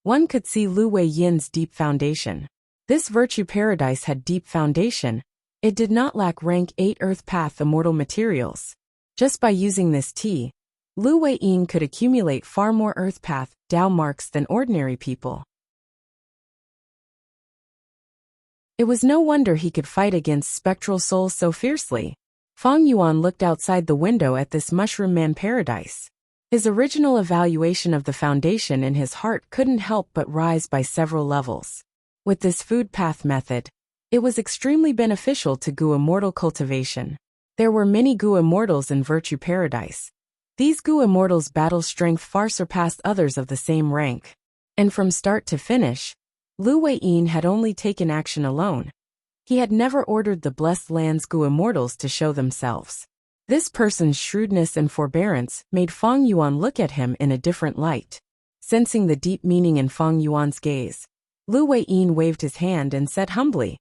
one could see Lu Wei Yin's deep foundation. This virtue paradise had deep foundation. It did not lack rank 8 Earth Path immortal materials. Just by using this tea, Lu Wei Yin could accumulate far more Earth Path Tao marks than ordinary people. It was no wonder he could fight against Spectral Soul so fiercely. Feng Yuan looked outside the window at this mushroom man paradise. His original evaluation of the foundation in his heart couldn't help but rise by several levels. With this food path method, it was extremely beneficial to Gu immortal cultivation. There were many Gu immortals in Virtue Paradise. These Gu immortals' battle strength far surpassed others of the same rank. And from start to finish, Lu Wei Yin had only taken action alone. He had never ordered the Blessed Land's Gu immortals to show themselves. This person's shrewdness and forbearance made Feng Yuan look at him in a different light. Sensing the deep meaning in Feng Yuan's gaze, Lu Wei Yin waved his hand and said humbly,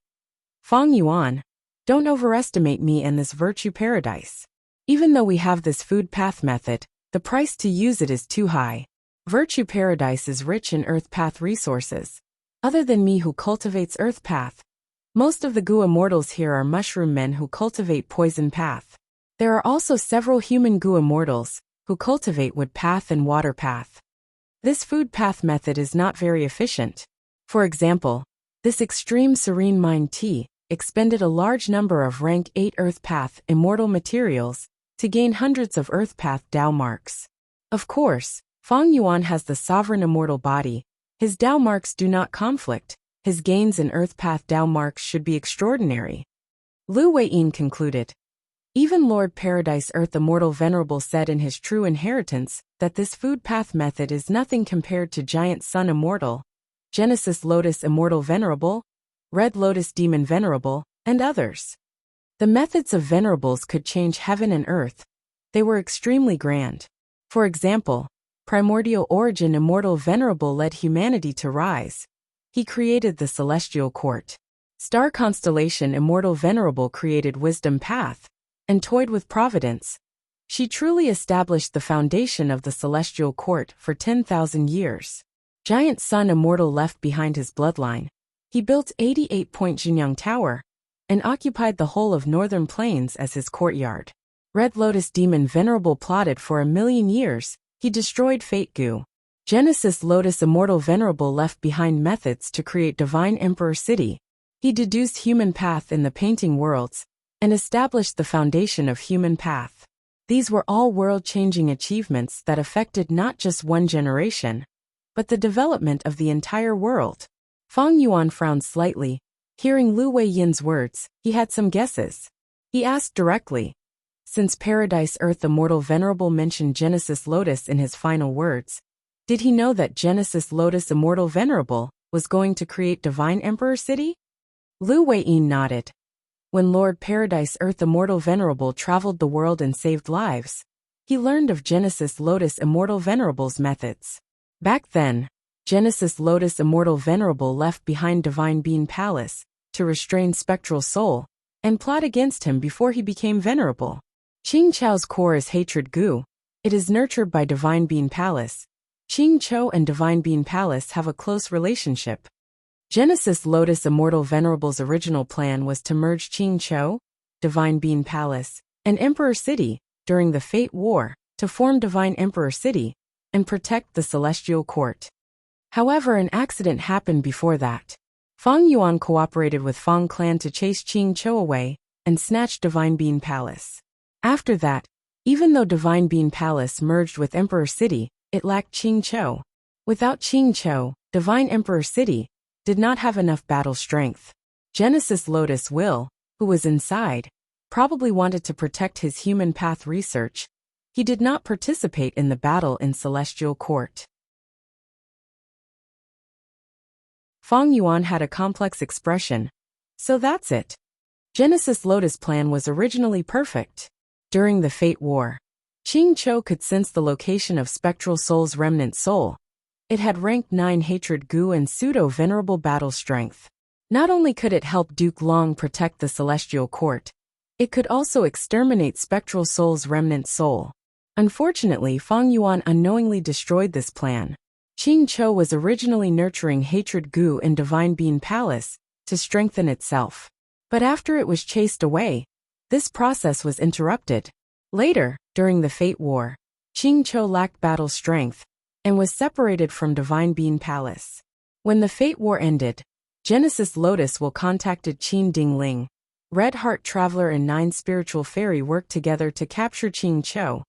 "Feng Yuan, don't overestimate me and this Virtue Paradise. Even though we have this food path method, the price to use it is too high. Virtue Paradise is rich in Earth Path resources. Other than me who cultivates Earth Path, most of the Gu immortals here are mushroom men who cultivate Poison Path. There are also several human Gu immortals who cultivate Wood Path and Water Path. This food path method is not very efficient. For example, this extreme serene mind tea expended a large number of rank 8 Earth Path immortal materials to gain hundreds of Earth Path Tao marks. Of course, Feng Yuan has the sovereign immortal body. His Tao marks do not conflict. His gains in Earth Path Tao marks should be extraordinary." Lu Wei Yin concluded. Even Lord Paradise Earth Immortal Venerable said in his True Inheritance that this food path method is nothing compared to Giant Sun Immortal, Genesis Lotus Immortal Venerable, Red Lotus Demon Venerable, and others. The methods of venerables could change heaven and earth. They were extremely grand. For example, Primordial Origin Immortal Venerable led humanity to rise. He created the Celestial Court. Star Constellation Immortal Venerable created Wisdom Path, and toyed with Providence. She truly established the foundation of the Celestial Court for 10,000 years. Giant Sun Immortal left behind his bloodline. He built 88-point Jinyang Tower, and occupied the whole of Northern Plains as his courtyard. Red Lotus Demon Venerable plotted for 1,000,000 years. He destroyed Fate Gu. Genesis Lotus Immortal Venerable left behind methods to create Divine Emperor City. He deduced Human Path in the painting worlds, and established the foundation of Human Path. These were all world-changing achievements that affected not just one generation, but the development of the entire world. Fang Yuan frowned slightly. Hearing Lu Weiyin's words, he had some guesses. He asked directly, since Paradise Earth Immortal Venerable mentioned Genesis Lotus in his final words, did he know that Genesis Lotus Immortal Venerable was going to create Divine Emperor City? Lu Weiyin nodded. When Lord Paradise Earth Immortal Venerable traveled the world and saved lives, he learned of Genesis Lotus Immortal Venerable's methods. Back then, Genesis Lotus Immortal Venerable left behind Divine Being Palace to restrain Spectral Soul and plot against him before he became venerable. Qing Chao's core is Hatred Gu. It is nurtured by Divine Being Palace. Qing Chou and Divine Being Palace have a close relationship. Genesis Lotus Immortal Venerable's original plan was to merge Qing Chou, Divine Being Palace, and Emperor City during the Fate War to form Divine Emperor City and protect the Celestial Court. However, an accident happened before that. Fang Yuan cooperated with Fang Clan to chase Qing Chou away and snatch Divine Being Palace. After that, even though Divine Being Palace merged with Emperor City, it lacked Qing Chou. Without Qing Chou, Divine Emperor City did not have enough battle strength. Genesis Lotus Will, who was inside, probably wanted to protect his human path research. He did not participate in the battle in Celestial Court. Fang Yuan had a complex expression. So that's it. Genesis Lotus' plan was originally perfect. During the Fate War, Qing Chou could sense the location of Spectral Soul's remnant soul. It had rank 9 Hatred Gu and pseudo-venerable battle strength. Not only could it help Duke Long protect the Celestial Court, it could also exterminate Spectral Soul's remnant soul. Unfortunately, Fang Yuan unknowingly destroyed this plan. Qing Chou was originally nurturing Hatred Gu in Divine Being Palace to strengthen itself. But after it was chased away, this process was interrupted. Later, during the Fate War, Qing Chou lacked battle strength and was separated from Divine Being Palace. When the Fate War ended, Genesis Lotus Will contacted Qin Dingling. Red Heart Traveler and 9 Spiritual Fairy worked together to capture Qing Chou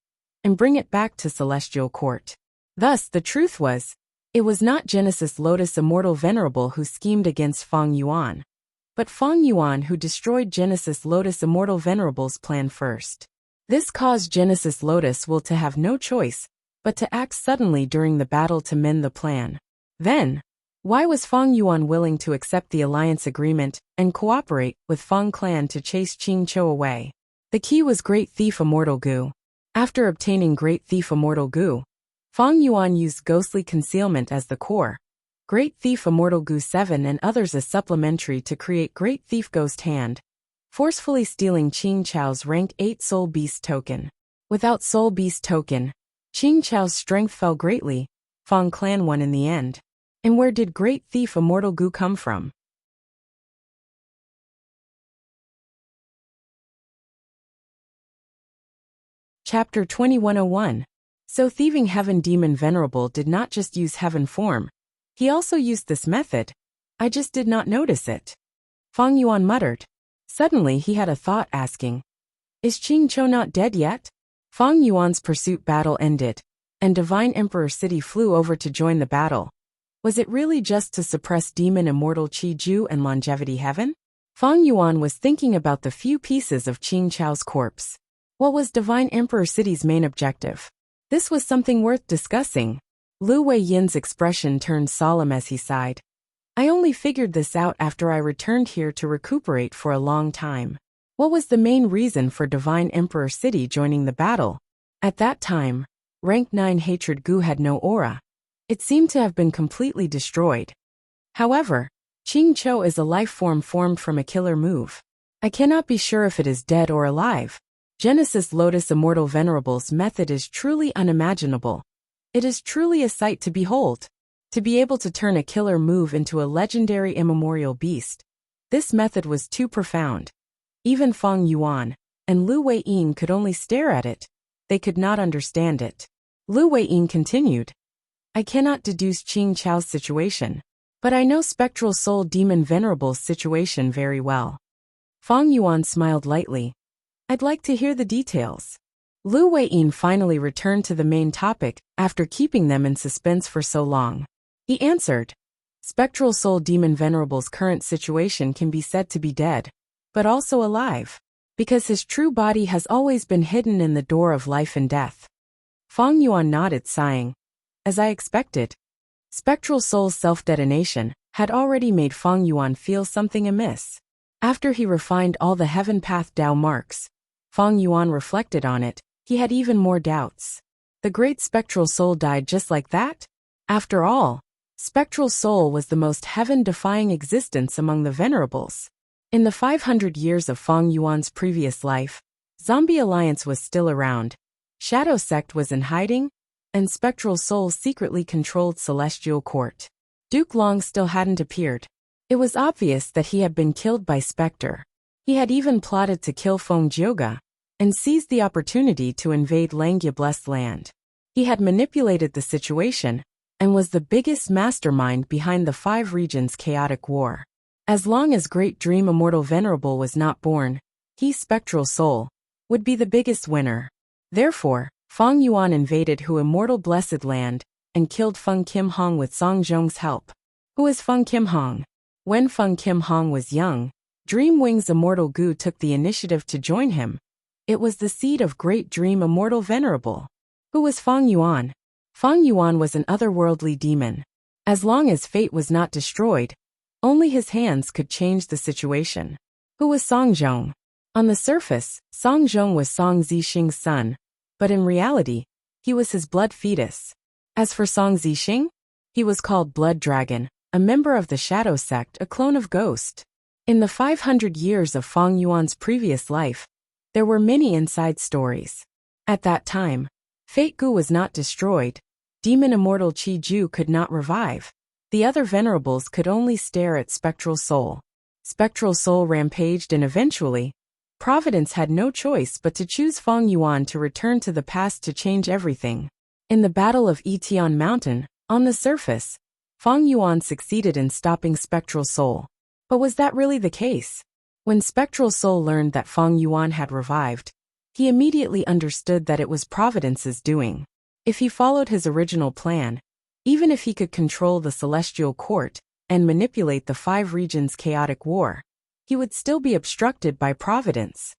and bring it back to Celestial Court. Thus, the truth was, it was not Genesis Lotus Immortal Venerable who schemed against Fang Yuan, but Fang Yuan who destroyed Genesis Lotus Immortal Venerable's plan first. This caused Genesis Lotus Will to have no choice but to act suddenly during the battle to mend the plan. Then, why was Fang Yuan willing to accept the alliance agreement and cooperate with Fang Clan to chase Qing Chou away? The key was Great Thief Immortal Gu. After obtaining Great Thief Immortal Gu, Fang Yuan used Ghostly Concealment as the core, Great Thief Immortal Gu 7 and others as supplementary to create Great Thief Ghost Hand, forcefully stealing Qing Chou's rank 8 Soul Beast token. Without Soul Beast token, Qing Chou's strength fell greatly. Fang Clan won in the end. And where did Great Thief Immortal Gu come from? Chapter 2101. So Thieving Heaven Demon Venerable did not just use heaven form. He also used this method. I just did not notice it. Fang Yuan muttered. Suddenly he had a thought asking, is Qing Chou not dead yet? Fang Yuan's pursuit battle ended, and Divine Emperor City flew over to join the battle. Was it really just to suppress Demon Immortal Qi Ju and Longevity Heaven? Fang Yuan was thinking about the few pieces of Qing Chou's corpse. What was Divine Emperor City's main objective? This was something worth discussing. Lu Weiyin's expression turned solemn as he sighed. I only only figured this out after I returned here to recuperate for a long time. What was the main reason for Divine Emperor City joining the battle? At that time, Rank 9 Hatred Gu had no aura. It seemed to have been completely destroyed. However, Qing Cho is a life form formed from a killer move. I cannot be sure if it is dead or alive. Genesis Lotus Immortal Venerable's method is truly unimaginable. It is truly a sight to behold. To be able to turn a killer move into a legendary immemorial beast. This method was too profound. Even Feng Yuan and Lu Weiyin could only stare at it. They could not understand it. Lu Weiyin continued. I cannot deduce Qing Chao's situation, but I know Spectral Soul Demon Venerable's situation very well. Feng Yuan smiled lightly. I'd like to hear the details. Lu Weiyin finally returned to the main topic after keeping them in suspense for so long. He answered. Spectral Soul Demon Venerable's current situation can be said to be dead, but also alive, because his true body has always been hidden in the door of life and death. Feng Yuan nodded, sighing. As I expected. Spectral Soul's self-detonation had already made Feng Yuan feel something amiss. After he refined all the Heaven Path Dao marks, Feng Yuan reflected on it, he had even more doubts. The great Spectral Soul died just like that? After all, Spectral Soul was the most heaven-defying existence among the Venerables. In the 500 years of Feng Yuan's previous life, Zombie Alliance was still around, Shadow Sect was in hiding, and Spectral Soul secretly controlled Celestial Court. Duke Long still hadn't appeared. It was obvious that he had been killed by Spectre. He had even plotted to kill Feng Jioga, and seized the opportunity to invade Langya Blessed Land. He had manipulated the situation, and was the biggest mastermind behind the 5 regions' chaotic war. As long as Great Dream Immortal Venerable was not born, he, Spectral Soul, would be the biggest winner. Therefore, Feng Yuan invaded Hu Immortal Blessed Land, and killed Feng Kim Hong with Song Zhong's help. Who is Feng Kim Hong? When Feng Kim Hong was young, Dream Wings Immortal Gu took the initiative to join him. It was the seed of Great Dream Immortal Venerable. Who was Feng Yuan? Feng Yuan was an otherworldly demon. As long as fate was not destroyed, only his hands could change the situation. Who was Song Zhong? On the surface, Song Zhong was Song Zixing's son, but in reality, he was his blood fetus. As for Song Zixing, he was called Blood Dragon, a member of the Shadow Sect, a clone of Ghost. In the 500 years of Feng Yuan's previous life, there were many inside stories. At that time, Fate Gu was not destroyed, Demon Immortal Qi Ju could not revive. The other Venerables could only stare at Spectral Soul. Spectral Soul rampaged and eventually, Providence had no choice but to choose Feng Yuan to return to the past to change everything. In the Battle of Etian Mountain, on the surface, Feng Yuan succeeded in stopping Spectral Soul. But was that really the case? When Spectral Soul learned that Feng Yuan had revived, he immediately understood that it was Providence's doing. If he followed his original plan, even if he could control the Celestial Court and manipulate the 5 regions' chaotic war, he would still be obstructed by Providence.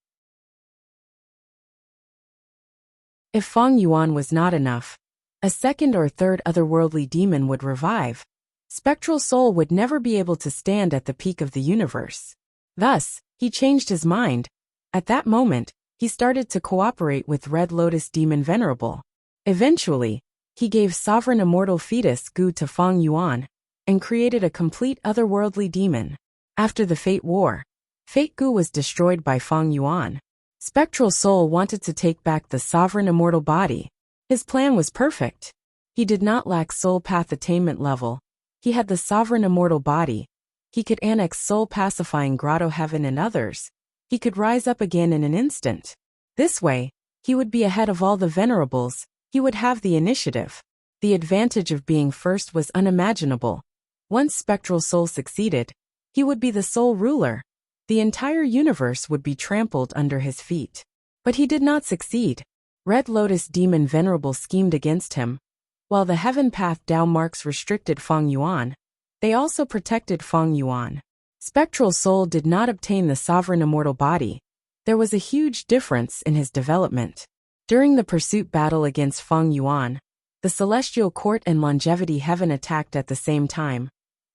If Feng Yuan was not enough, a second or third otherworldly demon would revive. Spectral Soul would never be able to stand at the peak of the universe. Thus, he changed his mind. At that moment, he started to cooperate with Red Lotus Demon Venerable. Eventually, he gave Sovereign Immortal Fetus Gu to Feng Yuan, and created a complete otherworldly demon. After the Fate War, Fate Gu was destroyed by Feng Yuan. Spectral Soul wanted to take back the Sovereign Immortal Body. His plan was perfect. He did not lack Soul Path attainment level. He had the Sovereign Immortal Body. He could annex Soul Pacifying Grotto Heaven and others. He could rise up again in an instant. This way, he would be ahead of all the Venerables. He would have the initiative. The advantage of being first was unimaginable. Once Spectral Soul succeeded, he would be the sole ruler. The entire universe would be trampled under his feet. But he did not succeed. Red Lotus Demon Venerable schemed against him. While the Heaven Path Dao marks restricted Feng Yuan, they also protected Feng Yuan. Spectral Soul did not obtain the Sovereign Immortal Body. There was a huge difference in his development. During the pursuit battle against Feng Yuan, the Celestial Court and Longevity Heaven attacked at the same time.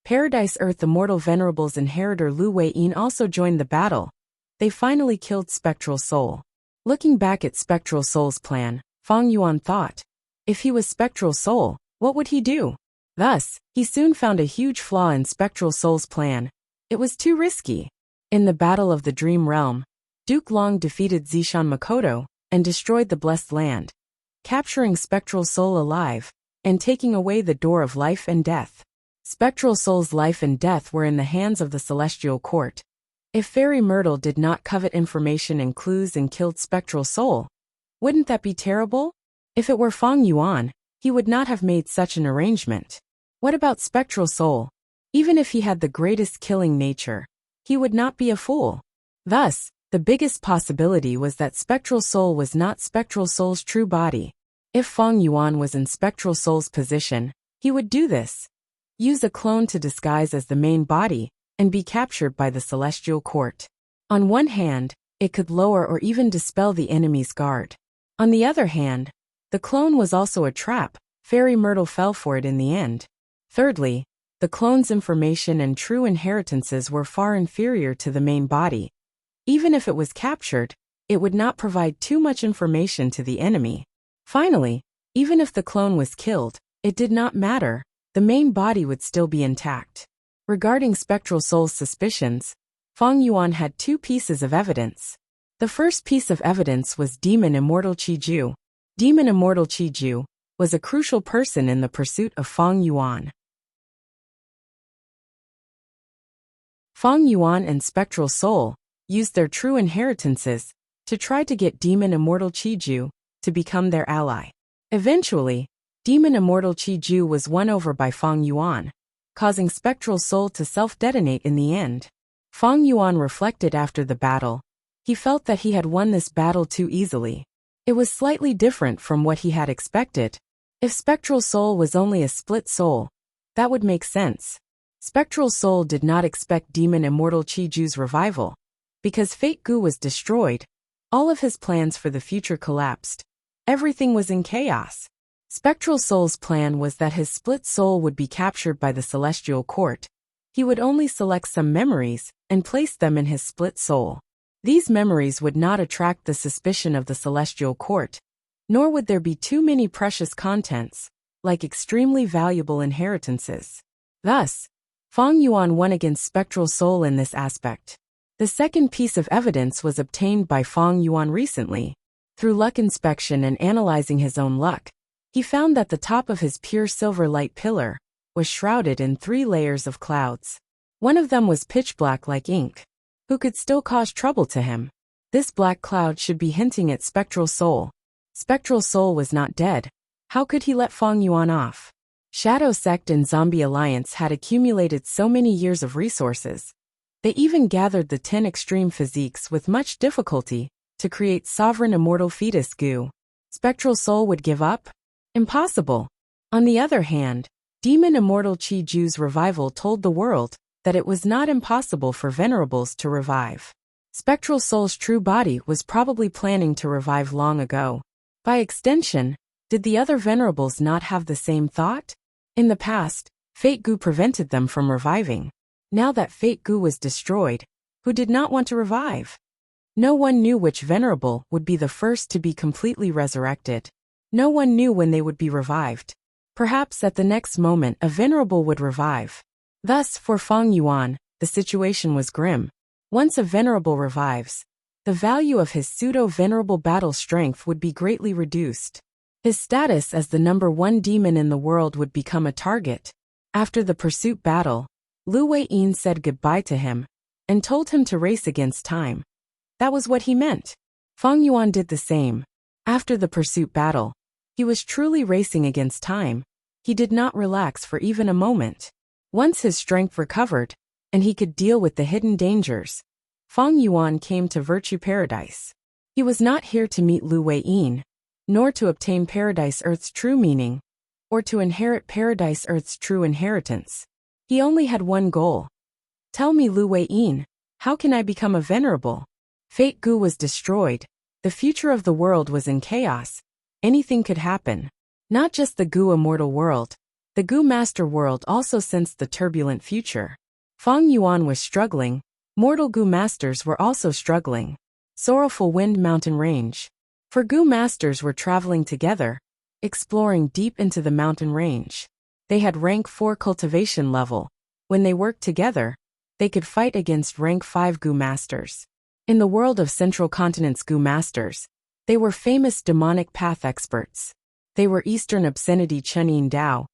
Paradise Earth Immortal Venerable's inheritor Lu Wei-yin also joined the battle. They finally killed Spectral Soul. Looking back at Spectral Soul's plan, Fang Yuan thought, if he was Spectral Soul, what would he do? Thus, he soon found a huge flaw in Spectral Soul's plan. It was too risky. In the Battle of the Dream Realm, Duke Long defeated Zishan Makoto and destroyed the Blessed Land, capturing Spectral Soul alive and taking away the door of life and death. Spectral Soul's life and death were in the hands of the Celestial Court. If Fairy Myrtle did not covet information and clues and killed Spectral Soul, wouldn't that be terrible? If it were Fang Yuan, he would not have made such an arrangement. What about Spectral Soul? Even if he had the greatest killing nature, he would not be a fool. Thus, the biggest possibility was that Spectral Soul was not Spectral Soul's true body. If Fang Yuan was in Spectral Soul's position, he would do this. Use a clone to disguise as the main body and be captured by the Celestial Court. On one hand, it could lower or even dispel the enemy's guard. On the other hand, the clone was also a trap. Fairy Myrtle fell for it in the end. Thirdly, the clone's information and true inheritances were far inferior to the main body. Even if it was captured, it would not provide too much information to the enemy. Finally, even if the clone was killed, it did not matter. The main body would still be intact. Regarding Spectral Soul's suspicions, Fang Yuan had two pieces of evidence. The first piece of evidence was Demon Immortal Qiju. Demon Immortal Qiju was a crucial person in the pursuit of Fang Yuan. Fang Yuan and Spectral Soul used their true inheritances to try to get Demon Immortal Qiju to become their ally. Eventually, Demon Immortal Qiju was won over by Fang Yuan, causing Spectral Soul to self-detonate in the end. Fang Yuan reflected after the battle. He felt that he had won this battle too easily. It was slightly different from what he had expected. If Spectral Soul was only a split soul, that would make sense. Spectral Soul did not expect Demon Immortal Qiju's revival. Because Fate Gu was destroyed, all of his plans for the future collapsed. Everything was in chaos. Spectral Soul's plan was that his split soul would be captured by the Celestial Court. He would only select some memories and place them in his split soul. These memories would not attract the suspicion of the Celestial Court, nor would there be too many precious contents, like extremely valuable inheritances. Thus, Fang Yuan won against Spectral Soul in this aspect. The second piece of evidence was obtained by Fang Yuan recently. Through luck inspection and analyzing his own luck, he found that the top of his pure silver light pillar was shrouded in 3 layers of clouds. One of them was pitch black like ink, who could still cause trouble to him. This black cloud should be hinting at Spectral Soul. Spectral Soul was not dead. How could he let Fang Yuan off? Shadow Sect and Zombie Alliance had accumulated so many years of resources. They even gathered the 10 extreme physiques with much difficulty to create Sovereign Immortal Fetus Goo. Spectral Soul would give up? Impossible. On the other hand, Demon Immortal Qiju's revival told the world that it was not impossible for Venerables to revive. Spectral Soul's true body was probably planning to revive long ago. By extension, did the other Venerables not have the same thought? In the past, Fate Gu prevented them from reviving. Now that Fate Gu was destroyed, who did not want to revive? No one knew which Venerable would be the first to be completely resurrected. No one knew when they would be revived. Perhaps at the next moment a Venerable would revive. Thus, for Fang Yuan, the situation was grim. Once a Venerable revives, the value of his pseudo-Venerable battle strength would be greatly reduced. His status as the #1 demon in the world would become a target. After the pursuit battle, Lu Wei-yin said goodbye to him and told him to race against time. That was what he meant. Fang Yuan did the same. After the pursuit battle, he was truly racing against time. He did not relax for even a moment. Once his strength recovered, and he could deal with the hidden dangers, Fang Yuan came to Virtue Paradise. He was not here to meet Lu Wei-yin, nor to obtain Paradise Earth's true meaning, or to inherit Paradise Earth's true inheritance. He only had one goal. Tell me, Lu Wei-yin, how can I become a Venerable? Fate Gu was destroyed. The future of the world was in chaos. Anything could happen. Not just the Gu immortal world, The Gu Master world also sensed the turbulent future. Feng Yuan was struggling. Mortal Gu Masters were also struggling. Sorrowful Wind Mountain Range. For Gu Masters were traveling together, exploring deep into the mountain range. They had rank 4 cultivation level. When they worked together, they could fight against rank 5 Gu Masters. In the world of Central Continent's Gu Masters, they were famous demonic path experts. They were Eastern Obscenity Chenin Dao,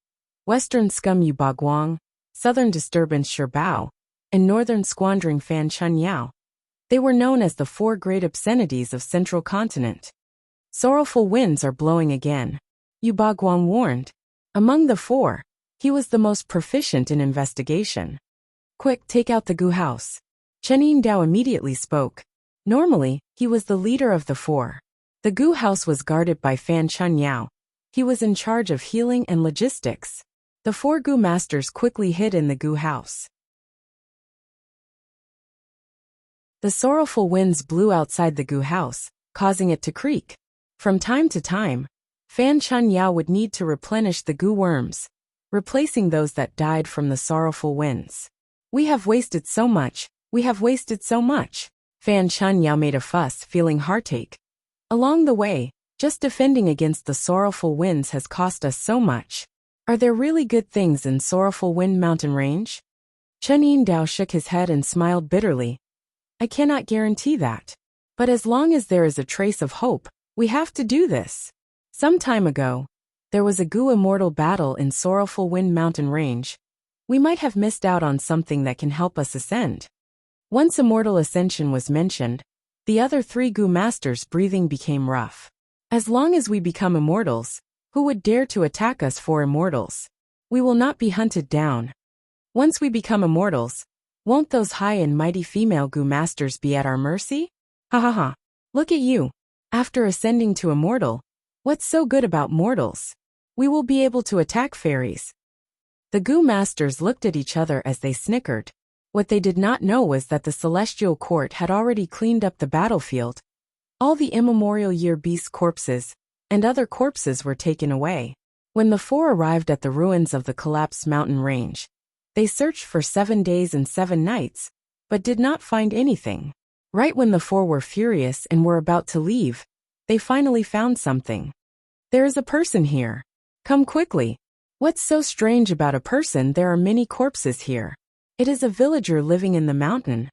Western Scum Yu Baguang, Southern Disturbance Sherbao, and Northern Squandering Fan Chun Yao. They were known as the 4 great obscenities of Central Continent. Sorrowful winds are blowing again. Yu Baguang warned. Among the 4, he was the most proficient in investigation. Quick, take out the Gu house. Chenin Dao immediately spoke. Normally, he was the leader of the 4. The Gu house was guarded by Fan Chun Yao. He was in charge of healing and logistics. The 4 Gu Masters quickly hid in the Gu house. The sorrowful winds blew outside the Gu house, causing it to creak. From time to time, Fan Chun Yao would need to replenish the Gu worms, replacing those that died from the sorrowful winds. We have wasted so much, we have wasted so much. Fan Chun Yao made a fuss, feeling heartache. Along the way, just defending against the sorrowful winds has cost us so much. Are there really good things in Sorrowful Wind Mountain Range? Chenin Dao shook his head and smiled bitterly. I cannot guarantee that. But as long as there is a trace of hope, we have to do this. Some time ago, there was a Gu Immortal battle in Sorrowful Wind Mountain Range. We might have missed out on something that can help us ascend. Once Immortal Ascension was mentioned, the other 3 Gu Masters' breathing became rough. As long as we become immortals, who would dare to attack us for immortals? We will not be hunted down. Once we become immortals, won't those high and mighty female Gu Masters be at our mercy? Ha ha ha. Look at you. After ascending to immortal, what's so good about mortals? We will be able to attack fairies. The Gu Masters looked at each other as they snickered. What they did not know was that the Celestial Court had already cleaned up the battlefield. All the immemorial year beast corpses and other corpses were taken away. When the 4 arrived at the ruins of the collapsed mountain range, they searched for 7 days and 7 nights, but did not find anything. Right when the 4 were furious and were about to leave, they finally found something. There is a person here. Come quickly. What's so strange about a person? There are many corpses here. It is a villager living in the mountain.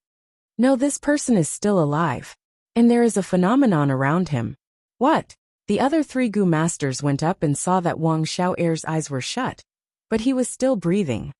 No, this person is still alive. And there is a phenomenon around him. What? The other 3 Gu Masters went up and saw that Wang Xiao'er's eyes were shut, but he was still breathing.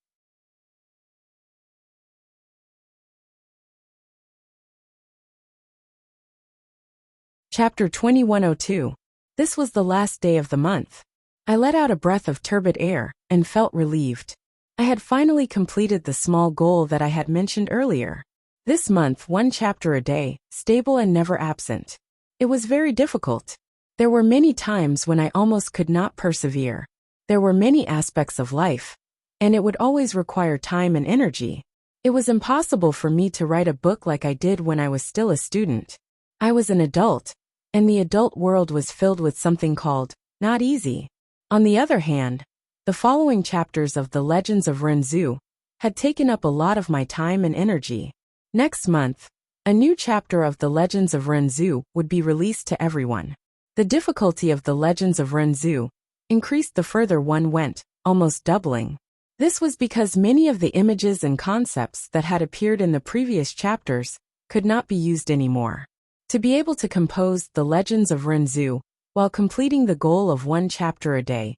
Chapter 2102. This was the last day of the month. I let out a breath of turbid air and felt relieved. I had finally completed the small goal that I had mentioned earlier. This month, 1 chapter a day, stable and never absent. It was very difficult. There were many times when I almost could not persevere. There were many aspects of life, and it would always require time and energy. It was impossible for me to write a book like I did when I was still a student. I was an adult, and the adult world was filled with something called not easy. On the other hand, the following chapters of The Legends of Renzu had taken up a lot of my time and energy. Next month, a new chapter of The Legends of Renzu would be released to everyone. The difficulty of The Legends of Renzu increased the further one went, almost doubling. This was because many of the images and concepts that had appeared in the previous chapters could not be used anymore. To be able to compose The Legends of Renzu while completing the goal of 1 chapter a day,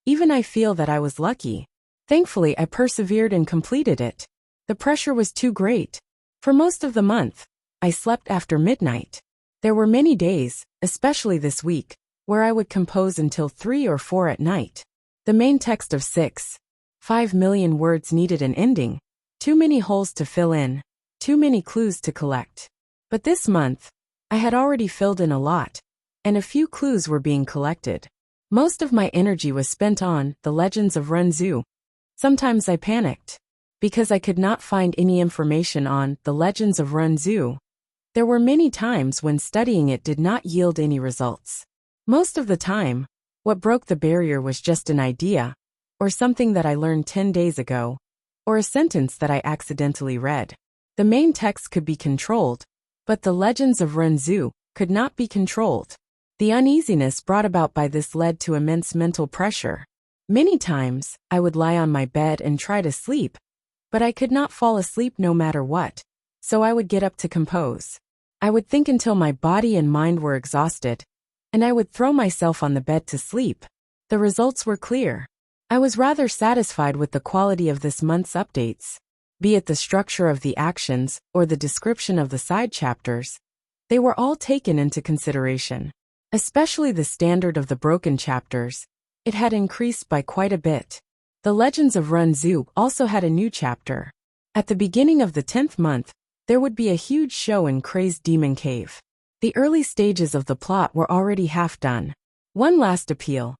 even I feel that I was lucky. Thankfully, I persevered and completed it. The pressure was too great. For most of the month, I slept after midnight. There were many days, especially this week, where I would compose until 3 or 4 at night. The main text of 5 million words needed an ending. Too many holes to fill in. Too many clues to collect. But this month, I had already filled in a lot, and a few clues were being collected. Most of my energy was spent on The Legends of Renzu. Sometimes I panicked, because I could not find any information on The Legends of Renzu. There were many times when studying it did not yield any results. Most of the time, what broke the barrier was just an idea, or something that I learned 10 days ago, or a sentence that I accidentally read. The main text could be controlled, but the legends of Renzu could not be controlled. The uneasiness brought about by this led to immense mental pressure. Many times, I would lie on my bed and try to sleep, but I could not fall asleep no matter what, so I would get up to compose. I would think until my body and mind were exhausted, and I would throw myself on the bed to sleep. The results were clear. I was rather satisfied with the quality of this month's updates, be it the structure of the actions or the description of the side chapters. They were all taken into consideration. Especially the standard of the broken chapters. It had increased by quite a bit. The Legends of Renzu also had a new chapter. At the beginning of the 10th month, there would be a huge show in Crazed Demon Cave. The early stages of the plot were already half done. One last appeal.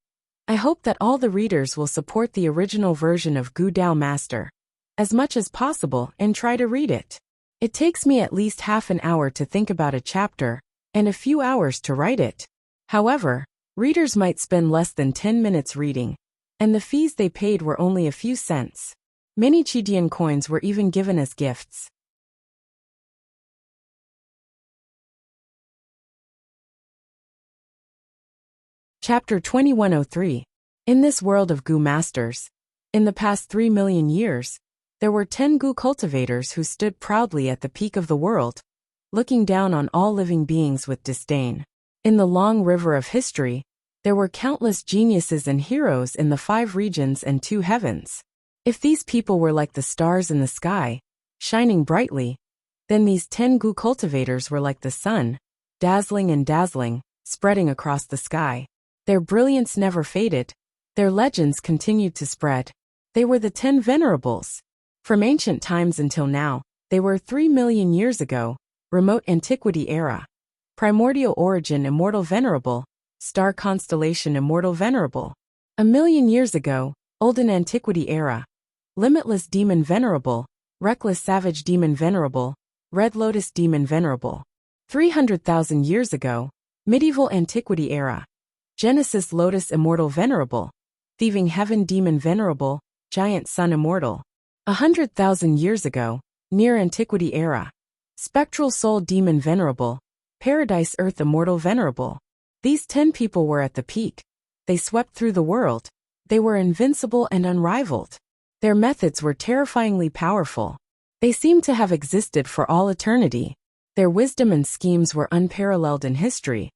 I hope that all the readers will support the original version of Gu Dao Master as much as possible and try to read it. It takes me at least half an hour to think about a chapter, and a few hours to write it. However, readers might spend less than 10 minutes reading, and the fees they paid were only a few cents. Many Chidian coins were even given as gifts. Chapter 2103. In this world of Gu Masters, in the past 3 million years, there were 10 Gu cultivators who stood proudly at the peak of the world, looking down on all living beings with disdain. In the long river of history, there were countless geniuses and heroes in the 5 regions and 2 heavens. If these people were like the stars in the sky, shining brightly, then these 10 Gu cultivators were like the sun, dazzling and dazzling, spreading across the sky. Their brilliance never faded. Their legends continued to spread. They were the 10 venerables. From ancient times until now, they were 3 million years ago, remote antiquity era. Primordial origin immortal venerable, star constellation immortal venerable. 1 million years ago, olden antiquity era. Limitless demon venerable, reckless savage demon venerable, red lotus demon venerable. 300,000 years ago, medieval antiquity era. Genesis lotus immortal venerable, thieving heaven demon venerable, giant sun immortal. 100,000 years ago, near antiquity era. Spectral soul demon venerable, paradise earth immortal venerable. These 10 people were at the peak. They swept through the world. They were invincible and unrivaled. Their methods were terrifyingly powerful. They seemed to have existed for all eternity. Their wisdom and schemes were unparalleled in history.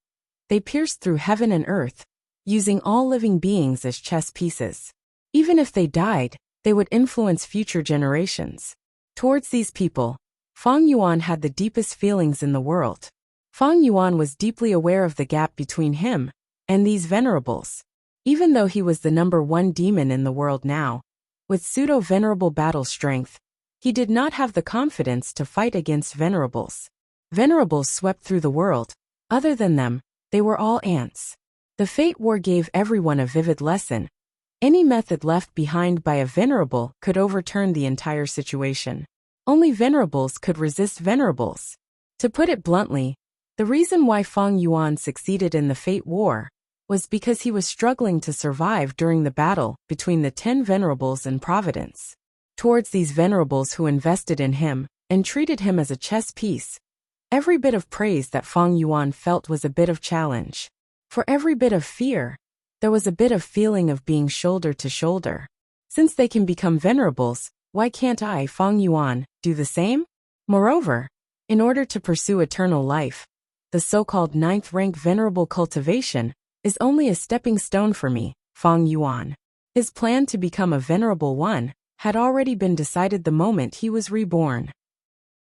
They pierced through heaven and earth, using all living beings as chess pieces. Even if they died, they would influence future generations. Towards these people, Fang Yuan had the deepest feelings in the world. Fang Yuan was deeply aware of the gap between him and these venerables. Even though he was the #1 demon in the world now, with pseudo-venerable battle strength, he did not have the confidence to fight against venerables. Venerables swept through the world. Other than them, they were all ants. The Fate War gave everyone a vivid lesson. Any method left behind by a venerable could overturn the entire situation. Only venerables could resist venerables. To put it bluntly, the reason why Fang Yuan succeeded in the Fate War was because he was struggling to survive during the battle between the 10 venerables and Providence. Towards these venerables who invested in him and treated him as a chess piece, every bit of praise that Fang Yuan felt was a bit of challenge. For every bit of fear, there was a bit of feeling of being shoulder to shoulder. Since they can become venerables, why can't I, Fang Yuan, do the same? Moreover, in order to pursue eternal life, the so-called 9th rank venerable cultivation is only a stepping stone for me, Fang Yuan. His plan to become a venerable one had already been decided the moment he was reborn.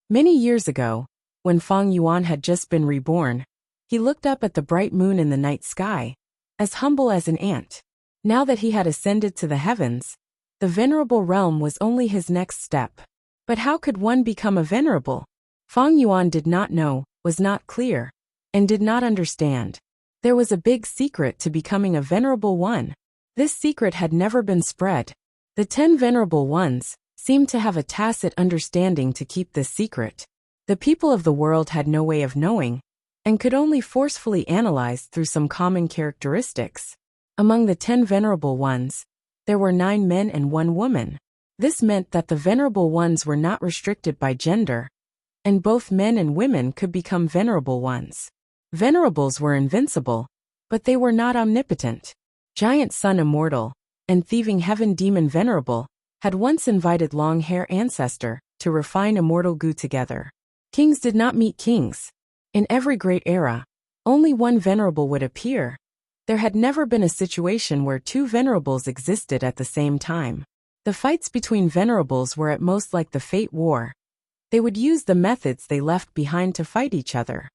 Many years ago, when Fang Yuan had just been reborn, he looked up at the bright moon in the night sky, as humble as an ant. Now that he had ascended to the heavens, the venerable realm was only his next step. But how could one become a venerable? Fang Yuan did not know, was not clear, and did not understand. There was a big secret to becoming a venerable one. This secret had never been spread. The 10 venerable ones seemed to have a tacit understanding to keep this secret. The people of the world had no way of knowing, and could only forcefully analyze through some common characteristics. Among the 10 venerable ones, there were 9 men and 1 woman. This meant that the venerable ones were not restricted by gender, and both men and women could become venerable ones. Venerables were invincible, but they were not omnipotent. Giant Sun Immortal and Thieving Heaven Demon Venerable had once invited Long Hair Ancestor to refine immortal goo together. Kings did not meet kings. In every great era, only one venerable would appear. There had never been a situation where 2 venerables existed at the same time. The fights between venerables were at most like the Fate War. They would use the methods they left behind to fight each other.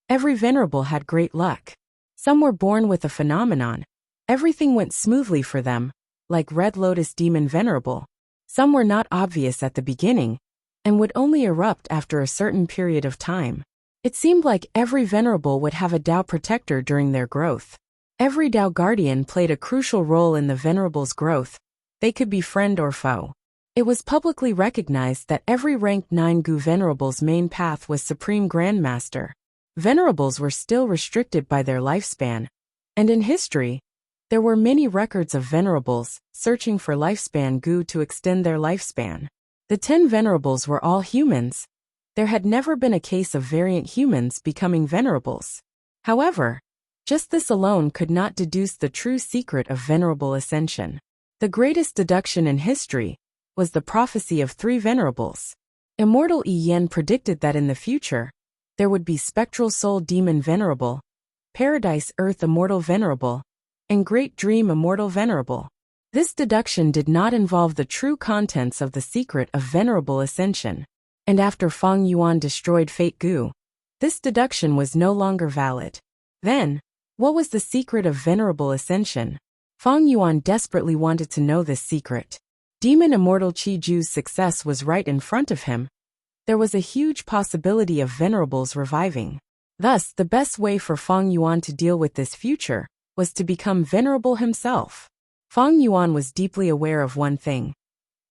Every venerable had great luck. Some were born with a phenomenon. Everything went smoothly for them, like Red Lotus Demon Venerable. Some were not obvious at the beginning, and would only erupt after a certain period of time. It seemed like every venerable would have a Tao protector during their growth. Every Tao guardian played a crucial role in the venerable's growth. They could be friend or foe. It was publicly recognized that every ranked 9 Gu venerable's main path was Supreme Grandmaster. Venerables were still restricted by their lifespan, and in history, there were many records of venerables searching for lifespan Gu to extend their lifespan. The 10 venerables were all humans. There had never been a case of variant humans becoming venerables. However, just this alone could not deduce the true secret of venerable ascension. The greatest deduction in history was the prophecy of 3 venerables. Immortal Yi Yen predicted that in the future, there would be Spectral Soul Demon Venerable, Paradise Earth Immortal Venerable, and Great Dream Immortal Venerable. This deduction did not involve the true contents of the secret of venerable ascension. And after Feng Yuan destroyed Fate Gu, this deduction was no longer valid. Then, what was the secret of venerable ascension? Feng Yuan desperately wanted to know this secret. Demon Immortal Qi Ju's success was right in front of him. There was a huge possibility of venerables reviving. Thus, the best way for Feng Yuan to deal with this future was to become venerable himself. Feng Yuan was deeply aware of one thing.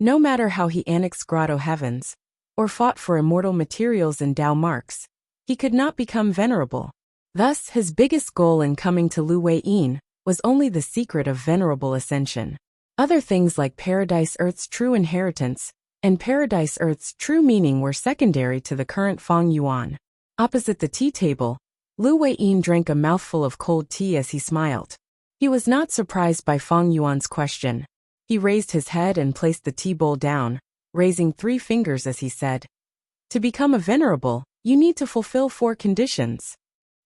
No matter how he annexed Grotto Heavens, or fought for immortal materials and Tao marks, he could not become venerable. Thus, his biggest goal in coming to Lu Wei Yin was only the secret of venerable ascension. Other things like Paradise Earth's true inheritance and Paradise Earth's true meaning were secondary to the current Feng Yuan. Opposite the tea table, Lu Wei Yin drank a mouthful of cold tea as he smiled. He was not surprised by Feng Yuan's question. He raised his head and placed the tea bowl down, raising 3 fingers as he said, "To become a venerable, you need to fulfill 4 conditions.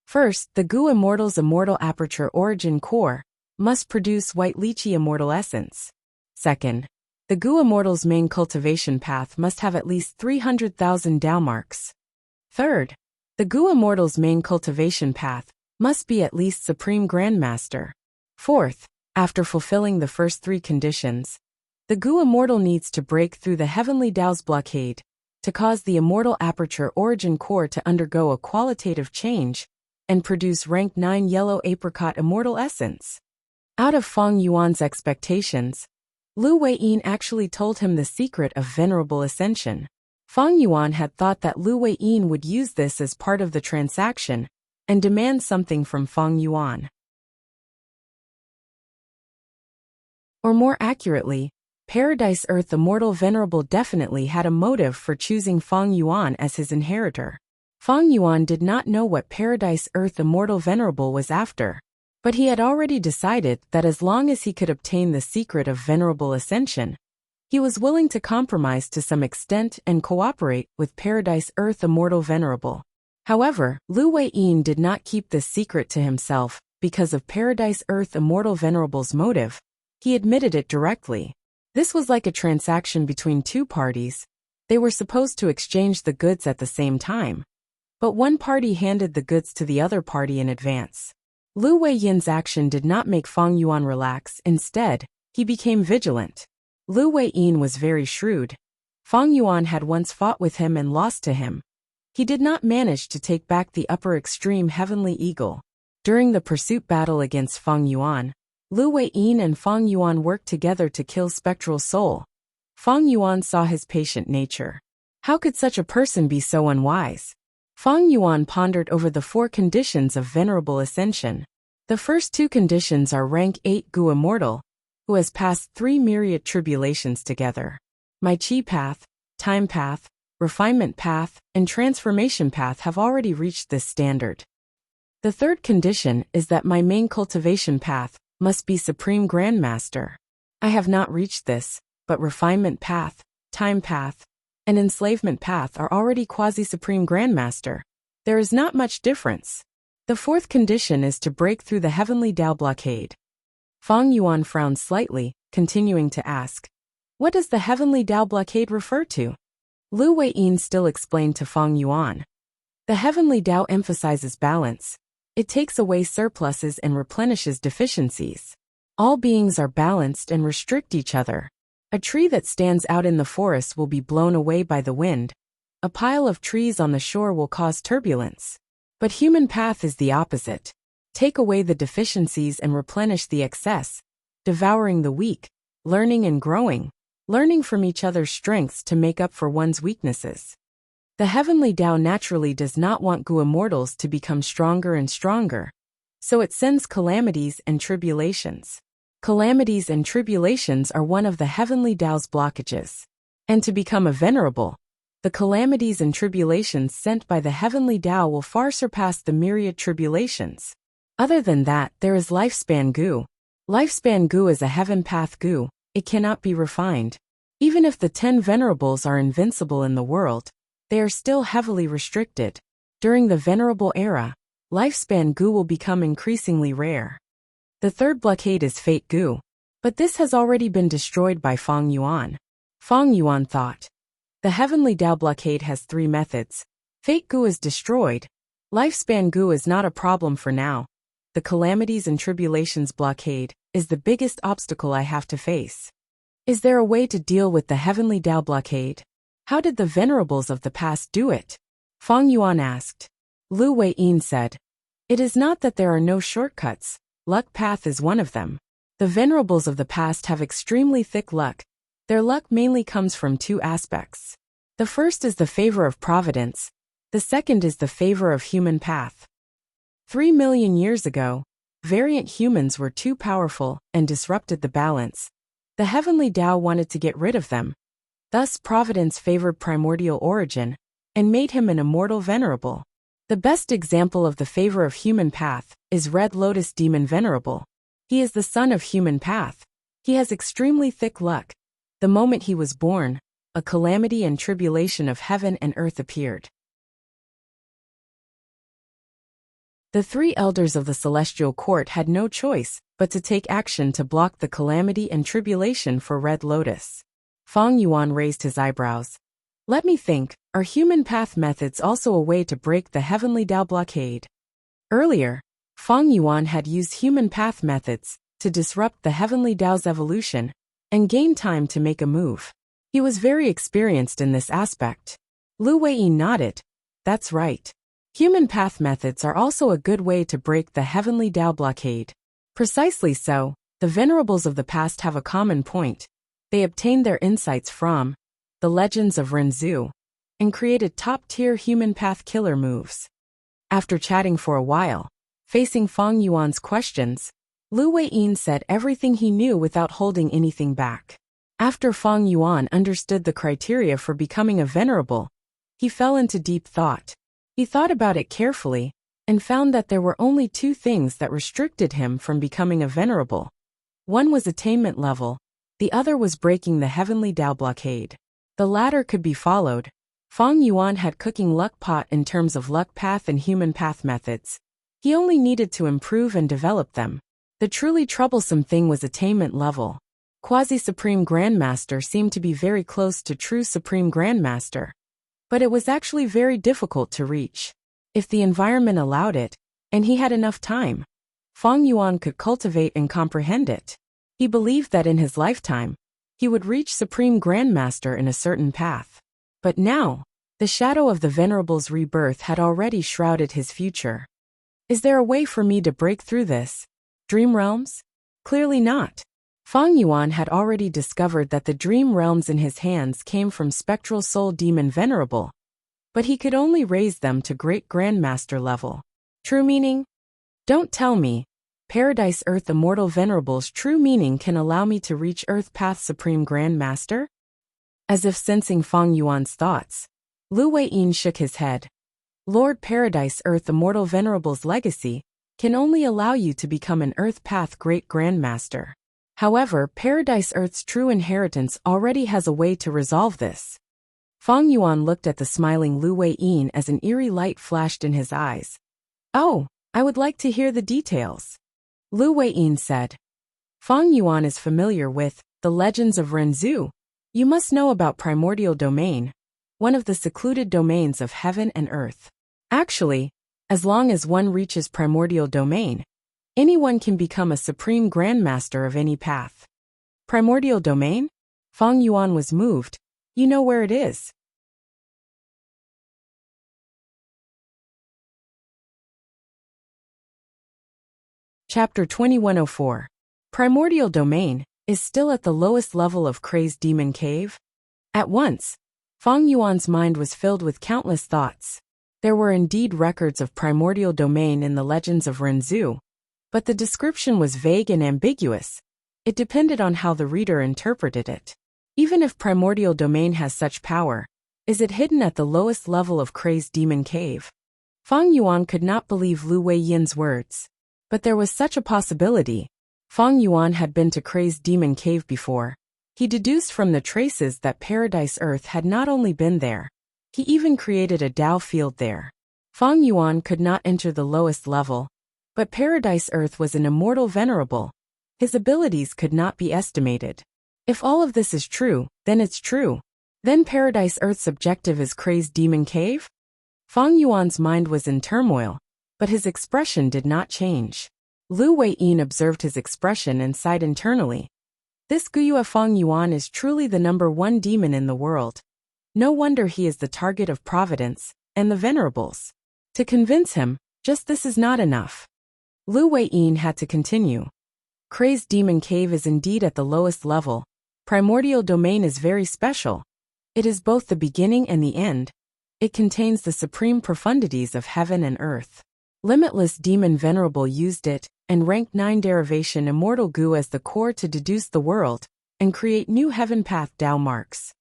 First, the Gu Immortal's Immortal Aperture Origin Core must produce White Lychee Immortal Essence. Second, the Gu Immortal's main cultivation path must have at least 300,000 Tao marks. Third, the Gu Immortal's main cultivation path must be at least Supreme Grandmaster. Fourth, after fulfilling the first 3 conditions, the Gu Immortal needs to break through the Heavenly Tao's blockade to cause the Immortal Aperture Origin Core to undergo a qualitative change and produce rank 9 Yellow Apricot Immortal Essence." Out of Feng Yuan's expectations, Lu Wei Yin actually told him the secret of venerable ascension. Feng Yuan had thought that Lu Wei Yin would use this as part of the transaction and demand something from Feng Yuan. Or more accurately, Paradise Earth Immortal Venerable definitely had a motive for choosing Feng Yuan as his inheritor. Feng Yuan did not know what Paradise Earth Immortal Venerable was after, but he had already decided that as long as he could obtain the secret of venerable ascension, he was willing to compromise to some extent and cooperate with Paradise Earth Immortal Venerable. However, Lu Wei Yin did not keep this secret to himself because of Paradise Earth Immortal Venerable's motive. He admitted it directly. This was like a transaction between 2 parties. They were supposed to exchange the goods at the same time, but one party handed the goods to the other party in advance. Lu Wei Yin's action did not make Feng Yuan relax. Instead, he became vigilant. Lu Wei Yin was very shrewd. Feng Yuan had once fought with him and lost to him. He did not manage to take back the upper extreme Heavenly Eagle. During the pursuit battle against Feng Yuan, Lu Wei Yin and Feng Yuan worked together to kill Spectral Soul. Feng Yuan saw his patient nature. How could such a person be so unwise? Feng Yuan pondered over the 4 conditions of venerable ascension. The first two conditions are rank 8 Gu immortal, who has passed 3 myriad tribulations together. My chi path, time path, refinement path, and transformation path have already reached this standard. The third condition is that my main cultivation path must be Supreme Grandmaster. I have not reached this, but refinement path, time path, and enslavement path are already quasi-Supreme Grandmaster. There is not much difference. The fourth condition is to break through the heavenly Tao blockade. Fang Yuan frowned slightly, continuing to ask, "What does the heavenly Tao blockade refer to?" Lu Weiyin still explained to Fang Yuan. The heavenly Tao emphasizes balance. It takes away surpluses and replenishes deficiencies. All beings are balanced and restrict each other. A tree that stands out in the forest will be blown away by the wind. A pile of trees on the shore will cause turbulence. But human path is the opposite. Take away the deficiencies and replenish the excess, devouring the weak, learning and growing, learning from each other's strengths to make up for one's weaknesses. The heavenly Tao naturally does not want Gu immortals to become stronger and stronger, so it sends calamities and tribulations. Calamities and tribulations are one of the heavenly Tao's blockages. And to become a venerable, the calamities and tribulations sent by the heavenly Tao will far surpass the myriad tribulations. Other than that, there is lifespan Gu. Lifespan Gu is a heaven path Gu. It cannot be refined. Even if the 10 venerables are invincible in the world, they are still heavily restricted. During the venerable era, lifespan Gu will become increasingly rare. The third blockade is fate Gu, but this has already been destroyed by Fang Yuan. Fang Yuan thought, the heavenly Tao blockade has 3 methods. Fate Gu is destroyed. Lifespan Gu is not a problem for now. The calamities and tribulations blockade is the biggest obstacle I have to face. Is there a way to deal with the heavenly Tao blockade? How did the venerables of the past do it? Fang Yuan asked. Lu Weiyin said, it is not that there are no shortcuts. Luck path is one of them. The venerables of the past have extremely thick luck. Their luck mainly comes from 2 aspects. The first is the favor of providence. The second is the favor of human path. 3 million years ago, variant humans were too powerful and disrupted the balance. The heavenly Tao wanted to get rid of them. Thus Providence favored primordial origin and made him an immortal venerable. The best example of the favor of human path is Red Lotus Demon Venerable. He is the son of human path. He has extremely thick luck. The moment he was born, a calamity and tribulation of heaven and earth appeared. The 3 elders of the celestial court had no choice but to take action to block the calamity and tribulation for Red Lotus. Fang Yuan raised his eyebrows. Let me think, are human path methods also a way to break the heavenly Tao blockade? Earlier, Fang Yuan had used human path methods to disrupt the heavenly Tao's evolution and gain time to make a move. He was very experienced in this aspect. Lu Weiyin nodded. That's right. Human path methods are also a good way to break the heavenly Tao blockade. Precisely so, the venerables of the past have a common point. They obtained their insights from the legends of Renzu and created top-tier human path killer moves. After chatting for a while, facing Fang Yuan's questions, Lu Weiyin said everything he knew without holding anything back. After Fang Yuan understood the criteria for becoming a venerable, he fell into deep thought. He thought about it carefully and found that there were only 2 things that restricted him from becoming a venerable. One was attainment level, the other was breaking the heavenly Tao blockade. The latter could be followed. Fang Yuan had cooking luck pot in terms of luck path and human path methods. He only needed to improve and develop them. The truly troublesome thing was attainment level. Quasi-Supreme Grandmaster seemed to be very close to true Supreme Grandmaster. But it was actually very difficult to reach. If the environment allowed it, and he had enough time, Fang Yuan could cultivate and comprehend it. He believed that in his lifetime, he would reach Supreme Grandmaster in a certain path. But now, the shadow of the Venerable's rebirth had already shrouded his future. Is there a way for me to break through this? Dream realms? Clearly not. Fang Yuan had already discovered that the dream realms in his hands came from Spectral Soul Demon Venerable, but he could only raise them to Great Grandmaster level. True meaning? Don't tell me. Paradise Earth Immortal Venerable's true meaning can allow me to reach Earth Path Supreme Grand Master? As if sensing Fang Yuan's thoughts, Lu Weiyin shook his head. Lord Paradise Earth Immortal Venerable's legacy can only allow you to become an Earth Path Great Grandmaster. However, Paradise Earth's true inheritance already has a way to resolve this. Fang Yuan looked at the smiling Lu Weiyin as an eerie light flashed in his eyes. Oh, I would like to hear the details. Lu Weiyin said. Fang Yuan is familiar with the legends of Renzu. You must know about Primordial Domain, one of the secluded domains of heaven and earth. Actually, as long as one reaches Primordial Domain, anyone can become a Supreme Grandmaster of any path. Primordial Domain? Fang Yuan was moved. You know where it is? Chapter 2104. Primordial Domain is still at the lowest level of Crazed Demon Cave? At once, Fang Yuan's mind was filled with countless thoughts. There were indeed records of Primordial Domain in the legends of Renzu, but the description was vague and ambiguous. It depended on how the reader interpreted it. Even if Primordial Domain has such power, is it hidden at the lowest level of Crazed Demon Cave? Fang Yuan could not believe Lu Weiyin's words. But there was such a possibility. Fang Yuan had been to Crazed Demon Cave before. He deduced from the traces that Paradise Earth had not only been there, he even created a Dao field there. Fang Yuan could not enter the lowest level, but Paradise Earth was an immortal venerable. His abilities could not be estimated. If all of this is true, then it's true. Then Paradise Earth's objective is Crazed Demon Cave? Fang Yuan's mind was in turmoil, but his expression did not change. Lu Weiyin observed his expression and sighed internally. This Guyue Fang Yuan is truly the #1 demon in the world. No wonder he is the target of Providence and the Venerables. To convince him, just this is not enough. Lu Weiyin had to continue. Crazed Demon Cave is indeed at the lowest level. Primordial Domain is very special. It is both the beginning and the end. It contains the supreme profundities of heaven and earth. Limitless Demon Venerable used it and ranked 9 derivation Immortal Gu as the core to deduce the world and create new heaven path Dao marks.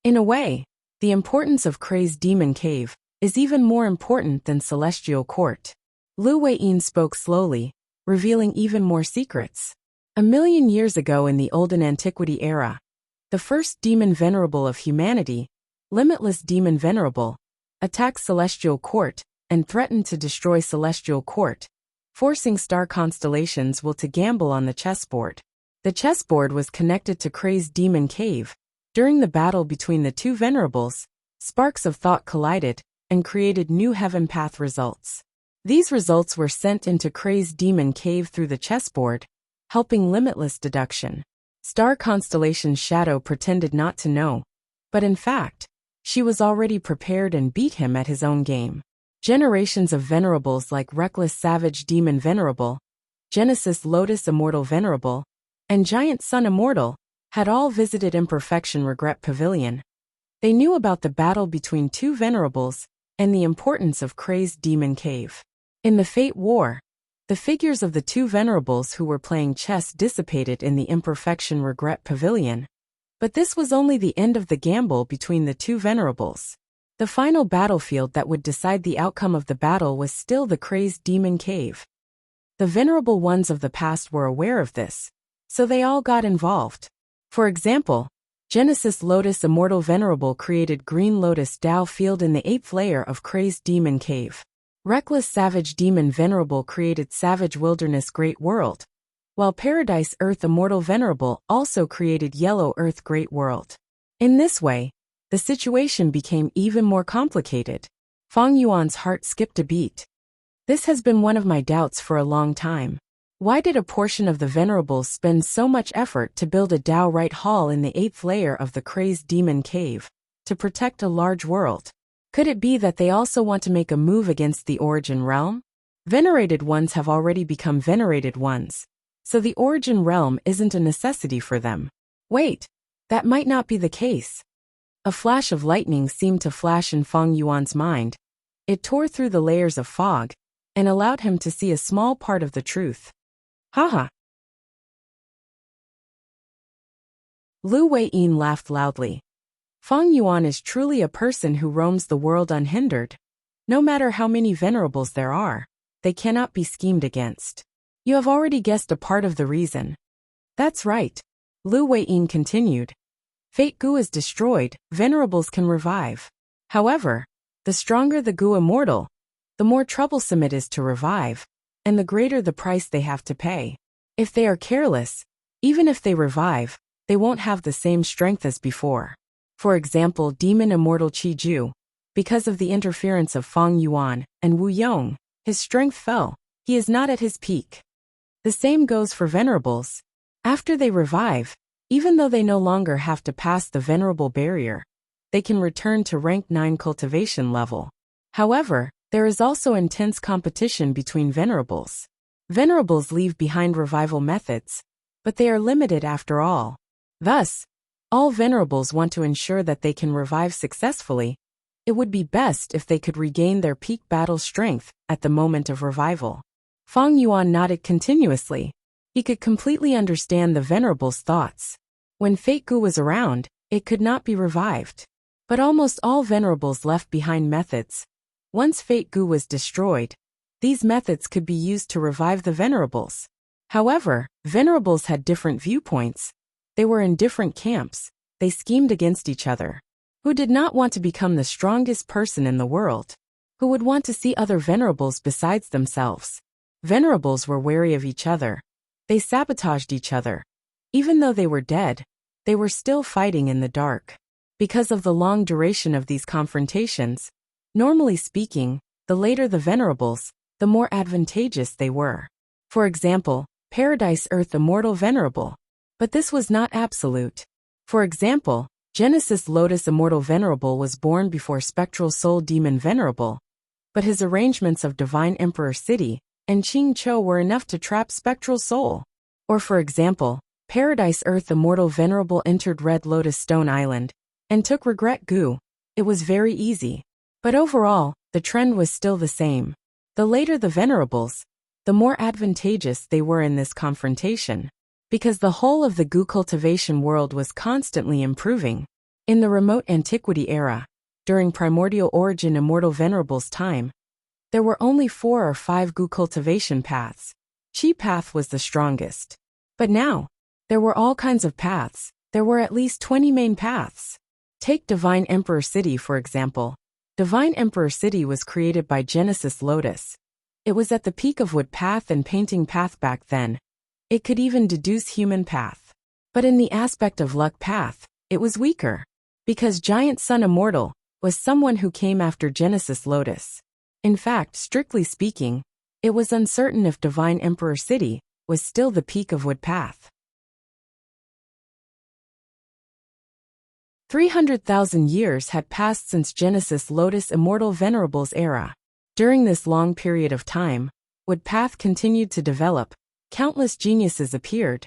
In a way, the importance of Crazed Demon Cave is even more important than Celestial Court. Lu Weiyin spoke slowly, revealing even more secrets. 1,000,000 years ago in the Olden Antiquity era, the first Demon Venerable of humanity, Limitless Demon Venerable, attacked Celestial Court and threatened to destroy Celestial Court, forcing star constellations will to gamble on the chessboard. The chessboard was connected to Crazed Demon Cave. During the battle between the two venerables, sparks of thought collided and created new heaven path results. These results were sent into Crazed Demon Cave through the chessboard, helping limitless deduction. Star constellation Shadow pretended not to know, but in fact, she was already prepared and beat him at his own game. Generations of venerables like Reckless Savage Demon Venerable, Genesis Lotus Immortal Venerable, and Giant Sun Immortal had all visited Imperfection Regret Pavilion. They knew about the battle between two venerables and the importance of Crazed Demon Cave. In the Fate War, the figures of the two venerables who were playing chess dissipated in the Imperfection Regret Pavilion. But this was only the end of the gamble between the two venerables. The final battlefield that would decide the outcome of the battle was still the Crazed Demon Cave. The venerable ones of the past were aware of this, so they all got involved. For example, Genesis Lotus Immortal Venerable created Green Lotus Dao Field in the 8th layer of Crazed Demon Cave. Reckless Savage Demon Venerable created Savage Wilderness Great World, while Paradise Earth Immortal Venerable also created Yellow Earth Great World. In this way, the situation became even more complicated. Fang Yuan's heart skipped a beat. This has been one of my doubts for a long time. Why did a portion of the venerables spend so much effort to build a Dao Right Hall in the 8th layer of the Crazed Demon Cave, to protect a large world? Could it be that they also want to make a move against the Origin Realm? Venerated ones have already become venerated ones, so the Origin Realm isn't a necessity for them. Wait, that might not be the case. A flash of lightning seemed to flash in Fang Yuan's mind. It tore through the layers of fog and allowed him to see a small part of the truth. Haha. Lu Weiyin laughed loudly. Feng Yuan is truly a person who roams the world unhindered. No matter how many venerables there are, they cannot be schemed against. You have already guessed a part of the reason. That's right. Lu Weiyin continued. Fate Gu is destroyed, venerables can revive. However, the stronger the Gu immortal, the more troublesome it is to revive, and the greater the price they have to pay. If they are careless, even if they revive, they won't have the same strength as before. For example, Demon Immortal Qi Ju. Because of the interference of Feng Yuan and Wu Yong, his strength fell. He is not at his peak. The same goes for venerables. After they revive, even though they no longer have to pass the venerable barrier, they can return to rank 9 cultivation level. However, there is also intense competition between venerables. Venerables leave behind revival methods, but they are limited after all. Thus, all venerables want to ensure that they can revive successfully. It would be best if they could regain their peak battle strength at the moment of revival. Feng Yuan nodded continuously. He could completely understand the venerable's thoughts. When Fate Gu was around, it could not be revived. But almost all venerables left behind methods. Once Fate Gu was destroyed, these methods could be used to revive the venerables. However, venerables had different viewpoints. They were in different camps. They schemed against each other. Who did not want to become the strongest person in the world? Who would want to see other venerables besides themselves? Venerables were wary of each other. They sabotaged each other. Even though they were dead, they were still fighting in the dark. Because of the long duration of these confrontations, normally speaking, the later the venerables, the more advantageous they were. For example, Paradise Earth Immortal Venerable. But this was not absolute. For example, Genesis Lotus Immortal Venerable was born before Spectral Soul Demon Venerable, but his arrangements of Divine Emperor City and Qing Cho were enough to trap Spectral Soul. Or for example, Paradise Earth Immortal Venerable entered Red Lotus Stone Island and took Regret Gu. It was very easy. But overall, the trend was still the same. The later the venerables, the more advantageous they were in this confrontation. Because the whole of the Gu cultivation world was constantly improving. In the remote antiquity era, during primordial origin Immortal Venerable's time, there were only 4 or 5 Gu cultivation paths. Qi path was the strongest. But now, there were all kinds of paths. There were at least 20 main paths. Take Divine Emperor City for example. Divine Emperor City was created by Genesis Lotus. It was at the peak of Wood Path and Painting Path back then. It could even deduce Human Path. But in the aspect of Luck Path, it was weaker. Because Giant Sun Immortal was someone who came after Genesis Lotus. In fact, strictly speaking, it was uncertain if Divine Emperor City was still the peak of Wood Path. 300,000 years had passed since Genesis Lotus Immortal Venerable's era. During this long period of time, Wood Path continued to develop. Countless geniuses appeared.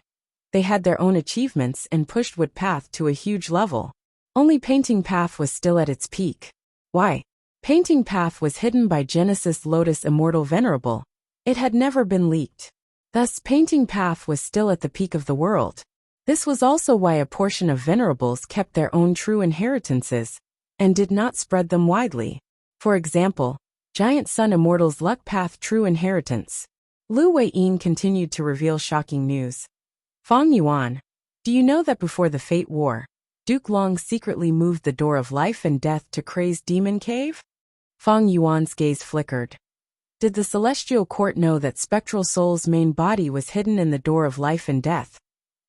They had their own achievements and pushed Wood Path to a huge level. Only Painting Path was still at its peak. Why? Painting Path was hidden by Genesis Lotus Immortal Venerable. It had never been leaked. Thus, Painting Path was still at the peak of the world. This was also why a portion of venerables kept their own true inheritances and did not spread them widely. For example, Giant Sun Immortal's Luck Path true inheritance. Lu Weiyin continued to reveal shocking news. Feng Yuan, do you know that before the Fate War, Duke Long secretly moved the door of life and death to Crazed Demon Cave? Feng Yuan's gaze flickered. Did the Celestial Court know that Spectral Soul's main body was hidden in the door of life and death?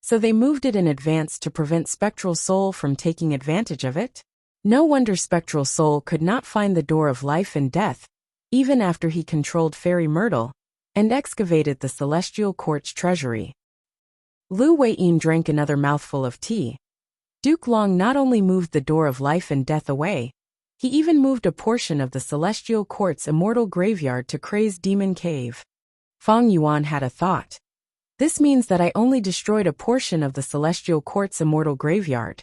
So they moved it in advance to prevent Spectral Soul from taking advantage of it? No wonder Spectral Soul could not find the door of life and death, even after he controlled Fairy Myrtle and excavated the Celestial Court's treasury. Lu Weiyin drank another mouthful of tea. Duke Long not only moved the door of life and death away, he even moved a portion of the Celestial Court's immortal graveyard to Crazed Demon Cave. Feng Yuan had a thought. This means that I only destroyed a portion of the Celestial Court's immortal graveyard.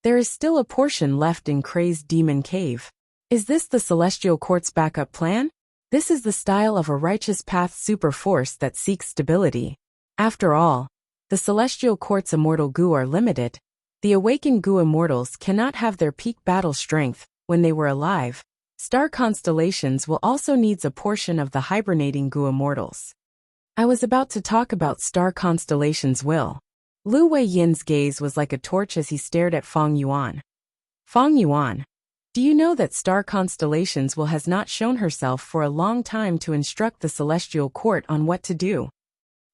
There is still a portion left in Crazed Demon Cave. Is this the Celestial Court's backup plan? This is the style of a righteous path super force that seeks stability. After all, the celestial court's immortal Gu are limited. The awakened Gu immortals cannot have their peak battle strength when they were alive. Star constellations will also needs a portion of the hibernating Gu immortals. I was about to talk about star constellations' will. Lu Weiyin's gaze was like a torch as he stared at Feng Yuan. Feng Yuan, do you know that star constellations will has not shown herself for a long time to instruct the celestial court on what to do?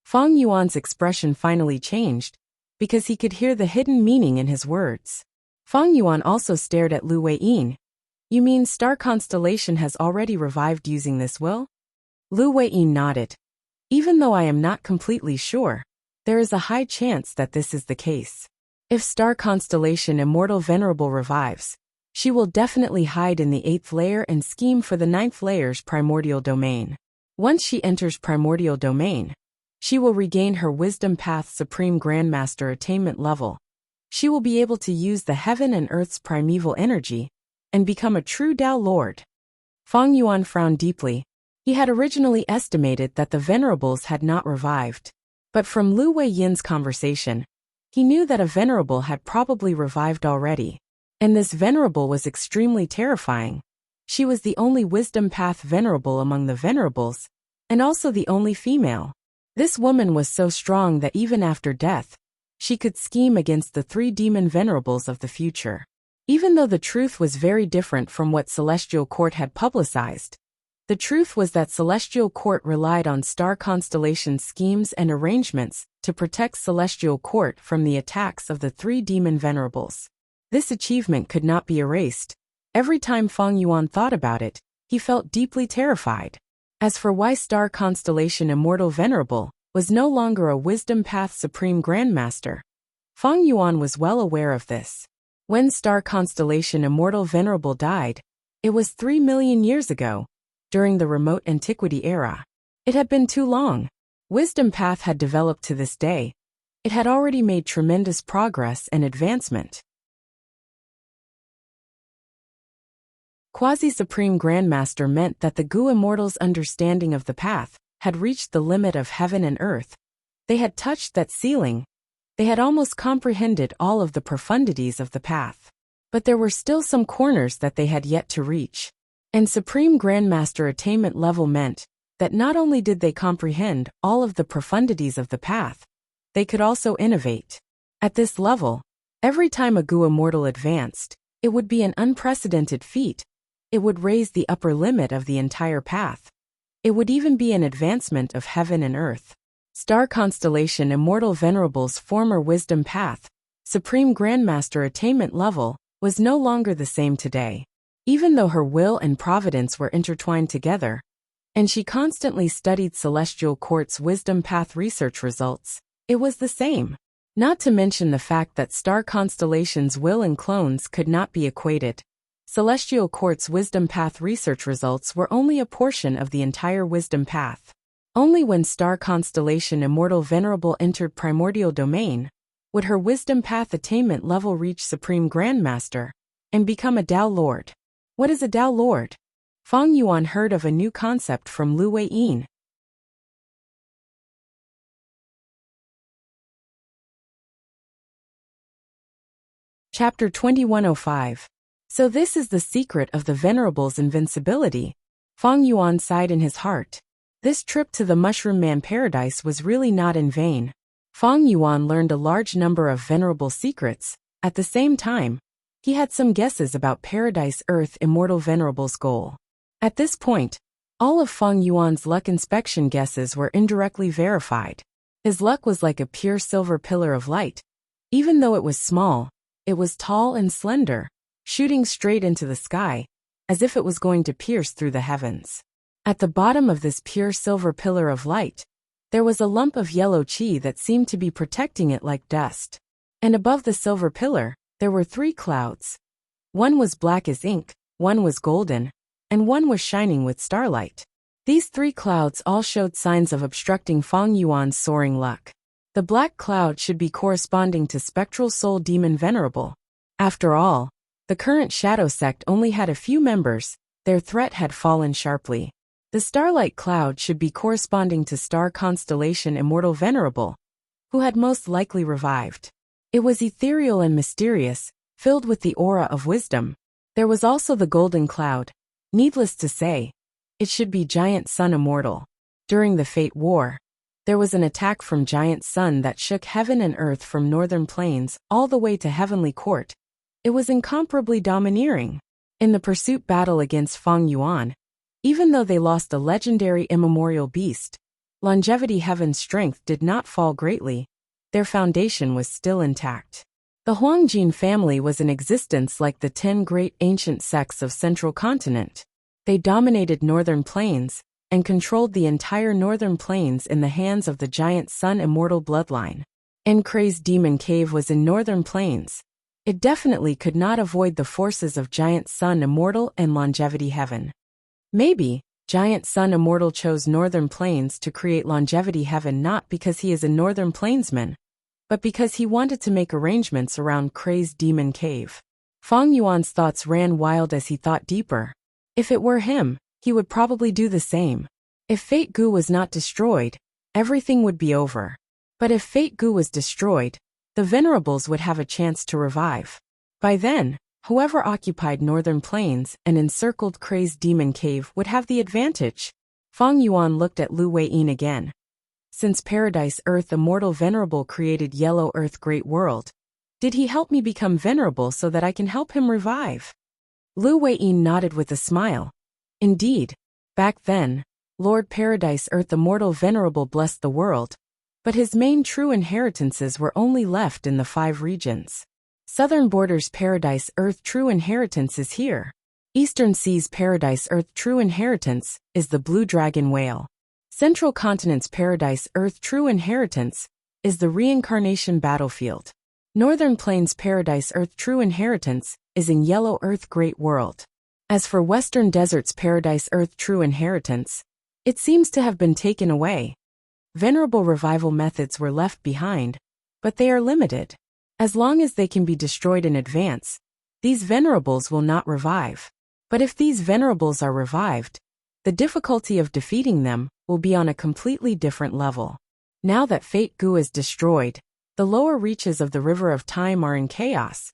Feng Yuan's expression finally changed, because he could hear the hidden meaning in his words. Feng Yuan also stared at Lu Weiyin. You mean star constellation has already revived using this will? Lu Weiyin nodded. Even though I am not completely sure, there is a high chance that this is the case. If star constellation Immortal Venerable revives, she will definitely hide in the 8th layer and scheme for the 9th layer's primordial domain. Once she enters primordial domain, she will regain her Wisdom Path Supreme Grandmaster attainment level. She will be able to use the heaven and earth's primeval energy and become a true Tao Lord. Feng Yuan frowned deeply. He had originally estimated that the Venerables had not revived. But from Lu Weiyin's conversation, he knew that a Venerable had probably revived already. And this Venerable was extremely terrifying. She was the only Wisdom Path Venerable among the Venerables, and also the only female. This woman was so strong that even after death, she could scheme against the 3 demon Venerables of the future. Even though the truth was very different from what Celestial Court had publicized, the truth was that Celestial Court relied on star constellation schemes and arrangements to protect Celestial Court from the attacks of the 3 demon Venerables. This achievement could not be erased. Every time Feng Yuan thought about it, he felt deeply terrified. As for why star constellation Immortal Venerable was no longer a Wisdom Path Supreme Grandmaster, Feng Yuan was well aware of this. When star constellation Immortal Venerable died, it was 3 million years ago, during the remote antiquity era. It had been too long. Wisdom Path had developed to this day. It had already made tremendous progress and advancement. Quasi-Supreme Grandmaster meant that the Gu Immortals' understanding of the path had reached the limit of heaven and earth. They had touched that ceiling. They had almost comprehended all of the profundities of the path. But there were still some corners that they had yet to reach. And Supreme Grandmaster attainment level meant that not only did they comprehend all of the profundities of the path, they could also innovate. At this level, every time a Gu Immortal advanced, it would be an unprecedented feat. It would raise the upper limit of the entire path. It would even be an advancement of heaven and earth. Star constellation Immortal Venerable's former wisdom path, Supreme Grandmaster attainment level, was no longer the same today. Even though her will and providence were intertwined together, and she constantly studied Celestial Court's wisdom path research results, it was the same. Not to mention the fact that star constellations' will and clones could not be equated. Celestial Court's wisdom path research results were only a portion of the entire wisdom path. Only when star constellation Immortal Venerable entered primordial domain would her wisdom path attainment level reach Supreme Grandmaster and become a Tao Lord. What is a Tao Lord? Feng Yuan heard of a new concept from Lu Weiyin. Chapter 2105. So this is the secret of the Venerable's invincibility. Feng Yuan sighed in his heart. This trip to the Mushroom Man Paradise was really not in vain. Feng Yuan learned a large number of venerable secrets. At the same time, he had some guesses about Paradise Earth Immortal Venerable's goal. At this point, all of Feng Yuan's luck inspection guesses were indirectly verified. His luck was like a pure silver pillar of light. Even though it was small, it was tall and slender, shooting straight into the sky, as if it was going to pierce through the heavens. At the bottom of this pure silver pillar of light, there was a lump of yellow qi that seemed to be protecting it like dust. And above the silver pillar, there were 3 clouds. One was black as ink, one was golden, and one was shining with starlight. These 3 clouds all showed signs of obstructing Feng Yuan's soaring luck. The black cloud should be corresponding to Spectral Soul Demon Venerable. After all, the current shadow sect only had a few members. Their threat had fallen sharply. The starlight cloud should be corresponding to star constellation Immortal Venerable, who had most likely revived. It was ethereal and mysterious, filled with the aura of wisdom. There was also the golden cloud. Needless to say, it should be Giant Sun Immortal. During the Fate War, there was an attack from Giant Sun that shook heaven and earth from northern plains all the way to Heavenly Court. It was incomparably domineering. In the pursuit battle against Feng Yuan, even though they lost a legendary immemorial beast, Longevity Heaven's strength did not fall greatly. Their foundation was still intact. The Huangjin family was in existence like the 10 great ancient sects of Central Continent. They dominated northern plains and controlled the entire northern plains in the hands of the Giant Sun Immortal bloodline. Encray's Demon Cave was in northern plains. It definitely could not avoid the forces of Giant Sun Immortal and Longevity Heaven. Maybe Giant Sun Immortal chose northern plains to create Longevity Heaven not because he is a northern plainsman, but because he wanted to make arrangements around Cray's Demon Cave. Feng Yuan's thoughts ran wild as he thought deeper. If it were him, he would probably do the same. If Fate Gu was not destroyed, everything would be over. But if Fate Gu was destroyed, the Venerables would have a chance to revive. By then, whoever occupied northern plains and encircled Cray's Demon Cave would have the advantage. Feng Yuan looked at Lu Weiyin again. Since Paradise Earth Immortal Venerable created Yellow Earth Great World, did he help me become venerable so that I can help him revive? Lu Weiyin nodded with a smile. Indeed, back then, Lord Paradise Earth Immortal Venerable blessed the world, but his main true inheritances were only left in the 5 regions. Southern Borders Paradise Earth True Inheritance is here. Eastern Seas Paradise Earth True Inheritance is the Blue Dragon Whale. Central Continent's Paradise Earth True Inheritance is the Reincarnation Battlefield. Northern Plains Paradise Earth True Inheritance is in Yellow Earth Great World. As for Western Deserts Paradise Earth True Inheritance, it seems to have been taken away. Venerable revival methods were left behind, but they are limited. As long as they can be destroyed in advance, these venerables will not revive. But if these venerables are revived, the difficulty of defeating them will be on a completely different level. Now that Fate Gu is destroyed, the lower reaches of the River of Time are in chaos.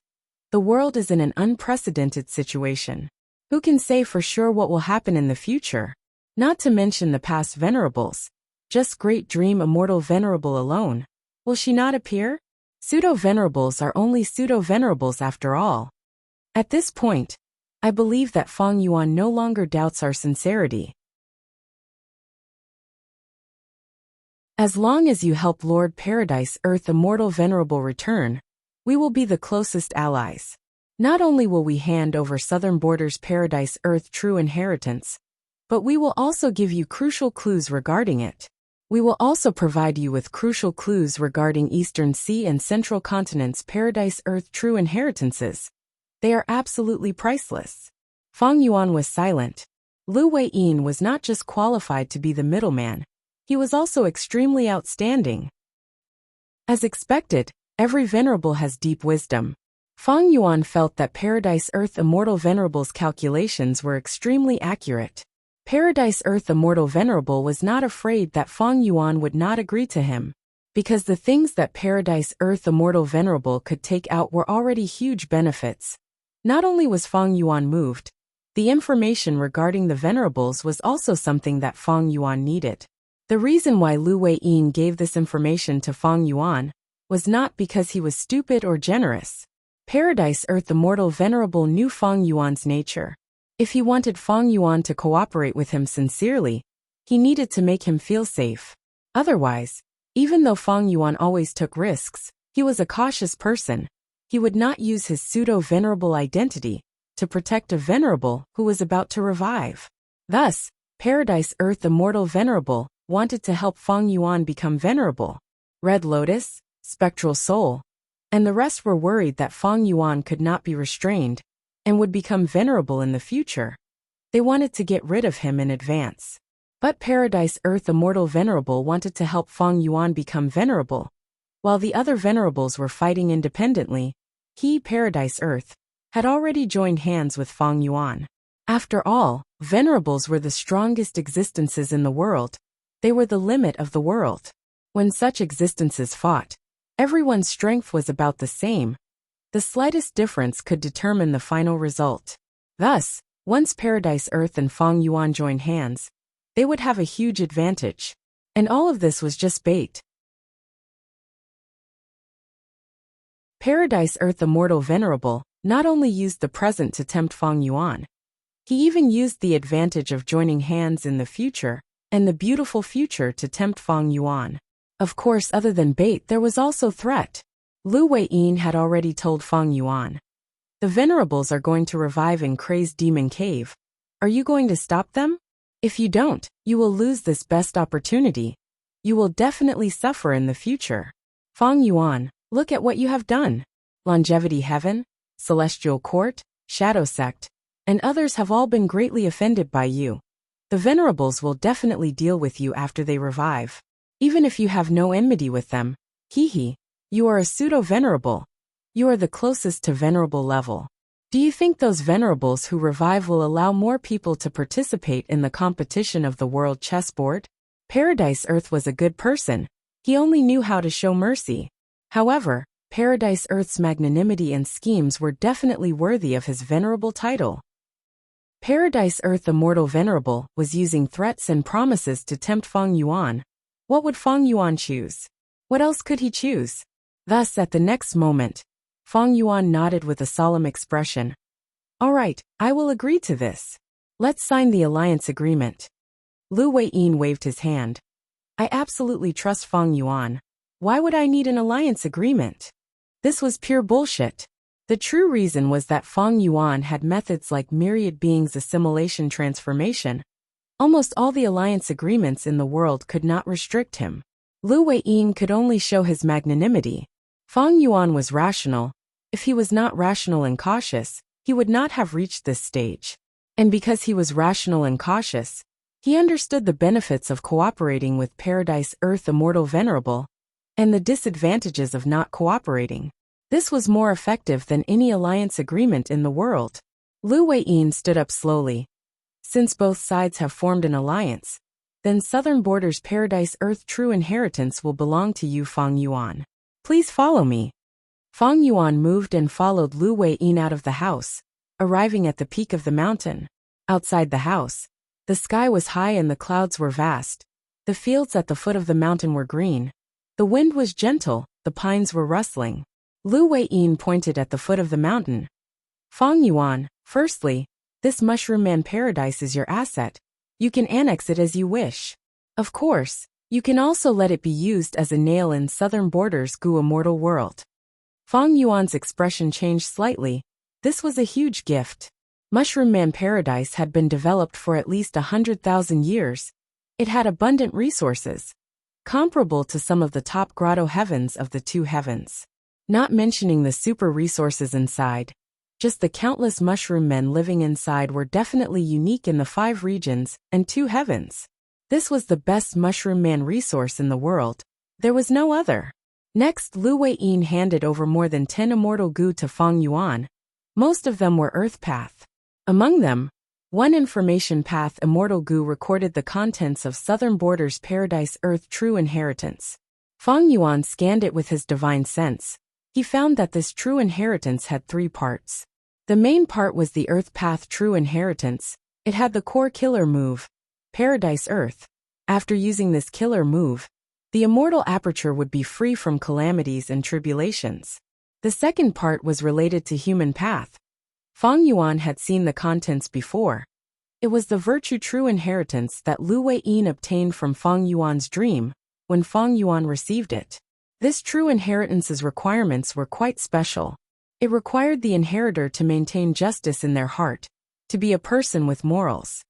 The world is in an unprecedented situation. Who can say for sure what will happen in the future? Not to mention the past venerables. Just Great Dream Immortal Venerable alone. Will she not appear? Pseudo-venerables are only pseudo-venerables after all. At this point, I believe that Feng Yuan no longer doubts our sincerity. As long as you help Lord Paradise Earth Immortal Venerable return, we will be the closest allies. Not only will we hand over Southern Borders Paradise Earth True Inheritance, but we will also give you crucial clues regarding it. We will also provide you with crucial clues regarding Eastern Sea and Central Continent's Paradise Earth True Inheritances. They are absolutely priceless. Feng Yuan was silent. Lu Weiyin was not just qualified to be the middleman, he was also extremely outstanding. As expected, every venerable has deep wisdom. Feng Yuan felt that Paradise Earth Immortal Venerable's calculations were extremely accurate. Paradise Earth Immortal Venerable was not afraid that Feng Yuan would not agree to him, because the things that Paradise Earth Immortal Venerable could take out were already huge benefits. Not only was Feng Yuan moved, the information regarding the venerables was also something that Feng Yuan needed. The reason why Lu Weiyin gave this information to Feng Yuan was not because he was stupid or generous. Paradise Earth Immortal Venerable knew Feng Yuan's nature. If he wanted Feng Yuan to cooperate with him sincerely, he needed to make him feel safe. Otherwise, even though Feng Yuan always took risks, he was a cautious person. He would not use his pseudo-venerable identity to protect a venerable who was about to revive. Thus, Paradise Earth Immortal Venerable wanted to help Feng Yuan become venerable. Red Lotus, Spectral Soul, and the rest were worried that Feng Yuan could not be restrained and would become venerable in the future. They wanted to get rid of him in advance. But Paradise Earth Immortal Venerable wanted to help Feng Yuan become venerable. While the other venerables were fighting independently, he, Paradise Earth, had already joined hands with Feng Yuan. After all, Venerables were the strongest existences in the world. They were the limit of the world. When such existences fought, everyone's strength was about the same. The slightest difference could determine the final result. Thus, once Paradise Earth and Feng Yuan joined hands, they would have a huge advantage. And all of this was just bait. Paradise Earth Immortal Venerable not only used the present to tempt Feng Yuan, he even used the advantage of joining hands in the future and the beautiful future to tempt Feng Yuan. Of course, other than bait, there was also threat. Lu Weiyin had already told Feng Yuan, "The Venerables are going to revive in Crazed Demon Cave. Are you going to stop them? If you don't, you will lose this best opportunity. You will definitely suffer in the future. Feng Yuan, look at what you have done. Longevity Heaven, Celestial Court, Shadow Sect, and others have all been greatly offended by you. The Venerables will definitely deal with you after they revive. Even if you have no enmity with them, you are a pseudo-venerable. You are the closest to venerable level. Do you think those venerables who revive will allow more people to participate in the competition of the world chessboard?" Paradise Earth was a good person. He only knew how to show mercy. However, Paradise Earth's magnanimity and schemes were definitely worthy of his venerable title. Paradise Earth Immortal Venerable was using threats and promises to tempt Feng Yuan. What would Feng Yuan choose? What else could he choose? Thus, at the next moment, Feng Yuan nodded with a solemn expression. "All right, I will agree to this. Let's sign the alliance agreement." Lu Weiyin waved his hand. "I absolutely trust Feng Yuan. Why would I need an alliance agreement?" This was pure bullshit. The true reason was that Feng Yuan had methods like myriad beings assimilation transformation. Almost all the alliance agreements in the world could not restrict him. Lu Weiyin could only show his magnanimity. Feng Yuan was rational. If he was not rational and cautious, he would not have reached this stage. And because he was rational and cautious, he understood the benefits of cooperating with Paradise Earth Immortal Venerable, and the disadvantages of not cooperating. This was more effective than any alliance agreement in the world. Lu Weiyin stood up slowly. "Since both sides have formed an alliance, then Southern Border's Paradise Earth True Inheritance will belong to you, Feng Yuan. Please follow me." Feng Yuan moved and followed Lu Weiyin out of the house, arriving at the peak of the mountain. Outside the house, the sky was high and the clouds were vast. The fields at the foot of the mountain were green. The wind was gentle, the pines were rustling. Lu Weiyin pointed at the foot of the mountain. "Feng Yuan, firstly, this Mushroom Man Paradise is your asset. You can annex it as you wish. Of course, you can also let it be used as a nail in Southern Border's Gu Immortal World." Feng Yuan's expression changed slightly. This was a huge gift. Mushroom Man Paradise had been developed for at least 100,000 years. It had abundant resources, comparable to some of the top grotto heavens of the two heavens. Not mentioning the super resources inside. Just the countless mushroom men living inside were definitely unique in the 5 regions and 2 heavens. This was the best Mushroom Man resource in the world. There was no other. Next, Lu Weiyin handed over more than 10 immortal Gu to Feng Yuan. Most of them were Earth Path. Among them, one Information Path Immortal Gu recorded the contents of Southern Border's Paradise Earth True Inheritance. Feng Yuan scanned it with his divine sense. He found that this True Inheritance had 3 parts. The main part was the Earth Path True Inheritance. It had the core killer move, Paradise Earth. After using this killer move, the immortal aperture would be free from calamities and tribulations. The second part was related to Human Path. Feng Yuan had seen the contents before. It was the Virtue True Inheritance that Lu Weiyin obtained from Feng Yuan's dream, when Feng Yuan received it. This True Inheritance's requirements were quite special. It required the inheritor to maintain justice in their heart, to be a person with morals.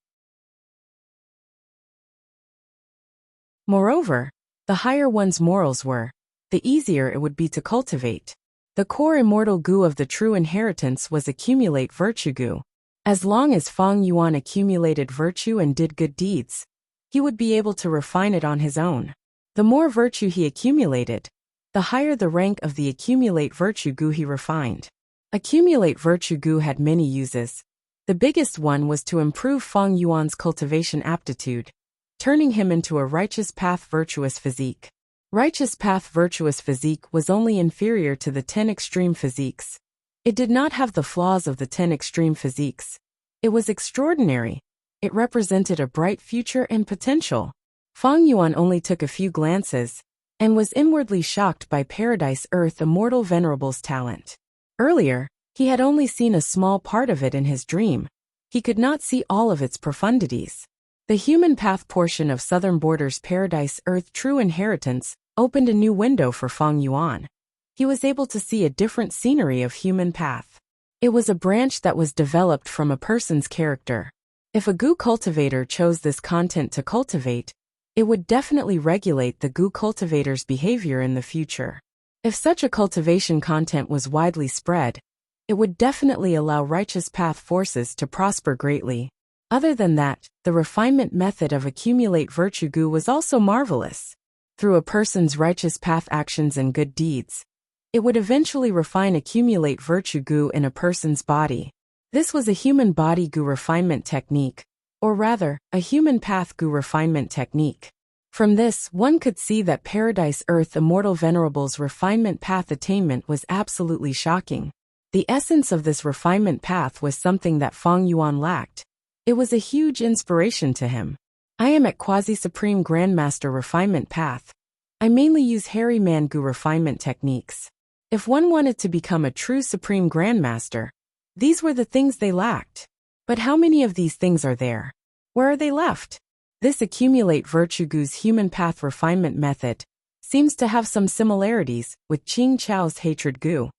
Moreover, the higher one's morals were, the easier it would be to cultivate. The core immortal Gu of the True Inheritance was accumulate virtue Gu. As long as Feng Yuan accumulated virtue and did good deeds, he would be able to refine it on his own. The more virtue he accumulated, the higher the rank of the accumulate virtue Gu he refined. Accumulate virtue Gu had many uses. The biggest one was to improve Fang Yuan's cultivation aptitude, turning him into a righteous path virtuous physique. Righteous path virtuous physique was only inferior to the 10 extreme physiques. It did not have the flaws of the 10 extreme physiques. It was extraordinary. It represented a bright future and potential. Fang Yuan only took a few glances, and was inwardly shocked by Paradise Earth Immortal Venerable's talent. Earlier, he had only seen a small part of it in his dream. He could not see all of its profundities. The human path portion of Southern Border's Paradise Earth True Inheritance opened a new window for Fang Yuan. He was able to see a different scenery of human path. It was a branch that was developed from a person's character. If a Gu cultivator chose this content to cultivate, it would definitely regulate the Gu cultivator's behavior in the future. If such a cultivation content was widely spread, it would definitely allow righteous path forces to prosper greatly. Other than that, the refinement method of accumulate virtue Gu was also marvelous. Through a person's righteous path actions and good deeds, it would eventually refine accumulate virtue Gu in a person's body. This was a human body Gu refinement technique, or rather, a human path Gu refinement technique. From this, one could see that Paradise Earth Immortal Venerable's refinement path attainment was absolutely shocking. The essence of this refinement path was something that Fang Yuan lacked. It was a huge inspiration to him. I am at Quasi-Supreme Grandmaster Refinement Path. I mainly use Hairy Man Gu refinement techniques. If one wanted to become a true Supreme Grandmaster, these were the things they lacked. But how many of these things are there? Where are they left? This accumulate virtue Gu's human path refinement method seems to have some similarities with Qing Chao's hatred Gu.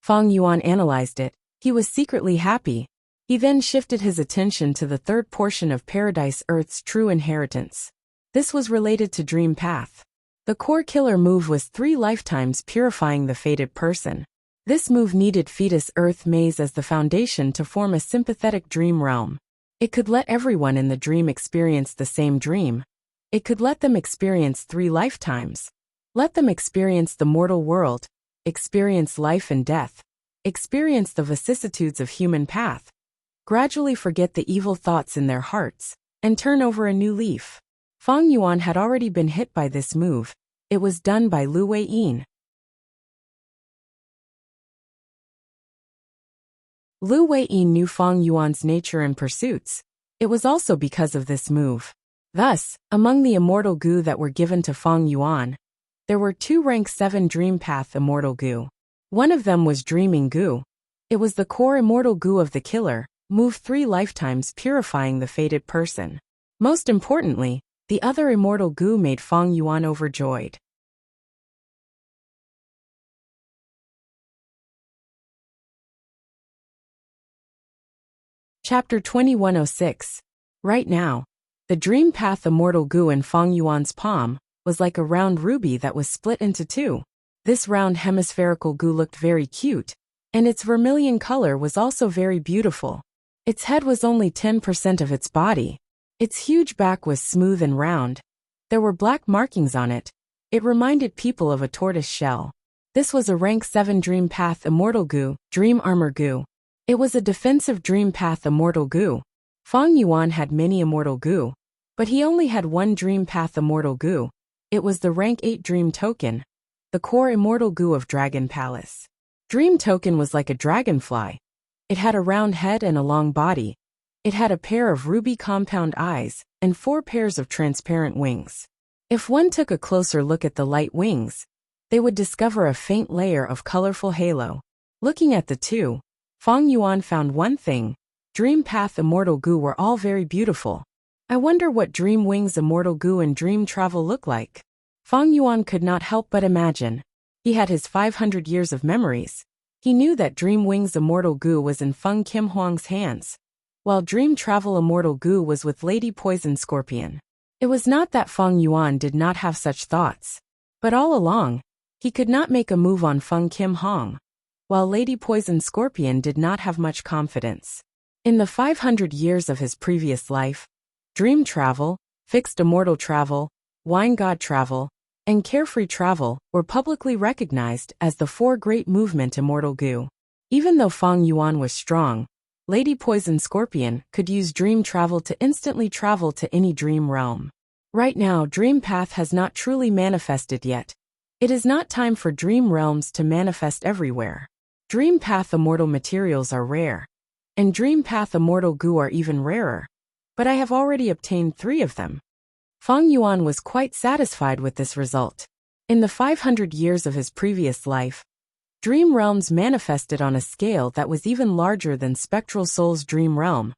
Fang Yuan analyzed it. He was secretly happy. He then shifted his attention to the third portion of Paradise Earth's True Inheritance. This was related to Dream Path. The core killer move was 3 lifetimes purifying the fated person. This move needed Fetus Earth Maze as the foundation to form a sympathetic dream realm. It could let everyone in the dream experience the same dream. It could let them experience 3 lifetimes. Let them experience the mortal world, experience life and death, experience the vicissitudes of human path, gradually forget the evil thoughts in their hearts, and turn over a new leaf. Fang Yuan had already been hit by this move. It was done by Lu Weiyin. Lu Weiyin knew Fang Yuan's nature and pursuits. It was also because of this move. Thus, among the immortal Gu that were given to Fang Yuan, there were 2 rank 7 Dream Path immortal Gu. One of them was Dreaming Gu. It was the core immortal Gu of the killer, move 3 lifetimes purifying the fated person. Most importantly, the other immortal Gu made Fang Yuan overjoyed. Chapter 2106. Right now, the Dream Path Immortal Gu in Fang Yuan's palm was like a round ruby that was split into 2. This round hemispherical Gu looked very cute, and its vermilion color was also very beautiful. Its head was only 10% of its body. Its huge back was smooth and round. There were black markings on it. It reminded people of a tortoise shell. This was a rank 7 Dream Path Immortal Gu, Dream Armor Gu. It was a defensive Dream Path Immortal Gu. Fang Yuan had many Immortal Gu, but he only had 1 Dream Path Immortal Gu. It was the rank 8 Dream Token, the core Immortal Gu of Dragon Palace. Dream Token was like a dragonfly. It had a round head and a long body. It had a pair of ruby compound eyes and 4 pairs of transparent wings. If one took a closer look at the light wings, they would discover a faint layer of colorful halo. Looking at the 2, Fang Yuan found one thing. Dream Path Immortal Gu were all very beautiful. I wonder what Dream Wings Immortal Gu and Dream Travel look like. Fang Yuan could not help but imagine. He had his 500 years of memories. He knew that Dream Wings Immortal Gu was in Feng Kim Huang's hands, while Dream Travel Immortal Gu was with Lady Poison Scorpion. It was not that Fang Yuan did not have such thoughts, but all along, he could not make a move on Feng Kim Huang, while Lady Poison Scorpion did not have much confidence. In the 500 years of his previous life, Dream Travel, Fixed Immortal Travel, Wine God Travel, and Carefree Travel were publicly recognized as the 4 great movement Immortal Gu. Even though Fang Yuan was strong, Lady Poison Scorpion could use dream travel to instantly travel to any dream realm. Right now, Dream Path has not truly manifested yet. It is not time for dream realms to manifest everywhere. Dream Path immortal materials are rare, and Dream Path immortal goo are even rarer, but I have already obtained 3 of them. Feng Yuan was quite satisfied with this result. In the 500 years of his previous life, dream realms manifested on a scale that was even larger than Spectral Soul's dream realm.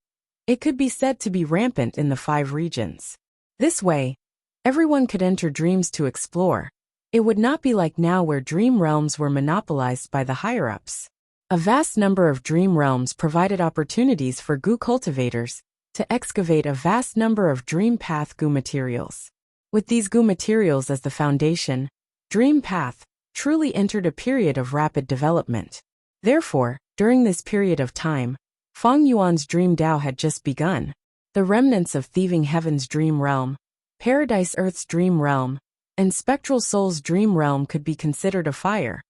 It could be said to be rampant in the 5 regions. This way, everyone could enter dreams to explore. It would not be like now where dream realms were monopolized by the higher-ups. A vast number of dream realms provided opportunities for goo cultivators to excavate a vast number of Dream Path goo materials. With these goo materials as the foundation, Dream Path truly entered a period of rapid development. Therefore, during this period of time, Feng Yuan's Dream Dao had just begun. The remnants of Thieving Heaven's Dream Realm, Paradise Earth's Dream Realm, and Spectral Soul's Dream Realm could be considered a fire,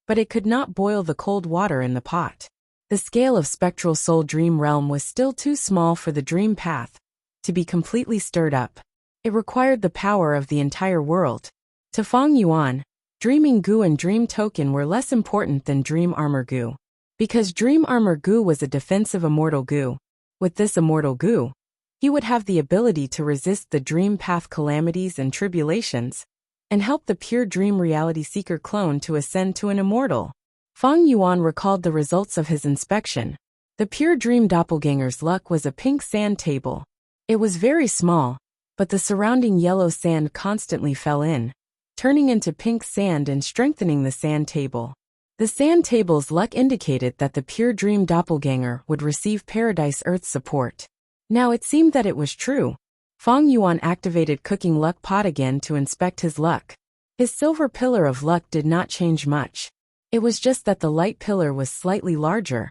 but it could not boil the cold water in the pot. The scale of Spectral Soul Dream Realm was still too small for the Dream Path to be completely stirred up. It required the power of the entire world. To Feng Yuan, Dreaming Goo and Dream Token were less important than Dream Armor Goo. Because Dream Armor Goo was a defensive immortal goo. With this immortal goo, he would have the ability to resist the Dream Path calamities and tribulations, and help the pure Dream Reality Seeker clone to ascend to an immortal. Feng Yuan recalled the results of his inspection. The pure Dream Doppelganger's luck was a pink sand table. It was very small, but the surrounding yellow sand constantly fell in, turning into pink sand and strengthening the sand table. The sand table's luck indicated that the pure Dream Doppelganger would receive Paradise Earth's support. Now it seemed that it was true. Feng Yuan activated Cooking Luck Pot again to inspect his luck. His silver pillar of luck did not change much. It was just that the light pillar was slightly larger,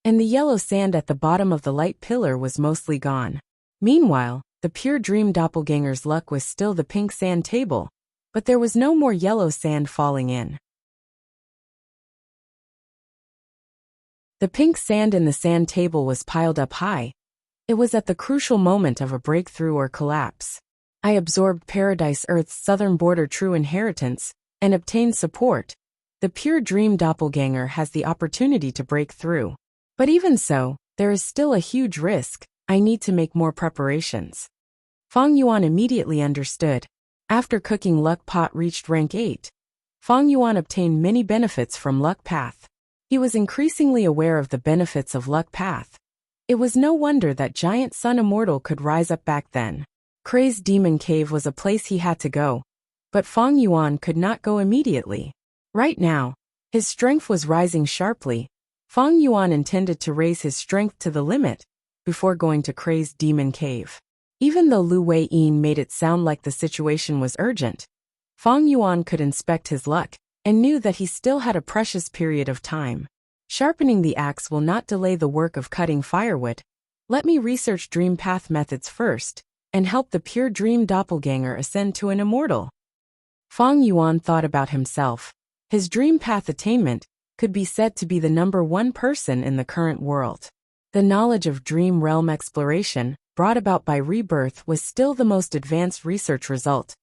and the yellow sand at the bottom of the light pillar was mostly gone. Meanwhile, the pure Dream Doppelganger's luck was still the pink sand table, but there was no more yellow sand falling in. The pink sand in the sand table was piled up high. It was at the crucial moment of a breakthrough or collapse. I absorbed Paradise Earth's southern border true inheritance and obtained support. The pure Dream Doppelganger has the opportunity to break through. But even so, there is still a huge risk. I need to make more preparations. Feng Yuan immediately understood. After Cooking Luck Pot reached rank 8, Feng Yuan obtained many benefits from Luck Path. He was increasingly aware of the benefits of Luck Path. It was no wonder that Giant Sun Immortal could rise up back then. Crazed Demon Cave was a place he had to go, but Feng Yuan could not go immediately. Right now, his strength was rising sharply. Feng Yuan intended to raise his strength to the limit before going to Crazed Demon Cave. Even though Lu Wei-yin made it sound like the situation was urgent, Feng Yuan could inspect his luck and knew that he still had a precious period of time. Sharpening the axe will not delay the work of cutting firewood. Let me research Dream Path methods first, and help the pure Dream Doppelganger ascend to an immortal. Feng Yuan thought about himself. His Dream Path attainment could be said to be the #1 person in the current world. The knowledge of dream realm exploration, brought about by rebirth, was still the most advanced research result,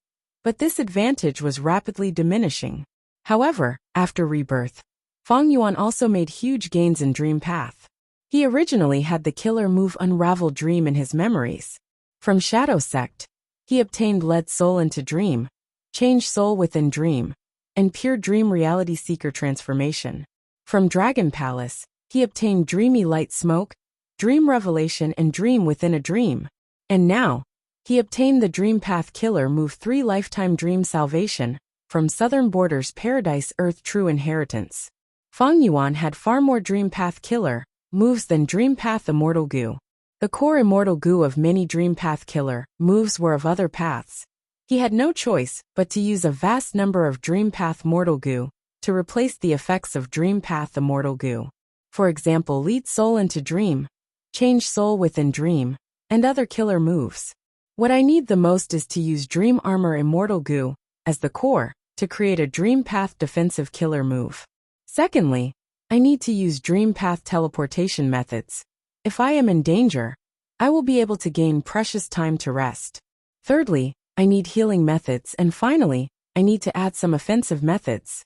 but this advantage was rapidly diminishing. However, after rebirth, Feng Yuan also made huge gains in Dream Path. He originally had the killer move Unravel Dream in his memories. From Shadow Sect, he obtained Lead Soul into Dream, Change Soul within Dream, and Pure Dream Reality Seeker Transformation. From Dragon Palace, he obtained Dreamy Light Smoke, Dream Revelation and Dream Within a Dream. And now, he obtained the Dream Path Killer Move 3 Lifetime Dream Salvation from Southern Borders Paradise Earth True Inheritance. Feng Yuan had far more Dream Path Killer moves than Dream Path Immortal Goo. The core Immortal Goo of many Dream Path Killer moves were of other paths. He had no choice but to use a vast number of Dream Path Mortal Goo to replace the effects of Dream Path Immortal Goo. For example, Lead Soul into Dream, Change Soul within Dream, and other killer moves. What I need the most is to use Dream Armor Immortal Goo as the core to create a Dream Path defensive killer move. Secondly, I need to use Dream Path teleportation methods If I am in danger, I will be able to gain precious time to rest. Thirdly, I need healing methods, and finally, I need to add some offensive methods.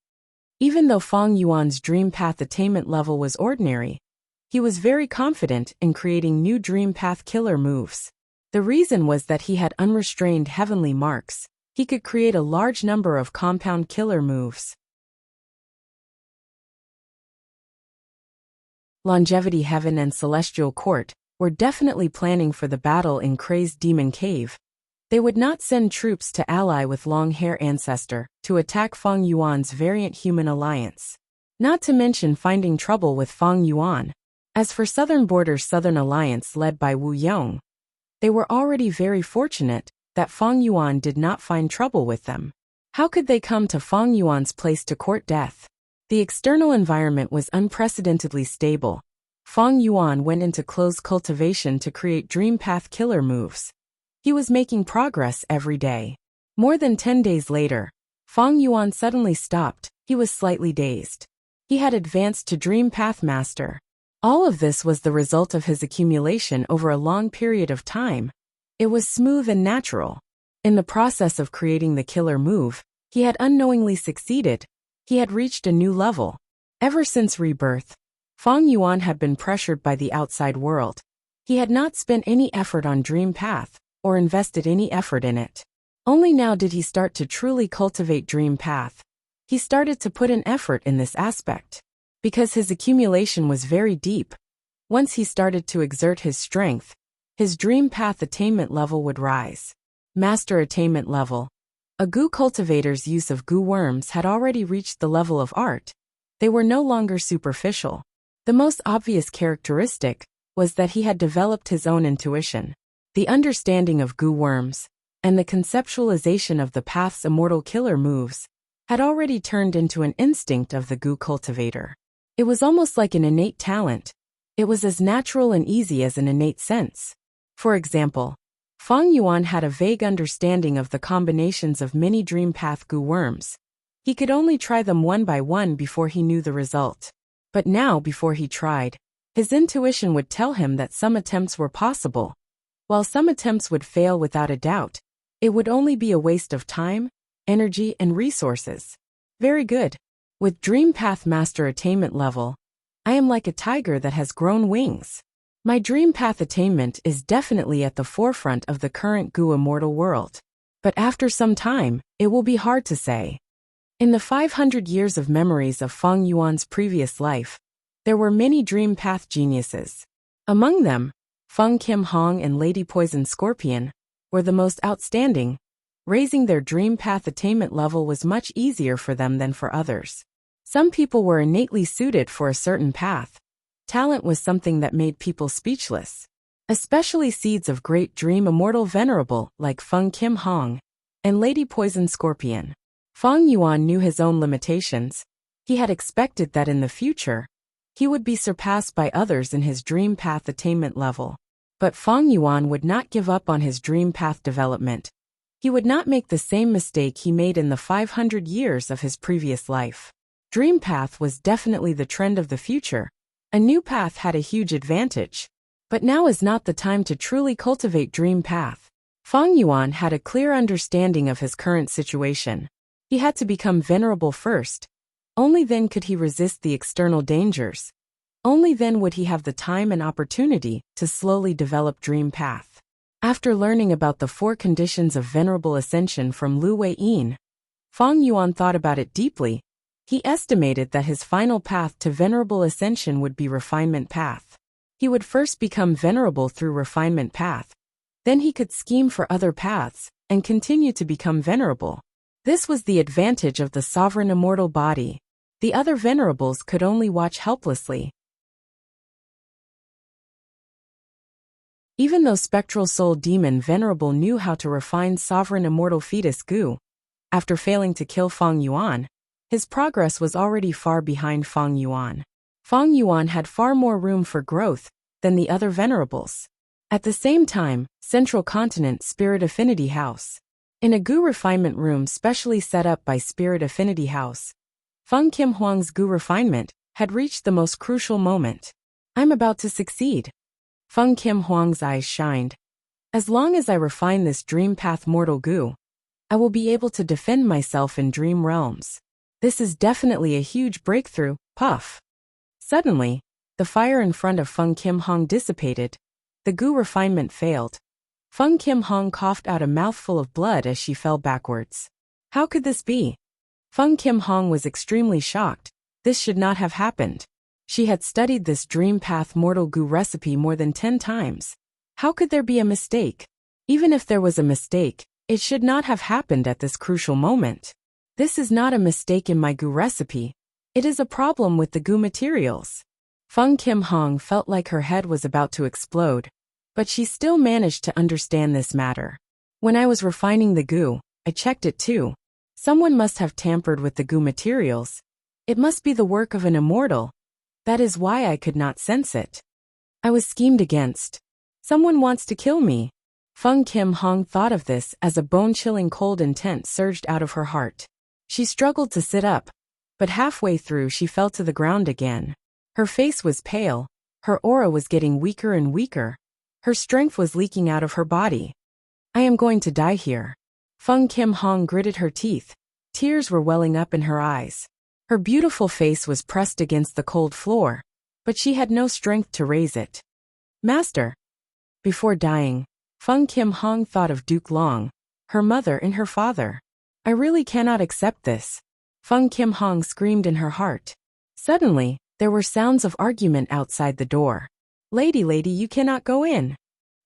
Even though Feng Yuan's dream path attainment level was ordinary, he was very confident in creating new dream path killer moves. The reason was that he had unrestrained heavenly marks. He could create a large number of compound killer moves. Longevity Heaven and Celestial Court were definitely planning for the battle in Crazed Demon Cave. They would not send troops to ally with Long Hair Ancestor to attack Feng Yuan's variant human alliance. Not to mention finding trouble with Feng Yuan. As for Southern Border's Southern Alliance led by Wu Yong, they were already very fortunate that Feng Yuan did not find trouble with them. How could they come to Feng Yuan's place to court death? The external environment was unprecedentedly stable. Feng Yuan went into closed cultivation to create dream path killer moves. He was making progress every day. More than 10 days later, Feng Yuan suddenly stopped. He was slightly dazed. He had advanced to Dream Path Master. All of this was the result of his accumulation over a long period of time. It was smooth and natural. In the process of creating the killer move, he had unknowingly succeeded. He had reached a new level. Ever since rebirth, Feng Yuan had been pressured by the outside world. He had not spent any effort on Dream Path, or invested any effort in it. Only now did he start to truly cultivate Dream Path. He started to put an effort in this aspect. Because his accumulation was very deep, once he started to exert his strength, his Dream Path attainment level would rise. Master attainment level. A goo cultivator's use of goo worms had already reached the level of art. They were no longer superficial. The most obvious characteristic was that he had developed his own intuition. The understanding of goo worms, and the conceptualization of the path's immortal killer moves, had already turned into an instinct of the goo cultivator. It was almost like an innate talent. It was as natural and easy as an innate sense. For example, Feng Yuan had a vague understanding of the combinations of many dream path goo worms. He could only try them one by one before he knew the result. But now, before he tried, his intuition would tell him that some attempts were possible. While some attempts would fail without a doubt, it would only be a waste of time, energy, and resources. Very good. With Dream Path Master attainment level, I am like a tiger that has grown wings. My Dream Path attainment is definitely at the forefront of the current goo immortal world. But after some time, it will be hard to say. In the 500 years of memories of Feng Yuan's previous life, there were many Dream Path geniuses. Among them, Feng Kim Hong and Lady Poison Scorpion were the most outstanding. Raising their Dream Path attainment level was much easier for them than for others. Some people were innately suited for a certain path. Talent was something that made people speechless. Especially seeds of great dream immortal venerable like Feng Kim Hong and Lady Poison Scorpion. Feng Yuan knew his own limitations. He had expected that in the future, he would be surpassed by others in his Dream Path attainment level. But Feng Yuan would not give up on his Dream Path development. He would not make the same mistake he made in the 500 years of his previous life. Dream Path was definitely the trend of the future. A new path had a huge advantage. But now is not the time to truly cultivate Dream Path. Feng Yuan had a clear understanding of his current situation. He had to become venerable first. Only then could he resist the external dangers. Only then would he have the time and opportunity to slowly develop Dream Path. After learning about the 4 conditions of venerable ascension from Lu Wei-yin, Feng Yuan thought about it deeply. He estimated that his final path to venerable ascension would be refinement path. He would first become venerable through refinement path. Then he could scheme for other paths and continue to become venerable. This was the advantage of the sovereign immortal body. The other venerables could only watch helplessly. Even though Spectral Soul Demon Venerable knew how to refine sovereign immortal fetus goo, after failing to kill Feng Yuan, his progress was already far behind Feng Yuan. Feng Yuan had far more room for growth than the other venerables. At the same time, Central Continent Spirit Affinity House. In a goo refinement room specially set up by Spirit Affinity House, Feng Kim Huang's goo refinement had reached the most crucial moment. I'm about to succeed. Feng Kim Huang's eyes shined. As long as I refine this dream path mortal goo, I will be able to defend myself in dream realms. This is definitely a huge breakthrough, puff. Suddenly, the fire in front of Feng Kim Hong dissipated. The goo refinement failed. Feng Kim Hong coughed out a mouthful of blood as she fell backwards. How could this be? Feng Kim Hong was extremely shocked. This should not have happened. She had studied this dream path mortal goo recipe more than 10 times. How could there be a mistake? Even if there was a mistake, it should not have happened at this crucial moment. This is not a mistake in my goo recipe. It is a problem with the goo materials. Feng Kim Hong felt like her head was about to explode, but she still managed to understand this matter. When I was refining the goo, I checked it too. Someone must have tampered with the goo materials. It must be the work of an immortal. That is why I could not sense it. I was schemed against. Someone wants to kill me. Feng Kim Hong thought of this as a bone-chilling cold intent surged out of her heart. She struggled to sit up, but halfway through she fell to the ground again. Her face was pale, her aura was getting weaker and weaker. Her strength was leaking out of her body. I am going to die here. Feng Kim Hong gritted her teeth. Tears were welling up in her eyes. Her beautiful face was pressed against the cold floor, but she had no strength to raise it. Master. Before dying, Feng Kim Hong thought of Duke Long, her mother and her father. I really cannot accept this. Feng Kim Hong screamed in her heart. Suddenly, there were sounds of argument outside the door. Lady, you cannot go in.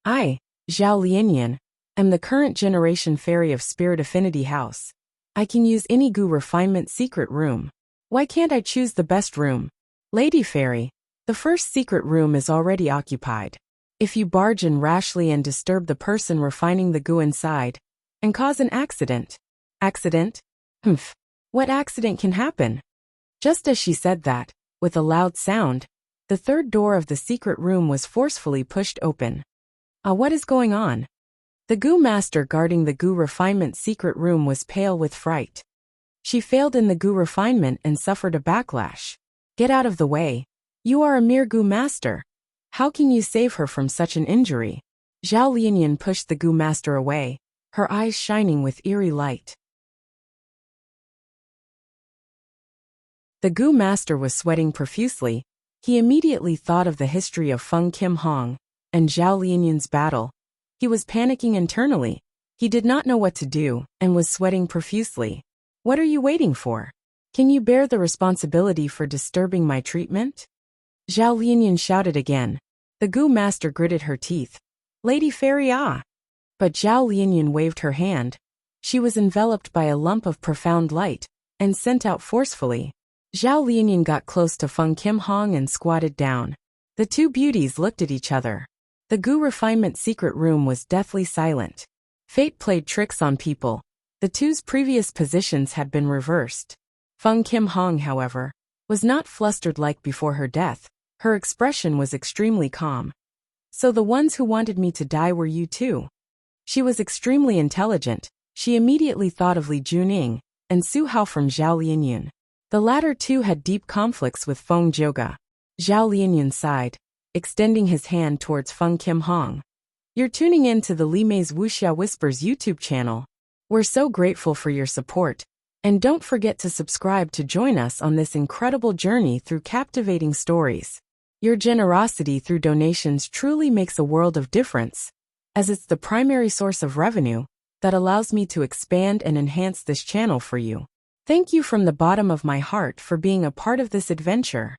I, Zhao Lianyan, am the current generation fairy of Spirit Affinity House. I can use any goo refinement secret room. Why can't I choose the best room? Lady Fairy, the first secret room is already occupied. If you barge in rashly and disturb the person refining the goo inside, and cause an accident. Accident? Humph. What accident can happen? Just as she said that, with a loud sound, the third door of the secret room was forcefully pushed open. What is going on? The goo master guarding the goo refinement secret room was pale with fright. She failed in the goo refinement and suffered a backlash. Get out of the way. You are a mere goo master. How can you save her from such an injury? Zhao Lianyan pushed the goo master away, her eyes shining with eerie light. The goo master was sweating profusely. He immediately thought of the history of Feng Kim Hong and Zhao Lianyan's battle. He was panicking internally. He did not know what to do and was sweating profusely. What are you waiting for? Can you bear the responsibility for disturbing my treatment? Zhao Lianyan shouted again. The goo master gritted her teeth. Lady Fairy, ah! But Zhao Lianyan waved her hand. She was enveloped by a lump of profound light and sent out forcefully. Zhao Lianyan got close to Feng Kim Hong and squatted down. The two beauties looked at each other. The goo refinement secret room was deathly silent. Fate played tricks on people. The two's previous positions had been reversed. Feng Kim Hong, however, was not flustered like before her death. Her expression was extremely calm. So the ones who wanted me to die were you too? She was extremely intelligent. She immediately thought of Li Juning and Su Hao from Zhao Lianyan. The latter too had deep conflicts with Feng Zhouge. Zhao Lianyan sighed, extending his hand towards Feng Kim Hong. You're tuning in to the Li Mei's Wuxia Whispers YouTube channel. We're so grateful for your support. And don't forget to subscribe to join us on this incredible journey through captivating stories. Your generosity through donations truly makes a world of difference, as it's the primary source of revenue that allows me to expand and enhance this channel for you. Thank you from the bottom of my heart for being a part of this adventure.